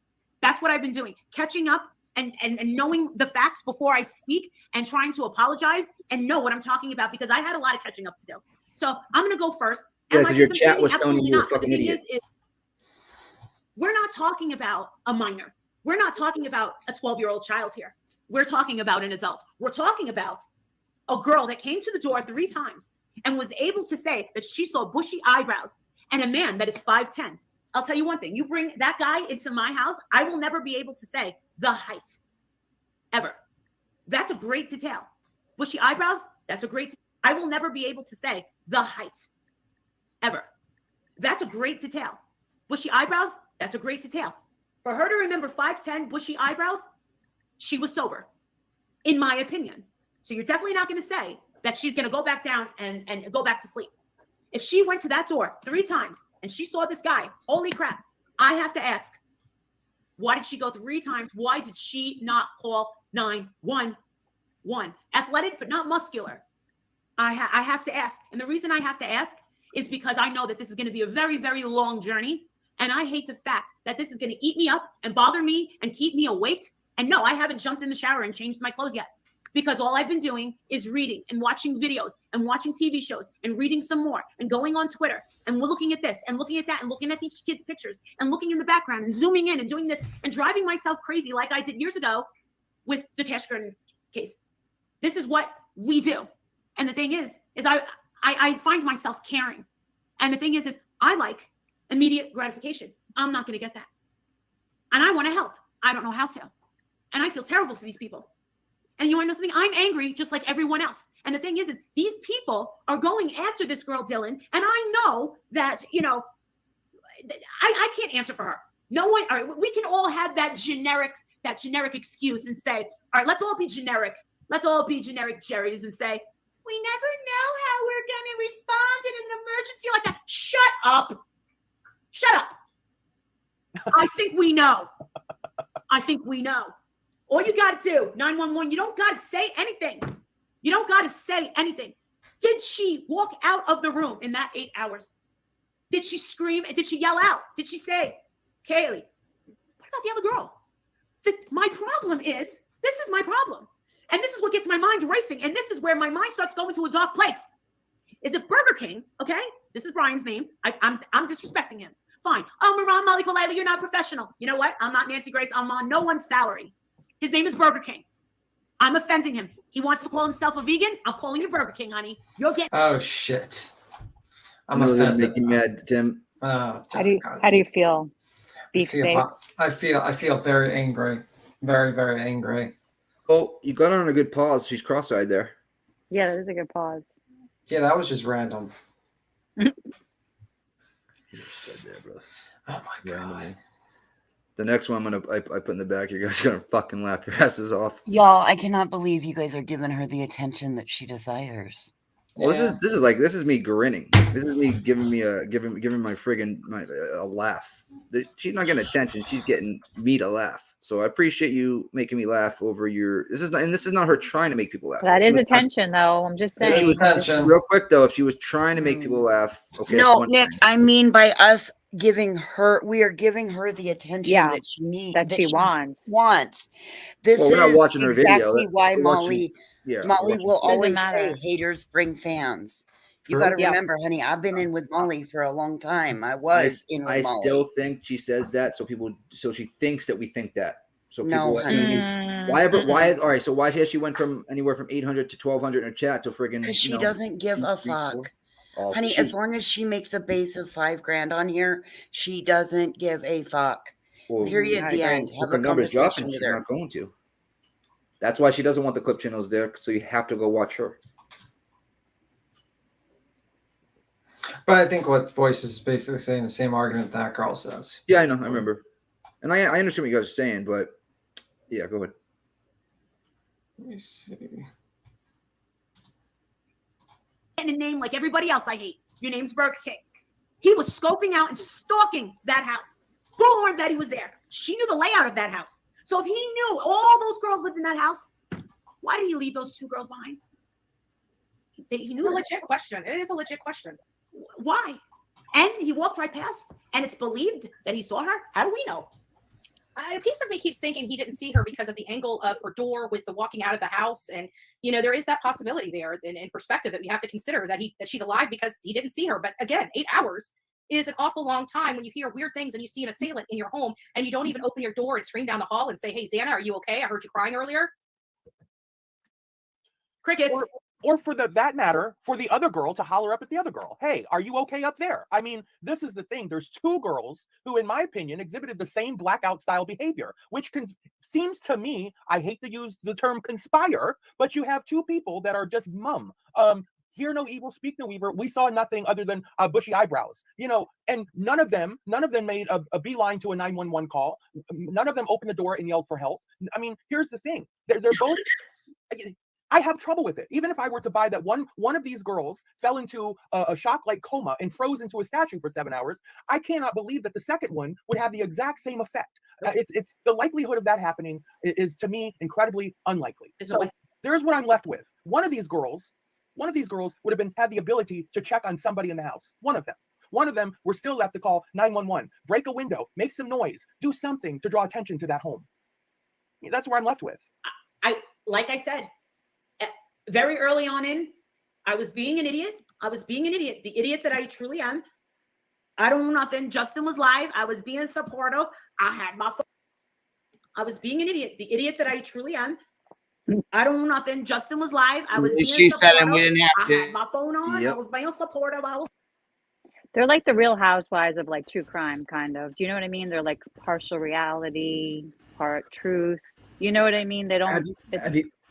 S11: Catching up and knowing the facts before I speak and trying to apologize and know what I'm talking about because I had a lot of catching up to do. So I'm going to go first.
S16: Yeah, because your chat was telling you you're a fucking idiot.
S11: We're not talking about a minor. We're not talking about a 12-year-old child here. We're talking about an adult. We're talking about a girl that came to the door 3 times and was able to say that she saw bushy eyebrows and a man that is 5'10". I'll tell you one thing. You bring that guy into my house, I will never be able to say the height ever. That's a great detail. Bushy eyebrows, that's a great I will never be able to say the height ever. That's a great detail. Bushy eyebrows, that's a great detail. For her to remember 5'10", bushy eyebrows, she was sober, in my opinion. So you're definitely not going to say that she's going to go back down and go back to sleep. If she went to that door 3 times and she saw this guy, holy crap, I have to ask, why did she go 3 times? Why did she not call 911? Athletic, but not muscular. I have to ask. And the reason I have to ask is because I know that this is going to be a very, very long journey. And I hate the fact that this is going to eat me up and bother me and keep me awake. And no, I haven't jumped in the shower and changed my clothes yet. Because all I've been doing is reading and watching videos and watching TV shows and reading some more and going on Twitter and we're looking at this and looking at that and looking at these kids' pictures and looking in the background and zooming in and doing this and driving myself crazy like I did years ago with the Cash Garden case. This is what we do. And the thing is I find myself caring. And the thing is I like immediate gratification. I'm not going to get that. And I want to help. I don't know how to. And I feel terrible for these people. And you want to know something? I'm angry just like everyone else. And the thing is these people are going after this girl, Dylan. And I know that, you know, I can't answer for her. No one, all right, we can all have that generic excuse and say, all right, let's all be generic. Let's all be generic Jerry's and say, we never know how we're going to respond in an emergency like that. Shut up. Shut up. I think we know. I think we know. All you got to do, 911, you don't got to say anything. You don't got to say anything. Did she walk out of the room in that 8 hours? Did she scream? Did she yell out? Did she say, Kaylee, what about the other girl? My problem is, this is my problem. And this is what gets my mind racing. And this is where my mind starts going to a dark place. Is if Burger King, okay, this is Brian's name. I'm disrespecting him. Fine. Oh, Moran Malik Olayla, you're not professional. You know what? I'm not Nancy Grace. I'm on no one's salary. His name is Burger King. I'm offending him. He wants to call himself a vegan. I'm calling you Burger King, honey. You're getting.
S13: Oh shit!
S16: I'm gonna make you mad, Tim.
S15: How do you feel?
S13: I feel very angry, very very angry.
S16: Oh, you got her on a good pause. She's cross-eyed there.
S15: Yeah, that is a good pause.
S13: Yeah, that was just random.
S16: Oh
S13: my god.
S16: The next one I put in the back, you guys are gonna fucking laugh your asses off.
S1: Y'all, I cannot believe you guys are giving her the attention that she desires.
S16: Well, this is me grinning. This is me giving my friggin' a laugh. She's not getting attention. She's getting me to laugh. So I appreciate you making me laugh over your. This is not her trying to make people laugh.
S15: That is attention, though. I'm just saying.
S16: Real quick though, if she was trying to make people laugh, okay.
S1: No, Nick, I mean by us giving her, we are giving her the attention that she needs,
S15: that she wants.
S1: This
S16: we're not
S1: is
S16: watching her video.
S1: exactly why
S16: We're watching-
S1: Molly will always
S15: matter.
S1: say haters bring fans. You
S16: True.
S1: got to
S16: Yep.
S1: remember, honey, I've been in with Molly for a long time. I was in with
S16: I
S1: Molly.
S16: still think she says that so she thinks that we think that. So
S1: No,
S16: people,
S1: honey.
S16: why has she went from anywhere from 800 to 1200 in a chat to friggin'
S1: Because she doesn't give a fuck. Honey, as long as she makes a base of $5,000 on here, she doesn't give a fuck. Period. The end.
S16: If
S1: Have
S16: her
S1: a
S16: numbers
S1: conversation
S16: dropping,
S1: with
S16: she's
S1: her.
S16: not going to. That's why she doesn't want the clip channels there. So you have to go watch her.
S13: But I think what Voice is basically saying the same argument that girl says.
S16: Yeah, I know. I remember. And I understand what you guys are saying, but yeah, go ahead.
S13: Let me see.
S11: Getting a name like everybody else I hate. Your name's Burger King. He was scoping out and stalking that house. Bullhorn that he was there. She knew the layout of that house. So if he knew all those girls lived in that house, why did he leave those two girls behind? He knew
S12: It's a legit question. It is a legit question.
S11: Why? And he walked right past, and it's believed that he saw her. How do we know?
S12: A piece of me keeps thinking he didn't see her because of the angle of her door with the walking out of the house, and there is that possibility there in perspective that we have to consider that she's alive because he didn't see her. But again, 8 hours is an awful long time when you hear weird things and you see an assailant in your home and you don't even open your door and scream down the hall and say, "Hey, Xana, are you okay? I heard you crying earlier."
S11: Crickets.
S10: Or for that matter, for the other girl to holler up at the other girl. Hey, are you okay up there? I mean, this is the thing. There's two girls who, in my opinion, exhibited the same blackout style behavior, which seems to me, I hate to use the term conspire, but you have two people that are just mum. Hear no evil, speak no evil. We saw nothing other than bushy eyebrows, and none of them made a beeline to a 911 call. None of them opened the door and yelled for help. I mean, here's the thing. They're both... I have trouble with it. Even if I were to buy that one of these girls fell into a shock-like coma and froze into a statue for 7 hours, I cannot believe that the second one would have the exact same effect. It's the likelihood of that happening is to me incredibly unlikely. So there's what I'm left with. One of these girls would have had the ability to check on somebody in the house. One of them were still left to call 911, break a window, make some noise, do something to draw attention to that home. That's where I'm left with.
S11: Like I said, very early on I was being an idiot. The idiot that I truly am. I don't know nothing. Justin was live. I was being supportive. I had my phone. I was being an idiot. The idiot that I truly am. I don't know nothing. Justin was live. I was being
S17: She said it, we didn't have
S11: I
S17: to.
S11: had my phone on.
S16: Yep.
S11: I was being supportive.
S15: They're like the Real Housewives of like true crime, kind of. Do you know what I mean? They're like partial reality, part truth. You know what I mean? They don't.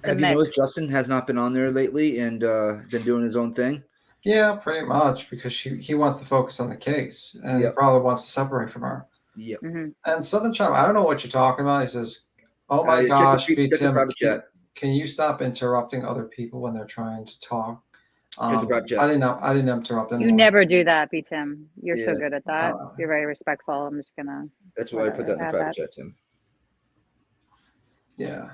S16: Have you noticed Justin has not been on there lately and been doing his own thing?
S13: Yeah, pretty much, because he wants to focus on the case and
S16: Yep.
S13: probably wants to separate from her.
S16: Yep.
S13: And Southern Charm, I don't know what you're talking about. He says, "Oh my
S16: Check
S13: gosh,
S16: the
S13: Tim,
S16: private chat.
S13: can you stop interrupting other people when they're trying to talk?"
S16: Check the private chat.
S13: I didn't interrupt anyone.
S15: You never do that, B Tim. You're so
S16: Yeah.
S15: good at that. You're very respectful. I'm just gonna.
S16: That's why I put that in the private chat, Tim.
S13: Yeah,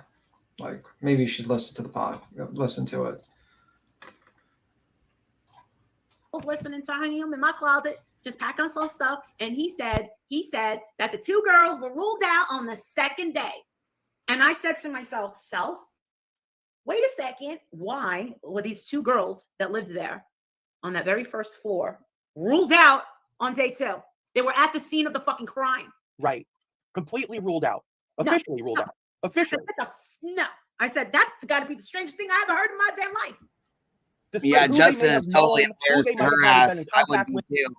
S13: like maybe you should listen to listen to it.
S11: I was listening to him in my closet, just packing some stuff, and he said that the two girls were ruled out on the second day, and I said to myself, wait a second, why were these two girls that lived there on that very first floor ruled out on day 2? They were at the scene of the fucking crime.
S10: Right. Completely ruled out. Officially ruled out. Officially.
S11: No. I said, that's got to be the strangest thing I ever heard in my damn life.
S17: Yeah, Justin is totally embarrassed for her ass. I would be too.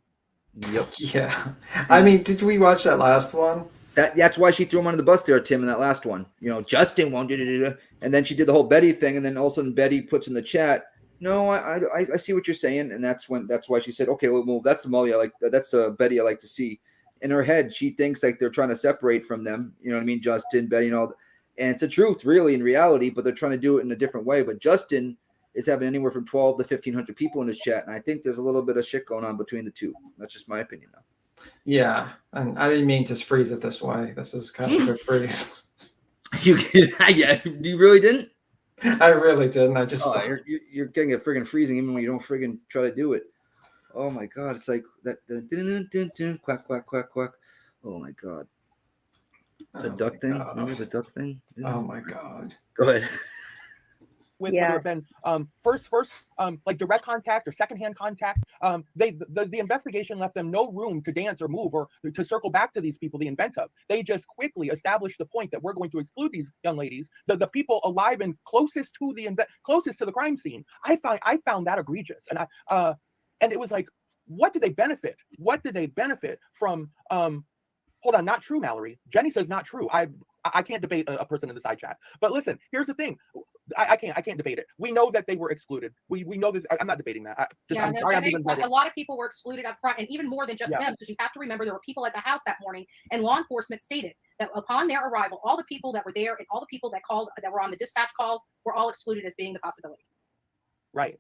S16: Yep.
S13: Yeah. I mean, did we watch that last one?
S16: That's why she threw him under the bus there, Tim, in that last one. You know, Justin won't do. And then she did the whole Betty thing, and then all of a sudden Betty puts in the chat, "No, I see what you're saying," and that's why she said, "Okay, well, that's the Molly that's the Betty I like to see." In her head, she thinks like they're trying to separate from them. You know what I mean? Justin, Betty, and all. And it's the truth, really, in reality, but they're trying to do it in a different way. But Justin is having anywhere from 12 to 1,500 people in his chat, and I think there's a little bit of shit going on between the two. That's just my opinion, though.
S13: Yeah, and I didn't mean to freeze it this way. This is kind of a good freeze.
S16: Yeah, you really didn't?
S13: I really didn't. I just
S16: you're getting a friggin' freezing even when you don't friggin' try to do it. Oh my god, it's like that quack quack quack quack. Oh my god. It's a duck thing. Remember the duck thing?
S13: Oh my god.
S16: Go ahead.
S10: With whether it been first like direct contact or secondhand contact, the investigation left them no room to dance or move or to circle back to these people, the inventive. They just quickly established the point that we're going to exclude these young ladies, the people alive and closest to the crime scene. I found that egregious, and it was like, what did they benefit? What did they benefit from? Hold on, not true, Mallory. Jenny says not true. I can't debate a person in the side chat. But listen, here's the thing. I can't debate it. We know that they were excluded. We know that. I'm not debating that.
S12: A lot of people were excluded up front, and even more than just them, because you have to remember there were people at the house that morning, and law enforcement stated that upon their arrival, all the people that were there and all the people that called, that were on the dispatch calls, were all excluded as being the possibility.
S10: Right.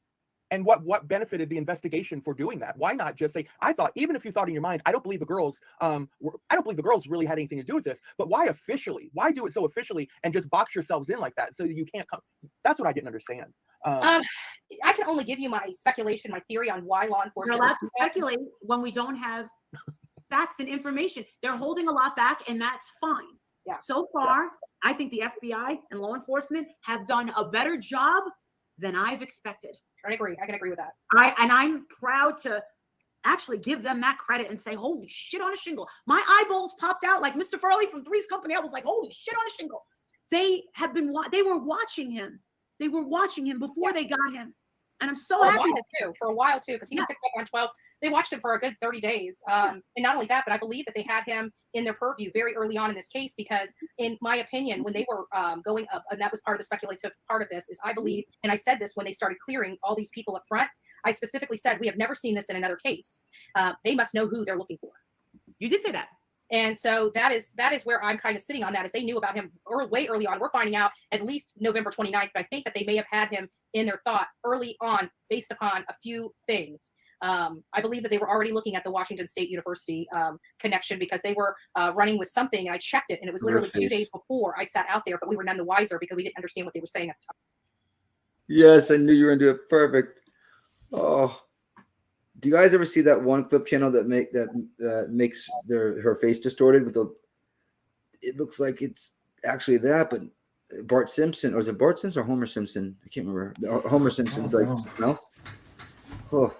S10: And what benefited the investigation for doing that? Why not just say, I thought, even if you thought in your mind, I don't believe the girls really had anything to do with this, but why officially? Why do it so officially and just box yourselves in like that so that you can't come? That's what I didn't understand.
S12: I can only give you my speculation, my theory on why law enforcement.
S11: We're allowed to speculate when we don't have facts and information. They're holding a lot back, and that's fine.
S12: Yeah.
S11: So far, I think the FBI and law enforcement have done a better job than I've expected.
S12: I agree. I can agree with that.
S11: I'm proud to actually give them that credit and say, holy shit on a shingle. My eyeballs popped out like Mr. Furley from Three's Company. I was like, holy shit on a shingle. They were watching him. They were watching him before they got him. And I'm so happy.
S12: For a while too, because he was picked up on 12. They watched him for a good 30 days. And not only that, but I believe that they had him in their purview very early on in this case, because in my opinion, when they were going up, and that was part of the speculative part of this, is I believe, and I said this when they started clearing all these people up front, I specifically said, we have never seen this in another case. They must know who they're looking for.
S11: You did say that.
S12: And so that is where I'm kind of sitting on that, is they knew about him way early on. We're finding out at least November 29th, but I think that they may have had him in their thought early on based upon a few things. I believe that they were already looking at the Washington State University connection, because they were running with something, and I checked it, and it was literally 2 days before I sat out there, but we were none the wiser because we didn't understand what they were saying at the time.
S16: Yes, I knew you were going to do it perfect. Oh. Do you guys ever see that one clip channel that makes her face distorted with it looks like it's actually that, but Bart Simpson, or is it Bart Simpson or Homer Simpson? I can't remember. Homer Simpson's mouth. Oh.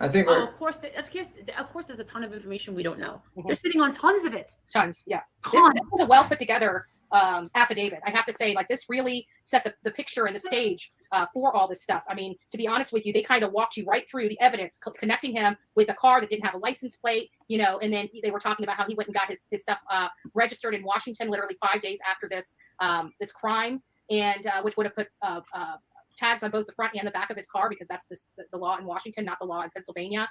S11: I think. Of course, there's a ton of information we don't know. They're sitting on tons of it.
S12: Tons, yeah. This was a well put together affidavit. I have to say, like, this really set the picture and the stage for all this stuff. I mean, to be honest with you, they kind of walked you right through the evidence, connecting him with a car that didn't have a license plate, you know, and then they were talking about how he went and got his stuff registered in Washington literally 5 days after this this crime, and which would have put tags on both the front and the back of his car, because that's the law in Washington, not the law in Pennsylvania.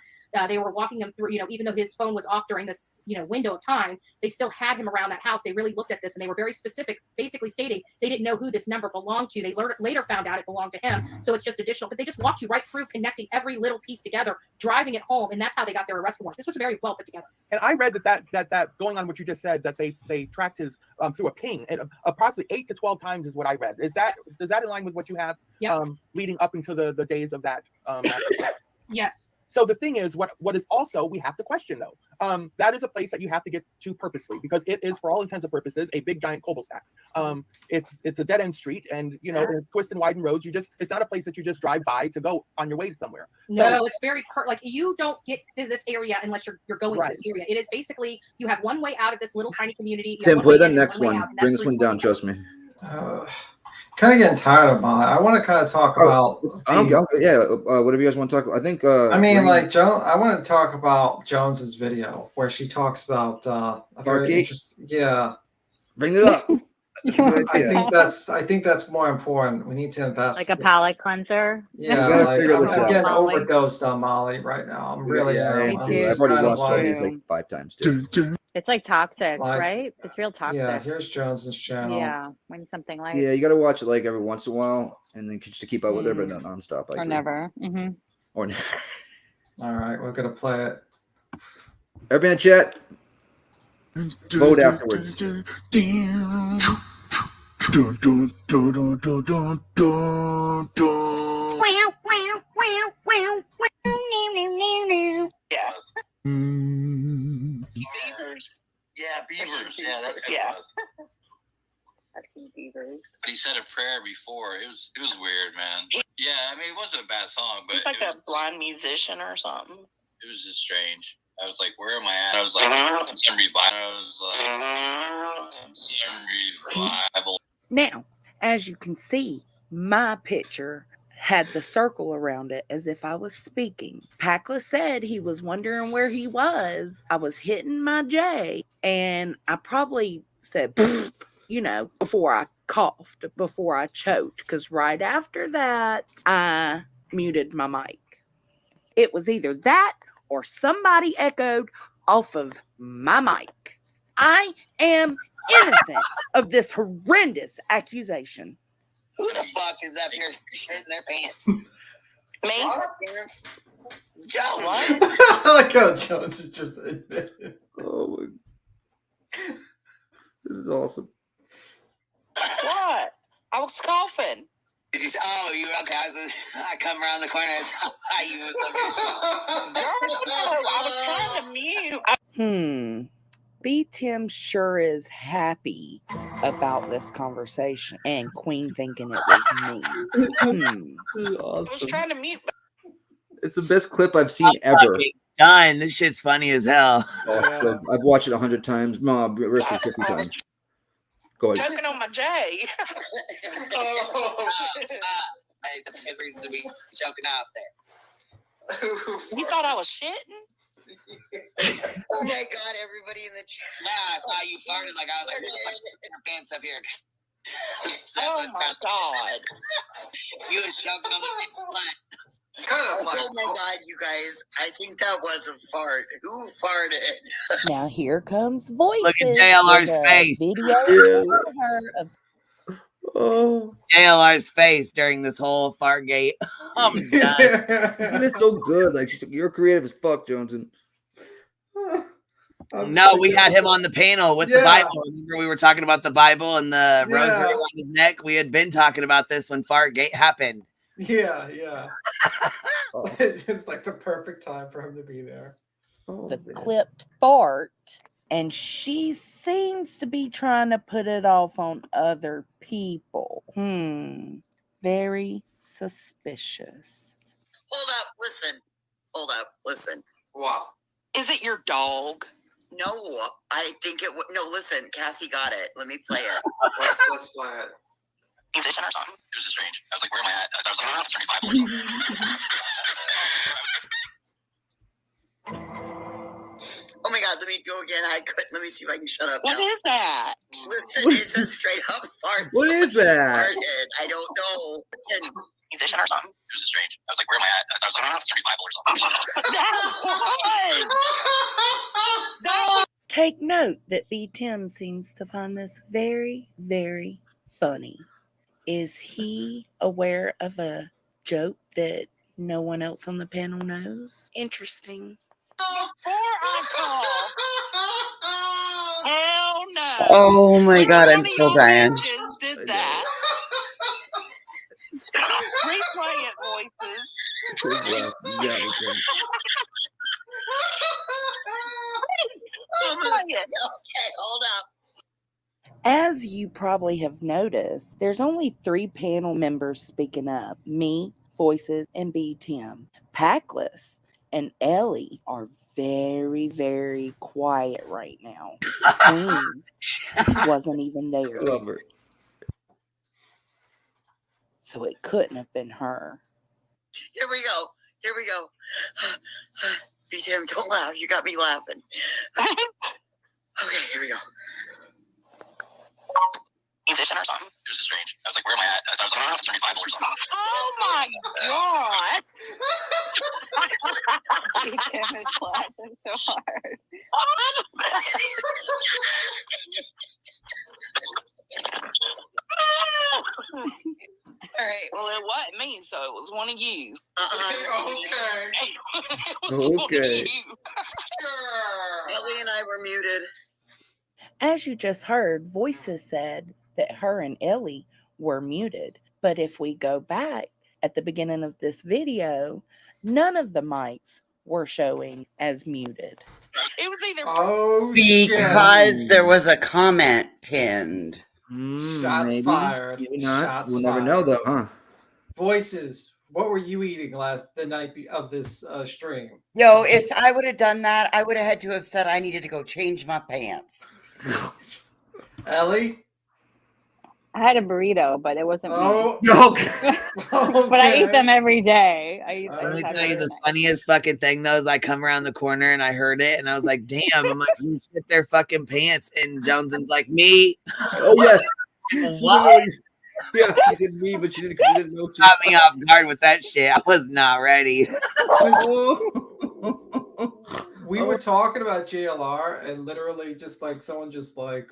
S12: They were walking him through, you know, even though his phone was off during this, you know, window of time, they still had him around that house. They really looked at this, and they were very specific, basically stating they didn't know who this number belonged to. They later found out it belonged to him. So it's just additional, but they just walked you right through, connecting every little piece together, driving it home. And that's how they got their arrest warrant. This was very well put together.
S10: And I read that going on what you just said, that they tracked his through a ping, and approximately 8 to 12 times is what I read. Does that align with what you have leading up into the days of that?
S12: Yes.
S10: So the thing is, what is also, we have to question though, that is a place that you have to get to purposely, because it is, for all intents and purposes, a big giant cul-de-sac. It's a dead end street, and you know, twist and widen roads. It's not a place that you just drive by to go on your way to somewhere.
S12: No, it's very like you don't get to this area unless you're going to this area. It is basically, you have one way out of this little tiny community.
S16: Tim, play that next one. Bring this one down. Trust me.
S13: Kind of getting tired of Molly. I want to kind of talk about.
S16: Whatever you guys want to talk about. I think.
S13: I mean, like Joan. I want to talk about Jones's video where she talks about. Yeah.
S16: Bring it up.
S13: I think that's more important. We need to invest.
S15: Like a palate cleanser.
S13: Yeah, like, I'm getting overdosed on Molly right now. I'm really.
S16: I've already watched all these like 5 times too.
S15: It's like toxic, right? It's real toxic.
S13: Yeah, here's Jones's channel.
S15: Yeah, when something like.
S16: Yeah, you got to watch it like every once in a while, and then just to keep up with her, but not nonstop.
S15: Or never. Mm-hmm.
S16: Or never.
S13: All right, we're gonna play it.
S16: Everybody in the chat, vote afterwards.
S18: Yeah. Beavers. Yeah, beavers. Yeah, that's what it was.
S19: I've seen beavers.
S18: But he said a prayer before. It was weird, man. Yeah, I mean, it wasn't a bad song, but
S19: He's like a blind musician or something.
S18: it was just strange. I was like, where am I at? I was like, some revival. I was like, some revival.
S20: Now, as you can see, my picture had the circle around it as if I was speaking. Packless said he was wondering where he was. I was hitting my J, and I probably said, you know, before I coughed, before I choked, because right after that, I muted my mic. It was either that or somebody echoed off of my mic. I am innocent of this horrendous accusation.
S19: Who the fuck is up here shitting their pants? Me? Joe, what?
S13: I like how Jones is just.
S16: Oh my. This is awesome.
S19: What? I was coughing. Did you say, oh, you were okay? I come around the corner and saw you was up here. I was trying to mute.
S20: B. Tim sure is happy about this conversation, and Queen thinking it was me.
S16: This is awesome.
S19: I was trying to mute.
S16: It's the best clip I've seen ever.
S17: Done. This shit's funny as hell.
S16: Oh, so I've watched it 100 times. No, versus 50 times. Go ahead.
S19: Choking on my J. Hey, that's a good reason to be choking out there. You thought I was shitting? Oh my god, everybody in the chat. Yeah, I thought you farted like I was like, put your pants up here. Oh my god. You was choking on the butt.
S24: Oh my god, you guys. I think that was a fart. Who farted?
S20: Now here comes voices.
S17: Look at JLR's
S20: with a
S17: face.
S20: Video of her of
S17: JLR's face during this whole Fargate. I'm done.
S16: Isn't it so good? Like, she's like, you're creative as fuck, Johnson.
S17: No, we had him on the panel with the Bible. Remember we were talking about the Bible and the rosary on his neck? We had been talking about this when Fargate happened.
S13: Yeah. It's just like the perfect time for him to be there.
S20: The clipped fart, and she seems to be trying to put it off on other people. Very suspicious.
S24: Hold up, listen.
S19: Wow. Is it your dog?
S24: No, I think it would. No, listen, Cassie got it. Let me play it.
S19: Let's play it.
S18: musician or something. It was just strange. I was like, where am I at? I thought I was like, I'm turning Bible or something.
S24: Oh my God, let me go again. I couldn't. Let me see if I can shut up.
S22: What
S24: now.
S22: is that?
S24: Listen, it's a straight up fart.
S16: What is that?
S24: Farted. I don't know. Listen.
S18: Musician or something. It was just strange. I was like, where am I at? I thought I was like, I'm turning Bible or something.
S20: Take note that B. Tim seems to find this very, very funny. Is he aware of a joke that no one else on the panel knows? Interesting.
S22: Hell no.
S1: Oh my God, I'm still dying.
S22: Did that. Replay it, voices.
S24: Okay, hold up.
S20: As you probably have noticed, there's only 3 panel members speaking up. Me, Voices, and B. Tim. Packless and Ellie are very, very quiet right now. Queen wasn't even there.
S16: Love her.
S20: So it couldn't have been her.
S24: Here we go. Here we go. B. Tim, don't laugh. You got me laughing. Okay, here we go.
S18: Musician or something. It was just strange. I was like, where am I at? I thought I was like, I'm turning Bible or something.
S22: Oh my God.
S15: Tim is laughing so hard.
S22: All right. Well, it wasn't me, so it was one of you.
S16: Okay.
S24: Sure. Ellie and I were muted.
S20: As you just heard, Voices said that her and Ellie were muted. But if we go back at the beginning of this video, none of the mics were showing as muted.
S22: It was either
S1: Because there was a comment pinned.
S13: Shots
S16: Maybe.
S13: fired.
S16: Maybe not.
S13: Shots
S16: We'll never
S13: fired.
S16: know though, huh?
S13: Voices. What were you eating the night of this stream?
S1: Yo, if I would have done that, I would have had to have said I needed to go change my pants.
S13: Ellie?
S15: I had a burrito, but it wasn't
S13: Oh,
S15: me.
S16: Okay.
S15: But I eat them every day.
S17: Let me tell you the funniest fucking thing though is I come around the corner and I heard it and I was like, damn, I'm like, you shit their fucking pants. And Jones's like, me.
S16: Oh yes.
S17: What?
S16: Yeah, he said me, but she didn't know. What
S17: Caught me off guard with that shit. I was not ready.
S13: We were talking about JLR and literally just like someone just like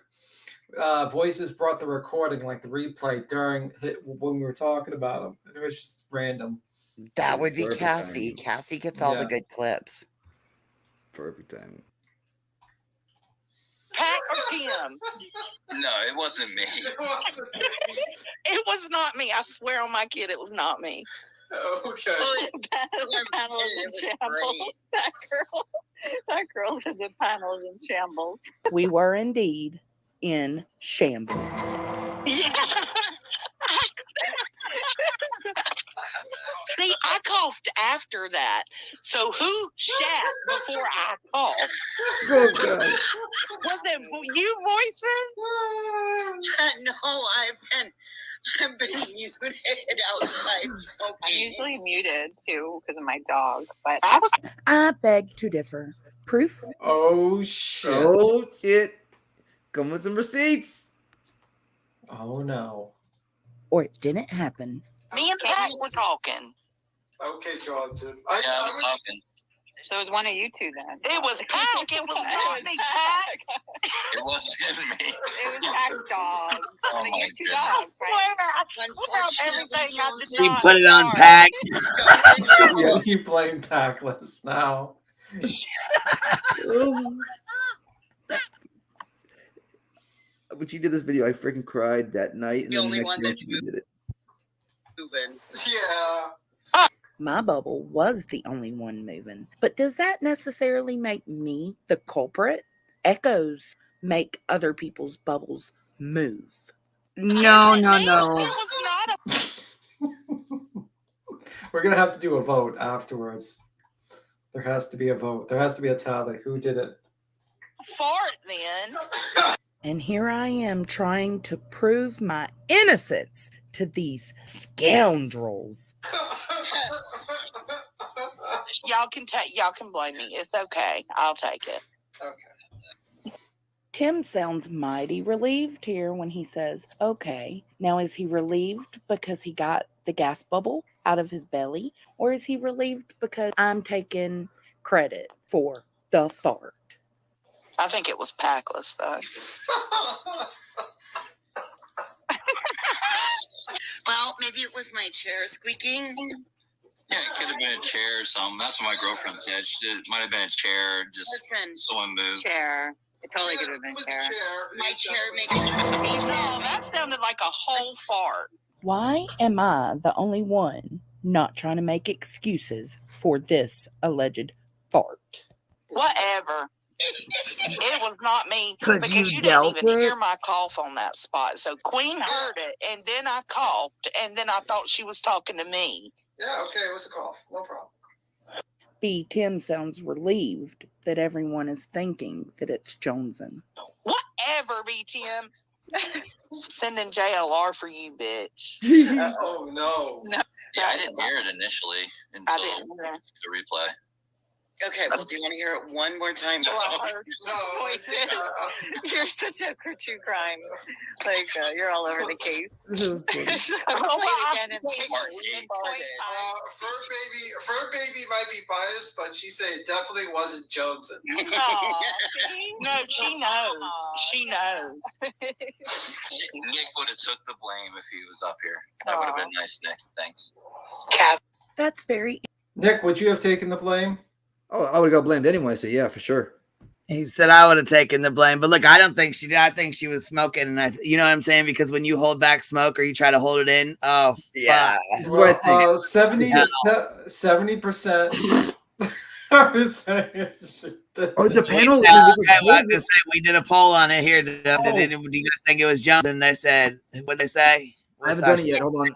S13: Voices brought the recording, like the replay during when we were talking about him. It was just random.
S1: That would be
S16: Perfect
S1: Cassie.
S16: timing.
S1: Cassie gets all the
S13: Yeah.
S1: good clips.
S16: Perfect timing.
S22: Pat or Tim?
S18: No, it wasn't me.
S22: It was not me. I swear on my kid, it was not me.
S13: Okay.
S15: The panel is in shambles. That girl's in the panel is in shambles.
S20: We were indeed in shambles.
S22: Yeah. See, I coughed after that. So who shat before I coughed?
S16: Oh, God.
S22: Was it you, Voices?
S24: No, I've been muted outside smoking.
S15: I'm usually muted too because of my dog, but
S20: I beg to differ. Proof?
S13: Oh shit.
S16: Oh shit. Come with some receipts.
S13: Oh no.
S20: Or it didn't happen.
S22: Me and Pat were talking.
S13: Okay, Johnson.
S18: Yeah, I was talking.
S15: so it was one of you two then.
S22: It was Pack. It was not me, Pack.
S18: It wasn't me.
S15: It was Pack's dog.
S18: Oh
S15: So
S18: my
S15: you're two
S18: goodness.
S22: I
S15: dogs, right?
S22: swear, I wrote everything I did
S17: She
S22: not.
S17: put it on Pack.
S13: Yeah, you blame Packless now.
S16: When she did this video, I freaking cried that night, and
S24: The
S16: then
S24: only
S16: the next
S24: one
S16: day
S24: that's
S16: she did it.
S24: moving.
S13: Yeah.
S20: My bubble was the only one moving. But does that necessarily make me the culprit? Echoes make other people's bubbles move.
S1: No.
S22: It was not a
S13: We're gonna have to do a vote afterwards. There has to be a vote. There has to be a tally. Who did it?
S22: fart then.
S20: And here I am trying to prove my innocence to these scoundrels.
S6: Y'all can blame me. It's okay. I'll take it.
S19: Okay.
S20: Tim sounds mighty relieved here when he says, okay. Now, is he relieved because he got the gas bubble out of his belly? Or is he relieved because I'm taking credit for the fart?
S6: I think it was packless, though.
S1: Well, maybe it was my chair squeaking.
S18: Yeah, it could have been a chair or something. That's what my girlfriend said. She said it might have been a chair, just someone moved.
S15: Chair. It totally could have been chair.
S1: My chair makes
S6: No, that sounded like a whole fart.
S20: Why am I the only one not trying to make excuses for this alleged fart?
S6: Whatever. It was not me
S24: 'Cause
S6: because
S24: you
S6: you
S24: dealt
S6: didn't even
S24: it?
S6: hear my cough on that spot. So Queen heard it, and then I coughed, and then I thought she was talking to me.
S19: Yeah, okay, it was a cough. No problem.
S20: B. Tim sounds relieved that everyone is thinking that it's Joneson.
S6: Whatever, B. Tim. Sending JLR for you, bitch.
S19: Oh no.
S6: No.
S18: Yeah, I didn't hear it initially until
S6: didn't either.
S18: the replay.
S1: Okay, well, do you want to hear it one more time?
S15: You're such a true crime. Like, you're all over the case.
S19: Fur baby might be biased, but she said it definitely wasn't Joneson.
S6: No, she knows. She knows.
S18: Nick would have took the blame if he was up here. That would have been nice, Nick. Thanks.
S20: That's very...
S13: Nick, would you have taken the blame?
S16: Oh, I would have got blamed anyway, so yeah, for sure.
S17: He said I would have taken the blame, but look, I don't think she did. I think she was smoking, and you know what I'm saying? Because when you hold back smoke or you try to hold it in, oh yeah,
S13: this is what I think. 70%. I was saying.
S16: Oh, it's a panel.
S17: Okay, well, I was gonna say we did a poll on it here. Do you guys think it was Jones? And they said, what they say?
S16: I haven't done it yet. Hold on.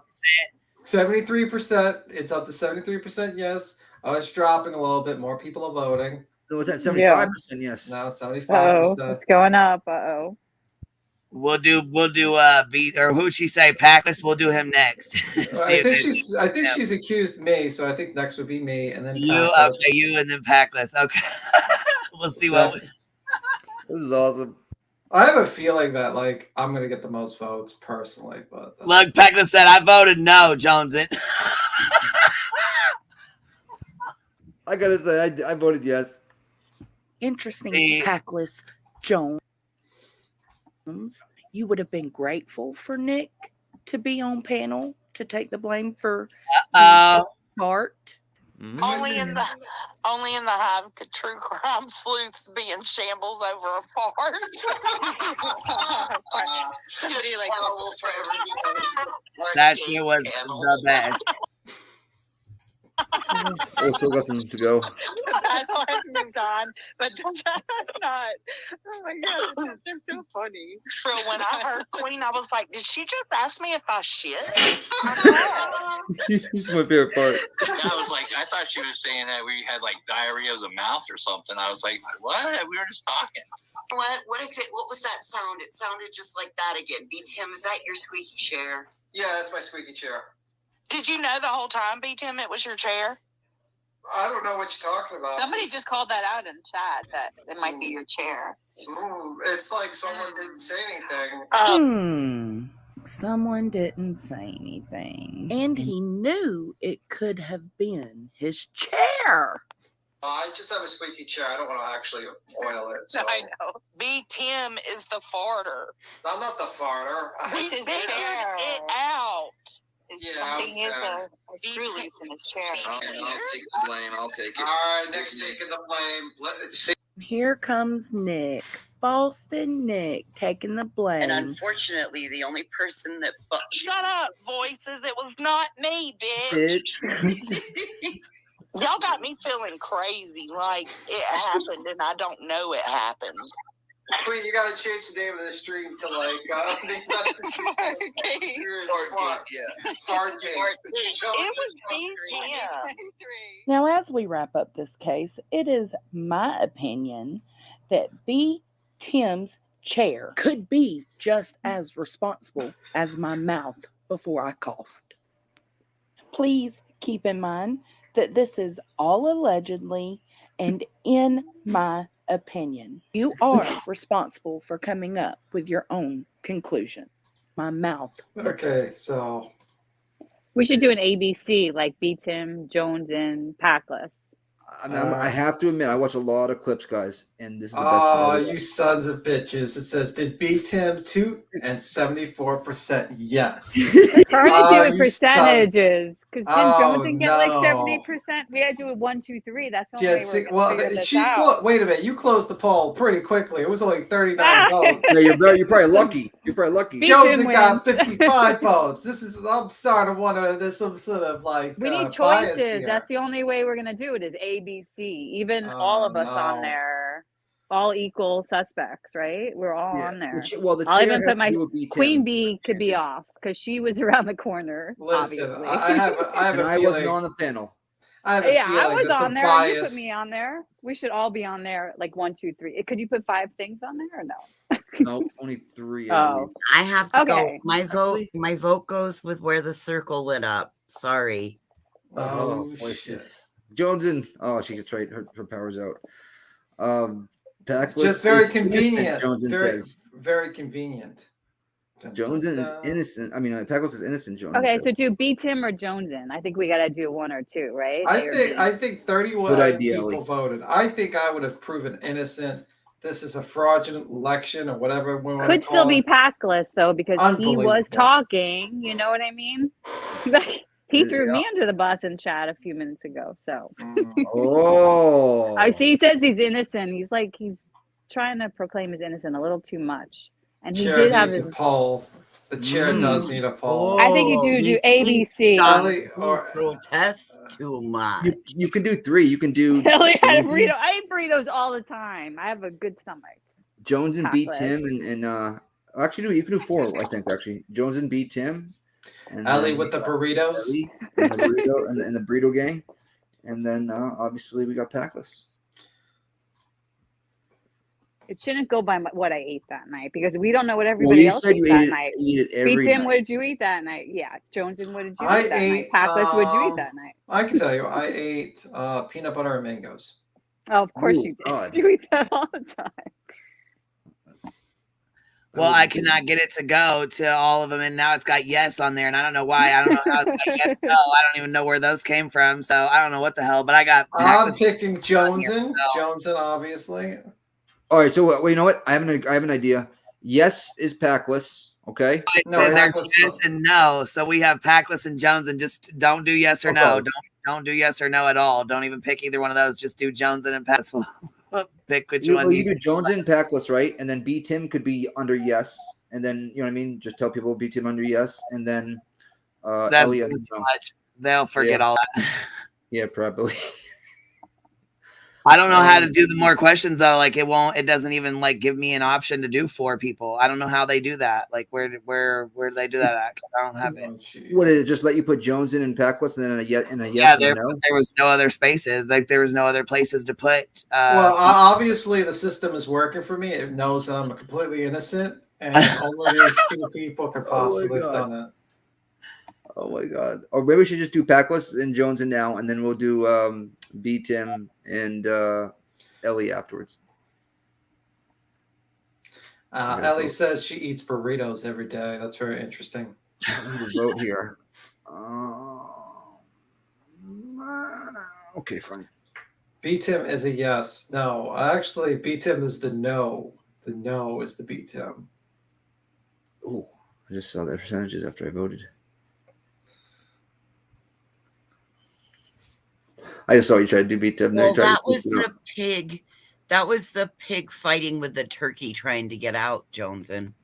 S13: 73%. It's up to 73%. Yes. Oh, it's dropping a little bit. More people are voting.
S16: So it's at 75%. Yes.
S13: No, 75%.
S15: Oh, it's going up. Uh-oh.
S17: We'll do beat, or who'd she say? Packless. We'll do him next.
S13: I think she's accused me, so I think next would be me, and then
S17: you.
S13: Packless.
S17: Okay, you and then Packless. Okay, we'll see what.
S16: This is awesome.
S13: I have a feeling that like I'm gonna get the most votes personally, but
S17: Look, Packless said I voted no, Joneson.
S16: I gotta say, I voted yes.
S20: Interesting, Packless Jones. You would have been grateful for Nick to be on panel to take the blame for fart.
S6: Only in the hive could true crime sleuths be in shambles over a fart.
S17: That shit was the best.
S16: Oh, still got some to go.
S15: That horse moved on, but that's not. Oh my god, they're so funny.
S6: So when I heard Queen, I was like, did she just ask me if I shit?
S16: It's my favorite part.
S18: I was like, I thought she was saying that we had like diarrhea of the mouth or something. I was like, what? We were just talking.
S1: What was that sound? It sounded just like that again. B. Tim, is that your squeaky chair?
S19: Yeah, that's my squeaky chair.
S6: Did you know the whole time, B. Tim, it was your chair?
S19: I don't know what you're talking about.
S15: Somebody just called that out in chat that it might be your chair.
S19: It's like someone didn't say anything.
S20: Someone didn't say anything. And he knew it could have been his chair.
S19: I just have a squeaky chair. I don't want to actually oil it. So.
S6: I know. B. Tim is the farter.
S19: I'm not the farter.
S6: He figured it out.
S19: Yeah,
S15: He is a screw loose in his chair.
S18: I'll take the blame. I'll take it.
S19: All right, Nick's taking the blame. Let's see.
S20: Here comes Nick. Boston Nick taking the blame.
S1: And unfortunately, the only person that
S6: Shut up, voices. It was not me, bitch. Y'all got me feeling crazy, like it happened and I don't know it happened.
S19: Queen, you gotta change the name of the stream to like the Fart Game.
S6: It was BTM.
S20: Now, as we wrap up this case, it is my opinion that B. Tim's chair could be just as responsible as my mouth before I coughed. Please keep in mind that this is all allegedly and in my opinion. You are responsible for coming up with your own conclusion. My mouth.
S13: Okay, so
S15: We should do an ABC like B. Tim, Jones, and Packless.
S16: I mean, I have to admit, I watch a lot of clips, guys, and this is the best.
S13: Oh, you sons of bitches. It says, did beat him 2 and 74% yes.
S15: It's hard to do with
S13: you sons.
S15: percentages because Tim Jones can get like
S13: no.
S15: 70%. We had to do it 1, 2, 3. That's the only way we're gonna figure this
S13: she
S15: out.
S13: wait a minute. You closed the poll pretty quickly. It was only 39 votes.
S16: Yeah, you're probably lucky. You're probably lucky.
S13: Jones got 55 votes. I'm starting to wonder if there's some sort of like
S15: we need
S13: bias
S15: choices.
S13: here.
S15: That's the only way we're gonna do it is ABC. Even all of us on there, all equal suspects, right? We're all on there. I'll even put my QueenBee could be off because she was around the corner.
S13: Listen,
S15: obviously.
S16: I wasn't on the panel.
S15: I was on there. You put me on there. We should all be on there. Like 1, 2, 3. Could you put 5 things on there or no?
S16: No, only 3.
S1: I have to go. My vote goes with where the circle lit up. Sorry.
S16: Oh, voices. Jones and she gets right. Her power's out.
S13: Just very convenient.
S16: Jones says
S13: very convenient.
S16: Jones is innocent. I mean, Packless is innocent. Jones.
S15: Okay, so do B. Tim or Jones in? I think we gotta do 1 or 2, right?
S13: I think 31 people voted. I think I would have proven innocent. This is a fraudulent election or whatever we want to
S15: Could
S13: call
S15: still be
S13: it.
S15: Packless though because he was
S13: Unbelievable.
S15: talking. You know what I mean? He threw me under the bus in chat a few minutes ago. So.
S16: Oh.
S15: I see. He says he's innocent. He's trying to proclaim his innocent a little too much. And he
S13: Chair
S15: did have
S13: needs
S15: his
S13: a poll. The chair does need a poll.
S15: I think you do ABC.
S1: Protest too much.
S16: You can do 3. You can do
S15: I eat burritos all the time. I have a good stomach.
S16: Jones and beat
S15: Packless.
S16: Tim and actually you can do 4. I think actually Jones and beat Tim. And
S13: Ellie with the burritos.
S16: Ellie and the burrito and the burrito gang, and then obviously we got Packless.
S15: It shouldn't go by what I ate that night because we don't know what everybody else ate that night.
S16: Every
S15: Tim,
S16: night.
S15: what did you eat that night? Yeah, Jones, and what did you
S13: I
S15: eat that
S13: ate,
S15: night? Packless, what did you eat that night?
S13: I can tell you, I ate peanut butter and mangoes.
S15: Oh, of course
S16: Ooh,
S15: you did.
S16: God.
S15: You eat that all the time.
S17: Well, I cannot get it to go to all of them, and now it's got yes on there, and I don't know why. I don't know how it's got yes. No, I don't even know where those came from, so I don't know what the hell. But I got.
S13: I'm picking Joneson. Joneson, obviously.
S16: All right, so well, you know what? I have an idea. Yes is Packless. Okay.
S17: There's yes and no, so we have Packless and Jones, and just don't do yes or no. Don't do yes or no at all. Don't even pick either one of those. Just do Jones and Packless. Pick which one.
S16: You do Jones and Packless, right? And then B. Tim could be under yes, and then you know what I mean. Just tell people B. Tim under yes, and then
S17: That's
S16: Ellie
S17: too
S16: under no.
S17: much. They'll forget all that.
S16: Yeah, probably.
S17: I don't know how to do the more questions though. Like it doesn't even like give me an option to do 4 people. I don't know how they do that. Like where do they do that at? 'Cause I don't have it.
S16: What did it just let you put Jones in and Packless and then a yes and a yes?
S17: Yeah,
S16: and
S17: there
S16: a no?
S17: was no other spaces. Like there was no other places to put.
S13: Well, obviously the system is working for me. It knows that I'm completely innocent, and only these 2 people could possibly have done it.
S16: Oh my god! Or maybe we should just do Packless and Jones and now, and then we'll do B. Tim and Ellie afterwards.
S13: Ellie says she eats burritos every day. That's very interesting.
S16: I'm gonna vote here. Okay, fine.
S13: B. Tim is a yes. No, actually, B. Tim is the no. The no is the B. Tim.
S16: Oh, I just saw the percentages after I voted. I just saw you try to do B. Tim.
S1: Well, that was the pig. That was the pig fighting with the turkey trying to get out, Joneson.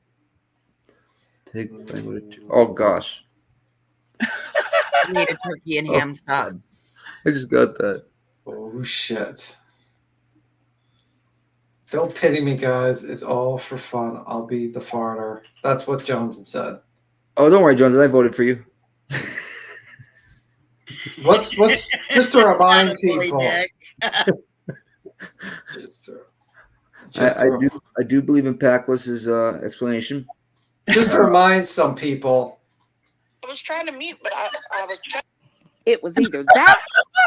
S16: Pig fighting with a turkey. Oh gosh.
S1: He made a turkey and ham sub.
S16: I just got that.
S13: Oh shit. Don't pity me, guys. It's all for fun. I'll be the farter. That's what Joneson said.
S16: Oh, don't worry, Jones. I voted for you.
S13: What's just to remind people.
S16: I do believe in Packless's explanation.
S13: Just to remind some people,
S6: was trying to mute, but I was trying.
S20: It was either that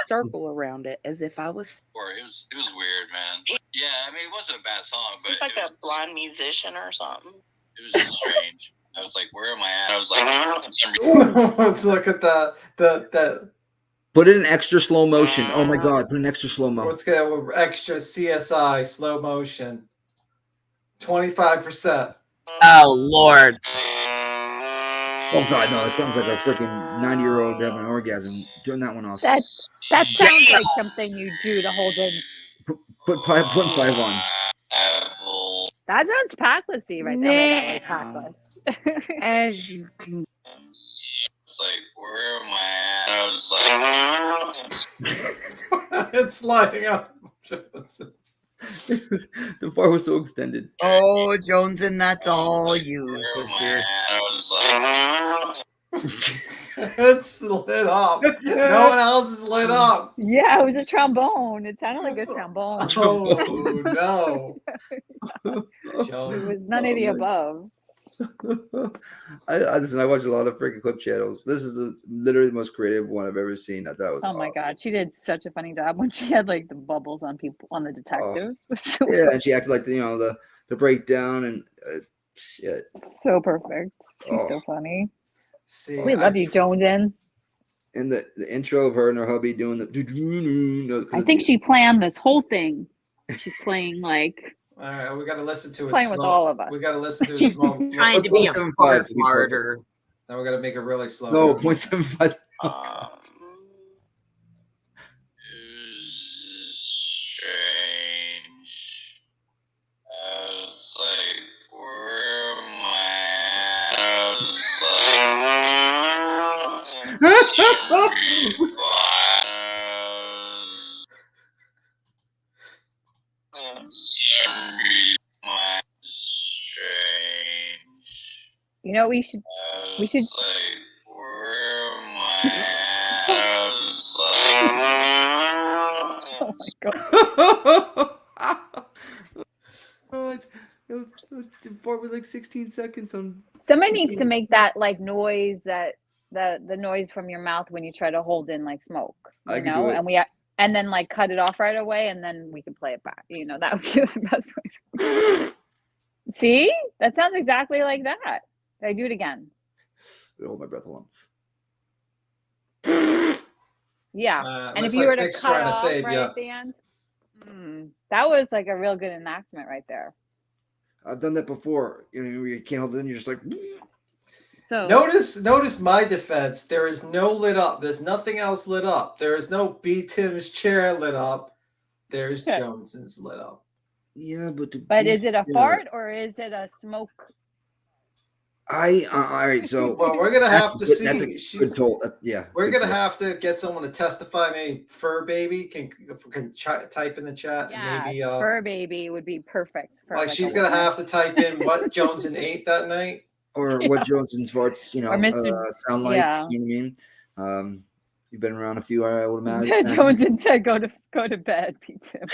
S20: circle around it as if I was.
S18: Or it was weird, man. Yeah, I mean, it wasn't a bad song, but
S6: He's like a blind musician or something.
S18: it was just strange. I was like, where am I at? I was like,
S13: Let's look at that.
S16: Put it in extra slow motion. Oh my god, put in extra slow mo.
S13: Let's go extra CSI slow motion. 25%.
S17: Oh Lord.
S16: Oh god, no! It sounds like a freaking 90-year-old having an orgasm. Turn that one off.
S15: That sounds like something you do to hold in.
S16: Put 5 on.
S15: That sounds packlessy right there. Okay, that was packless.
S20: As you can.
S18: it's like, where am I at? I was like,
S13: It's lighting up.
S16: The bar was so extended.
S24: Oh, Jones, and that's all you, sister.
S13: It's lit up. No one else is lit up.
S15: Yeah, it was a trombone. It sounded like a trombone.
S13: Oh no!
S15: It was none of the above.
S16: I watch a lot of freaking clip channels. This is literally the most creative one I've ever seen. I thought it was
S15: Oh my god, she did such a funny job when she had like the bubbles on people on the detective. It was so
S16: yeah, and she acted like the breakdown and shit.
S15: so perfect. She's so funny.
S13: See,
S15: We love you, Jonesin.
S16: And the intro of her and her hubby doing the.
S15: I think she planned this whole thing. She's playing like.
S13: All right, we got to listen to it.
S15: Playing with all of us.
S13: We got to listen to it
S24: She's
S13: slow.
S24: trying to be a fart martyr.
S13: Now we got to make it really slow.
S16: No, 0.75.
S15: You know, we should. Oh my god.
S16: God. The part was like 16 seconds on.
S15: Somebody needs to make that like noise that the noise from your mouth when you try to hold in like smoke. You
S16: I can
S15: know,
S16: do it.
S15: and then like cut it off right away, and then we can play it back. You know, that would be the best way. See, that sounds exactly like that. I do it again.
S16: Hold my breath alone.
S15: Yeah, and
S13: looks
S15: if you
S13: like
S15: were to
S13: Nick's
S15: cut
S13: trying to
S15: off
S13: save
S15: right
S13: ya.
S15: at the end, that was like a real good enactment right there.
S16: I've done that before. You know, you can't hold it in. You're just like.
S15: So
S13: Notice my defense. There is no lit up. There's nothing else lit up. There is no B. Tim's chair lit up. There's Jones's lit up.
S16: Yeah, but
S15: is it a fart or is it a smoke?
S16: All right. So
S13: Well, we're gonna have to
S16: that's a
S13: see.
S16: good toll. Yeah,
S13: We're
S16: good
S13: gonna
S16: toll.
S13: have to get someone to testify. Maybe Fur Baby can type in the chat.
S15: Yeah,
S13: Maybe
S15: fur baby would be perfect. For
S13: like
S15: like
S13: she's
S15: a
S13: gonna have
S15: witness.
S13: to type in what Joneson ate that night.
S16: Or what Johnson's farts,
S15: Or Mr.
S16: sound like.
S15: yeah.
S16: You know what I mean? You've been around a few, I would imagine.
S15: Johnson said, "Go to bed, Pete Tim."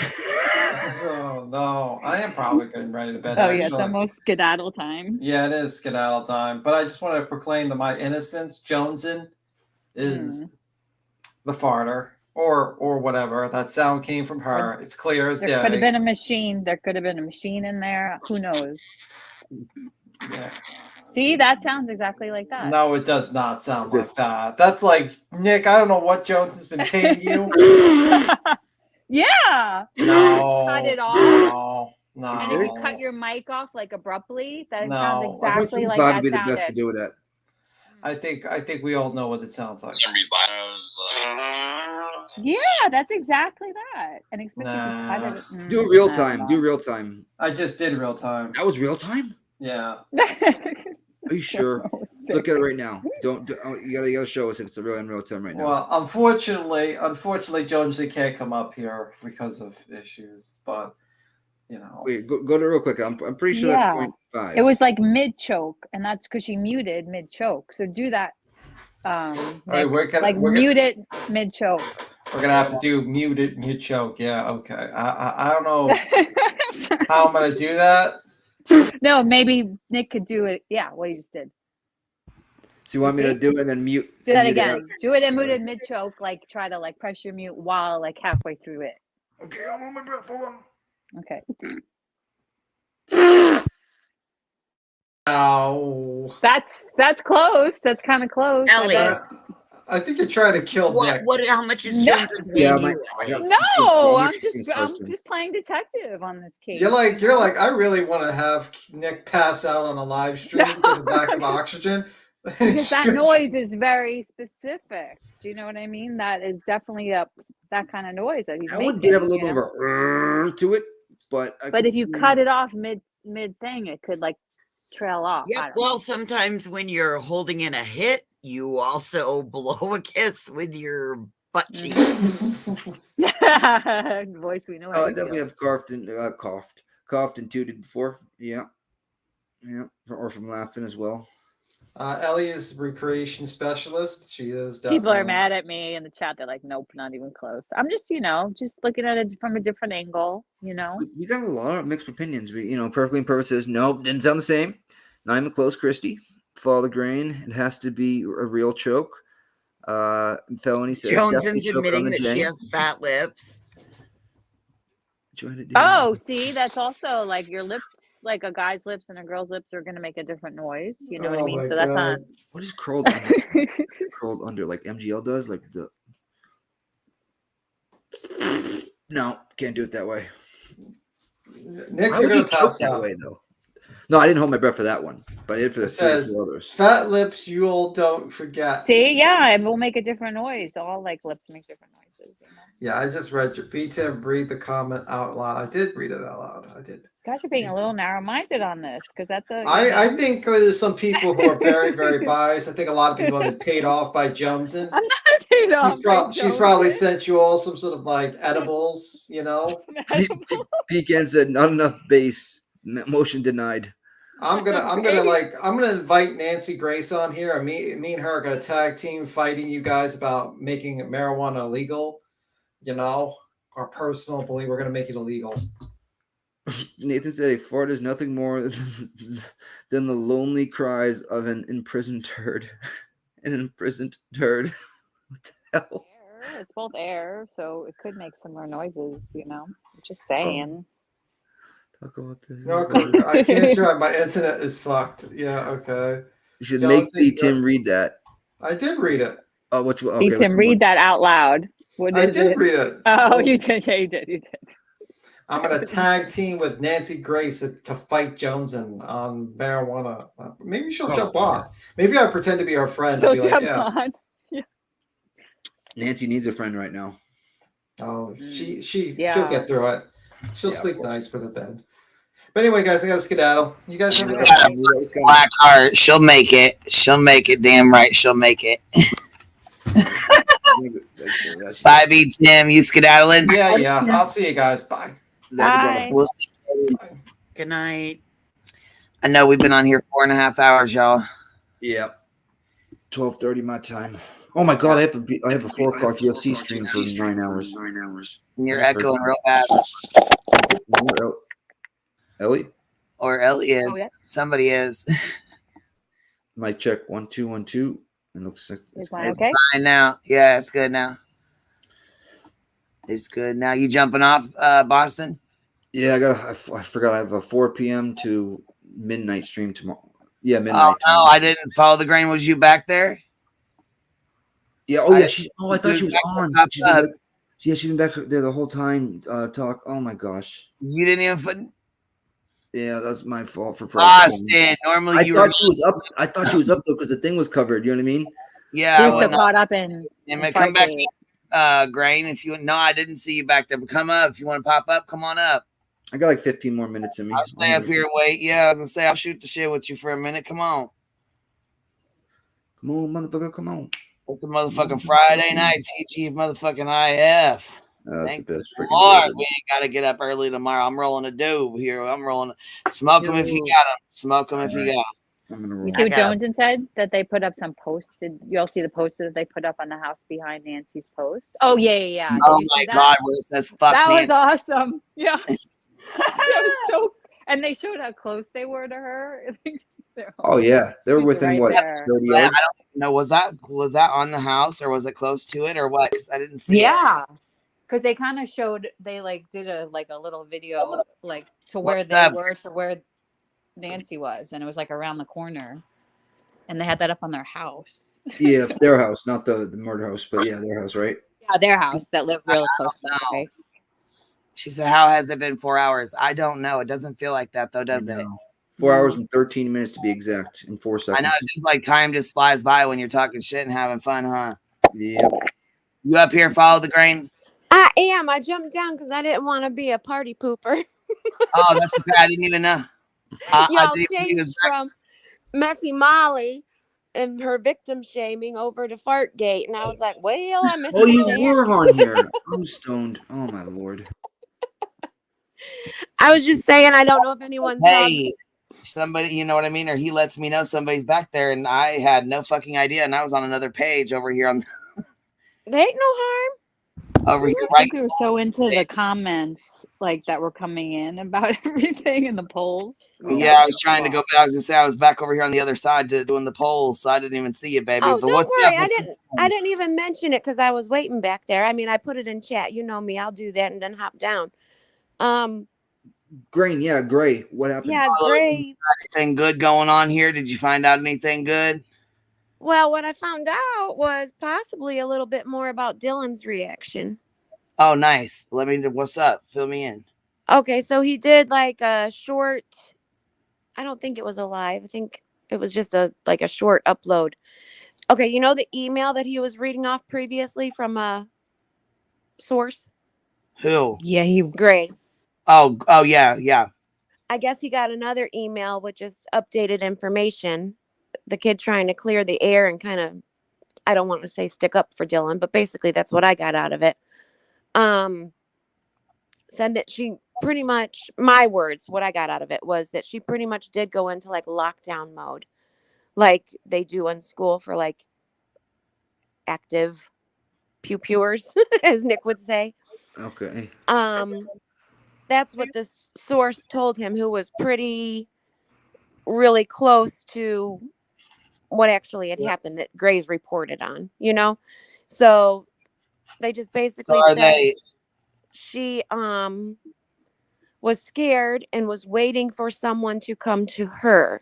S13: Oh no, I am probably getting ready to bed.
S15: Oh yeah, it's
S13: actually.
S15: almost skedaddle time.
S13: Yeah, it is skedaddle time. But I just want to proclaim that my innocence, Joneson, is the farter or whatever. That sound came from her. It's clear as
S15: There
S13: day.
S15: could have been a machine. There could have been a machine in there. Who knows?
S13: Yeah.
S15: See, that sounds exactly like that.
S13: No, it does not sound like that. That's like Nick. I don't know what Jones has been paying you.
S15: Yeah.
S13: No.
S15: Cut it off.
S13: No.
S15: And if you cut your mic off like abruptly, that
S13: No.
S15: sounds
S13: I think
S15: exactly like
S16: Probably
S15: that
S16: be the
S15: sounded.
S16: best to do it at.
S13: I think we all know what it sounds like.
S15: Yeah, that's exactly that. And especially if you cut it.
S16: Do it real time. Do real time.
S13: I just did real time.
S16: That was real time?
S13: Yeah.
S16: Are you sure? Look at it right now. Don't you gotta show us if it's in real time right now.
S13: Well, unfortunately, Jones they can't come up here because of issues. But you know,
S16: Wait, go to real quick. I'm pretty sure
S15: Yeah.
S16: that's 0.5.
S15: It was like mid choke, and that's because she muted mid choke. So do that.
S13: right,
S15: Nick.
S13: we're gonna-
S15: like
S13: we're gonna-
S15: mute it mid choke.
S13: we're gonna have to do mute choke. Yeah, okay. I don't know how I'm gonna do that.
S15: No, maybe Nick could do it. Yeah, what he just did.
S16: So you want me to do it and then mute?
S15: Do that
S16: mute it
S15: again. Do it and muted mid choke. Like try to like press your mute while like halfway through it.
S16: Okay, I'm on my breath. Hold on.
S15: Okay.
S13: Ow.
S15: That's close. That's kind of close.
S1: Ellie.
S13: I think you're trying to kill Nick.
S1: How much is
S15: No.
S1: Johnson paying you?
S15: No, I'm just playing detective on this case.
S13: You're like, I really want to have Nick pass out on a live stream because of lack of oxygen.
S15: Because that noise is very specific. Do you know what I mean? That is definitely that kind of noise that he's
S16: I
S15: making.
S16: would get a little bit of a to it, but
S15: if you cut it off mid thing, it could like trail off.
S1: Yeah. Well, sometimes when you're holding in a hit, you also blow a kiss with your butt cheek.
S15: Voice we know.
S16: Oh, I definitely have coughed and tooted before. Yeah, or from laughing as well.
S13: Ellie is recreation specialist. She is
S15: People
S13: definitely.
S15: are mad at me in the chat. They're like, nope, not even close. I'm just, just looking at it from a different angle,
S16: We got a lot of mixed opinions. Perfectly Imperfect says, nope, didn't sound the same. Not even close, Christy. Follow the grain. It has to be a real choke. Felony says,
S1: Johnson's admitting that she has fat lips.
S15: Oh, see, that's also like your lips, like a guy's lips and a girl's lips are going to make a different noise. You know what I mean? So that's not.
S16: What is curled under? Curled under like MGL does? Like the. No, can't do it that way.
S13: Nick,
S16: Why
S13: you're
S16: would
S13: going
S16: you
S13: to
S16: choke
S13: pass
S16: that
S13: out.
S16: way, though? No, I didn't hold my breath for that one, but I did for the
S13: It says,
S16: two others.
S13: fat lips, you all don't forget.
S15: See, yeah, it will make a different noise. All like lips make different noises.
S13: Yeah, I just read your BTM read the comment out loud. I did read it out loud. I did.
S15: Guys are being a little narrow-minded on this because that's a.
S13: I think there's some people who are very, very biased. I think a lot of people have been paid off by Joneson.
S15: I'm not paid off.
S13: She's probably sent you all some sort of like edibles,
S16: Pecan said not enough bass. Motion denied.
S13: I'm gonna invite Nancy Grace on here, and me and her are gonna tag team fighting you guys about making marijuana illegal. Our personal belief, we're gonna make it illegal.
S16: Nathan said a fart is nothing more than the lonely cries of an imprisoned turd. An imprisoned turd. What the hell?
S15: It's both air, so it could make similar noises. I'm just saying.
S16: Talk about this.
S13: No, I can't drive. My internet is fucked. Yeah, okay.
S16: You should make Tim read that.
S13: I did read it.
S16: Oh, which one?
S15: Okay, Tim, read that out loud.
S13: I did read it.
S15: Oh, you did. Yeah, you did. You did.
S13: I'm gonna tag team with Nancy Grace to fight Joneson on marijuana. Maybe she'll jump on. Maybe I pretend to be her friend.
S15: She'll
S13: and be
S15: jump
S13: like,
S15: on.
S13: Yeah.
S16: Nancy needs a friend right now.
S13: Oh, she'll get through it. She'll sleep nice for the bed. But anyway, guys, I gotta skedaddle. You guys have a good one.
S17: Black heart. She'll make it. She'll make it. Damn right. She'll make it. Bye, B. Tim. You skedaddling?
S13: Yeah. I'll see you guys. Bye.
S15: Bye.
S17: We'll see you.
S1: Good night.
S17: I know we've been on here 4.5 hours, y'all.
S16: Yeah. 12:30 my time. Oh my god, I have a 4 o'clock UFC stream for 9 hours.
S17: You're echoing real bad.
S16: Ellie?
S17: Or Ellie is.
S15: Oh, yeah.
S17: Somebody is.
S16: Mic check 1 2 1 2. It looks like
S15: Is mine okay?
S17: Fine now. Yeah, it's good now. It's good now. You jumping off, Boston?
S16: Yeah, I forgot I have a 4 p.m. to midnight stream tomorrow. Yeah, midnight.
S17: Oh no, I didn't follow the grain. Was you back there?
S16: Yeah. Oh yeah. I thought she was on. She's been back there the whole time. Talk. Oh my gosh.
S17: You didn't even.
S16: Yeah, that's my fault for
S17: Boston. Normally,
S16: I thought she was up. I thought she was up though because the thing was covered. You know what I mean?
S17: Yeah.
S15: You're so caught up in.
S17: Come back, Grain. If you I didn't see you back there, but come up if you want to pop up. Come on up.
S16: I got like 15 more minutes in me.
S17: I'll stay up here and wait. Yeah, I was gonna say I'll shoot the shit with you for a minute. Come on.
S16: Come on, motherfucker. Come on.
S17: It's a motherfucking Friday night. TG motherfucking IF.
S16: That's the best freaking
S17: Lord, we ain't got to get up early tomorrow. I'm rolling a doob here. I'm rolling. Smoke them if you got them. Smoke them if you got them.
S16: I'm gonna roll.
S15: You see what Joneson said? That they put up some posts. Did you all see the poster that they put up on the house behind Nancy's post? Oh, yeah. Did
S17: Oh
S15: you
S17: my
S15: see that?
S17: God, where it says fuck
S15: That
S17: Nancy.
S15: was awesome. Yeah. That was so. And they showed how close they were to her.
S16: Oh yeah, they're within
S15: right
S16: what
S15: there.
S16: 30
S17: I
S16: yards.
S17: don't know. Was that on the house or was it close to it or what? 'Cause I didn't see it.
S15: Yeah. Because they kind of showed, they like did a little video like to where
S17: What's
S15: they
S17: that?
S15: were to where Nancy was, and it was like around the corner, and they had that up on their house.
S16: Yeah, their house, not the murder house, but yeah, their house, right?
S15: Yeah, their house that lived really
S17: I
S15: close to
S17: don't
S15: the
S17: know.
S15: guy.
S17: She said, "How has it been 4 hours?" I don't know. It doesn't feel like that though,
S16: I
S17: does it?
S16: know. 4 hours and 13 minutes to be exact, in 4
S17: I know.
S16: seconds.
S17: It's just like time just flies by when you're talking shit and having fun, huh?
S16: Yep.
S17: You up here, follow the grain?
S7: I am. I jumped down because I didn't want to be a party pooper.
S17: Oh, that's okay. I didn't even know. I
S7: Y'all
S17: didn't even
S7: changed from Messy Molly and her victim shaming over to Fartgate, and I was like, "Well, I missed
S16: Oh,
S7: my
S16: you
S7: chance."
S16: were on here. I'm stoned. Oh my lord.
S7: I was just saying, I don't know if anyone saw.
S17: Hey, somebody, you know what I mean? Or he lets me know somebody's back there, and I had no fucking idea, and I was on another page over here on
S7: There ain't no harm.
S17: over here,
S15: I
S17: right?
S15: think we were so into the comments like that were coming in about everything and the polls.
S17: Yeah, I was trying to go. I was gonna say I was back over here on the other side doing the polls, so I didn't even see it, baby.
S7: Oh,
S17: But
S7: don't
S17: what's
S7: worry.
S17: up?
S7: I didn't even mention it because I was waiting back there. I mean, I put it in chat. You know me. I'll do that and then hop down.
S16: Grain, yeah, Gray. What happened?
S7: Yeah, Gray.
S17: Anything good going on here? Did you find out anything good?
S7: Well, what I found out was possibly a little bit more about Dylan's reaction.
S17: Oh, nice. Let me. What's up? Fill me in.
S7: Okay, so he did like a short. I don't think it was a live. I think it was just a short upload. Okay, you know the email that he was reading off previously from a source?
S17: Who?
S2: Yeah,
S7: Gray.
S17: Oh, yeah.
S7: I guess he got another email with just updated information. The kid trying to clear the air and kind of, I don't want to say stick up for Dylan, but basically that's what I got out of it. Said that she pretty much, my words, what I got out of it was that she pretty much did go into like lockdown mode, like they do in school for like active pewers, as Nick would say.
S16: Okay.
S7: That's what this source told him, who was really close to what actually had happened that Gray's reported on, you know? So they just basically said she was scared and was waiting for someone to come to her.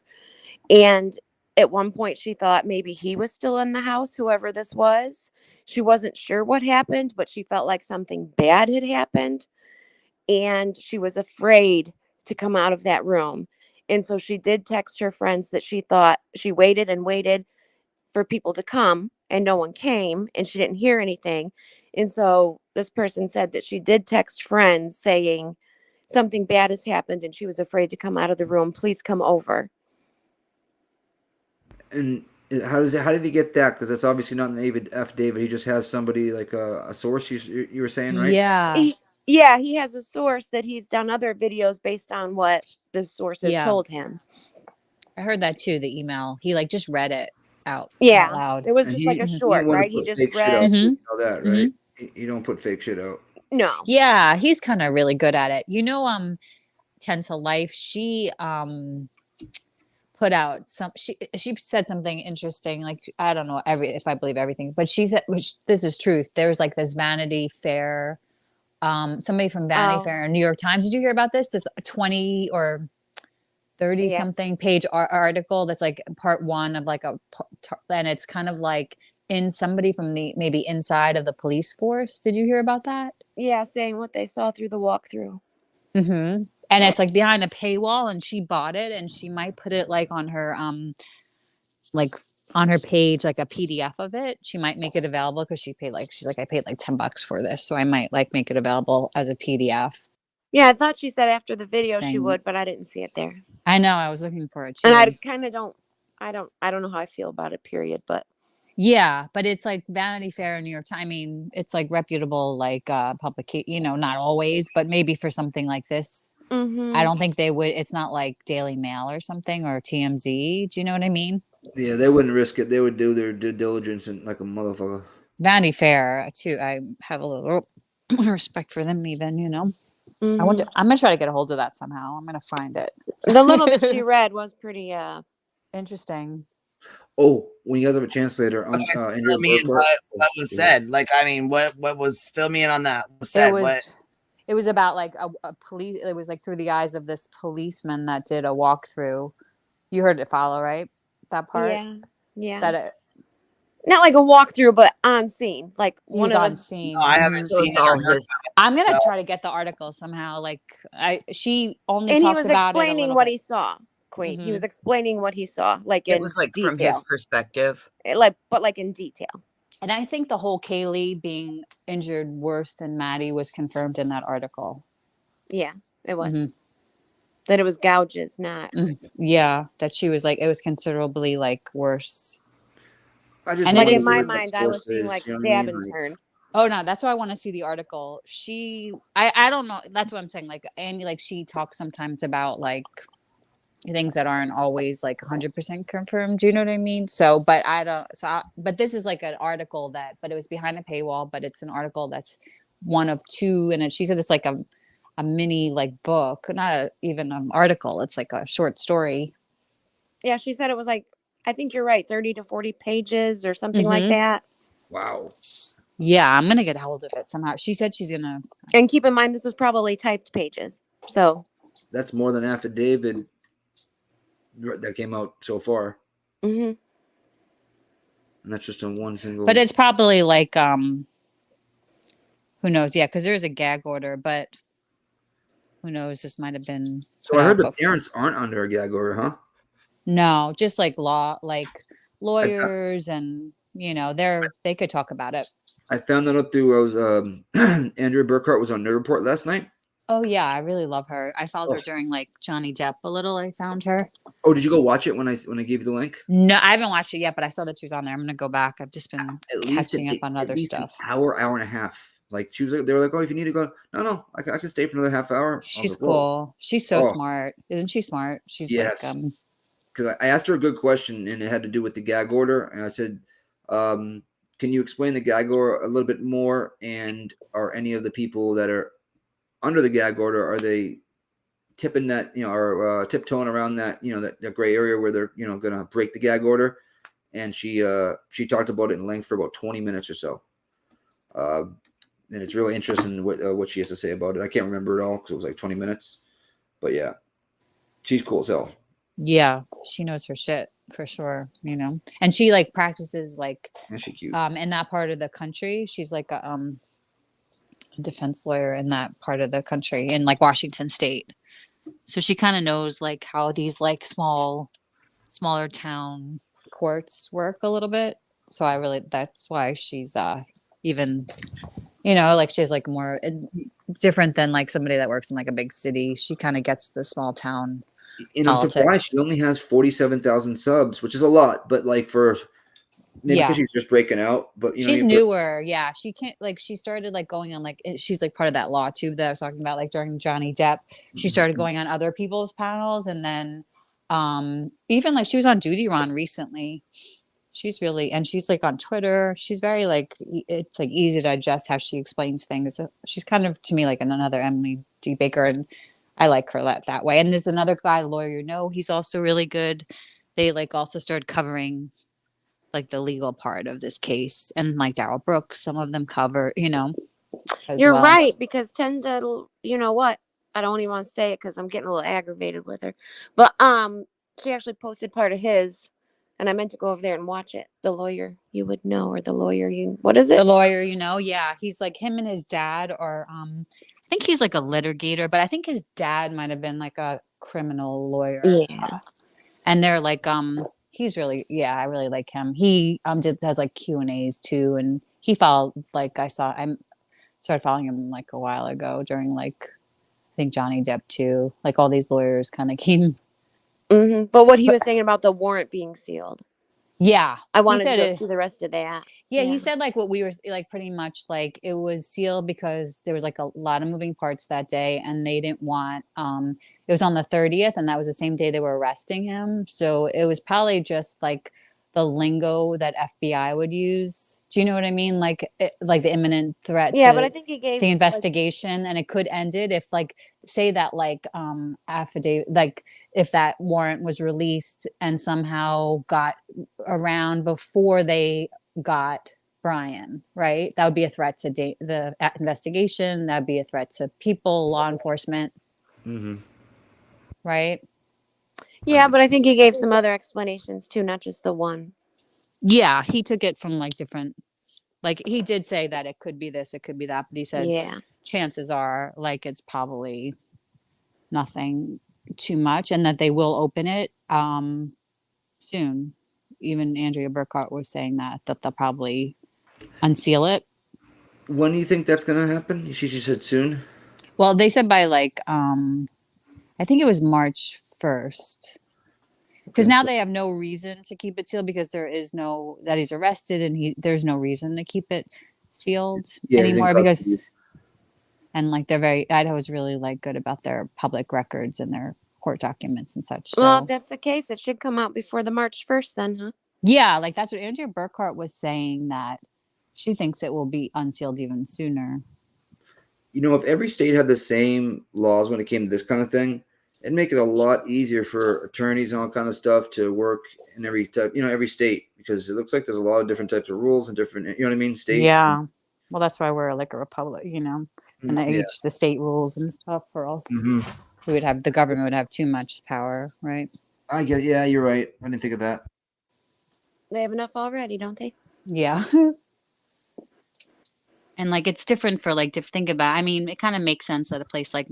S7: And at one point she thought maybe he was still in the house, whoever this was. She wasn't sure what happened, but she felt like something bad had happened. And she was afraid to come out of that room. And so she did text her friends that she thought she waited and waited for people to come and no one came and she didn't hear anything. And so this person said that she did text friends saying something bad has happened and she was afraid to come out of the room. Please come over.
S16: And how did he get that? Because that's obviously not an affidavit. He just has somebody like a source. You were saying, right?
S7: Yeah, he has a source that he's done other videos based on what the source has told him.
S2: I heard that too. The email. He like just read it out loud.
S7: It was just like a short, right? He just read.
S16: You know that, right? You don't put fake shit out.
S7: No.
S2: Yeah, he's kind of really good at it. You know, 10 to Life, she put out she said something interesting, like I don't know if I believe everything, but she said, which this is truth, there was like this Vanity Fair, somebody from Vanity Fair in New York Times. Did you hear about this 20 or 30 something page article that's like part one of like and it's kind of like in somebody from the maybe inside of the police force. Did you hear about that?
S7: Yeah, saying what they saw through the walkthrough.
S2: And it's like behind a paywall, and she bought it, and she might put it like on her like on her page, like a PDF of it. She might make it available because she's like, I paid like $10 for this, so I might like make it available as a PDF.
S7: Yeah, I thought she said after the video she would, but I didn't see it there.
S2: I know, I was looking for it too.
S7: And I kind of don't know how I feel about it, period. But
S2: yeah, but it's like Vanity Fair and New York Times. I mean, it's like reputable, like publication, you know, not always, but maybe for something like this. I don't think they would. It's not like Daily Mail or something or TMZ. Do you know what I mean?
S16: Yeah, they wouldn't risk it. They would do their due diligence and like a motherfucker.
S2: Vanity Fair too. I have a little respect for them, even, you know. I'm gonna try to get a hold of that somehow. I'm gonna find it.
S7: The little bit she read was pretty
S2: Interesting.
S16: Oh, when you guys have a chance later, Andrea
S17: Fill me in
S16: Burkhart.
S17: what was said. Like, I mean, what was fill me in on that? What was said?
S2: It was about like a police. It was like through the eyes of this policeman that did a walkthrough. You heard it follow, right? That part.
S7: Yeah.
S2: That
S7: not like a walkthrough, but on scene. Like
S2: he
S7: one
S2: was
S7: of
S2: on
S7: the
S2: scene.
S17: No, I haven't
S1: So
S17: seen
S1: it's
S17: it or
S1: all
S17: heard
S1: his.
S2: I'm gonna
S17: so.
S2: try to get the article somehow. Like she only
S7: and he
S2: talked
S7: was
S2: about it a
S7: explaining
S2: little
S7: what
S2: bit.
S7: he saw, Queen. He
S2: Mhm.
S7: was explaining what he saw, like
S1: It
S7: in
S1: was like from his
S7: detail.
S1: perspective.
S7: But like in detail.
S2: And I think the whole Kaylee being injured worse than Maddie was confirmed in that article.
S7: Yeah, it was.
S2: Mhm.
S7: That it was gouges, not.
S2: Yeah, that she was like it was considerably like worse.
S16: I just
S2: And
S7: Like
S2: it
S7: in
S2: is,
S7: my
S16: what
S7: mind, I
S16: source
S7: was seeing
S16: is,
S7: like
S16: you know what I
S7: stab
S16: mean?
S7: and
S16: Like,
S7: turn.
S2: oh no, that's why I want to see the article. I don't know. That's what I'm saying. Like Annie, like she talks sometimes about like things that aren't always like 100% confirmed. Do you know what I mean? So, but I don't. But this is like an article but it was behind a paywall. But it's an article that's one of two, and she said it's like a mini like book, not even an article. It's like a short story.
S7: Yeah, she said it was like, I think you're right, 30 to 40 pages or something like
S2: Mhm.
S7: that.
S16: wow.
S2: Yeah, I'm gonna get a hold of it somehow. She said she's gonna.
S7: And keep in mind, this was probably typed pages. So.
S16: That's more than affidavit that came out so far.
S7: Mm-hmm.
S16: And that's just on one single.
S2: But it's probably like who knows? Yeah, because there's a gag order, but who knows? This might have been.
S16: So I heard the parents aren't under a gag order, huh?
S2: No, just like lawyers, and they could talk about it.
S16: I found that out through. I was Andrea Burkhart was on Nerd Report last night.
S2: Oh yeah, I really love her. I followed her during like Johnny Depp a little. I found her.
S16: Oh, did you go watch it when I gave you the link?
S2: No, I haven't watched it yet, but I saw that she was on there. I'm gonna go back. I've just been catching up on other stuff.
S16: An hour and a half. Like she was like, they were like, oh, if you need to go, no, I can stay for another half hour.
S2: She's cool. She's so smart, isn't she? Smart. She's like
S16: because I asked her a good question and it had to do with the gag order, and I said, can you explain the gag order a little bit more? And are any of the people that are under the gag order, are they tipping that, or tiptoeing around that, that gray area where they're, going to break the gag order? And she talked about it in length for about 20 minutes or so. And it's really interesting what she has to say about it. I can't remember it all because it was like 20 minutes, but yeah, she's cool as hell.
S2: Yeah, she knows her shit for sure, and she like practices like
S16: she cute.
S2: In that part of the country. She's like a defense lawyer in that part of the country in like Washington State. So she kind of knows like how these like smaller town courts work a little bit. So that's why she's even, like she's like more different than like somebody that works in like a big city. She kind of gets the small town
S16: I'm surprised she only has 47,000 subs, which is a lot, but like for maybe because she's just breaking out, but
S2: she's newer. Yeah, she can't like she started like going on like she's like part of that law tube that I was talking about. Like during Johnny Depp, she started going on other people's panels, and then even like she was on Duty Ron recently. She's like on Twitter. She's very like it's like easy to digest how she explains things. She's kind of to me like another Emily D. Baker, and I like her that way. And there's another guy, lawyer, he's also really good. They like also started covering like the legal part of this case, and like Daryl Brooks, some of them cover,
S7: You're right, because Tenda, you know what? I don't even want to say it because I'm getting a little aggravated with her. But she actually posted part of his, and I meant to go over there and watch it. The lawyer you would know, or the lawyer what is it?
S2: The lawyer, yeah. He's like him and his dad are I think he's like a litigator, but I think his dad might have been like a criminal lawyer.
S7: Yeah.
S2: And they're like he's really I really like him. He does like Q&As too, and he followed I started following him like a while ago during like I think Johnny Depp too. Like all these lawyers kind of came.
S7: Mm-hmm. But what he was saying about the warrant being sealed.
S2: Yeah,
S7: I wanted to go see the rest of that.
S2: Yeah, he said like what we were like pretty much like it was sealed because there was like a lot of moving parts that day, and they didn't want it was on the 30th, and that was the same day they were arresting him. So it was probably just like the lingo that FBI would use. Do you know what I mean? Like the imminent threat
S7: Yeah, but
S2: to
S7: I think he gave
S2: the
S7: like
S2: investigation, and it could end it if, like, say that, like, affidavit, like if that warrant was released and somehow got around before they got Brian, right? That would be a threat to the investigation. That'd be a threat to people, law enforcement,
S16: Mm-hmm.
S2: right?
S7: Yeah, but I think he gave some other explanations too, not just the one.
S2: Yeah, he took it from like different, like he did say that it could be this, it could be that, but he said
S7: Yeah.
S2: chances are like it's probably nothing too much, and that they will open it soon. Even Andrea Burkhart was saying that they'll probably unseal it.
S16: When do you think that's gonna happen? She said soon.
S2: Well, they said by like I think it was March 1st. Because now they have no reason to keep it sealed because there is no that he's arrested, and there's no reason to keep it sealed anymore because and like Idaho's really like good about their public records and their court documents and such.
S7: Well, if
S2: So
S7: that's the case, it should come out before the March 1st then, huh?
S2: yeah, like that's what Andrea Burkhart was saying, that she thinks it will be unsealed even sooner.
S16: You know, if every state had the same laws when it came to this kind of thing, it'd make it a lot easier for attorneys and all kind of stuff to work in every type, every state, because it looks like there's a lot of different types of rules and different, you know what I mean, states.
S2: Yeah. Well, that's why we're like a republic, and
S16: Yeah.
S2: each the state rules and stuff, or else
S16: Mhm.
S2: the government would have too much power, right?
S16: I get, yeah, you're right. I didn't think of that.
S7: They have enough already, don't they?
S2: Yeah. And like it's different for like to think about. I mean, it kind of makes sense that a place like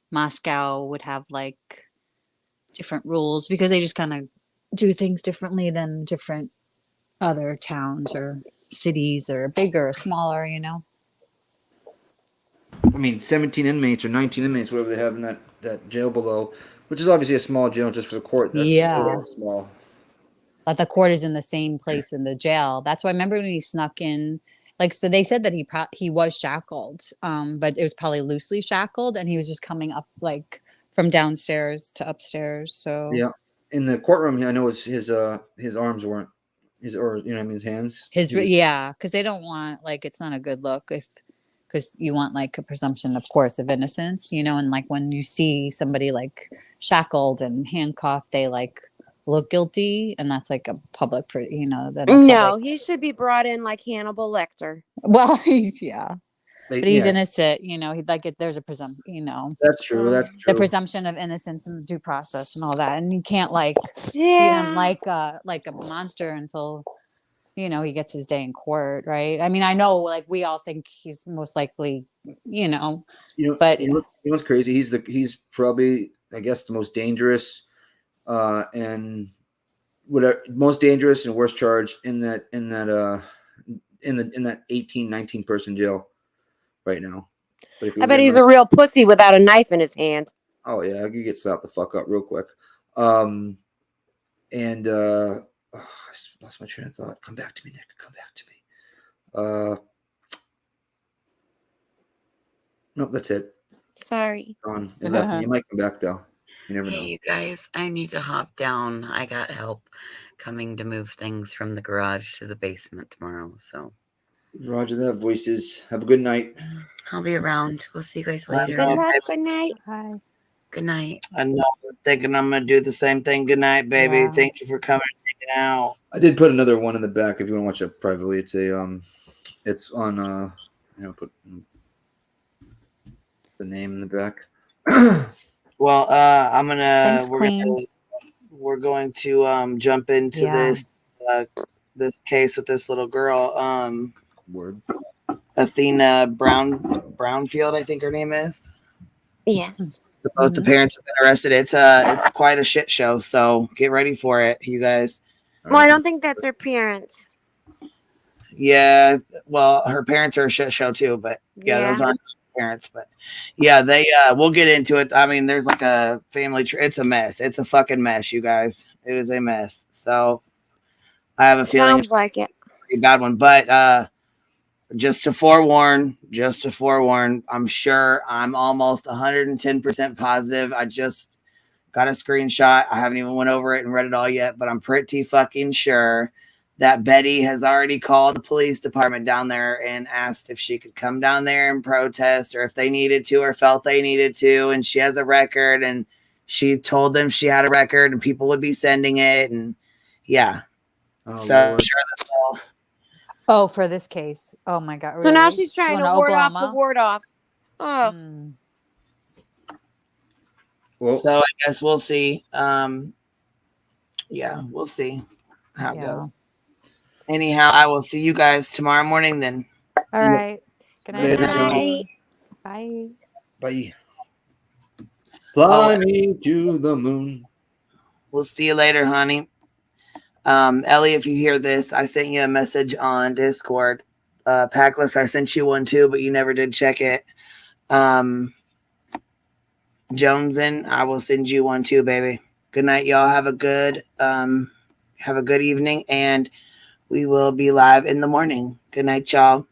S2: Moscow would have like different rules because they just kind of do things differently than different other towns or cities, or bigger or smaller,
S16: I mean, 17 inmates or 19 inmates, whatever they have in that jail below, which is obviously a small jail just for the court. That's
S2: Yeah.
S16: still small.
S2: But the court is in the same place in the jail. That's why I remember when he snuck in. Like, so they said that he was shackled, but it was probably loosely shackled, and he was just coming up like from downstairs to upstairs. So
S16: Yeah, in the courtroom, I know his arms weren't his hands.
S2: yeah, because they don't want, like, it's not a good look because you want like a presumption, of course, of innocence, and like when you see somebody like shackled and handcuffed, they like look guilty, and that's like a public,
S7: No, he should be brought in like Hannibal Lecter.
S2: Well, yeah. But he's
S16: yeah.
S2: innocent, he'd like it. There's a presumption,
S16: That's true. That's true.
S2: the presumption of innocence and due process and all that. And you can't treat him like a monster until, he gets his day in court. Right. I mean, I know, like, we all think he's most likely, but
S16: what's crazy? He's probably, I guess, the most dangerous, and whatever, most dangerous and worst charge in that 18, 19 person jail right now. But
S7: I bet he's a real pussy without a knife in his hand.
S16: Oh yeah, you get slapped the fuck up real quick. I lost my train of thought. Come back to me, Nick. Come back to me. Nope, that's it.
S7: Sorry.
S16: Gone. It left me. You might come back though. You never know.
S1: Hey, you guys, I need to hop down. I got help coming to move things from the garage to the basement tomorrow. So,
S16: Roger that. Voices. Have a good night.
S1: I'll be around. We'll see you guys later.
S7: Good luck. Good night.
S2: Bye.
S1: Good night.
S17: I know. I'm thinking I'm gonna do the same thing. Good night, baby.
S2: Yeah.
S17: Thank you for coming and hanging out.
S16: I did put another one in the back if you want to watch it privately. It's it's on put the name in the back.
S17: Well,
S2: Thanks, Queen.
S17: we're going to jump into this case with this little girl.
S16: Word.
S17: Athena Brownfield, I think her name is.
S7: Yes.
S17: Both the parents have been arrested. It's quite a shit show. So get ready for it, you guys.
S7: Well, I don't think that's her parents.
S17: Yeah, well, her parents are a shit show too, but those aren't her parents. But yeah, we'll get into it. I mean, there's like a family tree. It's a mess. It's a fucking mess, you guys. It is a mess. So I have a feeling
S7: Sounds like it.
S17: Pretty bad one, but just to forewarn, I'm sure I'm almost 110% positive. I just Got a screenshot. I haven't even went over it and read it all yet, but I'm pretty fucking sure that Betty has already called the police department down there and asked if she could come down there and protest, or if they needed to or felt they needed to. And she has a record, and she told them she had a record and people would be sending it. And yeah. So I'm sure that's all.
S2: Oh, for this case. Oh my God.
S7: So now
S2: really?
S7: she's trying
S2: going
S7: to ward off the
S2: Oklahoma?
S7: ward off. Oh.
S16: Well,
S17: so I guess we'll see. Yeah, we'll see how it goes. Anyhow, I will see you guys tomorrow morning then.
S2: All right. Good night,
S16: Later.
S2: everybody. Bye.
S16: Bye. Fly me to the moon.
S17: We'll see you later, honey. Ellie, if you hear this, I sent you a message on Discord. Packless, I sent you one too, but you never did check it. Jonesin, I will send you one too, baby. Good night, y'all. Have a good evening, and we will be live in the morning. Good night, y'all.